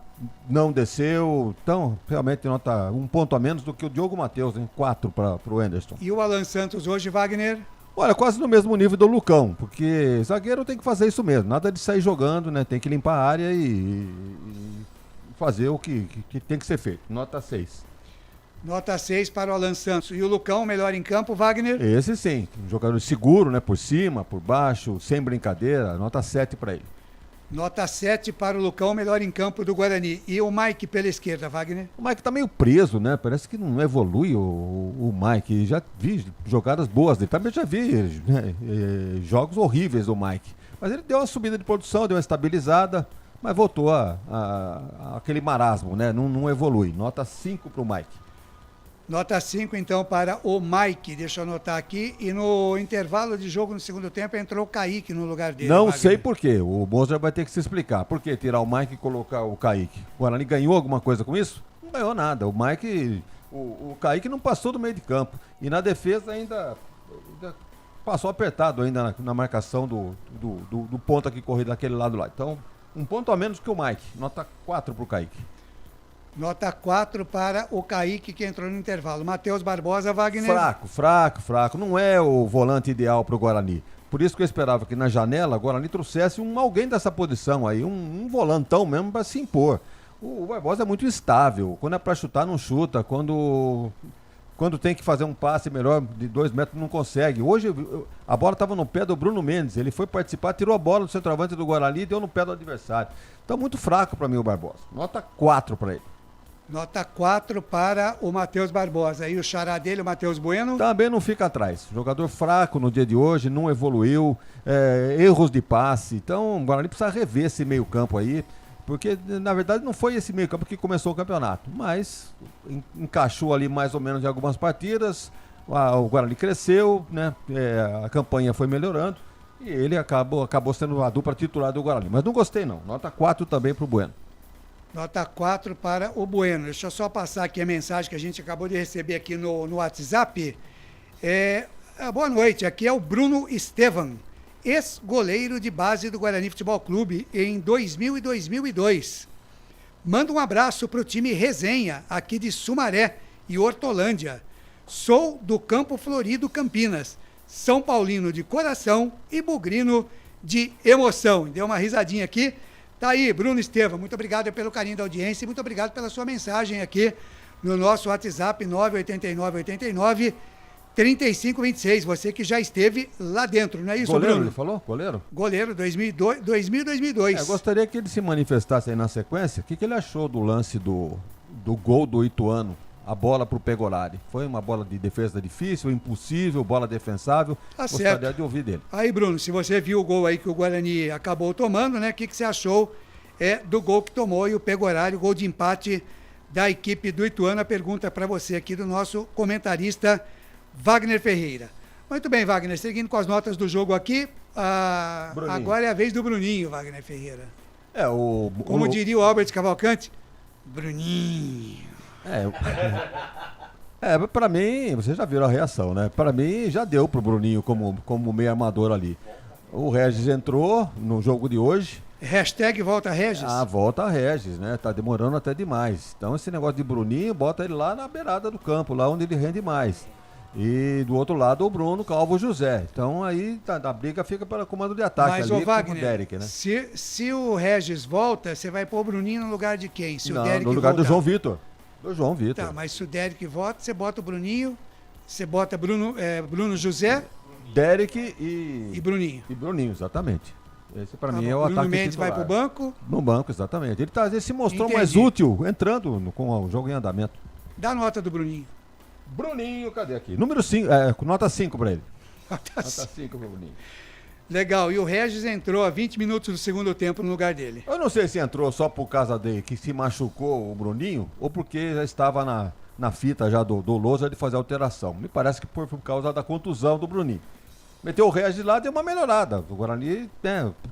não desceu. Então, realmente nota 1 ponto a menos do que o Diogo Matheus, hein? 4 pro Anderson. E o Alan Santos hoje, Wagner? Olha, quase no mesmo nível do Lucão, porque zagueiro tem que fazer isso mesmo. Nada de sair jogando, né? Tem que limpar a área e fazer o que tem que ser feito. Nota 6. Nota 6 para o Alan Santos. E o Lucão, melhor em campo, Wagner? Esse sim. Um jogador seguro, né? Por cima, por baixo, sem brincadeira. Nota 7 para ele. Nota 7 para o Lucão, melhor em campo do Guarani. E o Mike pela esquerda, Wagner? O Mike tá meio preso, né? Parece que não evolui o Mike. Já vi jogadas boas dele. Também já vi jogos horríveis do Mike. Mas ele deu uma subida de produção, deu uma estabilizada. Mas voltou a aquele marasmo, né? Não evolui. Nota 5 para o Mike. Nota 5, então, para o Mike. Deixa eu anotar aqui. E no intervalo de jogo, no segundo tempo, entrou o Kaique no lugar dele. Não Wagner. sei por quê. O Monza vai ter que se explicar. Por que tirar o Mike e colocar o Kaique? O Guarani ganhou alguma coisa com isso? Não ganhou nada. O Mike, o Kaique não passou do meio de campo. E na defesa ainda passou apertado ainda na marcação do ponta que correu daquele lado lá. Então, 1 ponto a menos que o Mike. Nota 4 para o Kaique. Nota 4 para o Kaique, que entrou no intervalo. Matheus Barbosa, Wagner. Fraco. Não é o volante ideal para o Guarani. Por isso que eu esperava que na janela o Guarani trouxesse alguém dessa posição aí, um volantão mesmo para se impor. O Barbosa é muito instável. Quando é para chutar, não chuta. Quando tem que fazer um passe melhor de 2 metros, não consegue. Hoje a bola estava no pé do Bruno Mendes. Ele foi participar, tirou a bola do centroavante do Guarani e deu no pé do adversário. Então, muito fraco para mim o Barbosa. Nota 4 para ele. Nota 4 para o Matheus Barbosa. E o xará dele, o Matheus Bueno? Também não fica atrás. Jogador fraco no dia de hoje, não evoluiu. Erros de passe. Então, o Guarani precisa rever esse meio campo aí. Porque, na verdade, não foi esse meio campo que começou o campeonato. Mas encaixou ali mais ou menos em algumas partidas. O Guarani cresceu, né? A campanha foi melhorando. E ele acabou sendo a dupla titular do Guarani. Mas não gostei, não. Nota 4 também para o Bueno. Nota 4 para o Bueno. Deixa eu só passar aqui a mensagem que a gente acabou de receber aqui no WhatsApp. Boa noite, aqui é o Bruno Estevan, ex-goleiro de base do Guarani Futebol Clube em 2000 e 2002. Manda um abraço para o time Resenha, aqui de Sumaré e Hortolândia. Sou do Campo Florido, Campinas. São Paulino de coração e bugrino de emoção. Deu uma risadinha aqui. Tá aí, Bruno Estevam, muito obrigado pelo carinho da audiência e muito obrigado pela sua mensagem aqui no nosso WhatsApp 989-3526. Você que já esteve lá dentro, não é isso, Goleiro, Bruno? ele falou? Goleiro? Goleiro 2000-2002. Eu gostaria que ele se manifestasse aí na sequência. O que ele achou do lance do gol do Ituano? A bola pro Pegorari. Foi uma bola de defesa difícil, impossível, bola defensável. Tá Gostaria certo. de ouvir dele. Aí, Bruno, se você viu o gol aí que o Guarani acabou tomando, né? O que você achou do gol que tomou e o Pegorari, o gol de empate da equipe do Ituano? A pergunta para você aqui do nosso comentarista Wagner Ferreira. Muito bem, Wagner, seguindo com as notas do jogo aqui, agora é a vez do Bruninho, Wagner Ferreira. Como diria o Albert Cavalcante, Bruninho. Pra mim, vocês já viram a reação, né? Pra mim, já deu pro Bruninho como meio armador ali. O Regis entrou no jogo de hoje. Hashtag volta Regis. Volta Regis, né? Tá demorando até demais. Então, esse negócio de Bruninho, bota ele lá na beirada do campo, lá onde ele rende mais. E do outro lado, o Bruno Calvo José. Então, aí a briga fica para comando de ataque. Mas, ali, o Wagner, com o Derek, né? se o Regis volta, você vai pôr o Bruninho no lugar de quem? Se o Derek no lugar voltar. do João Vitor. Do João Vitor. Tá, mas se o Derek volta, você bota o Bruninho, você bota Bruno José, Derek e Bruninho. E Bruninho, exatamente. Esse pra mim é o Bruno ataque Mendes titular. vai pro banco. No banco, exatamente. Ele se mostrou Entendi. mais útil entrando com o jogo em andamento. Dá nota do Bruninho. Bruninho, cadê aqui? Número 5, nota 5 pra ele. Nota 5 pro Bruninho. Legal, e o Regis entrou a 20 minutos do segundo tempo no lugar dele. Eu não sei se entrou só por causa dele que se machucou o Bruninho ou porque já estava na fita já do Lousa de fazer alteração. Me parece que por causa da contusão do Bruninho. Meteu o Regis lá, deu uma melhorada. O Guarani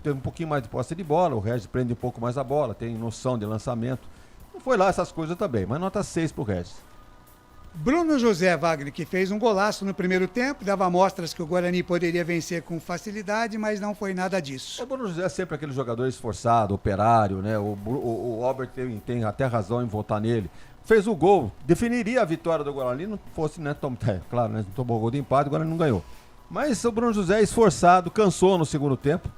teve um pouquinho mais de posse de bola, o Regis prende um pouco mais a bola, tem noção de lançamento. Não foi lá essas coisas também, mas nota 6 pro Regis. Bruno José, Wagner, que fez um golaço no primeiro tempo, dava amostras que o Guarani poderia vencer com facilidade, mas não foi nada disso. O Bruno José é sempre aquele jogador esforçado, operário, né? O Albert tem até razão em votar nele. Fez o gol, definiria a vitória do Guarani, não fosse, né? Claro, né? Tomou o gol de empate, o Guarani não ganhou. Mas o Bruno José é esforçado, cansou no segundo tempo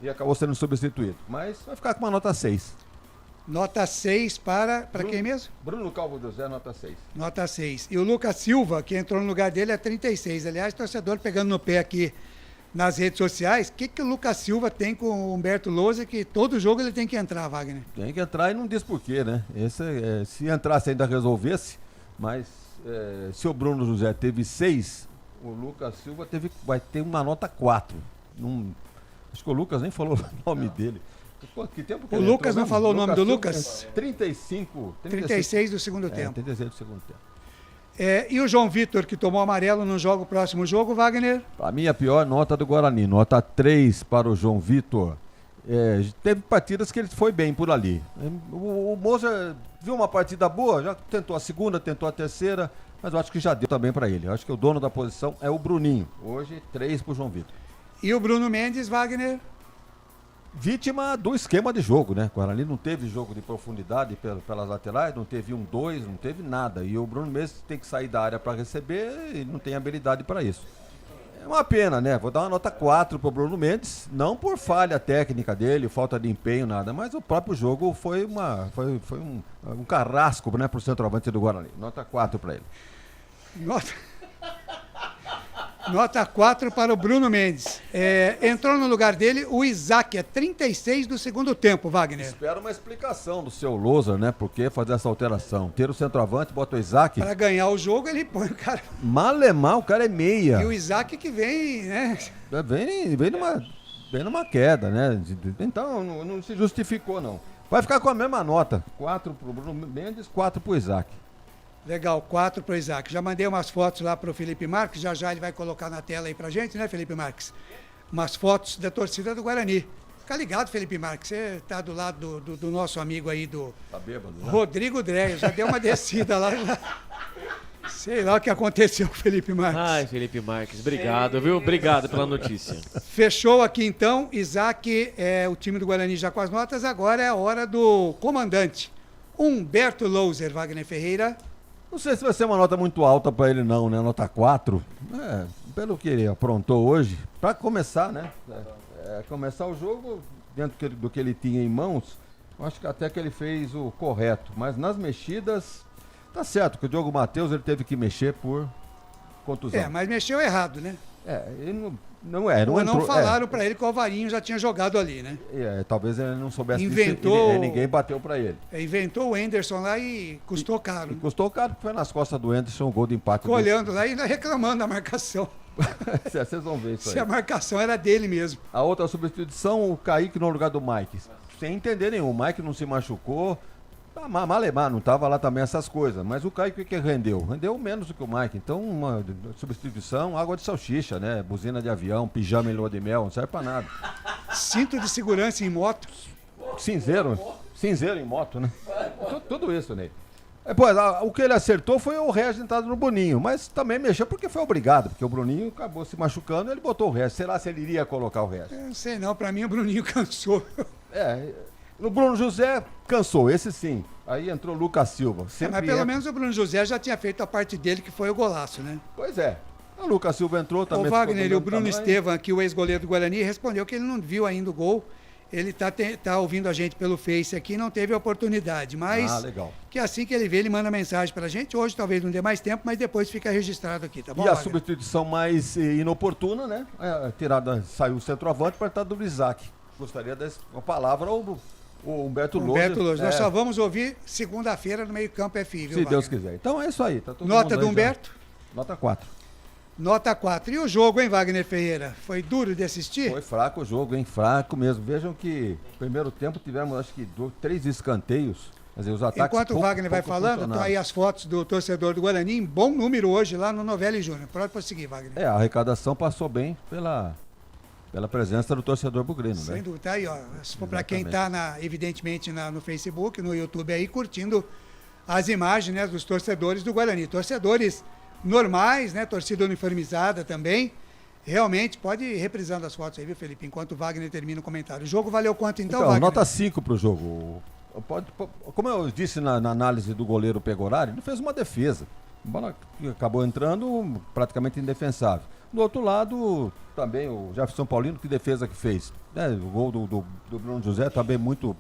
e acabou sendo substituído. Mas vai ficar com uma nota 6. Nota 6 para quem mesmo? Bruno Calvo José, nota 6. Nota 6. E o Lucas Silva, que entrou no lugar dele, é 36. Aliás, torcedor pegando no pé aqui nas redes sociais. O que o Lucas Silva tem com o Humberto Lousa, que todo jogo ele tem que entrar, Wagner? Tem que entrar e não diz por quê, né? Se entrasse ainda resolvesse, mas se o Bruno José teve 6, o Lucas Silva vai ter uma nota 4. Acho que o Lucas nem falou o nome dele. Pô, que tempo que o ele Lucas entrou, não falou o nome do Silva, Lucas? 36 do segundo tempo. 36 do segundo tempo. E o João Vitor, que tomou amarelo no próximo jogo, Wagner? A minha pior nota do Guarani, nota 3 para o João Vitor. Teve partidas que ele foi bem por ali. O Moza viu uma partida boa, já tentou a segunda, tentou a terceira, mas eu acho que já deu também para ele. Eu acho que o dono da posição é o Bruninho. Hoje, 3 para o João Vitor. E o Bruno Mendes, Wagner? Vítima do esquema de jogo, né? O Guarani não teve jogo de profundidade pelas laterais, não teve 1-2, não teve nada. E o Bruno Mendes tem que sair da área para receber e não tem habilidade para isso. É uma pena, né? Vou dar uma nota 4 pro Bruno Mendes, não por falha técnica dele, falta de empenho, nada, mas o próprio jogo foi um carrasco, né, pro centroavante do Guarani. Nota 4 para ele. Nota 4 para o Bruno Mendes. Entrou no lugar dele o Isaac, 36 do segundo tempo, Wagner. Espero uma explicação do seu Lousa, né? Por que fazer essa alteração? Ter o centroavante, bota o Isaac. Para ganhar o jogo, ele põe o cara. Malemar, o cara é meia. E o Isaac que vem, né? Vem numa queda, né? Então não se justificou, não. Vai ficar com a mesma nota. 4 pro Bruno Mendes, 4 pro Isaac. Legal, 4 pro Isaac. Já mandei umas fotos lá pro Felipe Marques, já ele vai colocar na tela aí pra gente, né, Felipe Marques? Umas fotos da torcida do Guarani. Fica ligado, Felipe Marques, você tá do lado do nosso amigo aí Tá bêbado, né? Rodrigo Dreia, já deu uma descida lá. Sei lá o que aconteceu com o Felipe Marques. Ai, Felipe Marques, obrigado, viu? Obrigado pela notícia. Fechou aqui então, Isaac, o time do Guarani já com as notas, agora é a hora do comandante. Humberto Louser, Wagner Ferreira. Não sei se vai ser uma nota muito alta para ele não, né? Nota 4. Pelo que ele aprontou hoje, para começar, né? Começar o jogo, dentro do que ele tinha em mãos, eu acho que até que ele fez o correto. Mas nas mexidas, tá certo que o Diogo Matheus ele teve que mexer por contusão. Mas mexeu errado, né? Ele não entrou, falaram pra ele que o Alvarinho já tinha jogado ali, né? Talvez ele não soubesse Inventou, ninguém bateu pra ele. Inventou o Anderson lá e custou caro. Custou caro, porque foi nas costas do Anderson o gol de empate. Ficou olhando lá e ainda reclamando da marcação. Vocês vão ver isso aí. Se a marcação era dele mesmo. A outra substituição, o Kaique no lugar do Mike. Sem entender nenhum. O Mike não se machucou. Malemar, não tava lá também essas coisas. Mas o Kaique que rendeu? Rendeu menos do que o Mike. Então, uma substituição, água de salsicha, né? Buzina de avião, pijama em lua de mel, não serve pra nada. Cinto de segurança em moto. Cinzeiro em moto, né? Tudo isso, Ney. O que ele acertou foi o Regis entrado no Bruninho, mas também mexeu porque foi obrigado, porque o Bruninho acabou se machucando e ele botou o Regis. Será se ele iria colocar o Regis? Não sei não, pra mim o Bruninho cansou. O Bruno José cansou, esse sim. Aí entrou o Lucas Silva. Mas pelo menos o Bruno José já tinha feito a parte dele, que foi o golaço, né? Pois é. O Lucas Silva entrou também. O Wagner e o Bruno Estevam, aqui o ex-goleiro do Guarani, respondeu que ele não viu ainda o gol. Ele tá ouvindo a gente pelo Face aqui, não teve a oportunidade, mas legal. Que assim que ele vê, ele manda mensagem pra gente. Hoje talvez não dê mais tempo, mas depois fica registrado aqui, tá bom? E a substituição mais inoportuna, né? Saiu o centroavante para estar do Isaac. Gostaria de uma palavra ao Humberto Lousa. Nós só vamos ouvir segunda-feira no meio-campo FI, viu, se Deus quiser. Então é isso aí. Tá todo Nota mundo do Humberto? Nota 4. Nota 4. E o jogo, hein, Wagner Ferreira? Foi duro de assistir? Foi fraco o jogo, hein? Fraco mesmo. Vejam que no primeiro tempo tivemos, acho que 3 escanteios. Quer dizer, os ataques Enquanto o Wagner vai falando, estão aí as fotos do torcedor do Guarani, em bom número hoje lá no Novelli Júnior. Pode prosseguir, Wagner. A arrecadação passou bem pela presença do torcedor bugrino, né? Sem dúvida. Tá aí, ó. Se for para quem está, evidentemente, no Facebook, no YouTube aí, curtindo as imagens, né, dos torcedores do Guarani. Torcedores normais, né? Torcida uniformizada também. Realmente, pode ir reprisando as fotos aí, viu, Felipe? Enquanto o Wagner termina o comentário. O jogo valeu quanto então, Wagner? Nota 5 pro jogo. Como eu disse na análise do goleiro Pegorari, ele fez uma defesa. A bola acabou entrando praticamente indefensável. Do outro lado, também o Jefferson Paulino, que defesa que fez. O gol do Bruno José também muito...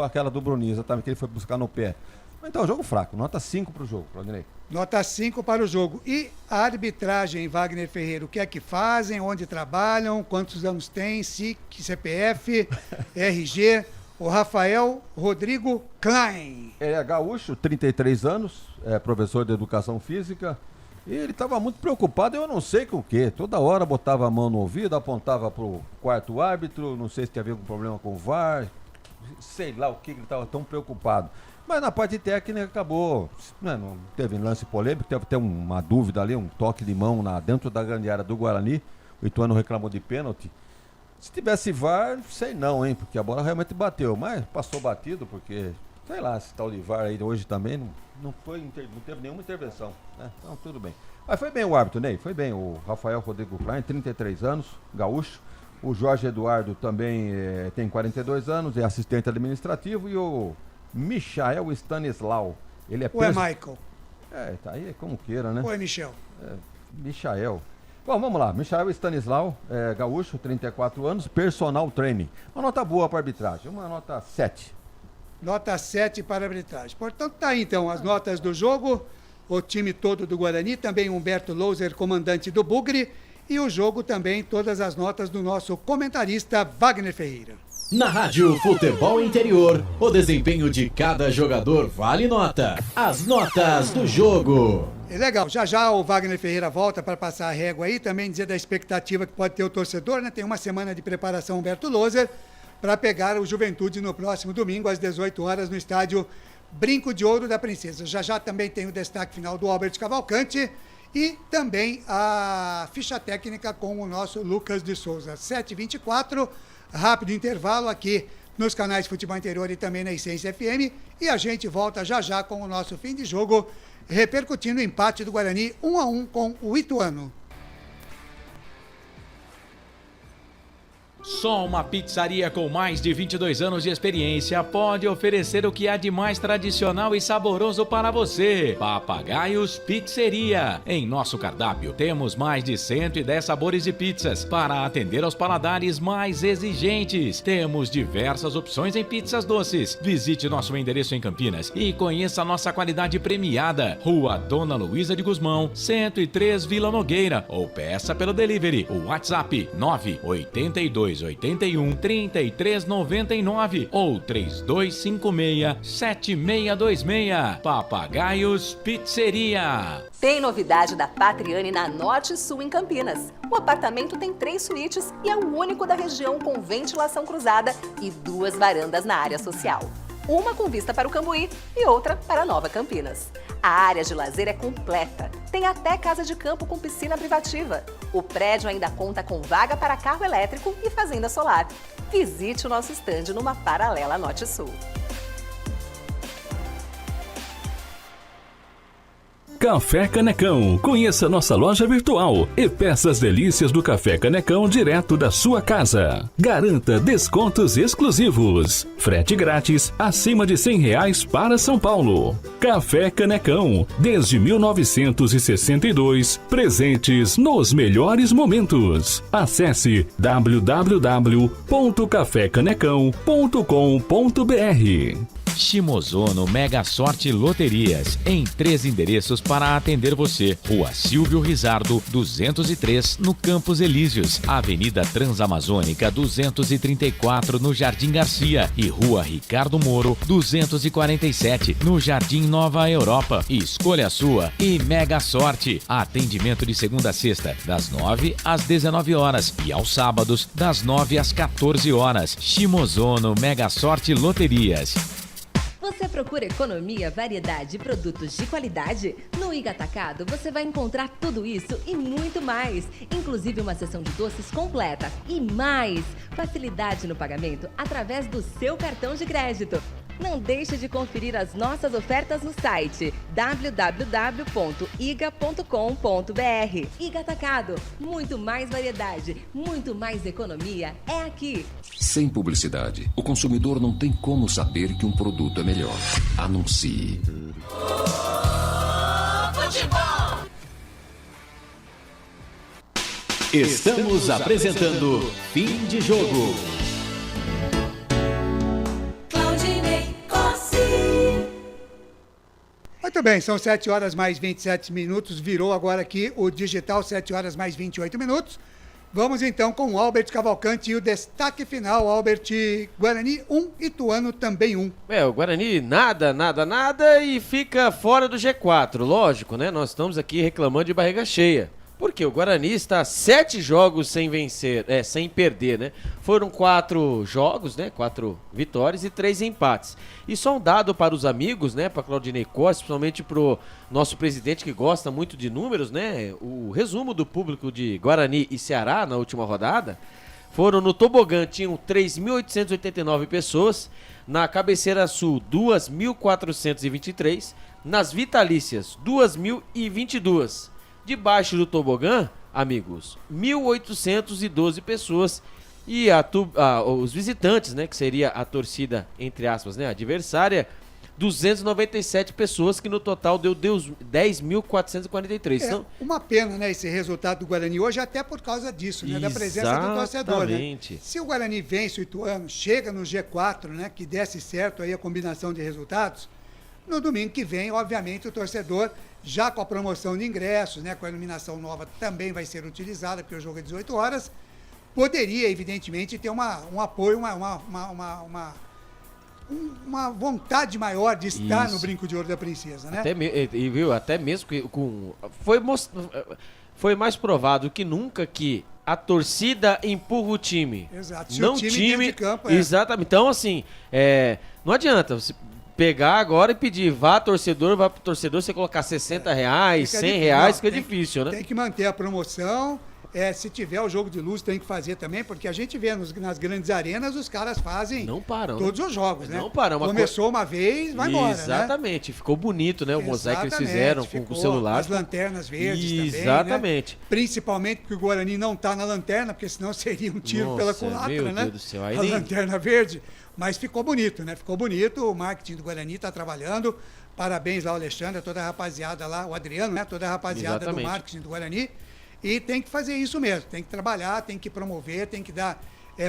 aquela do Bruninho, exatamente, que ele foi buscar no pé. Então, jogo fraco. Nota 5 pro jogo, Claudinei. Nota 5 para o jogo. E a arbitragem, Wagner Ferreira, o que é que fazem, onde trabalham, quantos anos tem, SIC, CPF, RG... O Rafael Rodrigo Klein. Ele é gaúcho, 33 anos, é professor de educação física. E ele estava muito preocupado, eu não sei com o quê. Toda hora botava a mão no ouvido, apontava para o quarto árbitro, não sei se tinha algum problema com o VAR, sei lá o que ele estava tão preocupado. Mas na parte técnica acabou, não teve lance polêmico, teve até uma dúvida ali, um toque de mão dentro da grande área do Guarani. O Ituano reclamou de pênalti. Se tivesse VAR, sei não, hein, porque a bola realmente bateu, mas passou batido, porque, sei lá, esse tal de VAR aí hoje também não teve nenhuma intervenção, né? Então, tudo bem. Mas foi bem o árbitro, Ney, foi bem o Rafael Rodrigo Klein, 33 anos, gaúcho. O Jorge Eduardo também tem 42 anos, é assistente administrativo. E o Michael Stanislau, ele é... Ou é Michael? Tá aí como queira, né? Ou é Michel? Michael. Bom, vamos lá. Michael Stanislau, gaúcho, 34 anos, personal training. Uma nota boa para arbitragem, uma nota 7. Nota 7 para a arbitragem. Portanto, tá aí então as notas do jogo, o time todo do Guarani, também Humberto Louser, comandante do Bugre, e o jogo também, todas as notas do nosso comentarista Wagner Ferreira. Na Rádio Futebol Interior, o desempenho de cada jogador vale nota. As notas do jogo. É legal, já o Wagner Ferreira volta para passar a régua aí, também dizer da expectativa que pode ter o torcedor, né? Tem uma semana de preparação Humberto Louser para pegar o Juventude no próximo domingo às 18 horas no estádio Brinco de Ouro da Princesa. Já também tem o destaque final do Albert Cavalcante e também a ficha técnica com o nosso Lucas de Souza. 7h24, rápido intervalo aqui nos canais de Futebol Interior e também na Essência FM, e a gente volta já com o nosso fim de jogo, repercutindo o empate do Guarani 1-1 com o Ituano. Só uma pizzaria com mais de 22 anos de experiência pode oferecer o que há de mais tradicional e saboroso para você. Papagaios Pizzeria. Em nosso cardápio temos mais de 110 sabores de pizzas para atender aos paladares mais exigentes. Temos diversas opções em pizzas doces. Visite nosso endereço em Campinas e conheça a nossa qualidade premiada. Rua Dona Luísa de Guzmão, 103 Vila Nogueira, ou peça pelo delivery. O WhatsApp 98281 3399 ou 3256-7626. Papagaios Pizzeria. Tem novidade da Patriani na Norte Sul em Campinas. O apartamento tem 3 suítes e é o único da região com ventilação cruzada e 2 varandas na área social. Uma com vista para o Cambuí e outra para Nova Campinas. A área de lazer é completa. Tem até casa de campo com piscina privativa. O prédio ainda conta com vaga para carro elétrico e fazenda solar. Visite o nosso estande numa paralela Norte-Sul. Café Canecão. Conheça nossa loja virtual e peça as delícias do Café Canecão direto da sua casa. Garanta descontos exclusivos. Frete grátis acima de R$100 para São Paulo. Café Canecão. Desde 1962, presentes nos melhores momentos. Acesse www.cafecanecão.com.br. Shimozono Mega Sorte Loterias, em 3 endereços para atender você. Rua Silvio Rizardo, 203, no Campos Elíseos. Avenida Transamazônica, 234, no Jardim Garcia. E Rua Ricardo Moro, 247, no Jardim Nova Europa. Escolha a sua e Mega Sorte. Atendimento de segunda a sexta, das 9 às 19 horas. E aos sábados, das 9 às 14 horas. Shimozono Mega Sorte Loterias. Você procura economia, variedade e produtos de qualidade? No Iga Atacado você vai encontrar tudo isso e muito mais, inclusive uma seção de doces completa e mais facilidade no pagamento através do seu cartão de crédito. Não deixe de conferir as nossas ofertas no site www.iga.com.br. Iga Atacado, muito mais variedade, muito mais economia é aqui. Sem publicidade, o consumidor não tem como saber que um produto é melhor. Anuncie. Futebol. Estamos apresentando Fim de Jogo. Muito bem, são 7 horas mais 27 minutos, virou agora aqui o digital, 7 horas mais 28 minutos. Vamos então com o Albert Cavalcante e o destaque final, Albert. Guarani 1, Ituano também 1. O Guarani nada e fica fora do G4, lógico, né? Nós estamos aqui reclamando de barriga cheia. Porque o Guarani está 7 jogos sem vencer, sem perder, né? Foram 4 jogos, né? 4 vitórias e 3 empates. E só um dado para os amigos, né? Para Claudinei Costa, principalmente para o nosso presidente que gosta muito de números, né? O resumo do público de Guarani e Ceará na última rodada foram no tobogã, tinham 3.889 pessoas, na cabeceira sul 2.423, nas vitalícias 2.022. Debaixo do tobogã, amigos, 1.812 pessoas e os visitantes, né, que seria a torcida, entre aspas, né, adversária, 297 pessoas, que no total deu 10.443. Então, uma pena, né, esse resultado do Guarani hoje, até por causa disso, né, da presença do torcedor. Né? Se o Guarani vence o Ituano, chega no G4, né, que desse certo aí a combinação de resultados, no domingo que vem, obviamente, o torcedor, já com a promoção de ingressos, né, com a iluminação nova também vai ser utilizada, porque o jogo é 18 horas, poderia, evidentemente, ter um apoio, uma vontade maior de estar no Brinco de Ouro da Princesa, né? Até mesmo foi mais provado que nunca que a torcida empurra o time. Exato. Se não o time time dentro de campo, Exatamente. Então, assim, não adianta você pegar agora e pedir, vá pro torcedor, você colocar R$60, R$100, fica difícil, né? Tem que manter a promoção, se tiver o jogo de luz, tem que fazer também, porque a gente vê nas grandes arenas, os caras fazem não param, todos os jogos, né? Não param. Começou uma vez, vai embora, Exatamente. Né? Ficou bonito, né? O mosaico que eles fizeram com o celular. As lanternas verdes Exatamente. Também, né? Principalmente porque o Guarani não tá na lanterna, porque senão seria um tiro pela culatra, meu né? Deus do céu. Aí a lanterna verde. Mas ficou bonito, né? Ficou bonito, o marketing do Guarani está trabalhando. Parabéns lá ao Alexandre, toda a rapaziada lá, o Adriano, né? Toda a rapaziada do marketing do Guarani. E tem que fazer isso mesmo, tem que trabalhar, tem que promover, tem que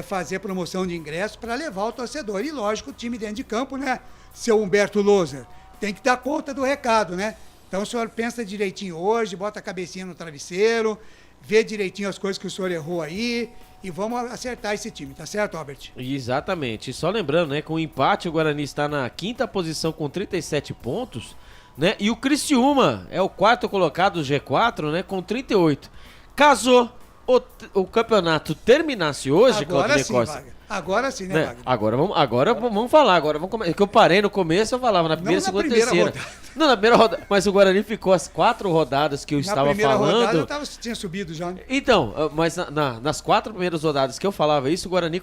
fazer promoção de ingresso para levar o torcedor. E lógico, o time dentro de campo, né? Seu Humberto Loser, tem que dar conta do recado, né? Então o senhor pensa direitinho hoje, bota a cabecinha no travesseiro, vê direitinho as coisas que o senhor errou aí e vamos acertar esse time, tá certo, Albert? Exatamente. E só lembrando, né, com o empate o Guarani está na 5ª posição com 37 pontos, né? E o Criciúma é o 4º colocado do G4, né, com 38. Caso o campeonato terminasse hoje, Claudinei Costa. Agora sim, né, Wagner? Agora vamos falar. É que eu parei no começo, eu falava na primeira, segunda e terceira. Não, na primeira rodada. Mas o Guarani ficou as 4 rodadas que eu estava falando. Na primeira rodada tinha subido já. Né? Então, mas nas 4 primeiras rodadas que eu falava isso, o Guarani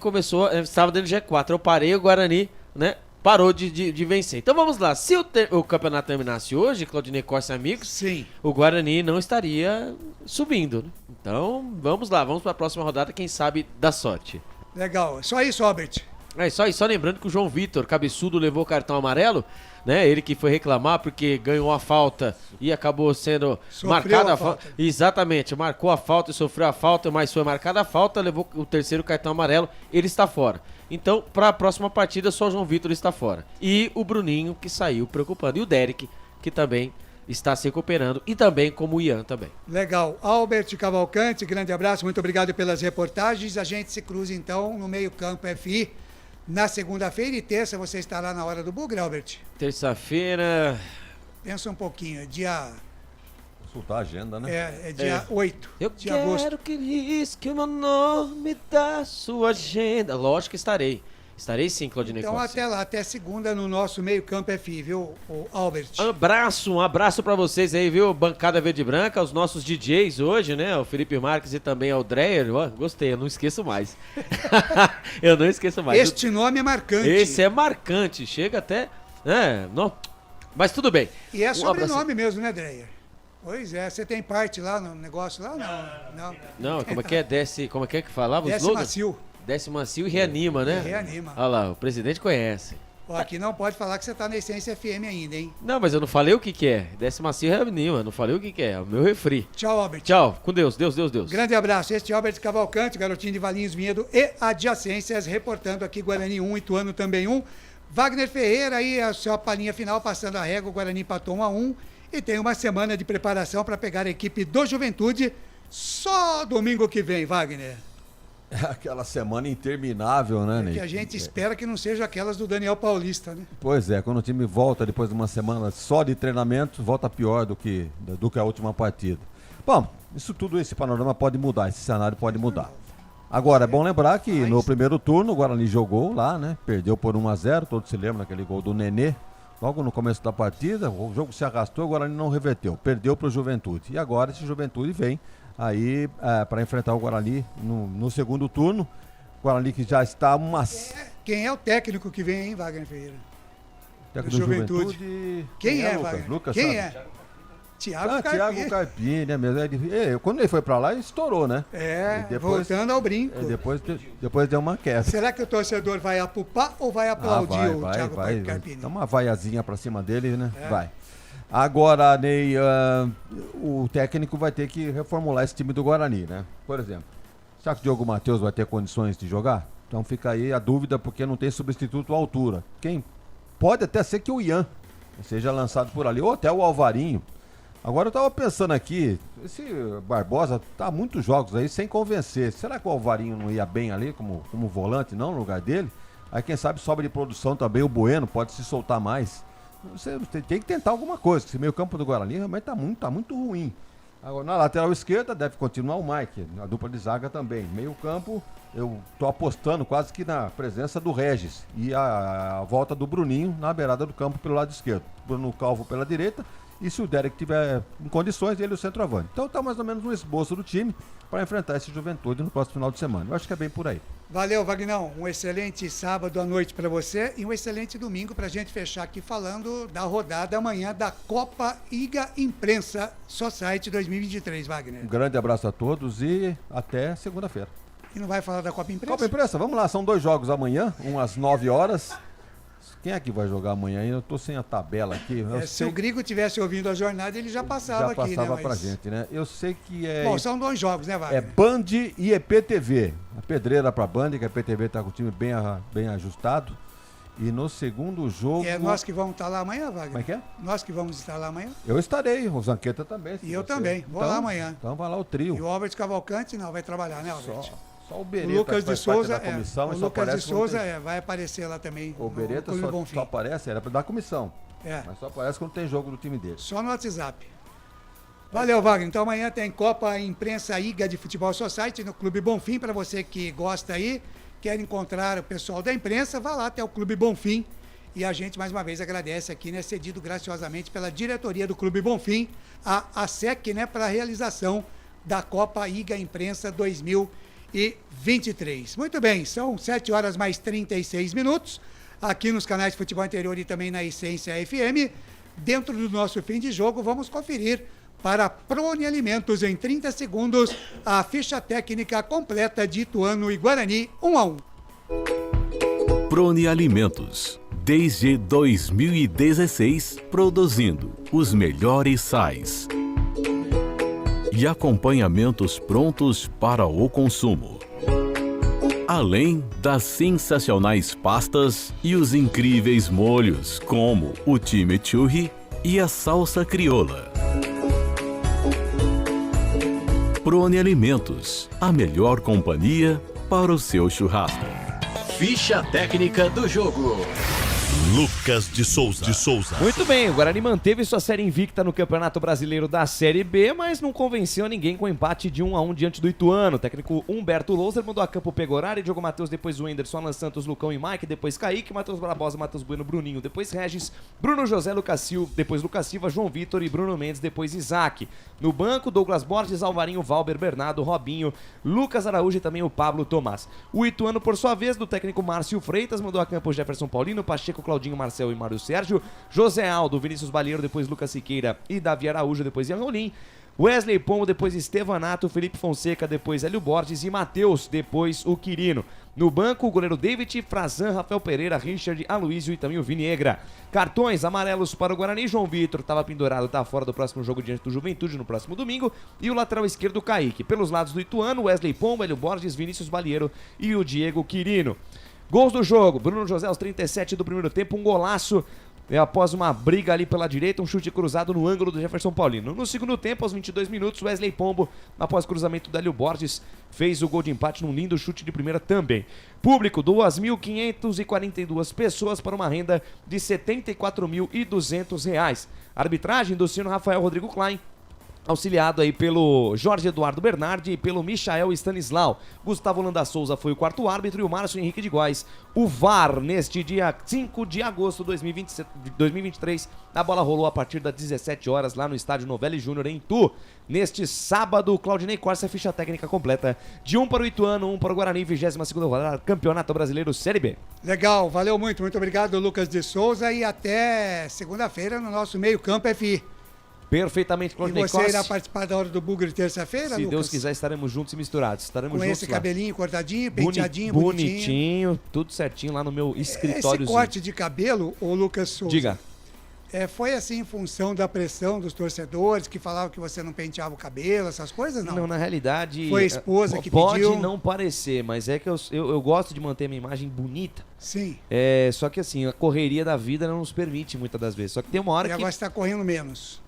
estava dentro do G4. Eu parei, o Guarani, né? Parou de vencer. Então vamos lá. Se o campeonato terminasse hoje, Claudinei Costa e amigos, sim, o Guarani não estaria subindo. Né? Então vamos lá, vamos para a próxima rodada, quem sabe dá sorte. Legal. Só isso, Albert. É só isso. Só lembrando que o João Vitor, cabeçudo, levou cartão amarelo, né? Ele que foi reclamar porque ganhou a falta e acabou sendo marcada a falta. Exatamente, marcou a falta e sofreu a falta, mas foi marcada a falta, levou o terceiro cartão amarelo, ele está fora. Então, para a próxima partida, só o João Vitor está fora. E o Bruninho, que saiu preocupando. E o Derek, que também está se recuperando. E também como o Ian também. Legal. Albert Cavalcante, grande abraço. Muito obrigado pelas reportagens. A gente se cruza, então, no meio-campo FI. Na segunda-feira e terça você estará na hora do bugre, Albert? Terça-feira... Pensa um pouquinho. Dia... Consultar a agenda, né? É dia 8 de agosto. Eu quero que risque o meu nome da sua agenda. Lógico que estarei. Estarei sim, Claudinei Então Costa. até lá, até segunda no nosso meio-campo FI, viu, o Albert? Um abraço pra vocês aí, viu? Bancada Verde e Branca, os nossos DJs hoje, né? O Felipe Marques e também o Dreyer. Gostei, eu não esqueço mais. Eu não esqueço mais. Este nome é marcante. Esse é marcante, chega até... não... Mas tudo bem. E é sobrenome mesmo, né, Dreyer? Pois é, você tem parte lá no negócio lá? Não, como é que é? Como é que falava? Desce macio. Desce macio e reanima, né? Reanima. Olha lá, o presidente conhece. Ó, aqui não pode falar que você tá na Essência FM ainda, hein? Não, mas eu não falei o que é. Desce macio e reanima, não falei o que é. É o meu refri. Tchau, Albert. Tchau, com Deus, Deus. Grande abraço. Este é Albert Cavalcante, garotinho de Valinhos, Vinhedo e adjacências, reportando aqui Guarani 1, Ituano também 1. Wagner Ferreira aí, a sua palhinha final, passando a régua, o Guarani empatou 1-1. E tem uma semana de preparação para pegar a equipe do Juventude só domingo que vem, Wagner. É aquela semana interminável, né, Ney? Que a gente espera que não seja aquelas do Daniel Paulista, né? Pois é, quando o time volta depois de uma semana só de treinamento, volta pior do que a última partida. Bom, esse panorama pode mudar, esse cenário pode mudar. Agora, é bom lembrar que no primeiro turno o Guarani jogou lá, né? Perdeu por 1-0, todos se lembram daquele gol do Nenê. Logo no começo da partida, o jogo se arrastou, o Guarani não reverteu, perdeu para o Juventude. E agora esse Juventude vem aí para enfrentar o Guarani no segundo turno. O Guarani que já está Quem é o técnico que vem, hein, Wagner Ferreira? Técnico do Juventude. Quem é, Lucas? Wagner? Lucas, quem sabe? é? Thiago Carpini, né mesmo? Quando ele foi pra lá, ele estourou, né? Depois, voltando ao brinco. Depois deu uma queda. Será que o torcedor vai apupar ou vai aplaudir o Thiago Carpini? Dá uma vaiazinha pra cima dele, né? Vai. Agora, Ney, o técnico vai ter que reformular esse time do Guarani, né? Por exemplo, será que o Diogo Matheus vai ter condições de jogar? Então fica aí a dúvida, porque não tem substituto à altura. Pode até ser que o Ian seja lançado por ali, ou até o Alvarinho. Agora eu tava pensando aqui, esse Barbosa tá muitos jogos aí sem convencer. Será que o Alvarinho não ia bem ali como volante, não, no lugar dele? Aí quem sabe sobra de produção também, o Bueno pode se soltar mais. Você tem que tentar alguma coisa, esse meio campo do Guarani realmente tá muito ruim. Agora na lateral esquerda deve continuar o Mike, a dupla de zaga também. Meio campo eu tô apostando quase que na presença do Regis e a volta do Bruninho na beirada do campo pelo lado esquerdo. Bruno Calvo pela direita E se o Derek tiver em condições, ele é o centroavante. Então tá mais ou menos um esboço do time para enfrentar esse Juventude no próximo final de semana. Eu acho que é bem por aí. Valeu, Vagnão. Um excelente sábado à noite para você e um excelente domingo para a gente fechar aqui falando da rodada amanhã da Copa IGA Imprensa Society 2023, Wagner. Um grande abraço a todos e até segunda-feira. E não vai falar da Copa Imprensa? Copa Imprensa, vamos lá. São 2 jogos amanhã, um às 9 horas. Quem é que vai jogar amanhã? Eu tô sem a tabela aqui. Se o Grigo tivesse ouvindo a jornada, ele já passava aqui, né? Já passava pra gente, né? Eu sei que é... Bom, são 2 jogos, né, Wagner? É Band e EPTV. A pedreira pra Band, que a EPTV tá com o time bem ajustado. E no segundo jogo... É nós que vamos estar lá amanhã, Wagner? Como é que é? Nós que vamos estar lá amanhã? Eu estarei, o Zanqueta também. E eu também, vou lá amanhã. Então vai lá o trio. E o Albert Cavalcante não vai trabalhar, né, Albert? Só o Beretta, o Lucas de Souza, comissão, o Lucas de Souza vai aparecer lá também. O Beretta só aparece, era da comissão. Mas só aparece quando tem jogo do time dele. Só no WhatsApp. Valeu, Wagner. Então amanhã tem Copa Imprensa IGA de Futebol Society no Clube Bonfim, para você que gosta aí, quer encontrar o pessoal da imprensa, vá lá até o Clube Bonfim. E a gente, mais uma vez, agradece aqui, né, cedido graciosamente pela diretoria do Clube Bonfim, a SEC, né, para a realização da Copa IGA Imprensa 2023. Muito bem, são 7 horas mais 36 minutos, aqui nos canais de Futebol Interior e também na Essência FM. Dentro do nosso fim de jogo, vamos conferir para Prone Alimentos, em 30 segundos, a ficha técnica completa de Ituano e Guarani, 1-1. Prone Alimentos, desde 2016, produzindo os melhores sais e acompanhamentos prontos para o consumo. Além das sensacionais pastas e os incríveis molhos, como o chimichurri e a salsa crioula. Prone Alimentos, a melhor companhia para o seu churrasco. Ficha técnica do jogo. Lucas de Souza. Muito bem, o Guarani manteve sua série invicta no Campeonato Brasileiro da Série B, mas não convenceu ninguém com o empate de 1-1 diante do Ituano. O técnico Humberto Louser mandou a campo Pegorari, Diogo Matheus, depois o Whindersson, Alan Santos, Lucão e Mike, depois Kaique, Matheus Barbosa, Matheus Bueno, Bruninho, depois Regis, Bruno José, Lucas Silva, depois Lucas Silva, João Vitor e Bruno Mendes, depois Isaac. No banco, Douglas Borges, Alvarinho, Valber, Bernardo, Robinho, Lucas Araújo e também o Pablo Tomás. O Ituano, por sua vez, do técnico Márcio Freitas, mandou a campo Jefferson Paulino, Pacheco, Claudinho, Marcel e Mário Sérgio, José Aldo, Vinícius Balieiro, depois Lucas Siqueira e Davi Araújo, depois Ian Rolim, Wesley Pombo, depois Estevanato, Felipe Fonseca, depois Hélio Borges e Matheus, depois o Quirino. No banco, o goleiro David, Frazan, Rafael Pereira, Richard, Aloysio e também o Viniegra. Cartões amarelos para o Guarani, João Vitor estava pendurado, está fora do próximo jogo diante do Juventude no próximo domingo. E o lateral esquerdo, Kaique. Pelos lados do Ituano, Wesley Pombo, Hélio Borges, Vinícius Balieiro e o Diego Quirino. Gols do jogo, Bruno José aos 37 do primeiro tempo, um golaço após uma briga ali pela direita, um chute cruzado no ângulo do Jefferson Paulino. No segundo tempo, aos 22 minutos, Wesley Pombo, após cruzamento do Hélio Borges, fez o gol de empate num lindo chute de primeira também. Público, 2.542 pessoas para uma renda de R$ 74.200. Arbitragem do sino Rafael Rodrigo Klein, auxiliado aí pelo Jorge Eduardo Bernardi e pelo Michael Stanislau. Gustavo Landa Souza foi o quarto árbitro e o Márcio Henrique de Góes, o VAR, neste dia 5 de agosto de 2023. A bola rolou a partir das 17 horas lá no estádio Novelli Júnior em Itu. Neste sábado, Claudinei Corsa, ficha técnica completa de 1 para o Ituano, 1 para o Guarani, 22ª rodada, Campeonato Brasileiro Série B. Legal, valeu muito obrigado, Lucas de Souza, e até segunda-feira no nosso meio-campo FI. Perfeitamente, Claudinei Corsa. E você irá participar da Hora do Bugre terça-feira, Lucas? Se Deus quiser, estaremos juntos e misturados. Estaremos com juntos esse lá. Cabelinho cortadinho, penteadinho, bonitinho, tudo certinho lá no meu escritóriozinho. Esse corte de cabelo, ô Lucas Souza, diga. Foi assim em função da pressão dos torcedores que falavam que você não penteava o cabelo, essas coisas, não? Não, na realidade... Foi a esposa que pode pediu? Pode não parecer, mas é que eu gosto de manter a minha imagem bonita. Sim. Só que assim, a correria da vida não nos permite muitas das vezes. Só que tem uma hora que... E agora você está correndo menos.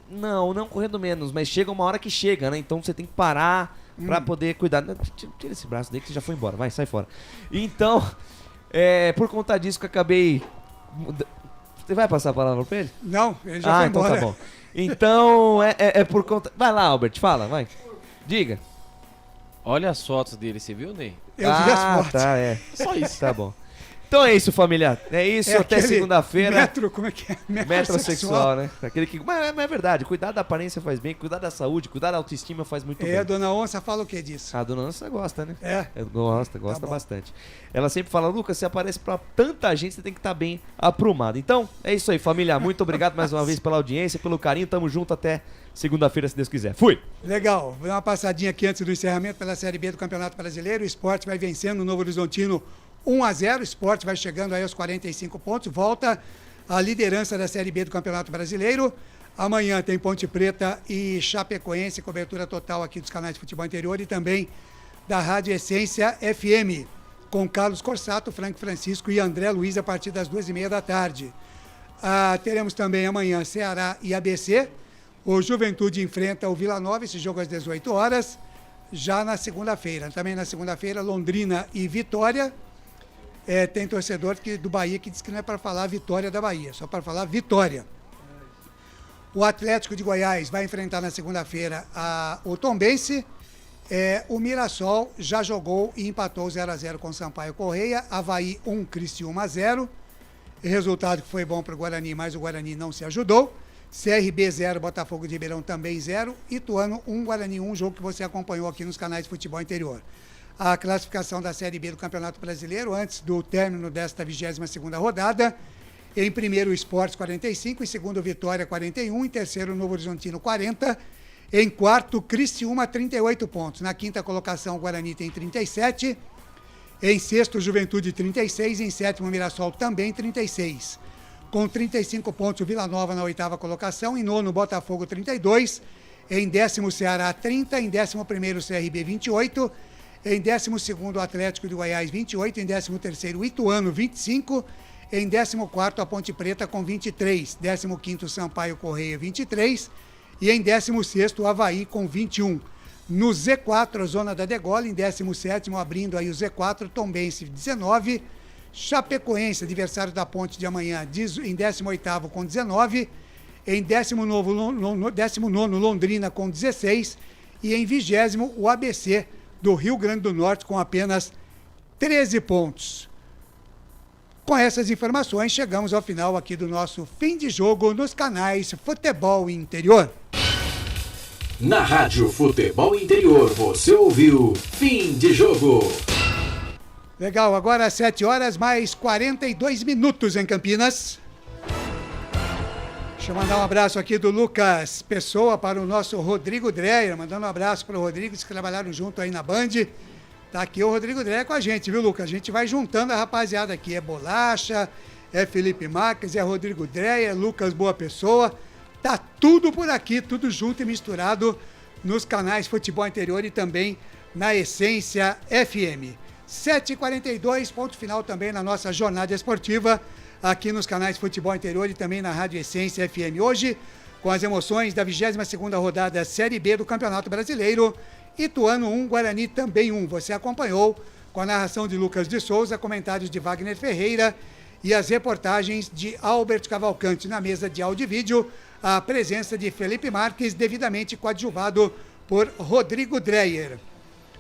Não correndo menos, mas chega uma hora que chega, né? Então você tem que parar pra poder cuidar. Tira esse braço daí que você já foi embora, vai, sai fora. Então, por conta disso que eu acabei... Você vai passar a palavra pra ele? Não, ele já foi embora. Então tá bom. Então, é por conta... Vai lá, Albert, fala, vai. Diga. Olha as fotos dele, você viu, Ney? Eu vi as fotos. Tá, Só isso. Tá bom. Então é isso, família. É isso, até segunda-feira. Como é que é? Metrosexual, né? Aquele que... Mas é verdade, cuidar da aparência faz bem, cuidar da saúde, cuidar da autoestima faz muito bem. A dona Onça fala o que disso? A dona Onça gosta, né? É? Gosta bastante. Ela sempre fala, Lucas, você aparece pra tanta gente, você tem que estar bem aprumado. Então, é isso aí, família. Muito obrigado mais uma vez pela audiência, pelo carinho. Tamo junto até segunda-feira, se Deus quiser. Fui! Legal. Vou dar uma passadinha aqui antes do encerramento pela Série B do Campeonato Brasileiro. O Sport vai vencendo o Novo Horizontino 1-0, o Sport vai chegando aí aos 45 pontos, volta à liderança da Série B do Campeonato Brasileiro. Amanhã tem Ponte Preta e Chapecoense, cobertura total aqui dos canais de futebol interior e também da Rádio Essência FM, com Carlos Corsato, Frank Francisco e André Luiz a partir das 2h30 da tarde. Teremos também amanhã Ceará e ABC, o Juventude enfrenta o Vila Nova, esse jogo às 18 horas, já na segunda-feira. Também na segunda-feira, Londrina e Vitória. Tem torcedor do Bahia que diz que não é para falar vitória da Bahia, só para falar vitória. O Atlético de Goiás vai enfrentar na segunda-feira o Tombense. O Mirassol já jogou e empatou 0-0 com o Sampaio Correia. Avaí 1, Criciúma 0. Resultado que foi bom para o Guarani, mas o Guarani não se ajudou. CRB 0, Botafogo de Ribeirão também 0. Ituano 1, Guarani 1, jogo que você acompanhou aqui nos canais de futebol interior. A classificação da Série B do Campeonato Brasileiro, antes do término desta 22ª rodada. Em primeiro, o Sport 45, em segundo, Vitória 41, em terceiro, Novo Horizontino 40, em quarto, Criciúma 38 pontos. Na quinta colocação, o Guarani tem 37, em sexto, Juventude 36, em sétimo, Mirassol também 36. Com 35 pontos, o Vila Nova na oitava colocação, em nono, Botafogo 32, em décimo, Ceará 30, em 11º, CRB 28, em 12º, Atlético de Goiás 28, em 13º, Ituano 25, em 14º, a Ponte Preta com 23, 15º, Sampaio Correia 23 e em 16º, o Avaí com 21. No Z4, a zona da degola, em 17º, abrindo aí o Z4, Tombense 19, Chapecoense, adversário da Ponte de amanhã, em 18º com 19, em 19º, Londrina com 16 e em 20º, o ABC do Rio Grande do Norte com apenas 13 pontos. Com essas informações, chegamos ao final aqui do nosso fim de jogo nos canais Futebol Interior. Na Rádio Futebol Interior, você ouviu Fim de Jogo. Legal, agora às 7 horas, mais 42 minutos em Campinas. Deixa eu mandar um abraço aqui do Lucas Pessoa para o nosso Rodrigo Dreyer, mandando um abraço para o Rodrigo, que trabalharam junto aí na Band. Tá aqui o Rodrigo Dreyer com a gente, viu, Lucas? A gente vai juntando a rapaziada aqui, é Bolacha, é Felipe Marques, é Rodrigo Dreyer, Lucas Boa Pessoa. Tá tudo por aqui, tudo junto e misturado nos canais Futebol Interior e também na Essência FM. 7h42, ponto final também na nossa jornada esportiva, aqui nos canais Futebol Interior e também na Rádio Essência FM. Hoje, com as emoções da 22ª rodada Série B do Campeonato Brasileiro, Ituano 1, Guarani também 1. Você acompanhou com a narração de Lucas de Souza, comentários de Wagner Ferreira e as reportagens de Albert Cavalcante. Na mesa de áudio e vídeo, a presença de Felipe Marques, devidamente coadjuvado por Rodrigo Dreyer.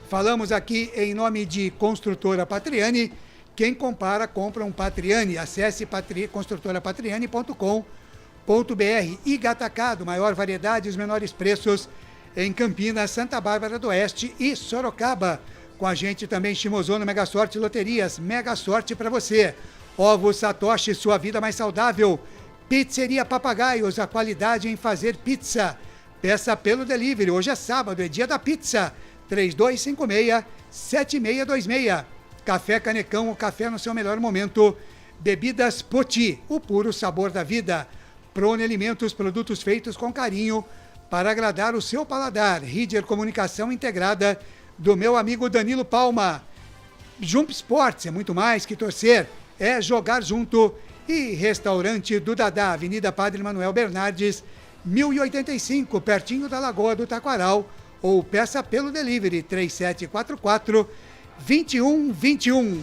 Falamos aqui em nome de Construtora Patriani. Quem compara, compra um Patriani. Acesse construtorapatriani.com.br. Iga Atacado, maior variedade e os menores preços em Campinas, Santa Bárbara do Oeste e Sorocaba. Com a gente também Shimozono Mega Sorte Loterias. Mega sorte para você. Ovos Satoshi, sua vida mais saudável. Pizzeria Papagaios, a qualidade em fazer pizza. Peça pelo delivery. Hoje é sábado, é dia da pizza. 3256-7626. Café Canecão, o café no seu melhor momento. Bebidas Poti, o puro sabor da vida. Prone Alimentos, produtos feitos com carinho para agradar o seu paladar. Ridger Comunicação Integrada, do meu amigo Danilo Palma. Jump Sports, é muito mais que torcer, é jogar junto. E Restaurante do Dadá, Avenida Padre Manuel Bernardes, 1085, pertinho da Lagoa do Taquaral. Ou peça pelo delivery, 3744-2121.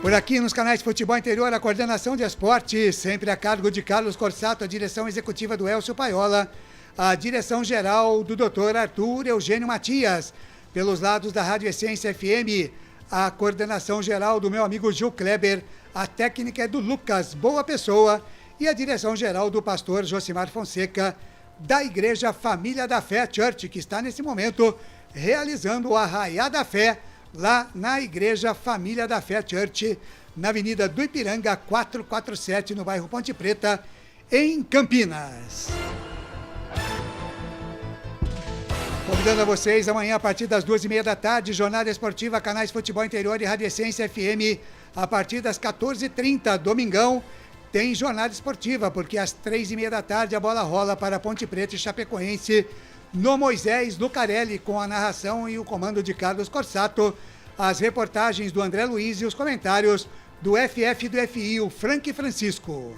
Por aqui nos canais de Futebol Interior, a coordenação de esportes, sempre a cargo de Carlos Corsato, a direção executiva do Elcio Paiola, a direção geral do Dr. Arthur Eugênio Matias. Pelos lados da Rádio Essência FM, A coordenação geral do meu amigo Gil Kleber, a técnica é do Lucas Boa Pessoa e a direção geral do pastor Josimar Fonseca, da Igreja Família da Fé Church, que está nesse momento realizando o Arraiá da Fé lá na Igreja Família da Fé Church, na Avenida do Ipiranga 447, no bairro Ponte Preta, em Campinas. Convidando a vocês amanhã a partir das 2h30 da tarde, jornada esportiva, canais Futebol Interior e Rádio Essência FM, a partir das 14h30, domingão, tem jornada esportiva, porque às 3h30 da tarde a bola rola para Ponte Preta e Chapecoense, no Moisés Lucarelli, com a narração e o comando de Carlos Corsato, as reportagens do André Luiz e os comentários do FF e do FI, o Frank Francisco.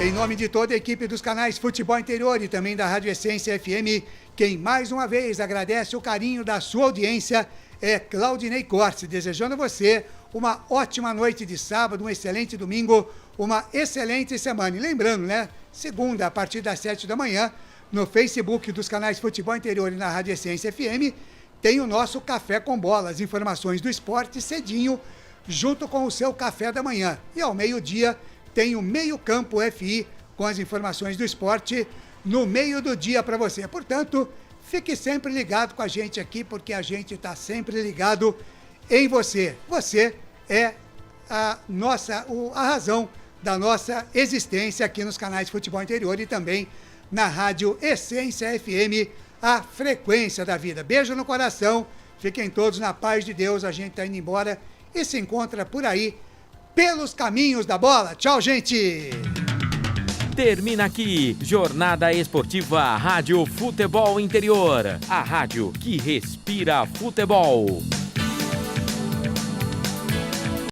Em nome de toda a equipe dos canais Futebol Interior e também da Rádio Essência FM, quem mais uma vez agradece o carinho da sua audiência é Claudinei Corse, desejando a você uma ótima noite de sábado, um excelente domingo, uma excelente semana. E lembrando, né, segunda, a partir das 7 da manhã, no Facebook dos canais Futebol Interior e na Rádio Essência FM, tem o nosso Café com Bola, as informações do esporte cedinho, junto com o seu café da manhã. E ao meio-dia, tem o Meio Campo FI com as informações do esporte no meio do dia para você. Portanto, fique sempre ligado com a gente aqui, porque a gente está sempre ligado em você. Você é a razão da nossa existência aqui nos canais Futebol Interior e também na Rádio Essência FM, a frequência da vida. Beijo no coração, fiquem todos na paz de Deus, a gente está indo embora e se encontra por aí pelos caminhos da bola. Tchau, gente! Termina aqui, Jornada Esportiva Rádio Futebol Interior. A rádio que respira futebol.